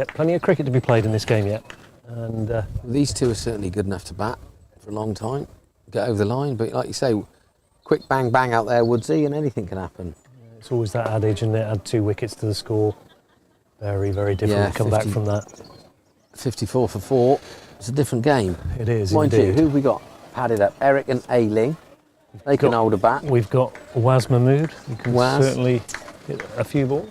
plenty of cricket to be played in this game yet. And these two are certainly good enough to bat for a long time, get over the line. But like you say, quick bang bang out there, Woodsy, and anything can happen. It's always that adage, and it add 2 wickets to the score. Very, very difficult to come back from that. 54 for 4. It's a different game. It is, Mind indeed. you, who have we got padded up? Eric and Ailing. They can hold a bat. We've got Waz Mahmood. You can Waz. certainly hit a few balls.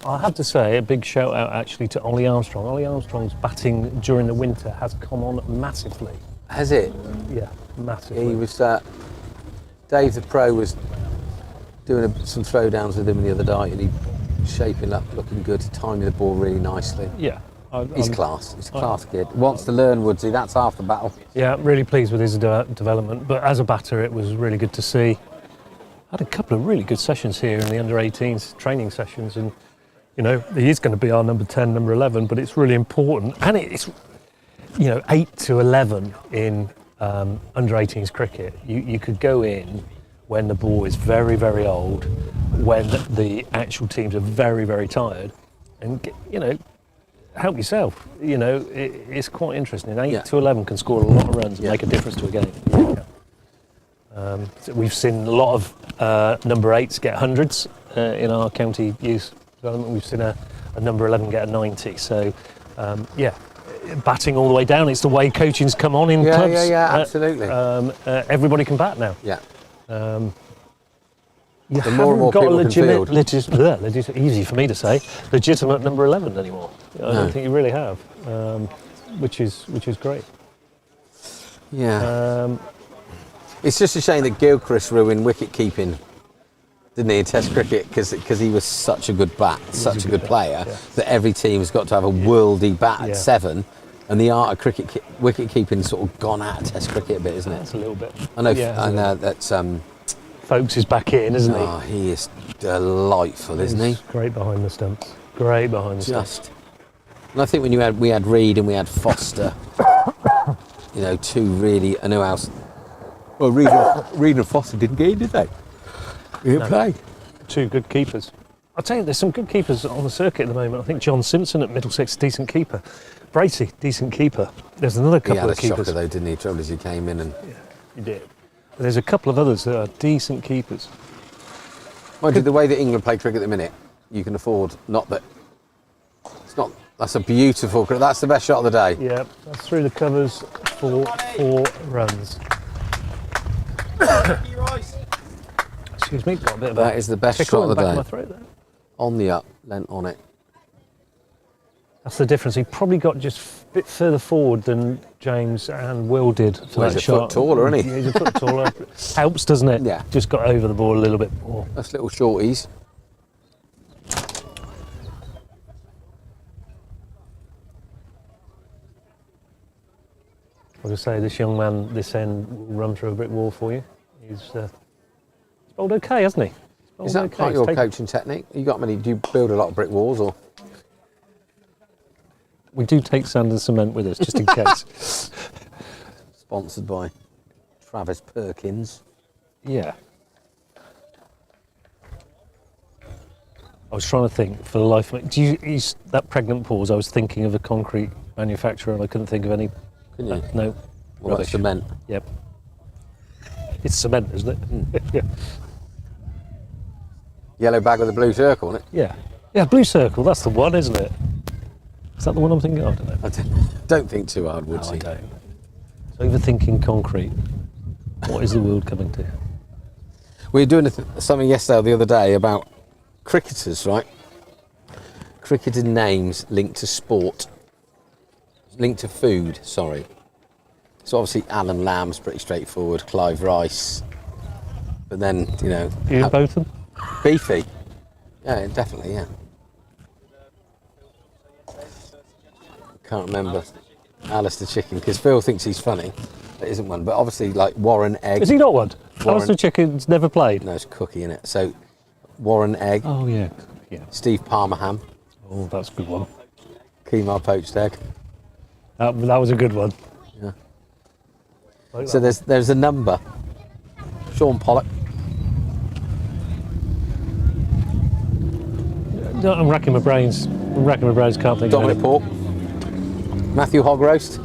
I have to say a big shout out actually to Ollie Armstrong. Ollie Armstrong's batting during the winter has come on massively. Has it? Yeah, massively. He was. Dave the Pro was doing some throwdowns with him the other night, and he was shaping up, looking good, timing the ball really nicely. Yeah. He's class. He's a class kid. Wants to learn, Woodsy. That's half the battle. Yeah, really pleased with his development. But as a batter, it was really good to see. had a couple of really good sessions here in the under-18s training sessions, and he is going to be our number 10, number 11, but it's really important, and it's 8 to 11 in under-18s cricket. You could go in when the ball is very, very old, when the actual teams are very, very tired, and help yourself. It's quite interesting. 8 to 11 can score a lot of runs and make a difference to a game. So we've seen a lot of number 8s get hundreds in our county youth development. We've seen a number 11 get a 90. So batting all the way down. It's the way coaching's come on in clubs. Yeah, absolutely. Everybody can bat now. Yeah. You the haven't more and more got a people can legitimate, easy for me to say, legitimate number 11 anymore. I don't think you really have, which is great. Yeah. It's just a shame that Gilchrist ruined wicket keeping, didn't he, in Test cricket, because he was such a good bat, such a good player, that every team's got to have a worldy bat at 7, and the art of cricket wicket keeping sort of gone out of Test cricket a bit, isn't it? That's a little bit. I know that's. Folks is back in, isn't he? Oh, he is delightful, isn't he? Great behind the stumps. Great behind the stumps. And I think when we had Reed and we had Foster, two really. I know how. Well, Reed and Foster didn't get in, did they? They didn't play. Two good keepers. I'll tell you, there's some good keepers on the circuit at the moment. I think John Simpson at Middlesex, decent keeper. Bracey, decent keeper. There's another couple of keepers. He had a shocker though, didn't he? Trouble as he came in and. Yeah, he did. There's a couple of others that are decent keepers. Mind you, the way that England play cricket at the minute, you can afford that's a beautiful, that's the best shot of the day. Yeah, that's through the covers for 4 runs. Excuse me, got a bit of that is the best shot of the day. My throat there. On the up, lent on it. That's the difference. He probably got just a bit further forward than James and Will did for that he's shot. A foot taller, isn't he? Yeah, he's a foot taller. Helps, doesn't it? Yeah. Just got over the ball a little bit more. That's little shorties. I'll just say, this young man, this end, will run through a brick wall for you. He's bowled okay, hasn't he? Is that part of your coaching technique? Do you build a lot of brick walls, or? We do take sand and cement with us, just in case. Sponsored by Travis Perkins. Yeah. I was trying to think, for the life of me, that pregnant pause, I was thinking of a concrete manufacturer and I couldn't think of any. Couldn't you? No. Well, that's cement. Yep. It's cement, isn't it? Yeah. Yellow bag with a blue circle on it? Yeah. Yeah, blue circle, that's the one, isn't it? Is that the one I'm thinking of? I don't know. I don't think too hard, would you? I don't. Overthinking concrete. What is the world coming to? We were doing something yesterday or the other day about cricketers, right? Cricketer names linked to sport. Linked to food, sorry. So obviously Alan Lamb's pretty straightforward, Clive Rice. But then, You in both of them? Beefy. Yeah, definitely, yeah. Can't remember. Alistair Chicken, because Phil thinks he's funny. There isn't one, but obviously like Warren Egg. Is he not one? Alistair Chicken's never played? No, it's Cookie, innit? So Warren Egg. Oh, yeah. Steve Palmerham. Oh, that's a good one. Keemar Poached Egg. That was a good one. Yeah. Like so there's a number. Sean Pollock. No, I'm racking my brains. Can't think Dominic of Pork. Matthew Hog Roast.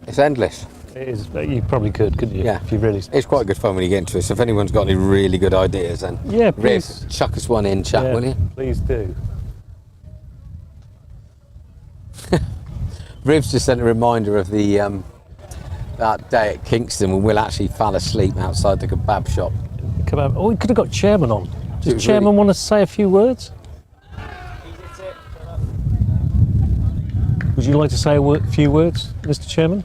It's endless. It is. You probably couldn't you? Yeah. If you really. It's quite good fun when you get into it. So if anyone's got any really good ideas, then yeah, please Riv, chuck us one in, chat, will you? Please do. Riv's just sent a reminder of the that day at Kingston when Will actually fell asleep outside the kebab shop. Kebab. Oh, we could have got Chairman on. Does Chairman want to say a few words? Would you like to say a few words, Mr. Chairman?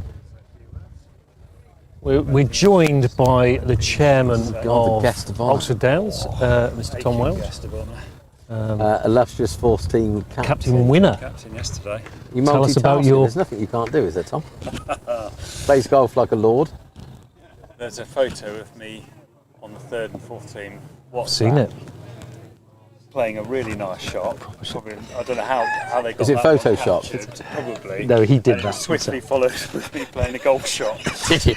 We're joined by the Chairman of Oxford Downs, Mr. Tom Welch. Illustrious fourth team captain winner. Captain yesterday. You Tell us about your. There's nothing you can't do, is there, Tom? Plays golf like a lord. There's a photo of me on the third and fourth team. Seen it. Playing a really nice shot. Probably, I don't know how they got Is it that one Photoshop? captured, probably. No, he did And it was that. swiftly followed with me playing a golf shot. Did you?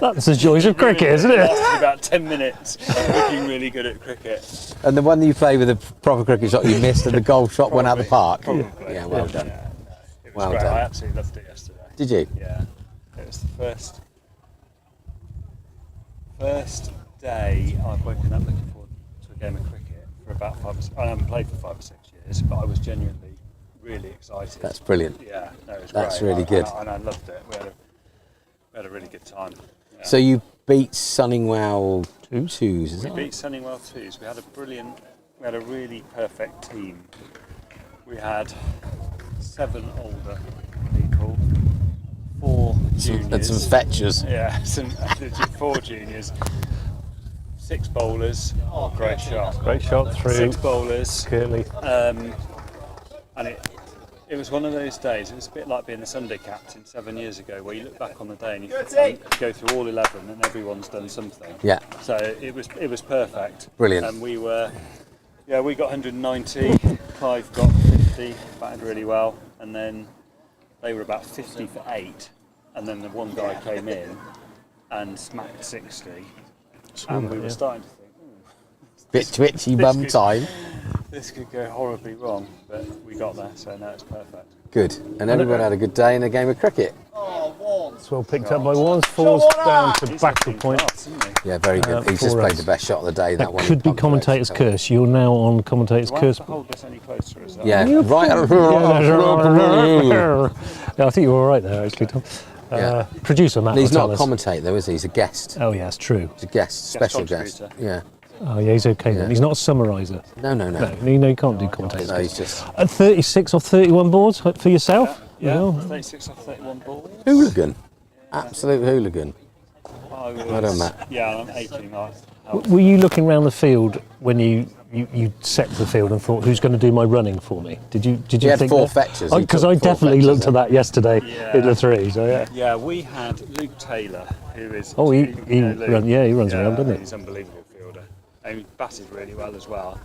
That's the joys of cricket, isn't it? Lasted about 10 minutes, looking really good at cricket. And the one you played with a proper cricket shot you missed and the golf shot went out the park? Probably. Yeah, well done. Yeah, no, it was Well great. done. I absolutely loved it yesterday. Did you? Yeah. It was the first day I've woken up looking forward to a game of cricket for about 5 or 6. I haven't played for 5 or 6 years, but I was genuinely really excited. That's brilliant. Yeah, no, it was That's great. really good. And I loved it. We had a really good time. Yeah. So you beat Sunningwell twos, is We it? beat Sunningwell twos. We had a really perfect team. We had 7 older people, 4 juniors. And some fetchers. Yeah, 4 juniors, 6 bowlers. Oh, great shot. Great shot through. 6 bowlers. Curtly. And it was one of those days, it was a bit like being the Sunday captain 7 years ago, where you look back on the day and you go through all 11 and everyone's done something. Yeah. So it was perfect. Brilliant. And we got 190, Clive got 50, batted really well, and then they were about 50 for 8, and then the one guy came in and smacked 60, and we were starting to think, Bit twitchy bum time. this could go horribly wrong, but we got there, so now it's perfect. Good. And everyone had a good day in a game of cricket. It's well picked up by Warnes. 4's down to backward point. Yeah, very good. He's just 4 played runs. the best shot of the day. That one. could be commentator's curse. You're now on commentator's Do I curse. have to hold this any closer as well? Yeah, right. Yeah, I think you're all right there, actually, Tom. Yeah. Producer Matt. He's will not tell a us. commentator, though, is he? He's a guest. Oh, yeah, it's true. He's a guest, special guest. contributor. Yeah. Oh, yeah, he's okay then. He's not a summariser. No. No, you can't do commentators. No, he's just At 36 or 31 boards for yourself? Yeah, You know? 36 off 31 balls. hooligan. Absolute hooligan. I Well done, Matt. Yeah, I'm 18. Were you looking around the field when you set the field and thought, who's going to do my running for me? Did you He had think 4 that? fetchers. He Because took I 4 definitely fetchers looked at then. that yesterday Yeah. in the 3, so yeah. Yeah, we had Luke Taylor, who is. Oh, he Luke, runs around, doesn't he? He's an unbelievable fielder. And he batted really well as well.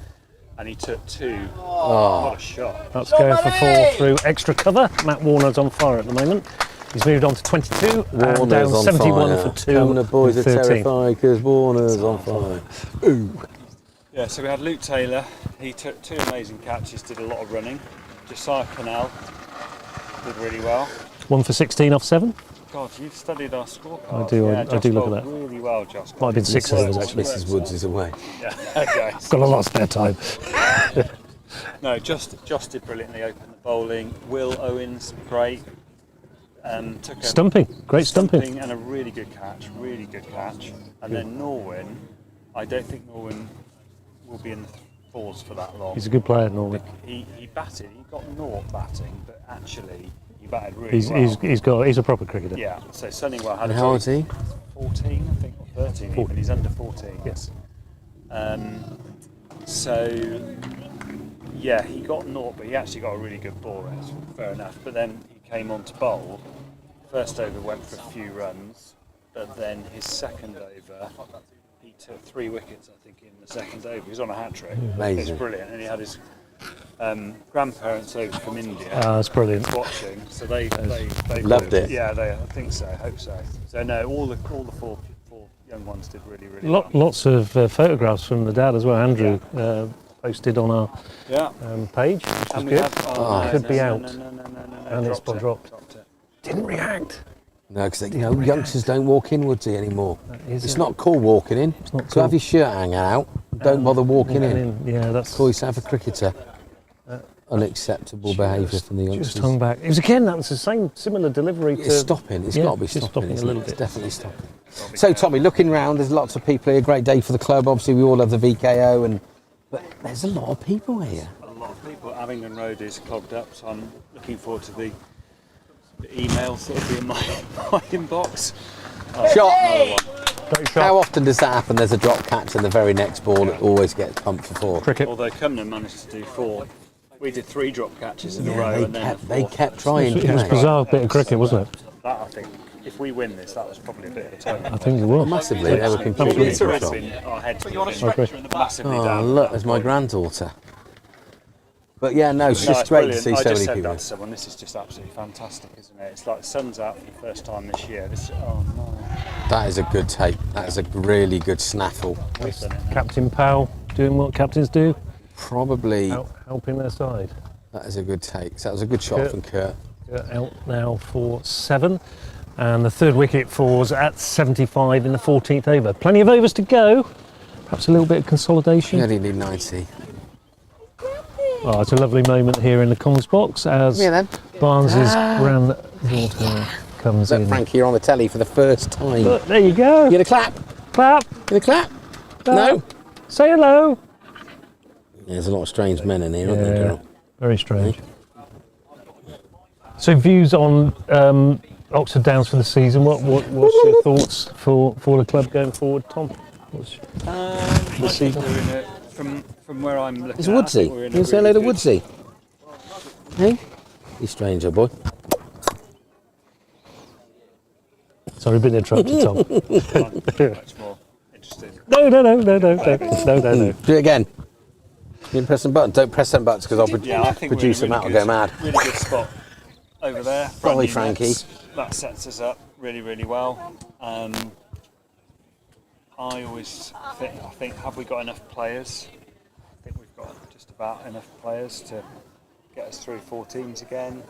And he took 2. Oh. What a shot. That's going for 4 through extra cover. Matt Warner's on fire at the moment. He's moved on to 22 and Warner's down on 71 fire. for 2. Cumnor boys are 13. terrified because Warner's on fire. Ooh. Yeah, so we had Luke Taylor. He took 2 amazing catches, did a lot of running. Josiah Cannell did really well. 1 for 16 off 7. God, you've studied our scorecard. I do, Yeah, I Josh do look at bowled that. really well, Josh. Might have been 6 of those actually. Mrs. Woods is away. Yeah, okay. Got a lot of spare time. No, Josh did brilliantly open the bowling. Will Owens, great. Took a Stumping, great stumping. and a really good catch. And then Norwin, I don't think Norwin will be in the 4s for that long. He's a good player, Norman. He batted, he got 0 batting, but actually he batted really well. He's a proper cricketer. Yeah, so Sunningwell had And a how old is he? 14, I think, or 13 even. He's under 14. Yes. So, yeah, he got 0, but he actually got a really good ball. That's fair enough. But then he came on to bowl. First over went for a few runs, but then his second over, he took 3 wickets, I think, in the second over. He was on a hat-trick. Amazing. It was brilliant. And he had his grandparents over from India That's brilliant. watching, so they Loved it. Yeah, I think so. Hope so. So no, all the 4 young ones did really well. Lots of photographs from the dad as well. Andrew posted on our page, which is And we good. had, Could be out. No. And it's dropped. it. Didn't react. No, because youngsters don't walk in, Woodsy, anymore. is It's it? not cool walking in. not So cool. have your shirt hanging out. Don't bother walking in. Yeah, that's Call yourself a cricketer. Unacceptable behaviour from the youngsters. just hung back. It was again. That was the similar delivery to. It's stopping. It's yeah, got to be just stopping. a isn't little it? bit. It's definitely stopping. So, Tommy, looking round, there's lots of people here. Great day for the club. Obviously, we all love the VKO, but there's a lot of people here. A lot of people. Abingdon Road is clogged up, so I'm looking forward to the emails that will be in my inbox. Shot. Another one. Great shot. How often does that happen? There's a drop catch and the very next ball always gets pumped for 4. Cricket. Although Cumnor managed to do 4. We did 3 drop catches in a row, and then They kept trying. It was didn't a they? bizarre bit of cricket, wasn't it? That I think if we win this, that was probably a bit of a turn. I think it will. Massively, they were completely in control. Our heads would have Okay. been massively Oh, down. look, there's my granddaughter. But yeah, no, it's No, just it's great brilliant. to see I so just many said people. that to someone. This is just absolutely fantastic, isn't it? It's like the sun's out for the first time this year. Oh no. That is a good take. That is a really good snaffle. Captain Powell doing what captains do, Probably, helping their side. that is a good take. So that was a good shot Kurt. from Kurt. Out now for 7, and the third wicket falls at 75 in the 14th over. Plenty of overs to go. Perhaps a little bit of consolidation. You only need 90. Oh, it's a lovely moment here in the comms box as Yeah, then. Barnes's granddaughter comes Look, in. Frankie, you're on the telly for the first time. Look, there you go. You gonna clap? Clap. You gonna clap? No? Say hello. There's a lot of strange men in here, aren't there, Darryl? Very strange. So views on Oxford Downs for the season. What's your thoughts for the club going forward, Tom? I think we're in a, from where I'm looking It's at, I Woodsy. think we're in a You say hello really to good- Woodsy? Hey? You stranger boy. Sorry, been interrupted, Tom. Much more interested. No. Do it again. You press some buttons. Don't press them buttons because I'll Yeah, I think produce we're in them a out and really go mad. Really good spot over there. Sorry, Brand new Frankie. nets. That sets us up really, really well. I always think, have we got enough players? I think we've got just about enough players to get us through 14s again.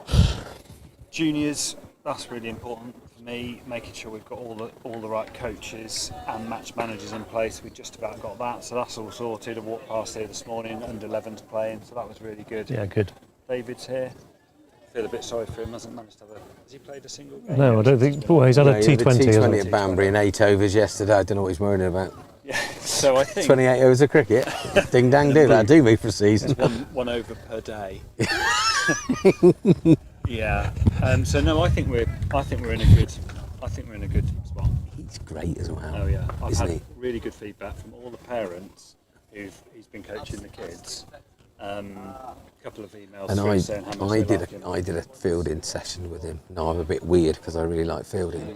Juniors, that's really important for me, making sure we've got all the right coaches and match managers in place. We just about got that, so that's all sorted. I walked past here this morning, under 11s playing, so that was really good. Yeah, good. David's here. I feel a bit sorry for him, hasn't managed to have has he played a single game? No, I don't think. Boy, he's had a No, he had T20. hasn't T20 he? at Banbury and 8 overs yesterday. I don't know what he's moaning about. Yeah, so I think 28 overs of cricket. Ding dang do. That'd do me for a season. one over per day. Yeah. So no, I think we're in a good spot. He's great as well. Oh yeah, I've Isn't had he? really good feedback from all the parents he's been coaching the kids. A couple of emails And through saying how much they like him. I did a fielding session with him. No, I'm a bit weird because I really like fielding.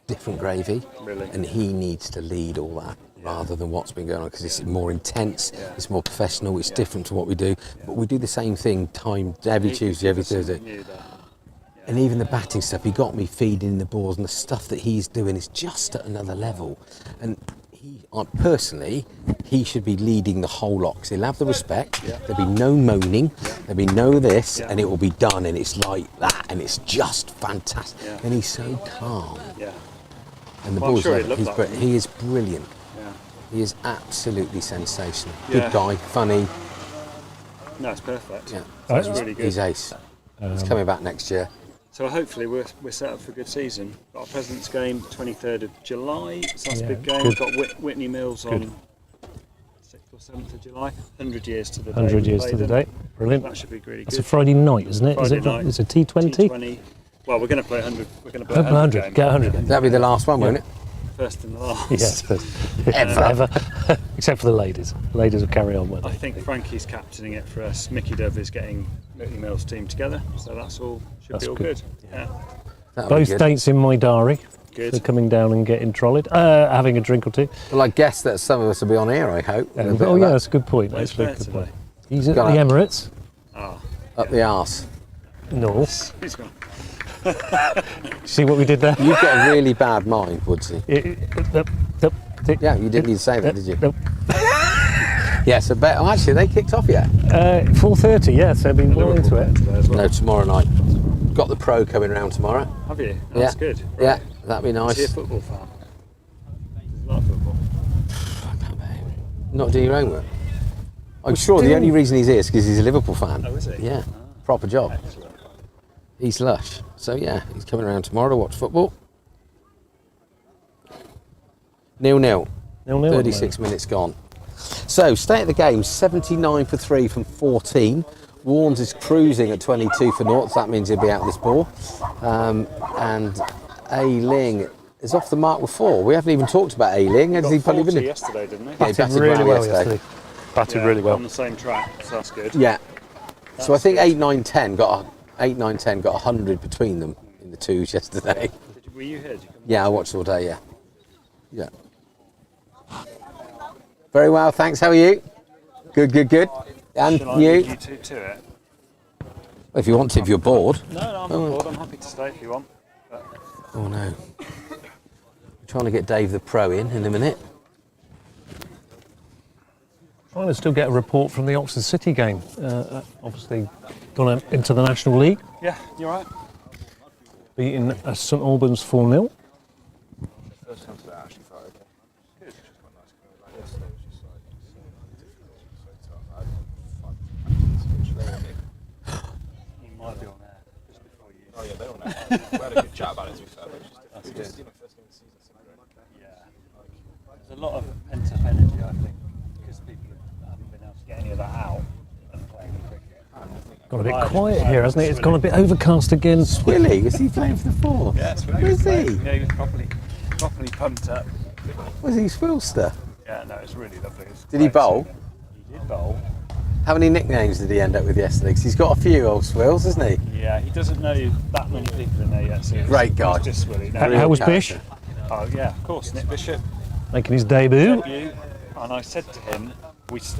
Different gravy. Really? And he needs to lead all that rather than what's been going on because it's more intense, it's more professional, it's different to what we do. But we do the same thing every Tuesday, every Thursday. And even the batting stuff, he got me feeding the balls, and the stuff that he's doing is just at another level. And personally, he should be leading the whole lot because he'll have the respect. There'll be no moaning, there'll be no this, and it will be done. And it's like that, and it's just fantastic. And he's so calm. Yeah. And the Well, I'm boys sure love he'd love him. that, But wouldn't he is brilliant. Yeah. He is absolutely sensational. Yeah. Good guy, funny. No, it's perfect. Yeah, That's really good. He's ace. He's coming back next year. So hopefully we're set up for a good season. Got our President's Game 23rd of July, so that's a big game. We've got Whitney Mills on 6th or 7th of July. 100 years to the day. 100 we years play to the them. day. Brilliant. That should be really It's good. a Friday night, isn't it? Friday night. It's a T20. T20. Well, we're going to play 100. We're going to play 100. game. Get 100. That'll be the last one, won't it? First and the last. Yes. Ever. Except for the ladies. The ladies will carry on with I it. think Frankie's captaining it for us. Mickey Dove is getting Whitney Mills' team together, so that's all. Should That's be all good. good. Yeah. That'll be Both good. dates in my diary. Good. For coming down and getting trolleyed. Having a drink or two. Well, I guess that some of us will be on here, I hope. Oh, yeah, that's a good point. Where's Actually, Bert good today? point. He's at the Gone up. Emirates. Ah. Up the arse. North. He's gone. See what we did there? You've got a really bad mind, Woodsy. Yeah, you didn't need to say that, did you? Nope. Yes, I bet. Oh, actually, they kicked off yet. 4:30. Yes, I've been well into it. Today as well. No, tomorrow night. Got the pro coming round tomorrow. Have you? That's good. Right. Yeah, that'd be Is he a nice. football fan? Does he like football? Not doing your homework. I'm sure the only reason he's here is because he's a Liverpool fan. Oh, is he? Yeah, proper job. Excellent. He's lush. So yeah, he's coming around tomorrow to watch football. 0-0. 0-0 at 36 minutes gone. So, state of the game, 79 for 3 from 14. Warnes is cruising at 22 for naught, so that means he'll be out this ball. And A-Ling is off the mark with 4. We haven't even talked about A-Ling. Has Got he probably 40 been? yesterday, didn't he? Yeah, he Batted really well yesterday. Batted really well. On the same track, so that's good. Yeah. So I think good. 8, 9, 10 got 100 between them in the twos yesterday. Did you Were you here? Did you come Yeah, I watched all day. Yeah. Very well, thanks. How are you? Good. And Shall I you? leave you two to it? If you want to, if you're bored. No, I'm not bored. I'm happy to stay if you want. But Oh no. We're trying to get Dave the Pro in a minute. Trying to still get a report from the Oxford City game. Obviously gone into the National League, yeah, you're right. beating St Albans 4-0. First time today, I actually felt okay. Good. Which was quite nice. Like yesterday was just like so tough. I had 5 minutes. You might be on air just before you. Oh yeah, they're on there. We had a good chat about it. To be fair, but it was just That's it was just, good. first game of the season. So great. Yeah. There's a lot of pent-up energy, I think, because people haven't been able to get any of that out and playing cricket. Got a bit quiet here, hasn't it? It's gone a bit overcast again. Willie, is he playing for the Four? Yeah, it's really Where's good. he? Yeah, he was properly pumped up. Was he Swilster? Yeah, no, it's really lovely. It's Did he great bowl? seeing. He did bowl. How many nicknames did he end up with yesterday? 'Cause he's got a few, old Swills, hasn't he? Yeah, he doesn't know that many people in there yet. So Great guy. He's just Willie. No, How was Bish? Oh yeah, of course, Nick Bishop. Making his debut. Debut. And I said to him,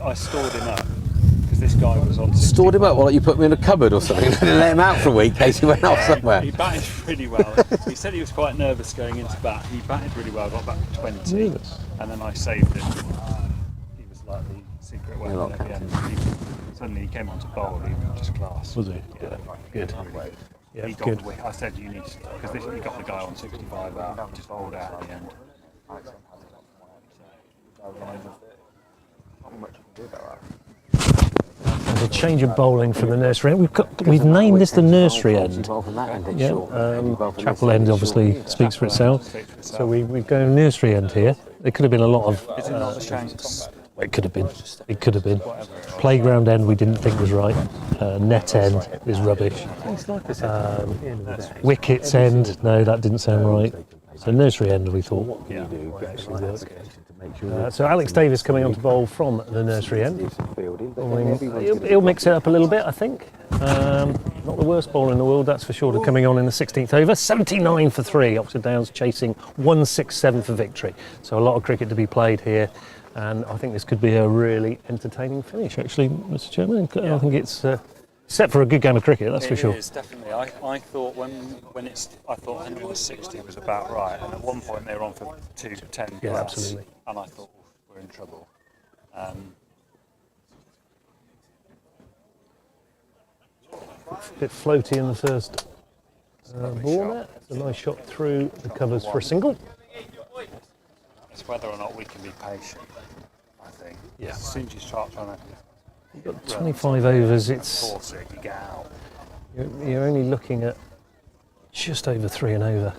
I stored him up because this guy was on. Stored him up, well, like you put him in a cupboard or something and let him out for a week in case he went off somewhere. He batted really well. He said he was quite nervous going into bat. He batted really well, got back to 20, and then I saved him. He was like the secret weapon at the end. Suddenly he came on to bowl. He was just class. Was he? Yeah, Good. Yeah, he got good. the wicket. I said you need because he got the guy on 65 out, just bowled out at the end. There's a change of bowling from the nursery end. We've named this the nursery end. Chapel end obviously speaks for itself. So we've got a nursery end here. There could have been a lot of. Is it not the Shanks? It could have been. It could have been. Playground end we didn't think was right. Net end is rubbish. Wickets end, no, that didn't sound right. So nursery end we thought. Yeah. So Alex Davis coming on to bowl from the nursery end. He'll mix it up a little bit, I think. Not the worst bowler in the world, that's for sure, coming on in the 16th over. 79 for 3, Oxford Downs chasing 167 for victory. So a lot of cricket to be played here. And I think this could be a really entertaining finish, actually, Mr. Chairman. I think it's set for a good game of cricket, that's for sure. It is, definitely. I thought I thought 160 was about right, and at one point they were on for 210 plus. Yeah, absolutely. And I thought, we're in trouble. A bit floaty in the first ball there. It's a nice shot through the covers for a single. It's whether or not we can be patient, I think. Yeah. As soon as you start trying to... You've got 25 overs, it's... Force it, you get out. You're only looking at just over 3 and over.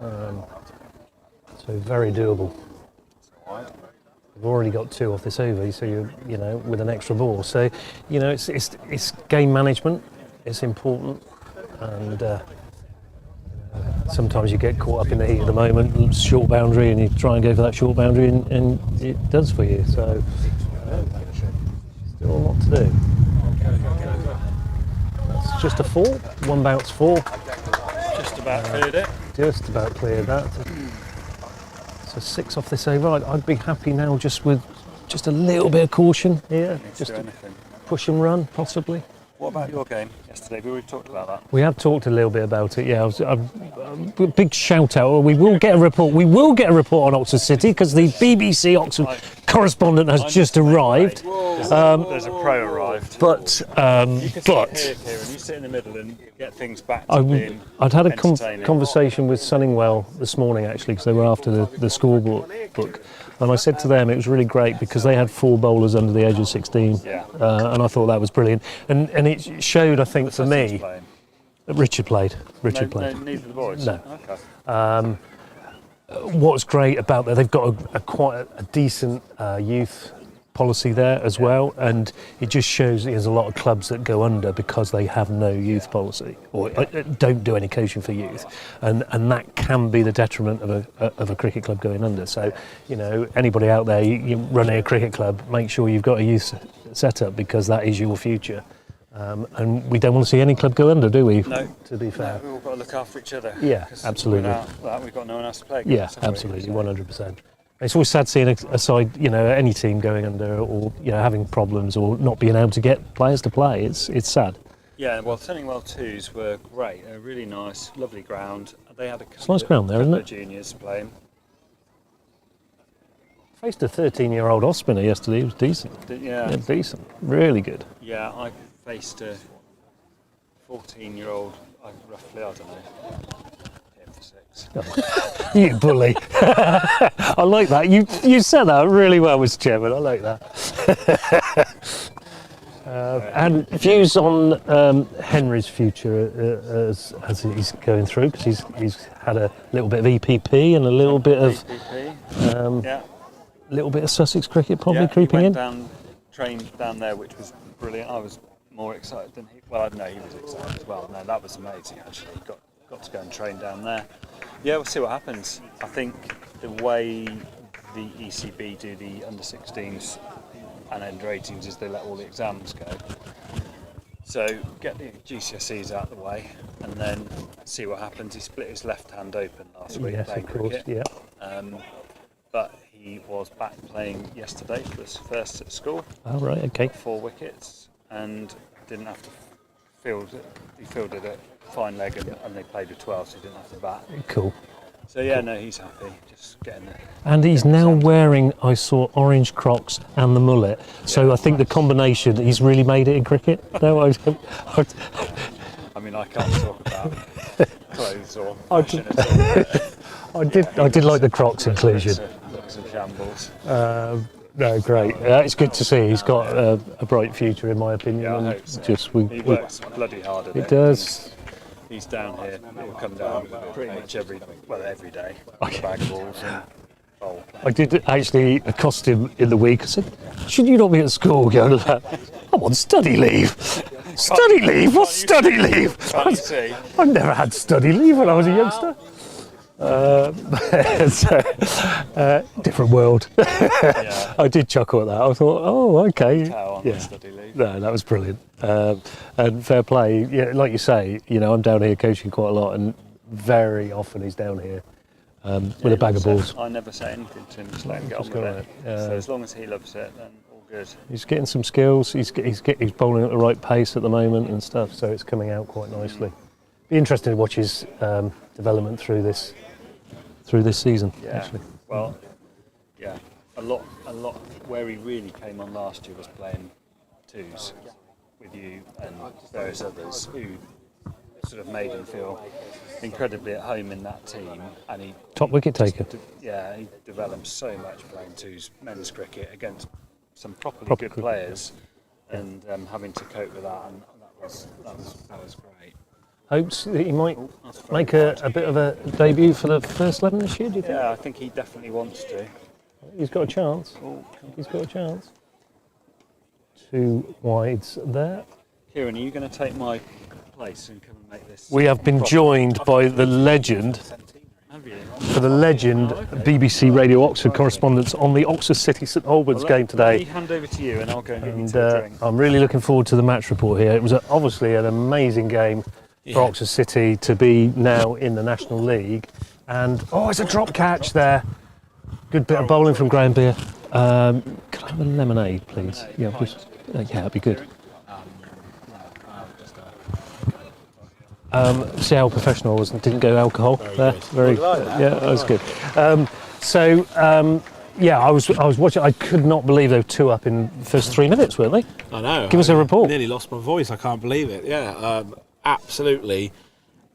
So very doable. We've already got 2 off this over, so you're with an extra ball. So, it's game management. It's important, and sometimes you get caught up in the heat of the moment, short boundary, and you try and go for that short boundary, and it does for you. So, still a lot to do. That's just a 4, 1 bounce 4. Just about cleared it. Just about cleared that. So 6 off this over. I'd be happy now just with just a little bit of caution here, just to push and run possibly. What about your game yesterday? We've talked about that. We have talked a little bit about it. Yeah, big shout out. We will get a report. We will get a report on Oxford City because the BBC Oxford correspondent has just arrived. There's a pro arrived. But you can sit here, Kieran. You sit in the middle and get things back to being I'd had a entertaining. conversation with Sunningwell this morning actually because they were after the scorebook book. And I said to them it was really great because they had 4 bowlers under the age of 16, and I thought that was brilliant. And it showed, I think, for me, Richard played. Richard played. No, neither of the boys. No. Okay. What's great about that? They've got quite a decent youth policy there as well, and it just shows there's a lot of clubs that go under because they have no youth policy or don't do any coaching for youth, and that can be the detriment of a cricket club going under. So, anybody out there, you're running a cricket club, make sure you've got a youth set up because that is your future. And we don't want to see any club go under, do we? No. To be fair. No, we've all got to look after each other. Yeah, 'cause absolutely. Without that, we've got no one else to play against. Yeah, have we? absolutely, So- 100%. It's always sad seeing a side, any team going under or having problems or not being able to get players to play. It's sad. Yeah, well, Tunningwell 2s were great. They're really nice, lovely ground. They had a It's a nice ground there, isn't couple it? of juniors playing. Faced a 13-year-old off spinner yesterday. He was decent. Yeah. Decent. Really good. Yeah, I faced a 14-year-old, roughly, I don't know, hit him for 6. You bully. I like that. You said that really well, Mr. Chairman. I like that. And views on Henry's future as he's going through, because he's had a little bit of EPP and a little bit of little bit of Sussex cricket probably creeping in. Trained down there, which was brilliant. I was more excited than he. Well, I know he was excited as well. No, that was amazing actually. He got to go and train down there. Yeah, we'll see what happens. I think the way the ECB do the under-16s and under-18s is they let all the exams go. So get the GCSEs out of the way and then see what happens. He split his left hand open last week playing cricket. Yeah. But he was back playing yesterday for his first at school. Oh, right, okay. 4 wickets and didn't have to field it. He fielded it fine leg and they played with 12, so he didn't have to bat. Cool. So yeah, no, he's happy. Just getting there. And he's now wearing, I saw, orange Crocs and the mullet. So I think the combination, he's really made it in cricket. No, I mean, I can't talk about clothes or fashion at all. I did like the Crocs inclusion. Looks in shambles. No, great. It's good to see. He's got a bright future, in my opinion. Yeah, I and hope so. He works bloody hard at it. It does. He's down here. He'll come down pretty much every day. Bag of balls and bowl. I did actually accost him in the week. I said, "Should you not be at school going to that?" "I'm on study leave." Study leave? What's study leave? Can't you see? I've never had study leave when I was a youngster. Different world. I did chuckle at that. I thought, oh, okay. No, that was brilliant. And fair play. Yeah, like you say, I'm down here coaching quite a lot, and very often he's down here with a bag of balls. I never say anything to him, just let him get on with it. So as long as he loves it, then all good. He's getting some skills. He's bowling at the right pace at the moment and stuff, so it's coming out quite nicely. Be interesting to watch his development through this season. Yeah. Actually. Well, yeah, a lot. Where he really came on last year was playing 2s with you and various others who sort of made him feel incredibly at home in that team. And he Top wicket taker. He developed so much playing 2s men's cricket against some properly good players, and having to cope with that, and that was great. Hopes that he might make a bit of a debut for the first 11 this year, do you think? Yeah, I think he definitely wants to. He's got a chance. He's got a chance. 2 wides there. Kieran, are you going to take my place and come and make this? We have been joined by the legend, for the legend BBC Radio Oxford correspondents on the Oxford City St Albans game today. Let me hand over to you and I'll go and get you to a drink. I'm really looking forward to the match report here. It was obviously an amazing game for Oxford City to be now in the National League. And, it's a drop catch there. Good bit of bowling from Graham Beer. Could I have a lemonade, please? Yeah, that'd be good. See how professional I was and didn't go alcohol there. Yeah, that was good. I was watching. I could not believe they were 2 up in the first 3 minutes, weren't they? I know. Give us a report. I nearly lost my voice. I can't believe it. Yeah, absolutely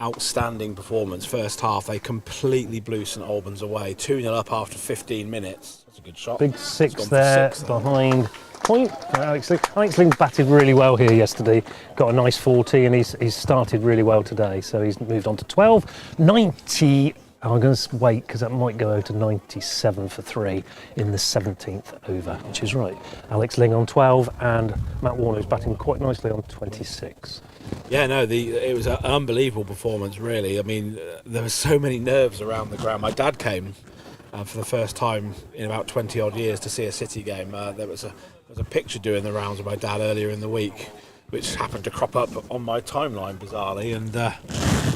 outstanding performance. First half, they completely blew St Albans away. 2-0 up after 15 minutes. That's a good shot. Big 6 there behind point. Alex Ling batted really well here yesterday. Got a nice 40 and he's started really well today. So he's moved on to 12. 90. I'm going to wait because that might go out to 97 for 3 in the 17th over, which is right. Alex Ling on 12 and Matt Warner's batting quite nicely on 26. Yeah, no, it was an unbelievable performance, really. I mean, there were so many nerves around the ground. My dad came for the first time in about 20-odd years to see a City game. There was a picture doing the rounds of my dad earlier in the week which happened to crop up on my timeline bizarrely,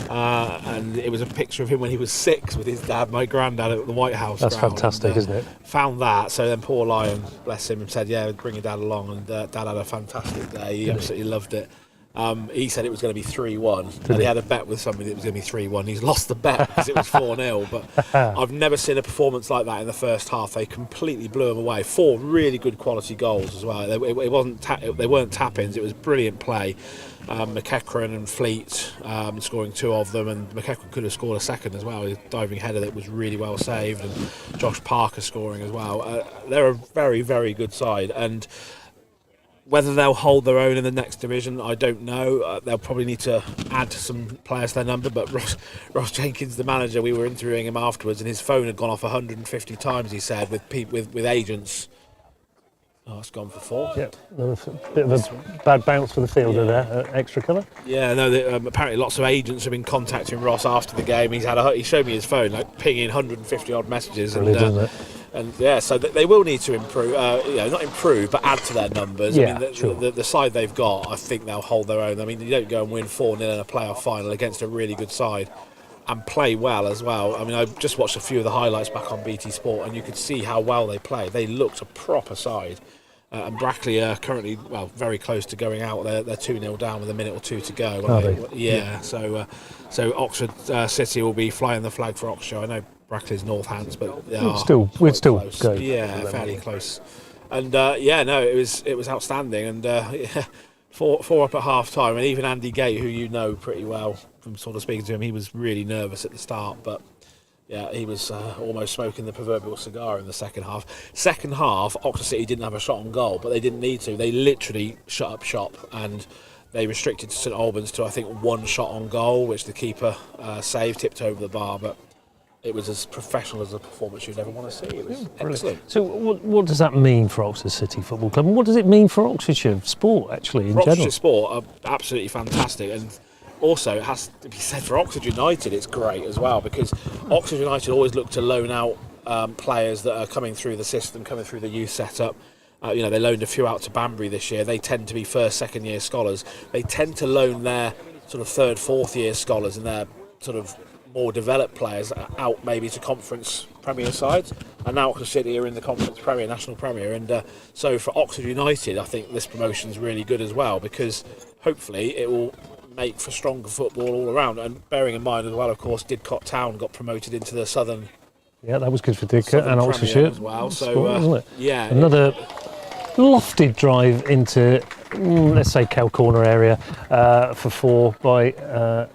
and it was a picture of him when he was 6 with his dad, my granddad, at the White House. That's ground, fantastic, isn't it? Found that, so then poor Lion, bless him, said, yeah, bring your dad along, and Dad had a fantastic day. He absolutely loved it. He said it was going to be 3-1, and he had a bet with somebody that it was going to be 3-1. He's lost the bet because it was 4-0, but I've never seen a performance like that in the first half. They completely blew him away. 4 really good quality goals as well. They weren't tap-ins, it was brilliant play. McEachran and Fleet scoring 2 of them, and McEachran could have scored a second as well. His diving header that was really well saved, and Josh Parker scoring as well. They're a very, very good side, and whether they'll hold their own in the next division, I don't know. They'll probably need to add some players to their number, but Ross Jenkins, the manager, we were interviewing him afterwards, and his phone had gone off 150 times, he said, with agents. Oh, it's gone for 4. Yeah, a bit of a bad bounce for the fielder there, extra colour. Yeah, no, apparently lots of agents have been contacting Ross after the game. He showed me his phone, like pinging 150 odd messages. Brilliant, isn't it? And yeah, so they will need to improve, not improve, but add to their numbers. Yeah, I mean, sure. the side they've got, I think they'll hold their own. I mean, you don't go and win 4-0 in a playoff final against a really good side and play well as well. I mean, I just watched a few of the highlights back on BT Sport, and you could see how well they play. They looked a proper side. And Brackley are currently, very close to going out. They're 2-0 down with a minute or 2 to go. Are they? Yeah. So Oxford City will be flying the flag for Oxfordshire. I know Brackley's Northants, but we'd still close. go. Yeah, fairly close. And it was outstanding. And 4 up at half time. And even Andy Gate, who you know pretty well from sort of speaking to him, he was really nervous at the start, but. Yeah, he was almost smoking the proverbial cigar in the second half. Second half, Oxford City didn't have a shot on goal, but they didn't need to. They literally shut up shop, and they restricted St Albans to, I think, 1 shot on goal, which the keeper saved, tipped over the bar. But it was as professional as a performance you'd ever want to see. It was excellent. So what does that mean for Oxford City Football Club? And what does it mean for Oxfordshire sport, actually, in general? Oxfordshire sport are absolutely fantastic. And also, it has to be said for Oxford United, it's great as well, because Oxford United always look to loan out players that are coming through the system, coming through the youth setup. They loaned a few out to Banbury this year. They tend to be first, second year scholars. They tend to loan their sort of third, fourth year scholars and their sort of more developed players out maybe to Conference Premier sides. And now Oxford City are in the Conference Premier, National Premier. And so for Oxford United, I think this promotion's really good as well, because hopefully it will make for stronger football all around. And bearing in mind as well, of course, Didcot Town got promoted into the Southern. Yeah, that was good for Didcot and Oxfordshire as well. So wasn't it? Yeah, another lofted drive into let's say Cow Corner area for 4 by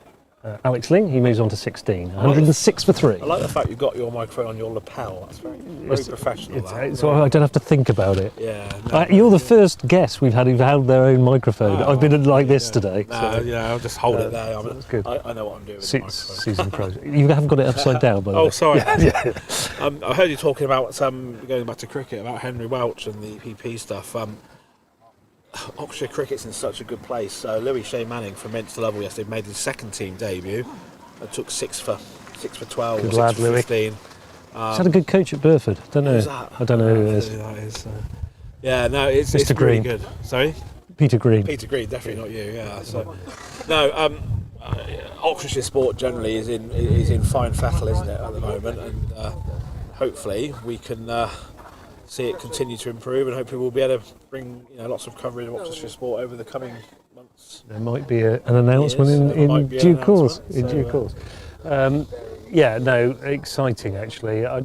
Alex Ling. He moves on to 16. 106 for 3. I like the fact you've got your microphone on your lapel. That's very professional. So I don't have to think about it. Yeah. You're the first guest we've had who've held their own microphone. I've been like this today. I'll just hold it there. That's good. I know what I'm doing with the microphone. Season pros. You haven't got it upside down, by the way. Oh, sorry. Yeah. I heard you talking about, going back to cricket, about Henry Welch and the EPP stuff. Oxfordshire cricket's in such a good place. Louis Shea Manning from Minster Lovell yesterday made his second team debut. Took 6 for 12, Good 6 lad, for Louis. 15. He's had a good coach at Burford. Don't know. Who's that? I don't know who it is. That is. Yeah, no, it's Mr. really Green. good. Sorry? Peter Green. Peter Green, definitely not you. Yeah. So, no, Oxfordshire sport generally is in fine fettle, isn't it, at the moment? And hopefully we can see it continue to improve, and hopefully we'll be able to bring lots of coverage of Oxfordshire sport over the coming months. There might be an announcement in due course. In due course. Exciting actually. I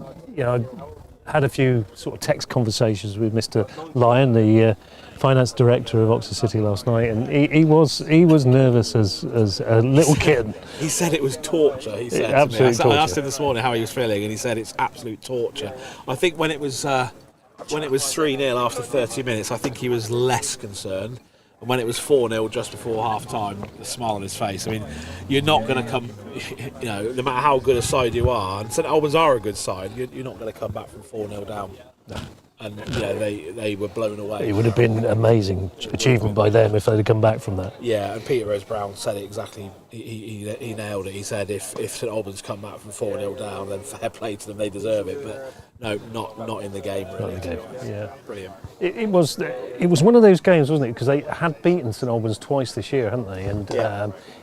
had a few sort of text conversations with Mr. Lyon, the finance director of Oxford City last night, and he was nervous as a little kid. He said it was torture. He said absolute to me. torture. I asked him this morning how he was feeling, and he said it's absolute torture. I think when it was 3-0 after 30 minutes, I think he was less concerned. And when it was 4-0 just before half-time, the smile on his face. I mean, you're not going to come, no matter how good a side you are, and St Albans are a good side, you're not going to come back from 4-0 down. and they were blown away. It would have been an amazing achievement by them if they'd have come back from that. Yeah, and Peter Rose-Brown said it exactly. He nailed it. He said if St Albans come back from 4-0 down, then fair play to them, they deserve it. But no, not in the game. Really. Not in the game. Yeah, brilliant. It was one of those games, wasn't it? Because they had beaten St Albans twice this year, hadn't they? And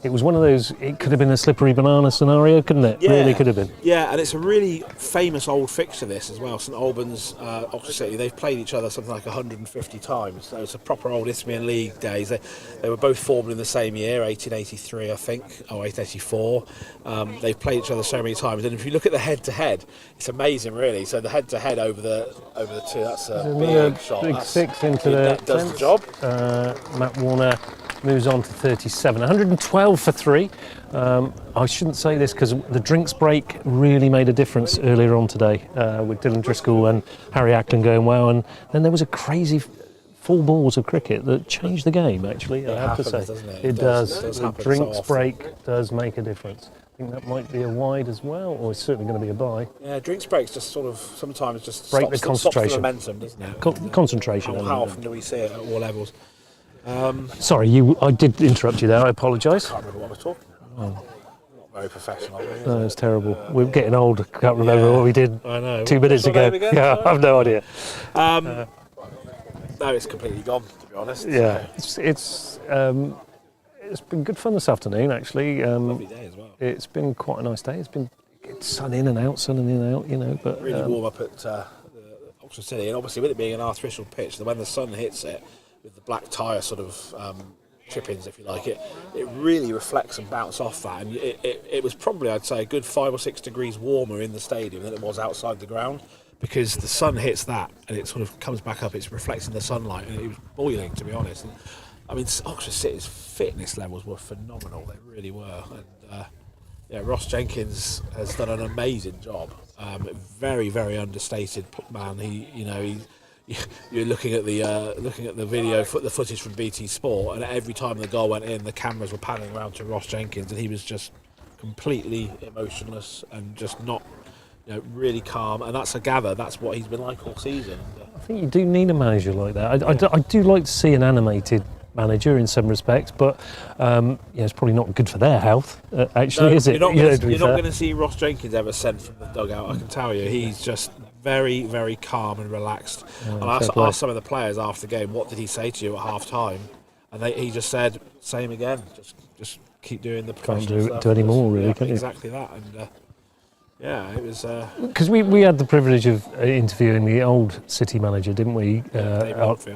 it was one of those. It could have been a slippery banana scenario, couldn't it? Yeah. Really could have been. Yeah, and it's a really famous old fixture this as well. St Albans, Oxford City. They've played each other something like 150 times. So it's a proper old Isthmian League days. They were both formed in the same year, 1883, I think, or 1884. They've played each other so many times, and if you look at the head-to-head, it's amazing, really. So the head-to-head over the two, that's a big shot. Big That's, six into the that does the job. Matt Warner moves on to 37. 112 for 3. I shouldn't say this because the drinks break really made a difference earlier on today with Dylan Driscoll and Harry Ackland going well, and then there was a crazy 4 balls of cricket that changed the game, actually, I have to say. Doesn't it? It does. The happen drinks so often. break does make a difference. I think that might be a wide as well, or it's certainly going to be a bye. Yeah, drinks breaks just sort of sometimes just Break the stops concentration. the momentum, doesn't it? Concentration. How often do we see it at all levels? Sorry, I did interrupt you there. I apologise. I can't remember what I was talking about. Not very professional. No, it's terrible. We're getting old. I can't remember what we did I know. 2 minutes What's your ago. name again? Yeah, I've no idea. No, it's completely gone, to be honest. Yeah, it's been good fun this afternoon, actually. Lovely day as well. It's been quite a nice day. It's sun in and out, but Really warm up at Oxford City, and obviously with it being an artificial pitch, when the sun hits it with the black tyre sort of chippings, if you like, it really reflects and bounces off that, and it was probably, I'd say, a good 5 or 6 degrees warmer in the stadium than it was outside the ground, because the sun hits that and it sort of comes back up, it's reflecting the sunlight, and it was boiling, to be honest. And, I mean, Oxford City's fitness levels were phenomenal, they really were, and Ross Jenkins has done an amazing job. Very, very understated man. You're looking at the video, the footage from BT Sport, and every time the goal went in, the cameras were panning around to Ross Jenkins, and he was just completely emotionless and just not, really calm. And that's what he's been like all season. I think you do need a manager like that. I do like to see an animated manager in some respects, but it's probably not good for their health, actually, is it? You're not going to see Ross Jenkins ever sent from the dugout, I can tell you. He's just very, very calm and relaxed. And I asked some of the players after the game, what did he say to you at half time? And he just said, same again, just keep doing the professional stuff. Can't do any more, really, can you? Exactly that. And it was... Because we had the privilege of interviewing the old City manager, didn't we?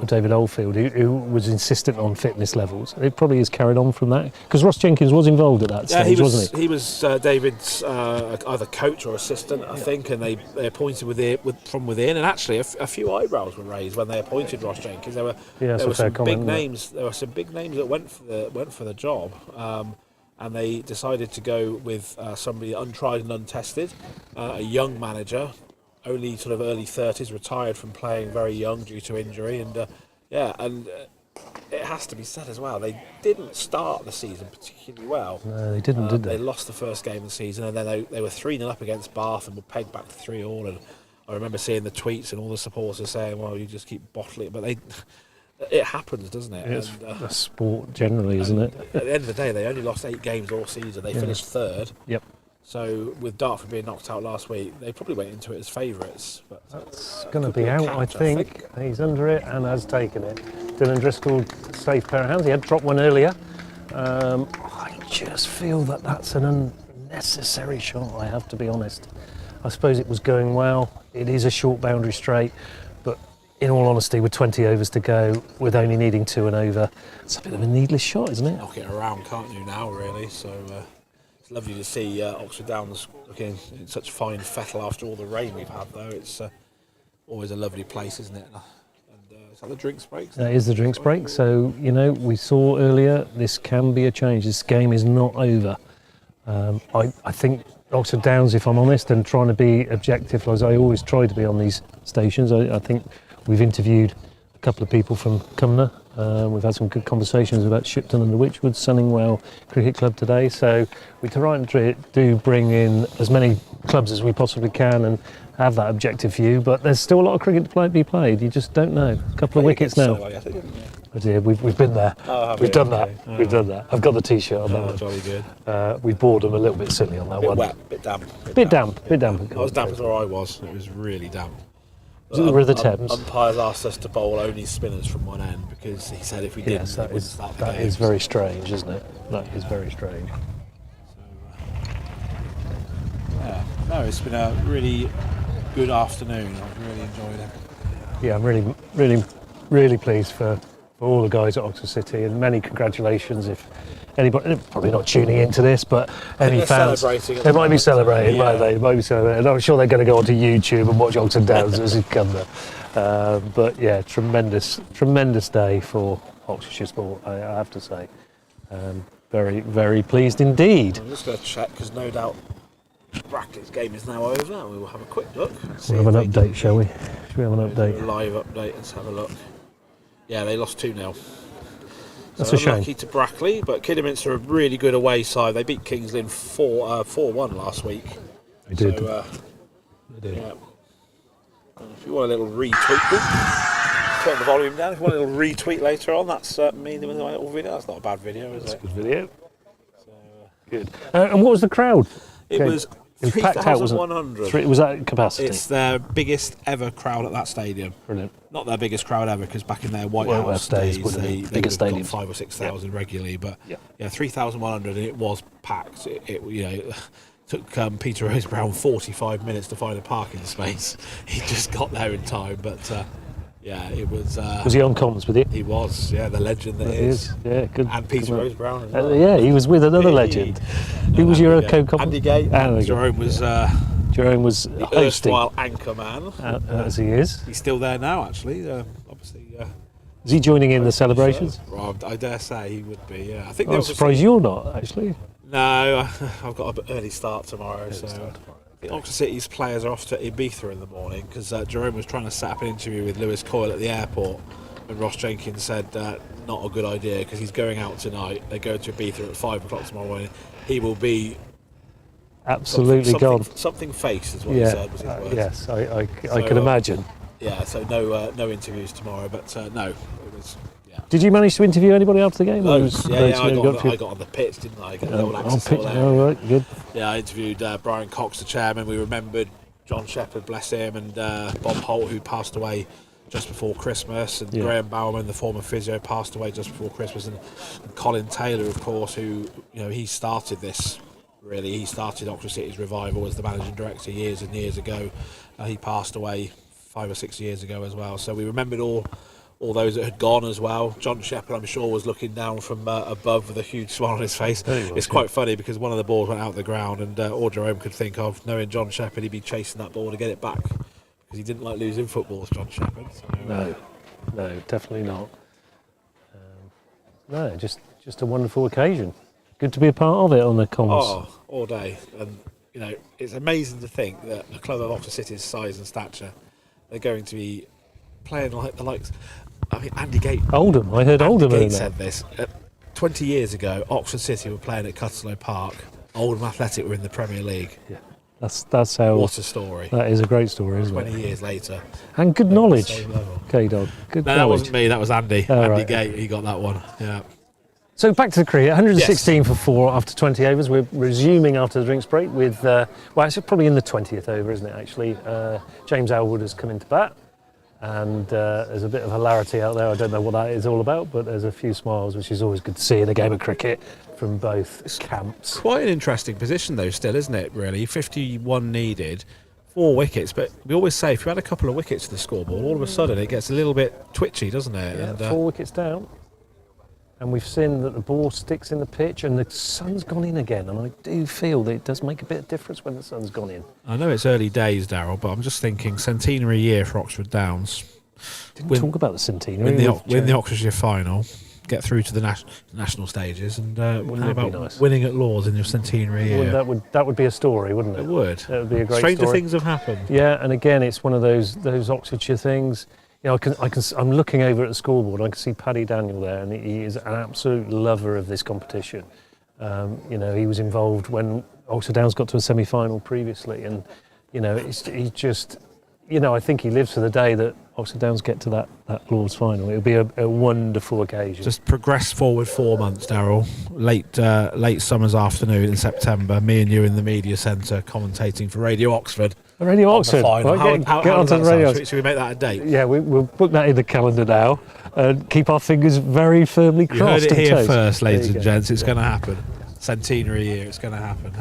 David Oldfield, who was insistent on fitness levels. It probably is carried on from that. Because Ross Jenkins was involved at that stage, wasn't he? He was David's either coach or assistant, I think, and they appointed from within. And actually, a few eyebrows were raised when they appointed Ross Jenkins. There were some big names. There were some big names that went for the job. And they decided to go with somebody untried and untested, a young manager, only sort of early 30s, retired from playing very young due to injury, and it has to be said as well, they didn't start the season particularly well. No, they didn't, did they? They lost the first game of the season, and then they were 3-0 up against Bath and were pegged back to 3-3, and I remember seeing the tweets and all the supporters saying, well, you just keep bottling it, but it happens, doesn't it? It's a sport generally, isn't it? At the end of the day, they only lost 8 games all season. They finished 3rd. Yep. So with Dartford being knocked out last week, they probably went into it as favourites. But that's going to be out, I think. He's under it and has taken it. Dylan Driscoll, safe pair of hands. He had dropped one earlier. I just feel that's an unnecessary shot, I have to be honest. I suppose it was going well. It is a short boundary straight. In all honesty, with 20 overs to go, with only needing 2 and over, it's a bit of a needless shot, isn't it? Knock it around, can't you, now, really? So it's lovely to see Oxford Downs looking in such fine fettle after all the rain we've had, though. It's always a lovely place, isn't it? And is that the drinks break? That is the drinks break. So, we saw earlier, this can be a change. This game is not over. I think Oxford Downs, if I'm honest, and trying to be objective, as I always try to be on these stations, I think we've interviewed a couple of people from Cumnor. We've had some good conversations about Shipton and the Wychwood, Sunningwell Cricket Club today. So we try and do bring in as many clubs as we possibly can have that objective view, but there's still a lot of cricket to be played. You just don't know. A couple of wickets now. Oh dear, we've been there. We've done that. We've done that. I've got the T-shirt on that one. Jolly good. We bored them a little bit silly on that one. Wet, bit damp. Bit damp. It was damp as where I was. It was really damp. Was it the River Thames? Umpires asked us to bowl only spinners from one end because he said if we didn't, that is very strange, isn't it? That is very strange. Yeah, no, it's been a really good afternoon. I've really enjoyed it. Yeah, I'm really pleased for all the guys at Oxford City, and many congratulations. If anybody, probably not tuning into this, but any fans, they might be celebrating, might they? They might be celebrating. I'm sure they're going to go onto YouTube and watch Oxford Downs as it comes there. But yeah, tremendous day for Oxfordshire sport, I have to say. Very, very pleased indeed. I'm just going to check because no doubt Brackett's game is now over, and we will have a quick look. We'll have an update, shall we? Should we have an update? A live update. Let's have a look. Yeah, they lost 2-0. That's a shame. Unlucky to Brackley, but Kidderminster are a really good away side. They beat Kings Lynn 4-1 last week. They did. So, they did. Yeah. If you want a little retweet, turn the volume down. If you want a little retweet later on, that's me with my little video. That's not a bad video, is it? That's a good video. So, good. And what was the crowd? It was 3,100. Was that capacity? It's their biggest ever crowd at that stadium. Brilliant. Not their biggest crowd ever, because back in their White House days, they would have got 5,000 or 6,000 regularly. But yeah, 3,100, and it was packed. It took Peter Rose-Brown 45 minutes to find a parking space. He just got there in time, but yeah, it was. Was he on comms with you? He was. Yeah, the legend that is. Yeah, good. And Peter Rose-Brown as well. Yeah, he was with another legend. Who was your co-comment? Andy Gate. Jerome was. Jerome was the hosting. erstwhile anchor man. As he is. He's still there now, actually. Obviously. Is he joining in the celebrations? Well, I dare say he would be. Yeah, I think. I'm surprised you're not, actually. No, I've got an early start tomorrow. The Oxford City's players are off to Ibiza in the morning because Jerome was trying to set up an interview with Lewis Coyle at the airport, and Ross Jenkins said not a good idea because he's going out tonight. They go to Ibiza at 5 o'clock tomorrow morning. He will be absolutely gone. Something face is what he said. Was his words. Yes, I can imagine. Yeah, so no interviews tomorrow, but no, it was. Yeah. Did you manage to interview anybody after the game? I got on the pitch, didn't I? Right, good. Yeah, I interviewed Brian Cox, the chairman. We remembered John Shepherd, bless him, and Bob Holt, who passed away just before Christmas, and Graham Bowerman, the former physio, passed away just before Christmas, and Colin Taylor, of course, who he started this. Really, he started Oxford City's revival as the managing director years and years ago. He passed away 5 or 6 years ago as well. So we remembered all those that had gone as well. John Shepherd, I'm sure, was looking down from above with a huge smile on his face. It's quite funny because one of the balls went out the ground, and all Jerome could think of, knowing John Shepherd, he'd be chasing that ball to get it back because he didn't like losing footballs, John Shepherd. So, no, definitely not. No, just a wonderful occasion. Good to be a part of it on the comms. Oh, all day. And, it's amazing to think that a club of Oxford City's size and stature, they're going to be playing like the likes. I mean, Andy Gate. Oldham. I heard Oldham. Andy Gate said this. 20 years ago, Oxford City were playing at Cutteslowe Park. Oldham Athletic were in the Premier League. Yeah, that's how. What a story! That is a great story, isn't 20 years later. And good knowledge. K-Dog. Good knowledge. That wasn't me. That was Andy. Andy right. Gate. He got that one. Yeah. So back to the cricket, 116 for 4 after 20 overs. We're resuming after the drinks break with, it's probably in the 20th over, isn't it, actually? James Elwood has come into bat, and there's a bit of hilarity out there. I don't know what that is all about, but there's a few smiles, which is always good to see in a game of cricket from both camps. Quite an interesting position, though, still, isn't it, really? 51 needed, 4 wickets, but we always say if you add a couple of wickets to the scoreboard, all of a sudden it gets a little bit twitchy, doesn't it? Yeah, and, 4 wickets down. And we've seen that the ball sticks in the pitch and the sun's gone in again. And I do feel that it does make a bit of difference when the sun's gone in. I know it's early days, Darryl, but I'm just thinking centenary year for Oxford Downs. Didn't talk about the centenary. Win the Oxfordshire final, get through to the national stages, and how about nice? Winning at Lords in your centenary year? That would be a story, wouldn't it? It would. That would be a great Stranger story. things have happened. Yeah, and again, it's one of those Oxfordshire things. I'm looking over at the scoreboard. I can see Paddy Daniel there, and he is an absolute lover of this competition. He was involved when Oxford Downs got to a semi-final previously, and he's just, I think he lives for the day that Oxford Downs get to that Lord's final. It'll be a wonderful occasion. Just progress forward 4 months, Darryl. Late summer's afternoon in September, me and you in the media centre commentating for Radio Oxford. Radio Oxford. Right, get onto the radio. Should we make that a date? Yeah, we'll book that in the calendar now and keep our fingers very firmly crossed. You heard it here toes. first, ladies and gents. It's going to happen. Centenary year, it's going to happen.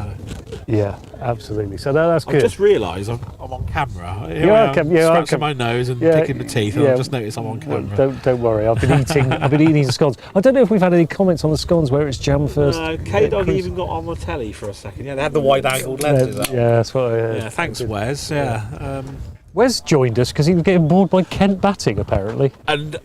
Yeah, absolutely. So that's good. I just realised I'm on camera. Scratching my nose and picking the teeth. And I've just noticed I'm on camera. Well, don't worry. I've been eating scones. I don't know if we've had any comments on the scones where it's jam first. No, K-Dog even got on the telly for a second. Yeah, they had the wide-angled lenses. That's what I heard. Yeah, thanks, Wes. Yeah. Wes joined us because he was getting bored by Kent batting, apparently. And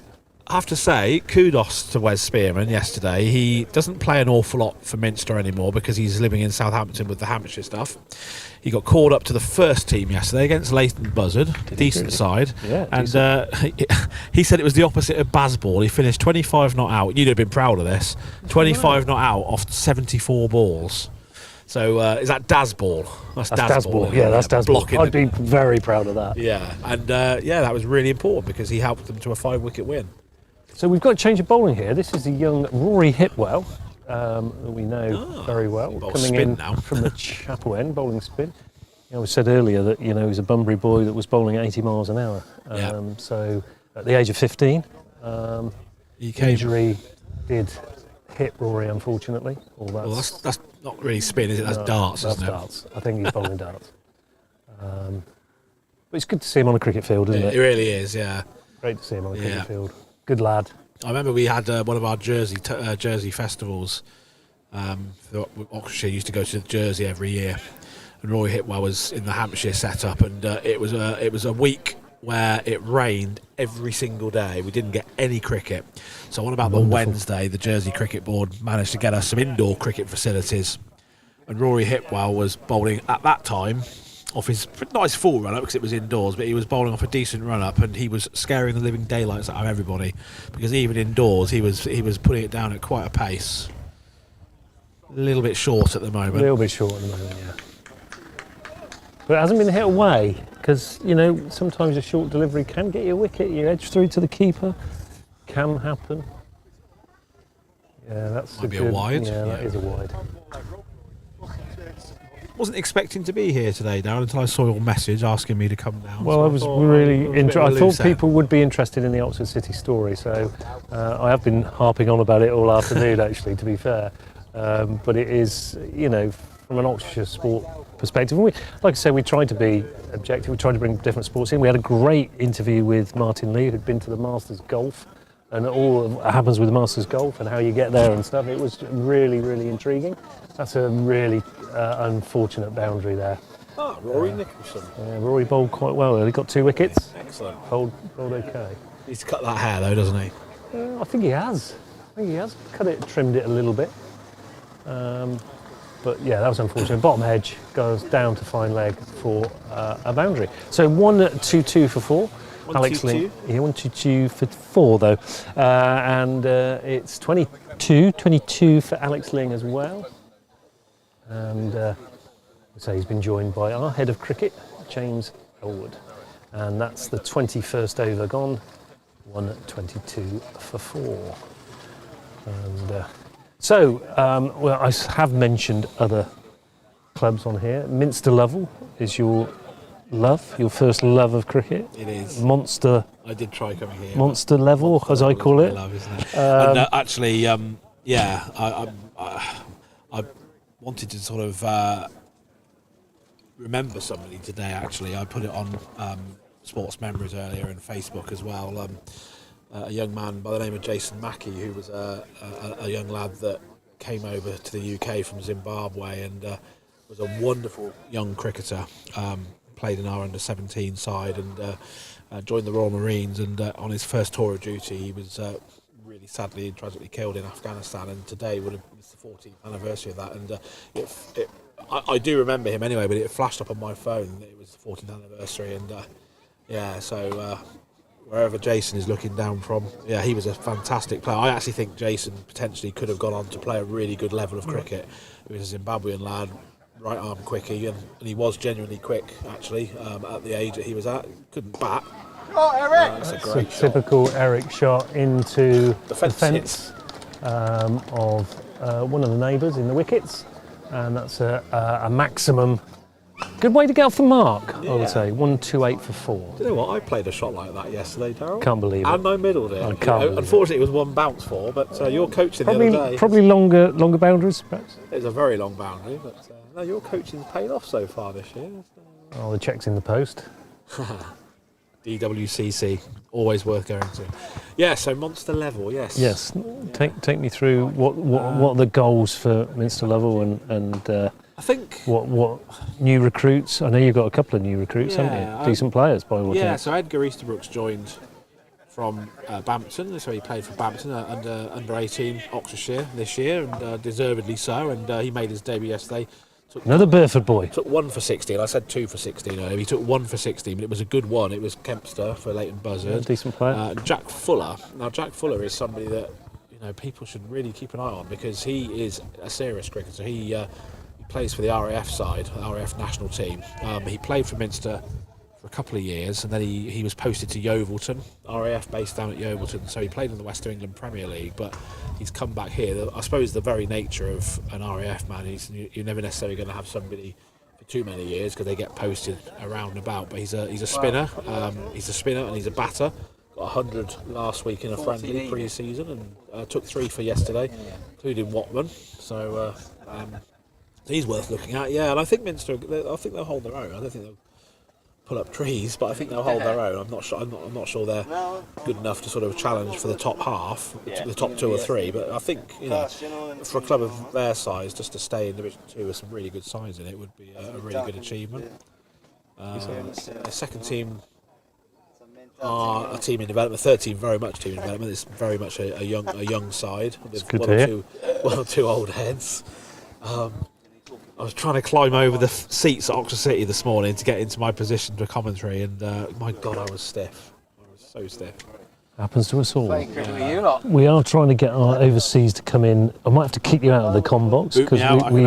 I have to say, kudos to Wes Spearman yesterday. He doesn't play an awful lot for Minster anymore because he's living in Southampton with the Hampshire stuff. He got called up to the first team yesterday against Leighton Buzzard, decent side. Yeah, and he said it was the opposite of Bazball. He finished 25 not out. You'd have been proud of this. 25 not out off 74 balls. So is that Dazball? That's Dazball. Yeah, that's Dazball. I'd be very proud of that. Yeah, and that was really important because he helped them to a 5-wicket win. So we've got a change of bowling here. This is the young Rory Hipwell, that we know very well, coming in now. from the Chapel End, bowling spin. We said earlier that he's a Bunbury boy that was bowling at 80 miles an hour. So at the age of 15, injury did hit Rory, unfortunately. That's not really spin, is it? That's darts, isn't it? Darts. I think he's bowling darts. But it's good to see him on a cricket field, isn't it? It really is, yeah. Great to see him on a cricket field. Good lad. I remember we had one of our Jersey festivals. Oxfordshire used to go to Jersey every year, and Roy Hipwell was in the Hampshire setup, and it was a week where it rained every single day. We didn't get any cricket. So on about the Wednesday, the Jersey Cricket Board managed to get us some indoor cricket facilities, and Rory Hipwell was bowling at that time off his nice full run-up because it was indoors, but he was bowling off a decent run-up, and he was scaring the living daylights out of everybody because even indoors he was putting it down at quite a pace. A little bit short at the moment. Yeah. But it hasn't been hit away because, sometimes a short delivery can get you a wicket. You edge through to the keeper. Can happen. Yeah, that's Might be a wide. Yeah, that is a wide. Wasn't expecting to be here today, Darryl, until I saw your message asking me to come down. Well, I was really interested. I thought people would be interested in the Oxford City story, so I have been harping on about it all afternoon, actually, to be fair. But it is, from an Oxfordshire sport perspective, and like I said, we tried to be objective. We tried to bring different sports in. We had a great interview with Martin Lee, who'd been to the Masters Golf, and all that happens with the Masters Golf and how you get there and stuff. It was really, really intriguing. That's a really unfortunate boundary there. Rory Nicholson. Rory bowled quite well. He got 2 wickets. Excellent. Bowled okay. He's cut that hair though, doesn't he? I think he has. Trimmed it a little bit. But yeah, that was unfortunate. Bottom edge goes down to fine leg for a boundary. So 1-2-2 for 4. Alex Ling. Yeah, 1-2-2 for 4 though. And it's 22 for Alex Ling as well. And so he's been joined by our head of cricket, James Elwood. And that's the 21st over gone. 1-22 for 4. And I have mentioned other clubs on here. Minster Lovell is your first love of cricket. It is. Monster. I did try coming here. Monster level, as I call it. Love, isn't it? And, actually, I wanted to sort of remember somebody today. Actually, I put it on Sports Memories earlier and Facebook as well. A young man by the name of Jason Mackey, who was a young lad that came over to the UK from Zimbabwe and was a wonderful young cricketer. Played in our under-17 side and joined the Royal Marines. And on his first tour of duty, he was really sadly and tragically killed in Afghanistan. And today would have been the 14th anniversary of that. And I do remember him anyway, but it flashed up on my phone that it was the 14th anniversary. And so wherever Jason is looking down from, he was a fantastic player. I actually think Jason potentially could have gone on to play a really good level of cricket. He was a Zimbabwean lad, right arm quickie, and he was genuinely quick actually at the age that he was at. Couldn't bat. It's a great shot. Typical Eric shot into The fence of one of the neighbours in the wickets, and that's a maximum. Good way to get off the mark, I would say. 128 for 4. Do you know what? I played a shot like that yesterday, Darryl. Can't believe it. And I middled it. I can't believe Unfortunately, it was one bounce for, but you're coaching probably, the other day. Probably longer boundaries, perhaps. It was a very long boundary, but no, your coaching's paid off so far this year. Oh, the check's in the post. DWCC, always worth going to. Yeah, so Monster level, yes. Yes, take me through what are the goals for Minster level and I think what new recruits. I know you've got a couple of new recruits, haven't you? Decent players, by all accounts. So Edgar Easterbrooks joined from Bampton, so he played for Bampton under 18 Oxfordshire this year, and deservedly so. And he made his debut yesterday. Another Burford boy. Took 1 for 16. I said 2 for 16 earlier. He took 1 for 16, but it was a good one. It was Kempster for Leighton Buzzard. Yeah, decent player. Jack Fuller. Now, Jack Fuller is somebody that people should really keep an eye on, because he is a serious cricketer. He plays for the RAF side, RAF national team. He played for Minster for a couple of years, and then he was posted to Yeovilton, RAF based down at Yeovilton. So he played in the West of England Premier League, but he's come back here. I suppose the very nature of an RAF man is you're never necessarily going to have somebody for too many years, because they get posted around and about. But he's a spinner. He's a spinner and he's a batter. Got 100 last week in a friendly pre-season, and took 3 for yesterday, including Watman. So he's worth looking at. Yeah, and I think Minster. I think they'll hold their own. I don't think they'll pull up trees, but I think they'll hold their own. I'm not sure. I'm not sure they're good enough to sort of challenge for the top half, the top 2 or 3. But I think for a club of their size, just to stay in Division 2 with some really good sides in it would be a really good achievement. The second team are a team in development. Third team very much team in development. It's very much a young side with one or two old heads. I was trying to climb over the seats at Oxford City this morning to get into my position for commentary, and my God, I was stiff. I was so stiff. Happens to us all. We are trying to get our overseas to come in. I might have to kick you out of the com box, because we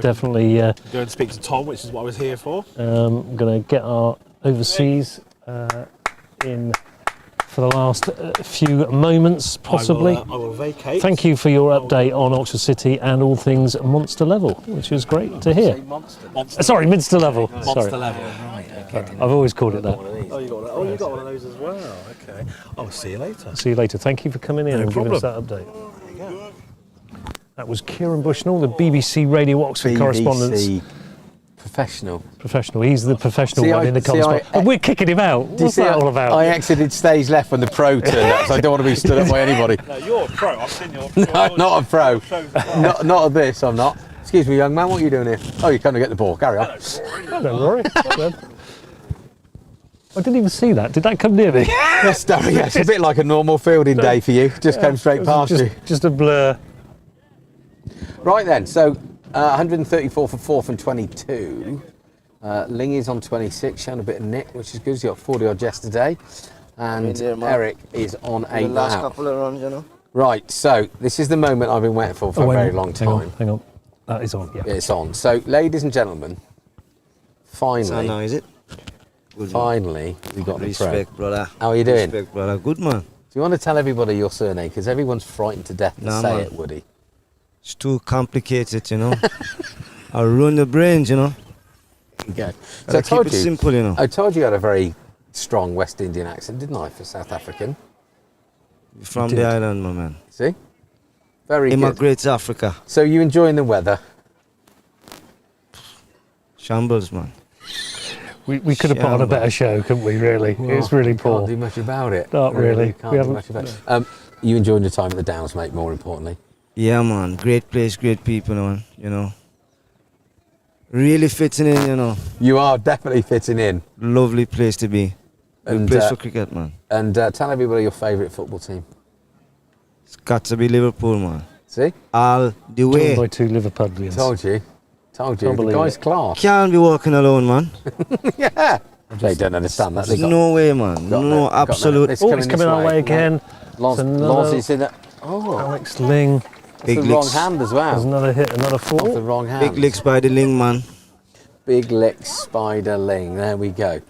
definitely go and speak to Tom, which is what I was here for. I'm going to get our overseas in for the last few moments, possibly. I will vacate. Thank you for your update on Oxford City and all things Monster level, which was great to hear. Sorry, Minster level. Monster level. Right, okay. I've always called it that. Oh, you got one of those as well. Okay. I'll see you later. See you later. Thank you for coming in and giving us that update. There you go. That was Kieran Bushnell, the BBC Radio Oxford correspondent. Professional. He's the professional one in the comms. And we're kicking him out. What's that all about? I exited stage left when the pro turned up, so I don't want to be stood up by anybody. No, you're a pro. I've seen your. No, I'm not a pro. Not at this, I'm not. Excuse me, young man, what are you doing here? Oh, you're coming to get the ball. Carry on. Hello, Rory. I didn't even see that. Did that come near me? Yes, Darryl, yes. It's a bit like a normal fielding day for you. Just came straight past you. Just a blur. Right then, so 134 for 4 from 22. Ling is on 26, showing a bit of nick, which is good. He's got 40 odd yesterday. And Eric is on 8 now. Last couple of runs, you know. Right, so this is the moment I've been waiting for a very long time. Hang on. That is on, yeah. It's on. So, ladies and gentlemen, finally. Now, is it? Good finally, we got Respect, the pro. brother. How are you doing? Respect, brother. Good, man. Do you want to tell everybody your surname? Because everyone's frightened to death to say it, Woody. It's too complicated, you know. I ruin the brains, you know. Okay. So I told you, simple, you know. I told you you had a very strong West Indian accent, didn't I, for South African? From the island, my man. See? Very good. Immigrate to Africa. So you enjoying the weather? Shambles, man. We could have put on a better show, couldn't we, really? Well, it's really poor. Can't do much about it. Not really. Can't do much about it. You enjoying your time at the Downs, mate, more importantly? Yeah, man. Great place, great people, man. You know. Really fitting in, you know. You are definitely fitting in. Lovely place to be. Good place for cricket, man. And tell everybody your favourite football team. It's got to be Liverpool, man. See? All the way. Joined by 2 Liverpudlians. Told you. The guy's class. Can't be walking alone, man. Yeah. They don't understand that. There's no way, man. No, absolute. It's coming our way again. Loz is in it. Alex Ling. That's the wrong hand as well. There's another hit, another four. Off the wrong hand. Big licks by the ling, man. Big lick spiderling. There we go.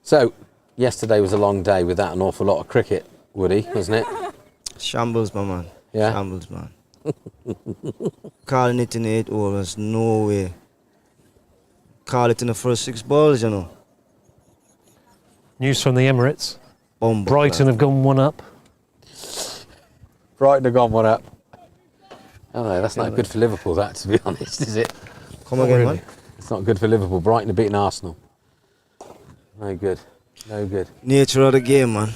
So, yesterday was a long day without an awful lot of cricket, Woody, wasn't it? Shambles, my man. Yeah. Shambles, man. Calling it in 8 overs, no way. Call it in the first 6 balls, you know. News from the Emirates. Bomb. Brighton have gone 1 up. Brighton have gone 1 up. Oh no, that's not good for Liverpool, that, to be honest, is it? Come again, really. man. It's not good for Liverpool. Brighton have beaten Arsenal. No good. No good. Nature of the game, man.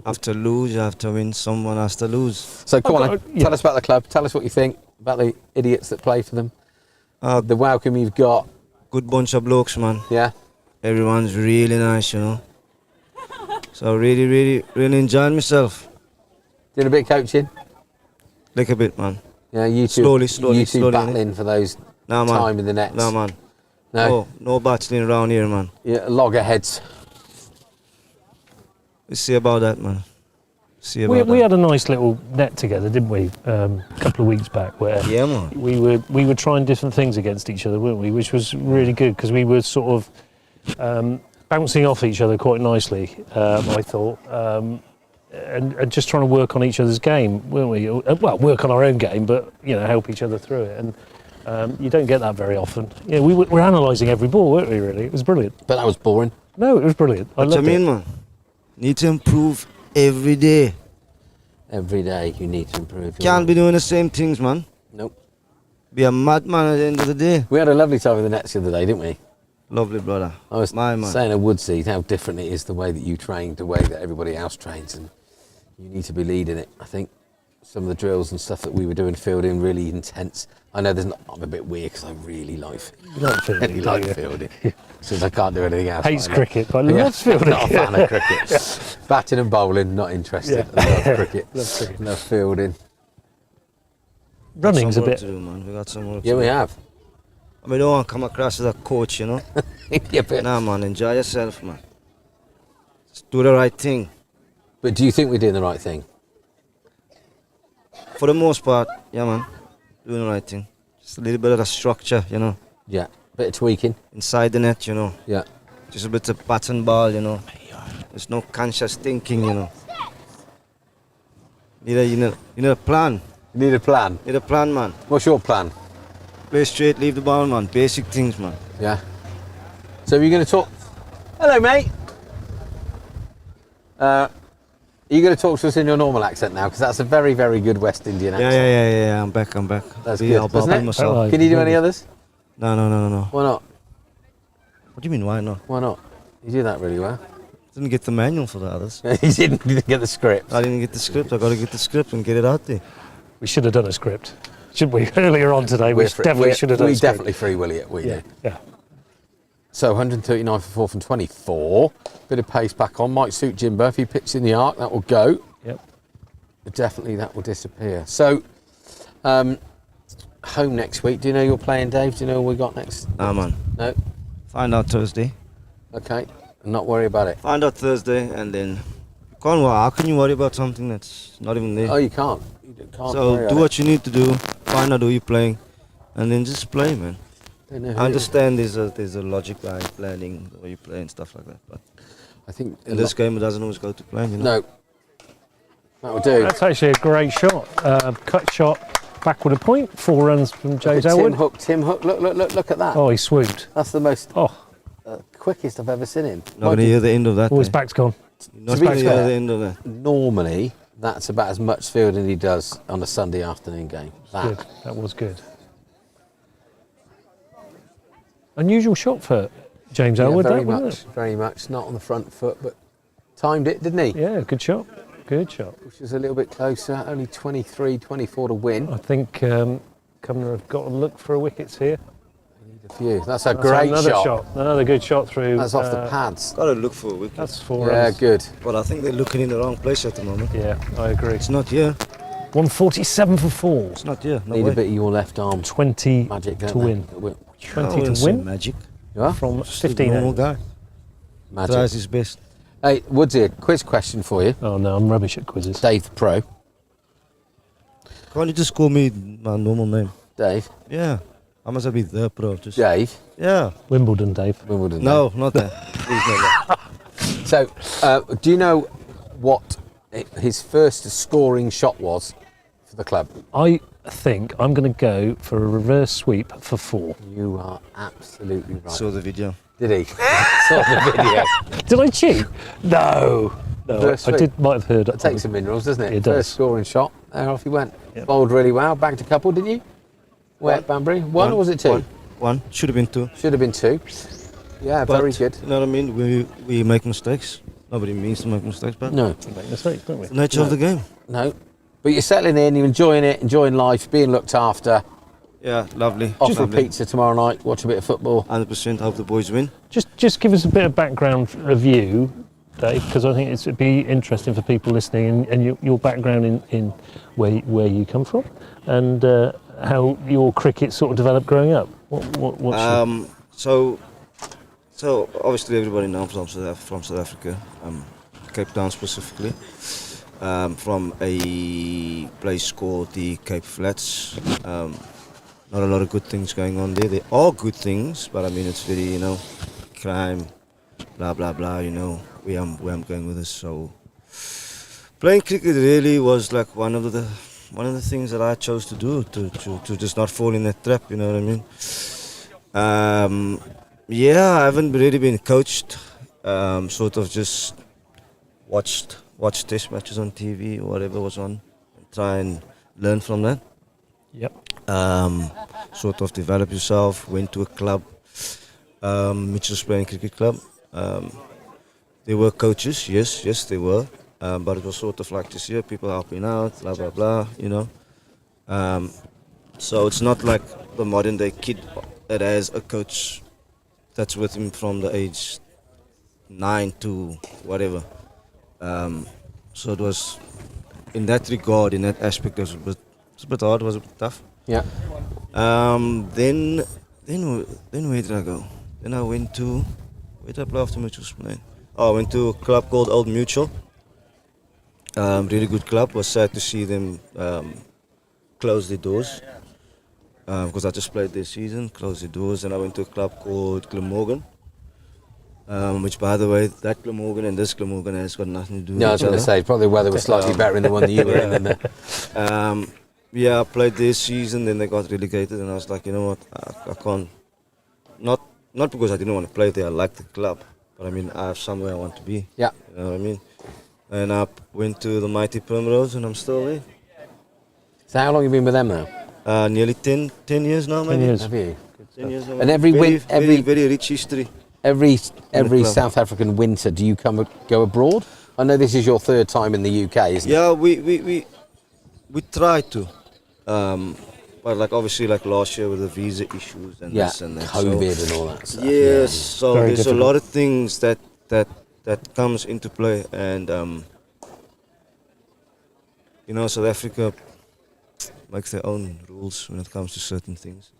Have to lose, you have to win, someone has to lose. So come on, tell us about the club. Tell us what you think about the idiots that play for them. The welcome you've got. Good bunch of blokes, man. Yeah. Everyone's really nice, you know. So really enjoying myself. Doing a bit of coaching? Like a bit, man. Yeah, you two slowly. battling for those time in the nets. No, man. No? No battling around here, man. Yeah, loggerheads. We'll see about that, man. We had a nice little net together, didn't we? A couple of weeks back, where man. we were trying different things against each other, weren't we? Which was really good because we were sort of bouncing off each other quite nicely. I thought, and just trying to work on each other's game, weren't we? Well, work on our own game, but help each other through it. And you don't get that very often. Yeah, we were analysing every ball, weren't we? Really, it was brilliant. But that was boring. No, it was brilliant. I loved it. Man. Need to improve every day. Every day you need to improve. Can't be doing the same things, man. Nope. Be a madman at the end of the day. We had a lovely time in the nets the other day, didn't we? Lovely, brother. I was My man. saying to Woodsy how different it is the way that you train, the way that everybody else trains, and you need to be leading it. I think some of the drills and stuff that we were doing fielding really intense. I know I'm a bit weird because I really like fielding. You like fielding, really like fielding. Since I can't do anything else. Hates cricket, but loves fielding. Not a fan of cricket. Batting and bowling, not interested. Yeah. I love cricket. Love cricket. Love fielding. Running's a bit. To do, man. We got some work Yeah, to we do. have. I mean, don't want to come across as a coach, you know. Yeah, but Nah, man, enjoy yourself, man. Just do the right thing. But do you think we're doing the right thing? For the most part, yeah, man. Doing the right thing. Just a little bit of the structure, you know. Yeah. Bit of tweaking. Inside the net, you know. Yeah. Just a bit of pattern ball, you know. There's no conscious thinking, you know. You need a plan. You need a plan? Need a plan, man. What's your plan? Play straight, leave the ball, man. Basic things, man. Yeah. So you're going to talk... Hello, mate. Are you going to talk to us in your normal accent now? Because that's a very, very good West Indian accent. Yeah. I'm back. That's Yeah, good, isn't it? myself. Can you do any others? No. Why not? What do you mean, why not? Why not? You do that really well. Didn't get the manual for the others. You didn't get the script. I didn't get the script. I got to get the script and get it out there. We should have done a script, shouldn't we? Earlier on today, we definitely should have done a script. We definitely free willy it, we do. Yeah. So 139 for 4 from 24. Bit of pace back on. Might suit Jimbo. If he picks in the arc, that will go. Yep. Definitely that will disappear. So, home next week. Do you know you're playing, Dave? Do you know what we got next? Nah, man. No? Find out Thursday. Okay. And not worry about it. Find out Thursday and then... How can you worry about something that's not even there? Oh, you can't. You can't So do what you need to do. Find out who you're playing. And then just play, man. I understand there's a logic behind planning, the way you play and stuff like that. But I think in this game, it doesn't always go to plan, you know? No. That will do. That's actually a great shot. Cut shot, backward a point. 4 runs from James Elwood. Tim Hook. Look at that. Oh, he swooped. That's the most quickest I've ever seen him. Not going to hear the end of that. Oh, his back's gone. Not going to hear the end of that. Normally, that's about as much fielding he does on a Sunday afternoon game. Good. That was good. Unusual shot for James Elwood. Very much. Not on the front foot, but timed it, didn't he? Yeah, good shot. Good shot. Which is a little bit closer. Only 23, 24 to win. I think Cumnor have got to look for wickets here. A few. That's a great shot. Another good shot through. That's off the pads. Got to look for a wicket. That's 4 Yeah, runs. good. But I think they're looking in the wrong place at the moment. Yeah, I agree. It's not here. 147 for 4. It's not here. No Need way. a bit of your left arm. 20 magic to win. 20 to win. Magic. You are? From Just a 15. normal guy. Magic. Tries his best. Hey, Woodsy, a quiz question for you. Oh no, I'm rubbish at quizzes. Dave the Pro. Can't you just call me my normal name? Dave? Yeah. I must be the pro. Just Dave? Yeah. Wimbledon, Dave. Wimbledon. No, not that. Please not that. So, do you know what his first scoring shot was for the club? I think I'm going to go for a reverse sweep for 4. You are absolutely right. Saw the video. Did he? Saw the video. Did I cheat? No. No, First I sweep. did. Might have heard. It takes some minerals, doesn't it? It does. First scoring shot. There off he went. Yep. Bowled really well. Bagged a couple, didn't you? Wet Banbury. One or was it 2? One. Should have been 2. Should have been 2. Yeah, But, very good. You know what I mean? We make mistakes. Nobody means to make mistakes, but No. We make mistakes, don't we? the nature of the game. No. But you're settling in, you're enjoying it, enjoying life, being looked after. Yeah, lovely. Off for lovely. pizza tomorrow night, watch a bit of football. 100%. Hope the boys win. Just give us a bit of background of you, Dave, because I think it'd be interesting for people listening and your background in where you come from and how your cricket sort of developed growing up. So obviously everybody knows I'm from South Africa, Cape Town specifically, from a place called the Cape Flats. Not a lot of good things going on there. There are good things, but I mean it's very, crime, blah blah blah. Where I'm going with this. So playing cricket really was like one of the things that I chose to do to just not fall in that trap. You know what I mean? Yeah, I haven't really been coached. Sort of just watched test matches on TV or whatever was on, and try and learn from that. Yep. Sort of develop yourself. Went to a club, Mitchell's Playing Cricket Club. There were coaches, yes, there were. But it was sort of like just people helping out, blah blah blah. So it's not like the modern day kid that has a coach that's with him from the age 9 to whatever. So it was in that regard, in that aspect, it was a bit hard, it was a bit tough. Yeah. Then where did I go? Then I went to, where did I play after Mitchell's Plain? I went to a club called Old Mutual. Really good club. Was sad to see them close their doors because I just played this season. Closed the doors, and I went to a club called Glamorgan, which, by the way, that Glamorgan and this Glamorgan has got nothing to do with No, I was each going to other. say probably the weather was slightly better in the one that you were in than the. Yeah, I played this season. Then they got relegated, and I was like, you know what, I can't. Not because I didn't want to play there. I like the club, but I mean, I have somewhere I want to be. Yeah. You know what I mean? And I went to the mighty Primrose, and I'm still there. So how long have you been with them now? Nearly 10 years now, maybe. 10 years. Have you? 10 years now. And every very rich history. Every club. South African winter, do you go abroad? I know this is your 3rd time in the UK, isn't it? Yeah, we try to, but like obviously like last year with the visa issues and this and that. COVID and all that stuff. Yes, so Very there's difficult. a lot of things that comes into play, and South Africa makes their own rules when it comes to certain things.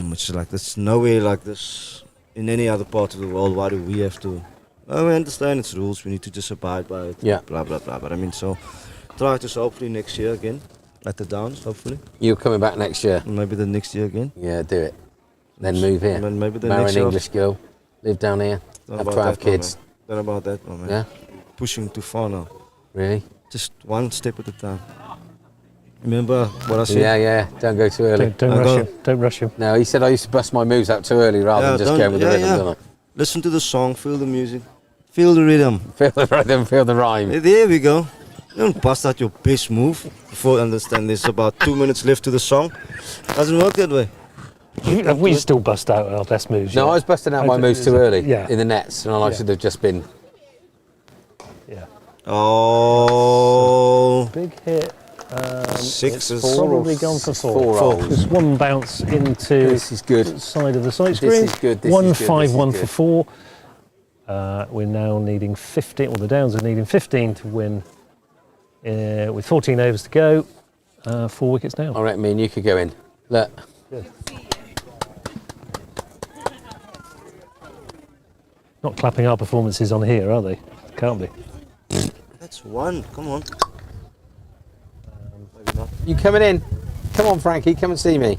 Which is like there's nowhere like this in any other part of the world. Why do we have to? We understand its rules. We need to just abide by it. Yeah. Blah blah blah. But I mean, so try to hopefully next year again at the Downs. Hopefully. You're coming back next year. Maybe the next year again. Yeah, do it. Then move here. And maybe the Marry next an year. English girl. Live down here. Have 12 kids. Don't know about that, my man. Yeah. Pushing too far now. Really? Just one step at a time. Remember what I said? Yeah. Don't go too early. Don't rush him. Don't rush him. No, he said I used to bust my moves out too early rather than just going with the rhythm, don't I? Listen to the song, feel the music, feel the rhythm. Feel the rhythm, feel the rhyme. There we go. You don't bust out your best move before you understand there's about 2 minutes left to the song. Doesn't work that way. Have we still bust out our best moves? No, yet? I was busting out my moves too early Yeah. in the nets, and I should have just been. Yeah. Oh. Big hit. Sixes. It's probably gone for 4. Four. Just one bounce into This is good. the side of the sight This screen. is good, this 1 is good, 5 this is 1 good. for 4. We're now needing 15. Well, the Downs are needing 15 to win. With 14 overs to go, 4 wickets down. I reckon me and you could go in. Look. Good. Not clapping our performances on here, are they? Can't be. That's one. Come on. Maybe not. You coming in? Come on, Frankie, come and see me.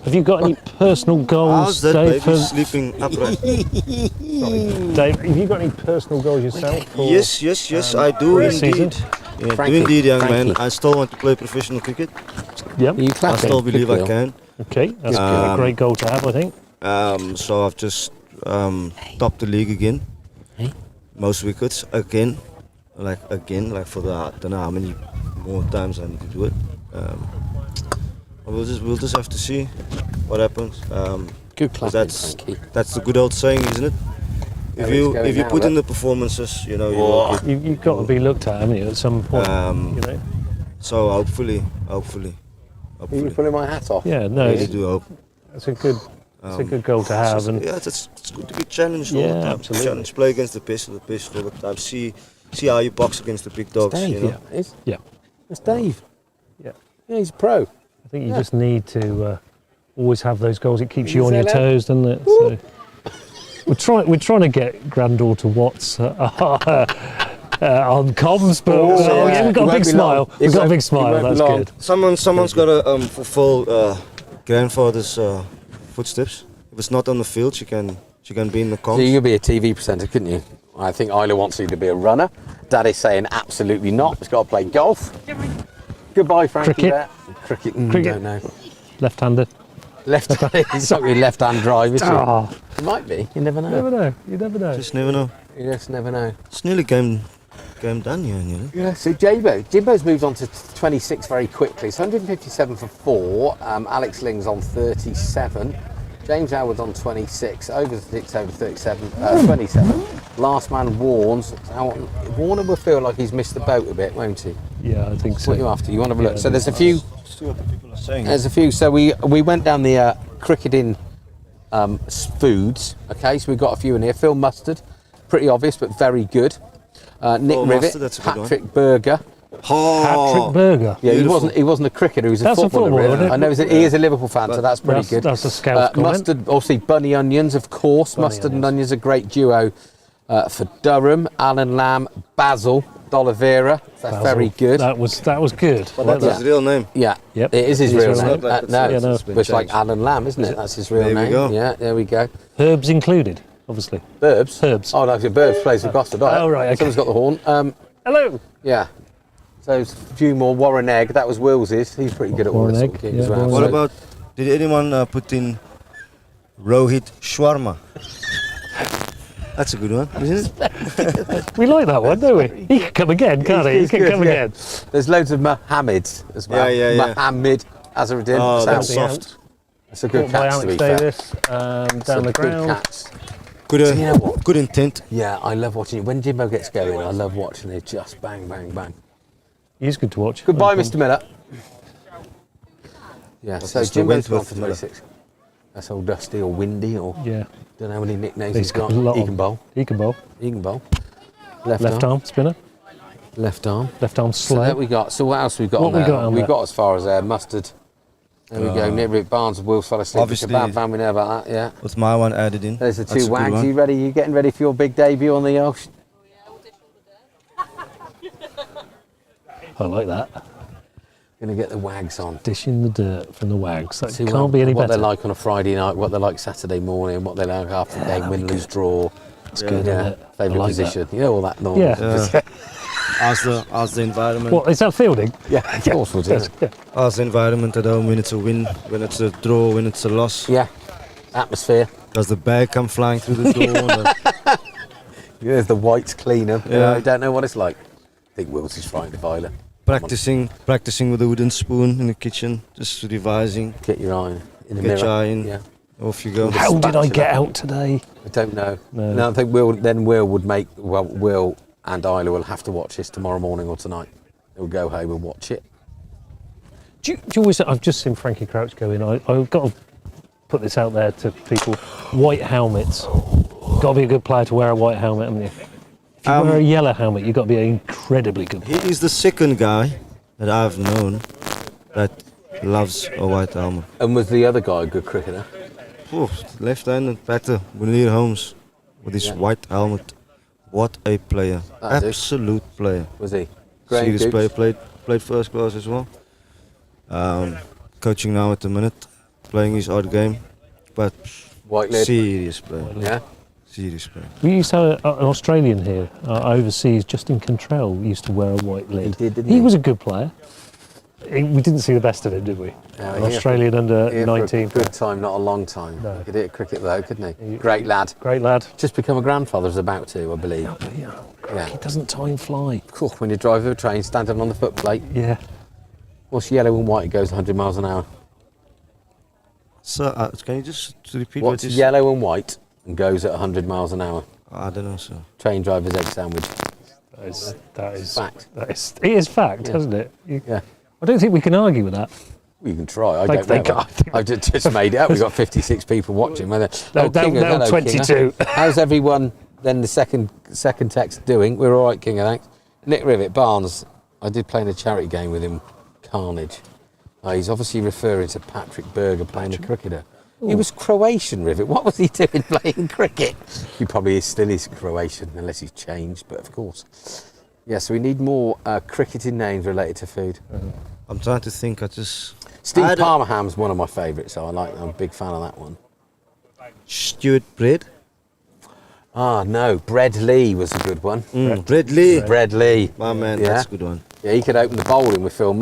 Have you got any personal goals, How's that Dave? baby sleeping upright? Dave, have you got any personal goals yourself? For, Yes, I do this indeed. season? Yeah, Frankie, do indeed, young Frankie. man. I still want to play professional cricket. Yep. You I clapping? still believe Good I deal. can. Okay, that's a great goal to have, I think. So I've just topped the league again. Hey? Most wickets again, like for the I don't know how many more times I need to do it. We'll just have to see what happens. Good clapping, that's Frankie. that's the good old saying, isn't it? If you put in the performances, you know you will get. You've got to be looked at, haven't you, at some point? You know? So hopefully. Are you pulling my hat off? Yeah, no, I really do hope. It's a good goal to have, and yeah, it's good to be challenged all Yeah, the time. absolutely. Challenge, play against the best of the best all the time. See how you box against the big dogs. Dave, You know? yeah, It's Dave. yeah. Yeah, he's a pro. I think you just need to always have those goals. It keeps Can you you on say your that? toes, doesn't it? So we're trying to get granddaughter Watts on comms, but we've got a big smile. We've got a big smile. That's good. Someone's got to fulfill grandfather's footsteps. If it's not on the field, she can be in the comms. So you could be a TV presenter, couldn't you? I think Isla wants you to be a runner. Daddy's saying absolutely not. He's got to play golf. Goodbye, Frankie. Cricket. There. Cricket. Cricket. Don't know. Left-handed. Left-handed. He's not really left-hand drive, is he? Ah. It might be. You never know. You never know. Just never know. You just never know. It's nearly game done, you know. Yeah. So Jimbo's moved on to 26 very quickly. So 157 for 4. Alex Ling's on 37. James Howard's on 26. Over 6 over 37. 27. Last man Warnes. Warner will feel like he's missed the boat a bit, won't he? Yeah, I think so. What are you after? You want to have a look? Yeah, So there's a few. See what the people are saying. There's a few. So we went down the cricketing foods. Okay, so we've got a few in here. Phil Mustard, pretty obvious but very good. Nick Phil Rivet, Mustard, that's a good one. Patrick Berger. Patrick Berger. Yeah, Beautiful. he wasn't a cricketer. He was a That's a footballer. footballer, really. isn't it? I know he is a Liverpool fan, so that's pretty good. That's a scout comment. Mustard, obviously, Bunny Onions, of course. Bunny Mustard and Onions. Onions, a great duo for Durham. Alan Lamb, Basil D'Oliveira. That's very good. That was good. Well, that's his real name. Yeah, Yep. it is his real name. Like that, No, yeah, no, it's it's been like changed. Alan Lamb, isn't it? That's his real There we name. go. Yeah, there we go. Herbs included, obviously. Burbs? Herbs. Oh, no, Burbs plays for Gloucester. Oh, right, okay. Someone's got the horn. Hello. Yeah. So there's a few more. Warren Egg, that was Wills's. He's pretty good at all Warren this sort Egg, of gig yeah, as well. Warren What So- about? Did anyone put in Rohit Sharma? That's a good one, isn't it? We like that one, don't we? He can come again, can't he? He He's can good, come yeah. again. There's loads of Mohammeds as well. Yeah. Mohammed Azharuddin. Oh, that's Sounds- soft. That's a good Caught by catch, to be Alex fair. Davis down Some the good ground. catch. Good, So you know what? good intent. Yeah, I love watching it. When Jimbo gets going, I love watching it. Just bang, bang, bang. He's good to watch. Goodbye, Mr. Miller. Yeah, so Mr. Jimbo's gone Wentworth for Miller. 26. That's all Dusty or Windy or Yeah. don't know how many nicknames He's he's got got. a lot He of- can bowl. He can bowl. He can bowl. Left arm spinner. Left arm. Left arm So slay. that we got. So what else we got What on we there? got on we there? got as far as Mustard. There we go. Nick Barnes and Will's fell asleep. It's a obviously- bad fan. We know about that. Yeah. With my one added in. There's the That's two a good wags. one. You ready? You getting ready for your big debut on the ocean? I like that. Gonna get the wags on. Dishing the dirt from the wags. That See can't be any what better. they're like on a Friday night, what they're like Saturday morning, what they're like after the game, win, lose, draw. That's good, isn't it? I Favourite like position. You know all that normal. Yeah. How's the environment? What, is that fielding? Yeah, of course we'll do. Yeah. How's the environment at home when it's a win, when it's a draw, when it's a loss? Yeah. Atmosphere. Does the bag come flying through the door? There's the whites cleaner. Yeah. I don't know what it's like. I think Will's is frightened of Isla. Practicing with a wooden spoon in the kitchen, just revising. Get your eye in the Get mirror. your eye in. Yeah. Off you go. How did I get out today? I don't know. No. No, I think Will would make. Well, Will and Isla will have to watch this tomorrow morning or tonight. They'll go home and watch it. Do you always? I've just seen Frankie Crouch go in. I've got to put this out there to people. White helmets. Got to be a good player to wear a white helmet, haven't you? If you wear a yellow helmet, you've got to be an incredibly good player. He is the second guy that I've known that loves a white helmet. And was the other guy a good cricketer? Left-handed batter, Munir Holmes, with his white helmet. What a player. That is. Absolute player. Was he? Graham Serious Dukes. player, played first class as well. Coaching now at the minute, playing his odd game, but White lid. serious player. Yeah. Serious player. We used to have an Australian here, overseas, Justin Cantrell, used to wear a white lid. He did, didn't He he? was a good player. We didn't see the best of him, did we? No, An Australian under 19. Good time, not a long time. No. He could hit cricket though, couldn't he? Great lad. Great lad. Just become a grandfather, is about to, I believe. Yeah. He doesn't time fly. Cool. When you drive a train, standing on the footplate. Yeah. What's yellow and white? It goes 100 miles an hour. So, can you just repeat What's what you yellow and white and goes at 100 miles an hour? I don't know, sir. Train driver's egg sandwich. That is fact. It is fact, Yeah. isn't it? Yeah. I don't think we can argue with that. Well, you can try. I They- don't they know. can't. I've just made it up. We've got 56 people watching. No, King, no, hello, 22. Kinga. How's everyone? Then the second text doing? We're all right, King. Thanks. Nick Rivet, Barnes. I did play in a charity game with him. Carnage. He's obviously referring to Patrick Berger playing the cricketer. He was Croatian, Rivet. What was he doing playing cricket? He probably still is Croatian, unless he's changed. But of course, yeah. So we need more cricketing names related to food. I'm trying to think. Steve Palmerham's one of my favourites, so I'm a big fan of that one. Stuart Bread. Ah, no, Bread Lee was a good one. Bread Lee. Bread Lee. My man, Yeah. that's a good one. Yeah, he could open the bowling with Phil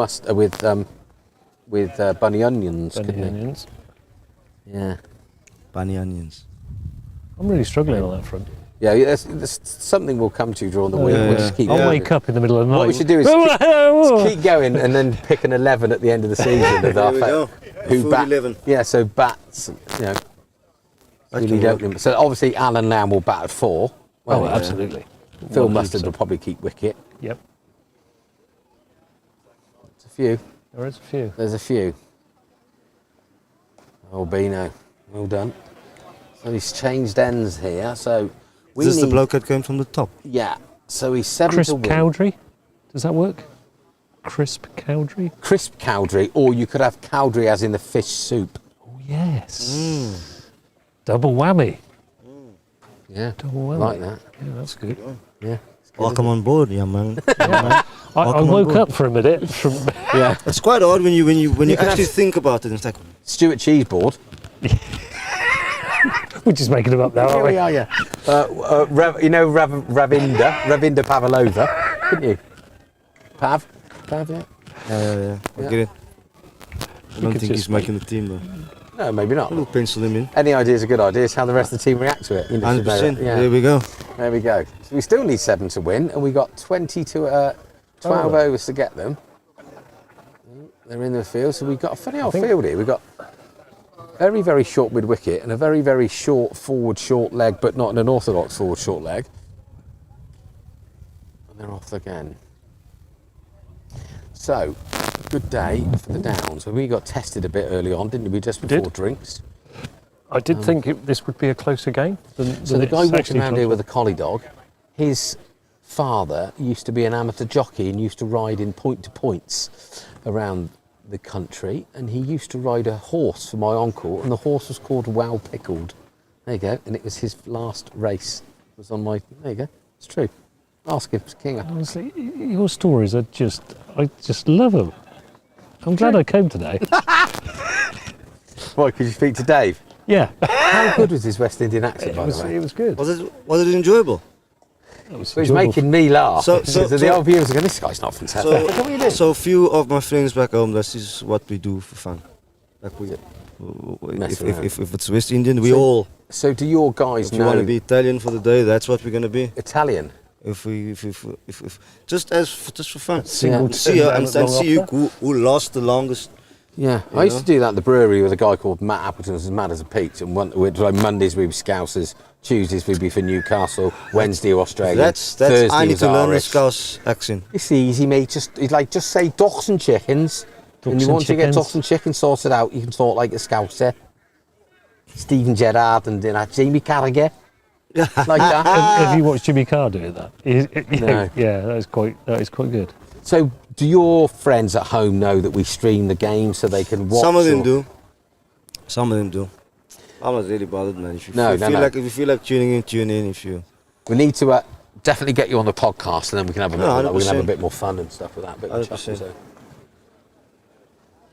with Bunny Onions, Bunny couldn't Onions. he? Yeah. Bunny Onions. I'm really struggling on that front. Yeah, there's something we'll come to during the week. We'll just keep I'll going. wake up in the middle of the night. What we should do is keep going and then pick an 11 at the end of the season. Of There we go. Who Full bat, 11. Yeah, so bats, you know. That We can need work. opening. So obviously Alan Lamb will bat at 4. Oh, Well, absolutely. Phil 100%. Mustard will probably keep wicket. Yep. There's a few. There is a few. There's a few. Oh, Bino, well done. So he's changed ends here. So we Is this need, the bloke that came from the top? Yeah. So he's 7 Crisp to win. Cowdrey? Does that work? Crisp Cowdrey? Crisp Cowdrey, or you could have Cowdrey as in the fish soup. Oh, yes. Double whammy. Yeah. Double whammy. Like that. Yeah, that's good. Yeah. Welcome on board, young man. I Welcome on woke board. up for a minute from Yeah. It's quite odd when you can actually have- think about it. It's like, Stuart Cheeseboard. we're just making them up now, Here aren't we we? are, yeah. Ravinda Pavlova, couldn't you? Pav, yeah. yeah. I Yeah. get it. I don't could think he's just making the team though. No, maybe not. We'll pencil him in. Any ideas are good ideas. How the rest of the team react to it. You should know 100%. that. Yeah. There we go. There we go. So we still need 7 to win, and we got 12 overs to get them. They're in the field, so we've got a funny old field here. We've got very, very short mid wicket and a very, very short forward short leg, but not an orthodox forward short leg. And they're off again. So, good day for the Downs. We got tested a bit early on, didn't we? Just before drinks. I did think this would be a closer game than So the it's guy walking actually around here close. with a collie dog, his father used to be an amateur jockey and used to ride in point to points around the country, and he used to ride a horse for my uncle, and the horse was called Wow Pickled. There you go, and it was his last race. It was on my. There you go. It's true. Ask him, Kinga. Honestly, your stories are I just love them. I'm glad I came today. Why? Could you speak to Dave? Yeah. How good was his West Indian accent, by the way? It was good. Was it enjoyable? It was But he's making me laugh. So the old viewers are going, this guy's not from South Africa. What are you doing? So few of my friends back home, this is what we do for fun. Like Mess if it's West Indian, we So- all. So do your guys If you want know to be Italian for the day, that's what we're gonna be. Italian? If just for fun. Single And see and and see who lost the longest. Yeah, You I used know? to do that at the brewery with a guy called Matt Appleton, who's as mad as a peach. And like Mondays we'd be Scousers, Tuesdays we'd be for Newcastle, Wednesday Australia, That's Thursday I need was to learn the Irish. Scouse accent. It's easy, mate. Just say ducks and chickens. Ducks and you and want to get chickens. ducks and chickens sorted out, you can talk like a Scouser. Stephen Gerrard and Jamie Carragher. Like that. Have you watched Jimmy Carr doing that? No. Yeah, that is quite good. So, do your friends at home know that we stream the game so they can watch? Some of them or- do. Some of them do. I'm not really bothered, man. If you No, feel no. like if you feel like tuning in, tune in. If you We need to. definitely get you on the podcast, and then we can have a bit. No, We can have a 100%. bit more fun and stuff with that. Bit of 100%. chuckle, so.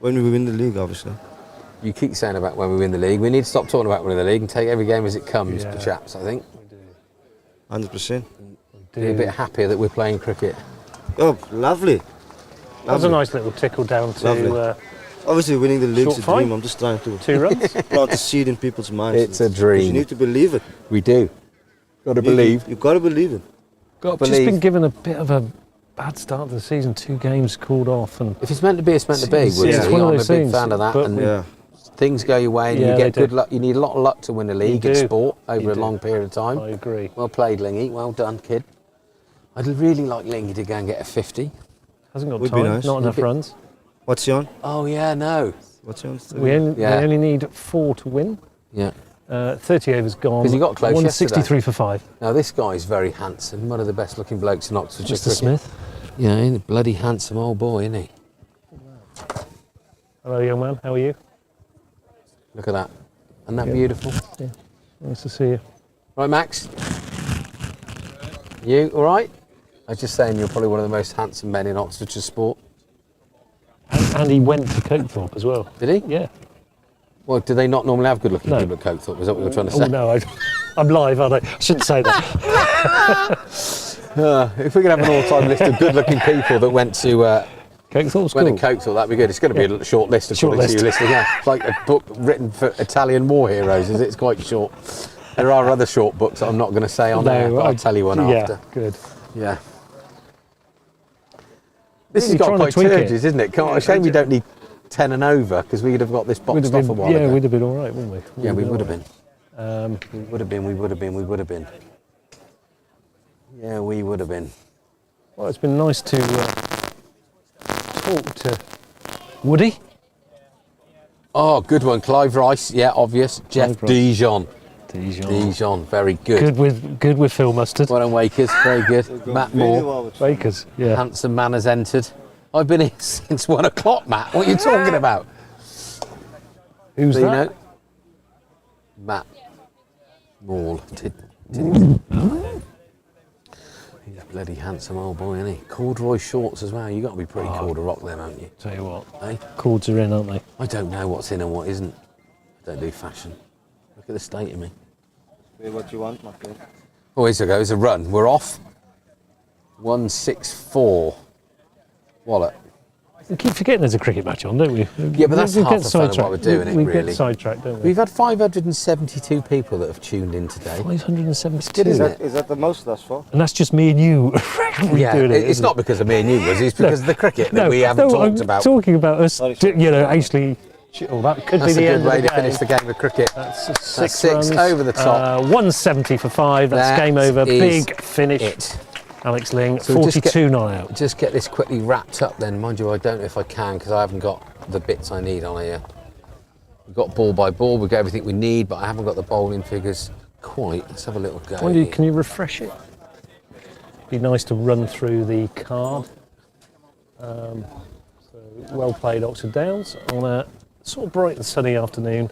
When we win the league, obviously. You keep saying about when we win the league. We need to stop talking about winning the league and take every game as it comes, Yeah. chaps. I think. 100%. Be a bit happier that we're playing cricket. Oh, lovely. That was a nice little tickle down to Obviously, winning the league's short a dream. fight. I'm just trying to 2 runs. plant a seed in people's minds. It's a 'Cause dream. You need to believe it. We do. Got to believe. You've got to believe it. Got to Just believe. been given a bit of a bad start to the season. 2 games called off, and If it's meant to be, it's meant to be. It's Woodsy. one of I'm a those big things, fan of that. but And Yeah. things go your way, and Yeah, you get they good do. luck. You need a lot of luck to win a league in do. sport over You a do. long period of time. I agree. Well played, Lingy. Well done, kid. I'd really like Lingy to go and get a 50. Hasn't got Would be time. nice. Not enough runs. What's he on? Oh yeah, no. What's he on? We only, Yeah. we only need 4 to win. Yeah. 30 overs gone. 'Cause he got close 163 for 5. Now this guy's very handsome. One of the best looking blokes in Oxfordshire. Mr. cricket. Smith. Yeah, he's a bloody handsome old boy, isn't he? Hello, young man. How are you? Look at that. Isn't that Yeah. beautiful? Yeah. Nice to see you. Right, Max? You all right? I was just saying you're probably one of the most handsome men in Oxfordshire sport. And he went to Cokethorpe as well. Did he? Yeah. Well, do they not normally have good-looking No. people at Cokethorpe? Is that what you're trying to Oh, say? no, I'm live, aren't I? I shouldn't say that. If we could have an all-time list of good-looking people that went to Cokethorpe's went cool. to Cokethorpe, that'd be good. It's going to be a short list according to you listening. Yeah, it's like a book written for Italian war heroes. Is it? It's quite short. There are other short books that I'm not going to say on there, but I'll tell you one yeah, after. good. Yeah. This has Really got trying to quite tweak it. turgid, isn't it? Come on, a shame we don't need 10 and over because we would have got this We'd boxed have off a been, while yeah, ago. we'd have been all right, wouldn't we? Yeah, we would have been. Um, We would have been. We would have been. We would have been. Yeah, we would have been. well, it's been nice to talk to Woody. Oh, good one, Clive Rice. Yeah, obvious. Jeff Rice. Dijon. Dijon. Dijon, very good. Good with Phil Mustard. Well done, Wakers. Very good. Matt Moore. Bakers, yeah. Handsome man has entered. I've been here since 1 o'clock, Matt. What are you talking about? Who's Do you that? know? Matt Moore. He's a bloody handsome old boy, isn't he? Corduroy shorts as well. You've got to be pretty cool to rock them, haven't you? Tell you what, Eh? chords are in, aren't they? I don't know what's in and what isn't. I don't do fashion. Look at the state of me. Say what you want, my friend. Oh, here we go. It's a run. We're off. 164. Wallet. We keep forgetting there's a cricket match on, don't we? Yeah, but that's We half get the fun of what sidetracked. we're doing, we really. get sidetracked, don't we? We've had 572 people that have tuned in today. 572. Good, isn't it? Is that the most thus far? And that's just me and you Yeah, doing it. it's isn't not it? because of me and you, was it? It's because of the cricket that No, we haven't no, talked I'm about. talking about us, Sorry. actually. Oh, that could That's be a the good end way of the to finish the game of cricket. That's That's 6 six runs. over the top. 170 for 5. That's That game over. is Big finish. it. Alex Ling, So just 42 not out. Just get this quickly wrapped up then. Mind you, I don't know if I can because I haven't got the bits I need on here. We've got ball by ball, we've got everything we need, but I haven't got the bowling figures quite. Let's have a little go. Wonder, can you refresh it? Be nice to run through the card. So well played, Oxford Downs, on a sort of bright and sunny afternoon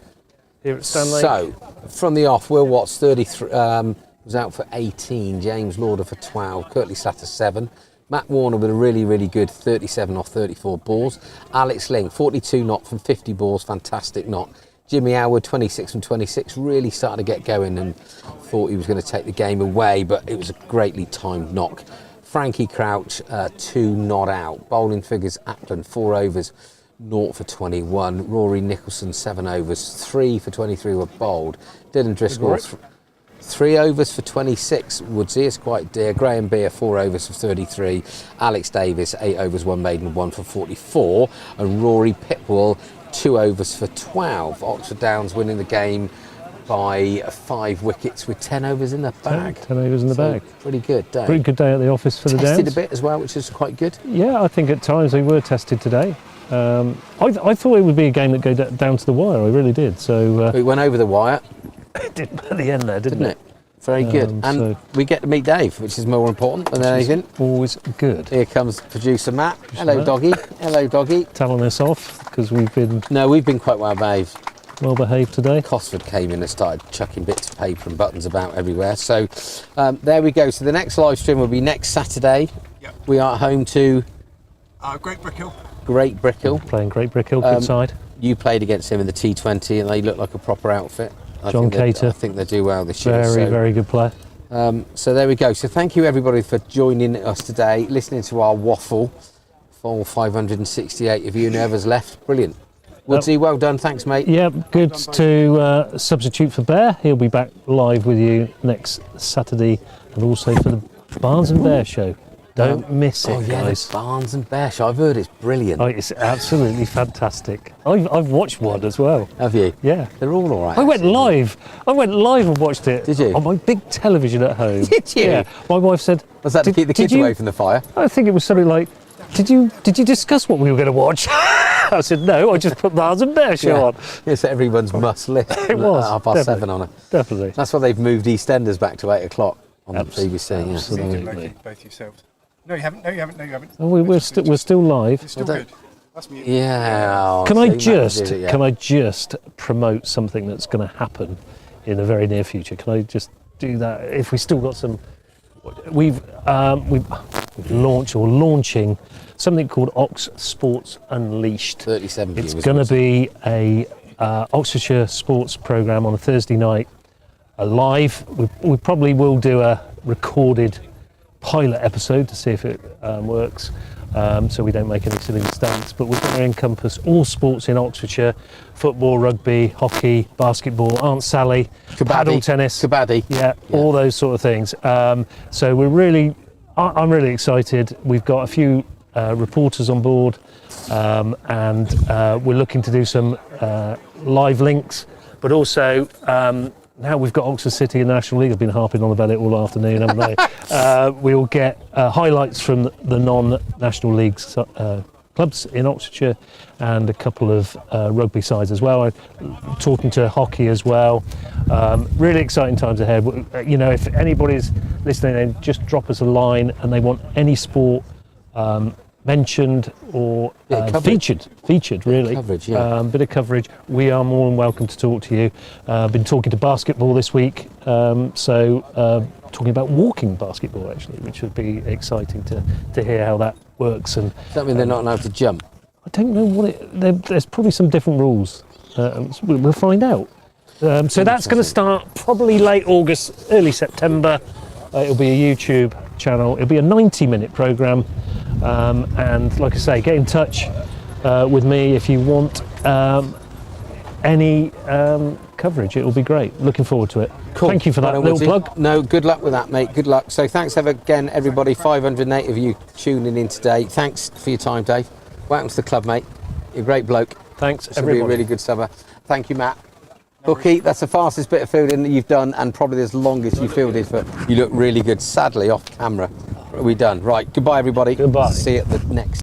here at Stanley. So, from the off, Will Watts, 33, was out for 18, James Lauder for 12, Curtly Slatter 7, Matt Warner with a really, really good 37 off 34 balls, Alex Ling, 42 not from 50 balls, fantastic not. Jimmy Howard, 26 from 26, really started to get going and thought he was going to take the game away, but it was a greatly timed knock. Frankie Crouch, 2 not out. Bowling figures, Ackland, 4 overs, 0 for 21. Rory Nicholson, 7 overs, 3 for 23 were bowled. Dylan Driscoll, 3 overs for 26. Woodsy is quite dear. Graham Beer, 4 overs for 33. Alex Davis, 8 overs, 1 maiden, 1 for 44. And Rory Pipwell, 2 overs for 12. Oxford Downs winning the game by 5 wickets with 10 overs in the bag. 10 overs in the bag. Pretty good day. Pretty good day at the office for the Downs. Tested a bit as well, which is quite good. Yeah, I think at times they were tested today. I thought it would be a game that go down to the wire. I really did. So it went over the wire. It did at the end there, didn't it? Very good. And so we get to meet Dave, which is more important than anything. Always good. Here comes producer Matt. Hello, doggy. Hello, doggy. Telling us off because we've been. No, we've been quite well behaved. well behaved today. Cosford came in and started chucking bits of paper and buttons about everywhere. So there we go. So the next live stream will be next Saturday. Yep. We are at home to Great Brickhill. Great Brickhill. Playing Great Brickhill, good side. You played against him in the T20 and they look like a proper outfit. John Cater. I think they do well this year. Very good player. So there we go. So thank you everybody for joining us today, listening to our waffle. For 568 of you, whoever's left, brilliant. Woodsy, well done, thanks mate. Yeah, good to substitute for Bear. He'll be back live with you next Saturday, and also for the Barnes and Bear show. Don't miss it, guys. The Barnes and Bear show. I've heard it's brilliant. Oh, it's absolutely fantastic. I've watched one as well. Have you? Yeah. They're all right. I went live and watched it. Did you? On my big television at home. Did you? Yeah. My wife said. Was that to keep the kids away from the fire? I think it was something like, Did you discuss what we were going to watch? I said, no, I just put Barnes and Bear show on. Yes, everyone's must list. It was. At 7:30 on it. Definitely. That's why they've moved EastEnders back to 8 o'clock on the BBC. Absolutely. Both yourselves. No, you haven't. No, you haven't. No, you haven't. Oh, we're still live. It's still good. That's me. Yeah. Can I just promote something that's going to happen in the very near future? Can I just do that? If we still got some, we've launching something called Ox Sports Unleashed. 37 It's going to be a Oxfordshire sports programme on a Thursday night, live. We probably will do a recorded pilot episode to see if it works, so we don't make any silly mistakes, but we're going to encompass all sports in Oxfordshire: football, rugby, hockey, basketball, Aunt Sally, paddle tennis, kabaddi, all those sort of things. So I'm really excited. We've got a few reporters on board, and we're looking to do some live links, but also now we've got Oxford City and National League. I've been harping on about it all afternoon, haven't I? We'll get highlights from the non-National League clubs in Oxfordshire and a couple of rugby sides as well. I'm talking to hockey as well. Really exciting times ahead. You know, if anybody's listening, then just drop us a line and they want any sport mentioned or featured really. Coverage, bit of coverage. We are more than welcome to talk to you. Been talking to basketball this week, talking about walking basketball actually, which would be exciting to hear how that works. And does that mean they're not allowed to jump? I don't know what there's probably some different rules. We'll find out. So that's going to start probably late August, early September. It'll be a YouTube channel. It'll be a 90-minute programme. And like I say, get in touch with me if you want any coverage. It will be great. Looking forward to it. Cool. Thank you for that little plug. No, good luck with that, mate. Good luck. So thanks again, everybody. 508 of you tuning in today. Thanks for your time, Dave. Welcome to the club, mate. You're a great bloke. Thanks, This will be a really good summer. Thank you, Matt. Bookie, that's the fastest bit of fielding that you've done and probably the longest you fielded, but you look really good. Sadly, off camera. We're done. Right, goodbye, everybody. Goodbye. See you at the next.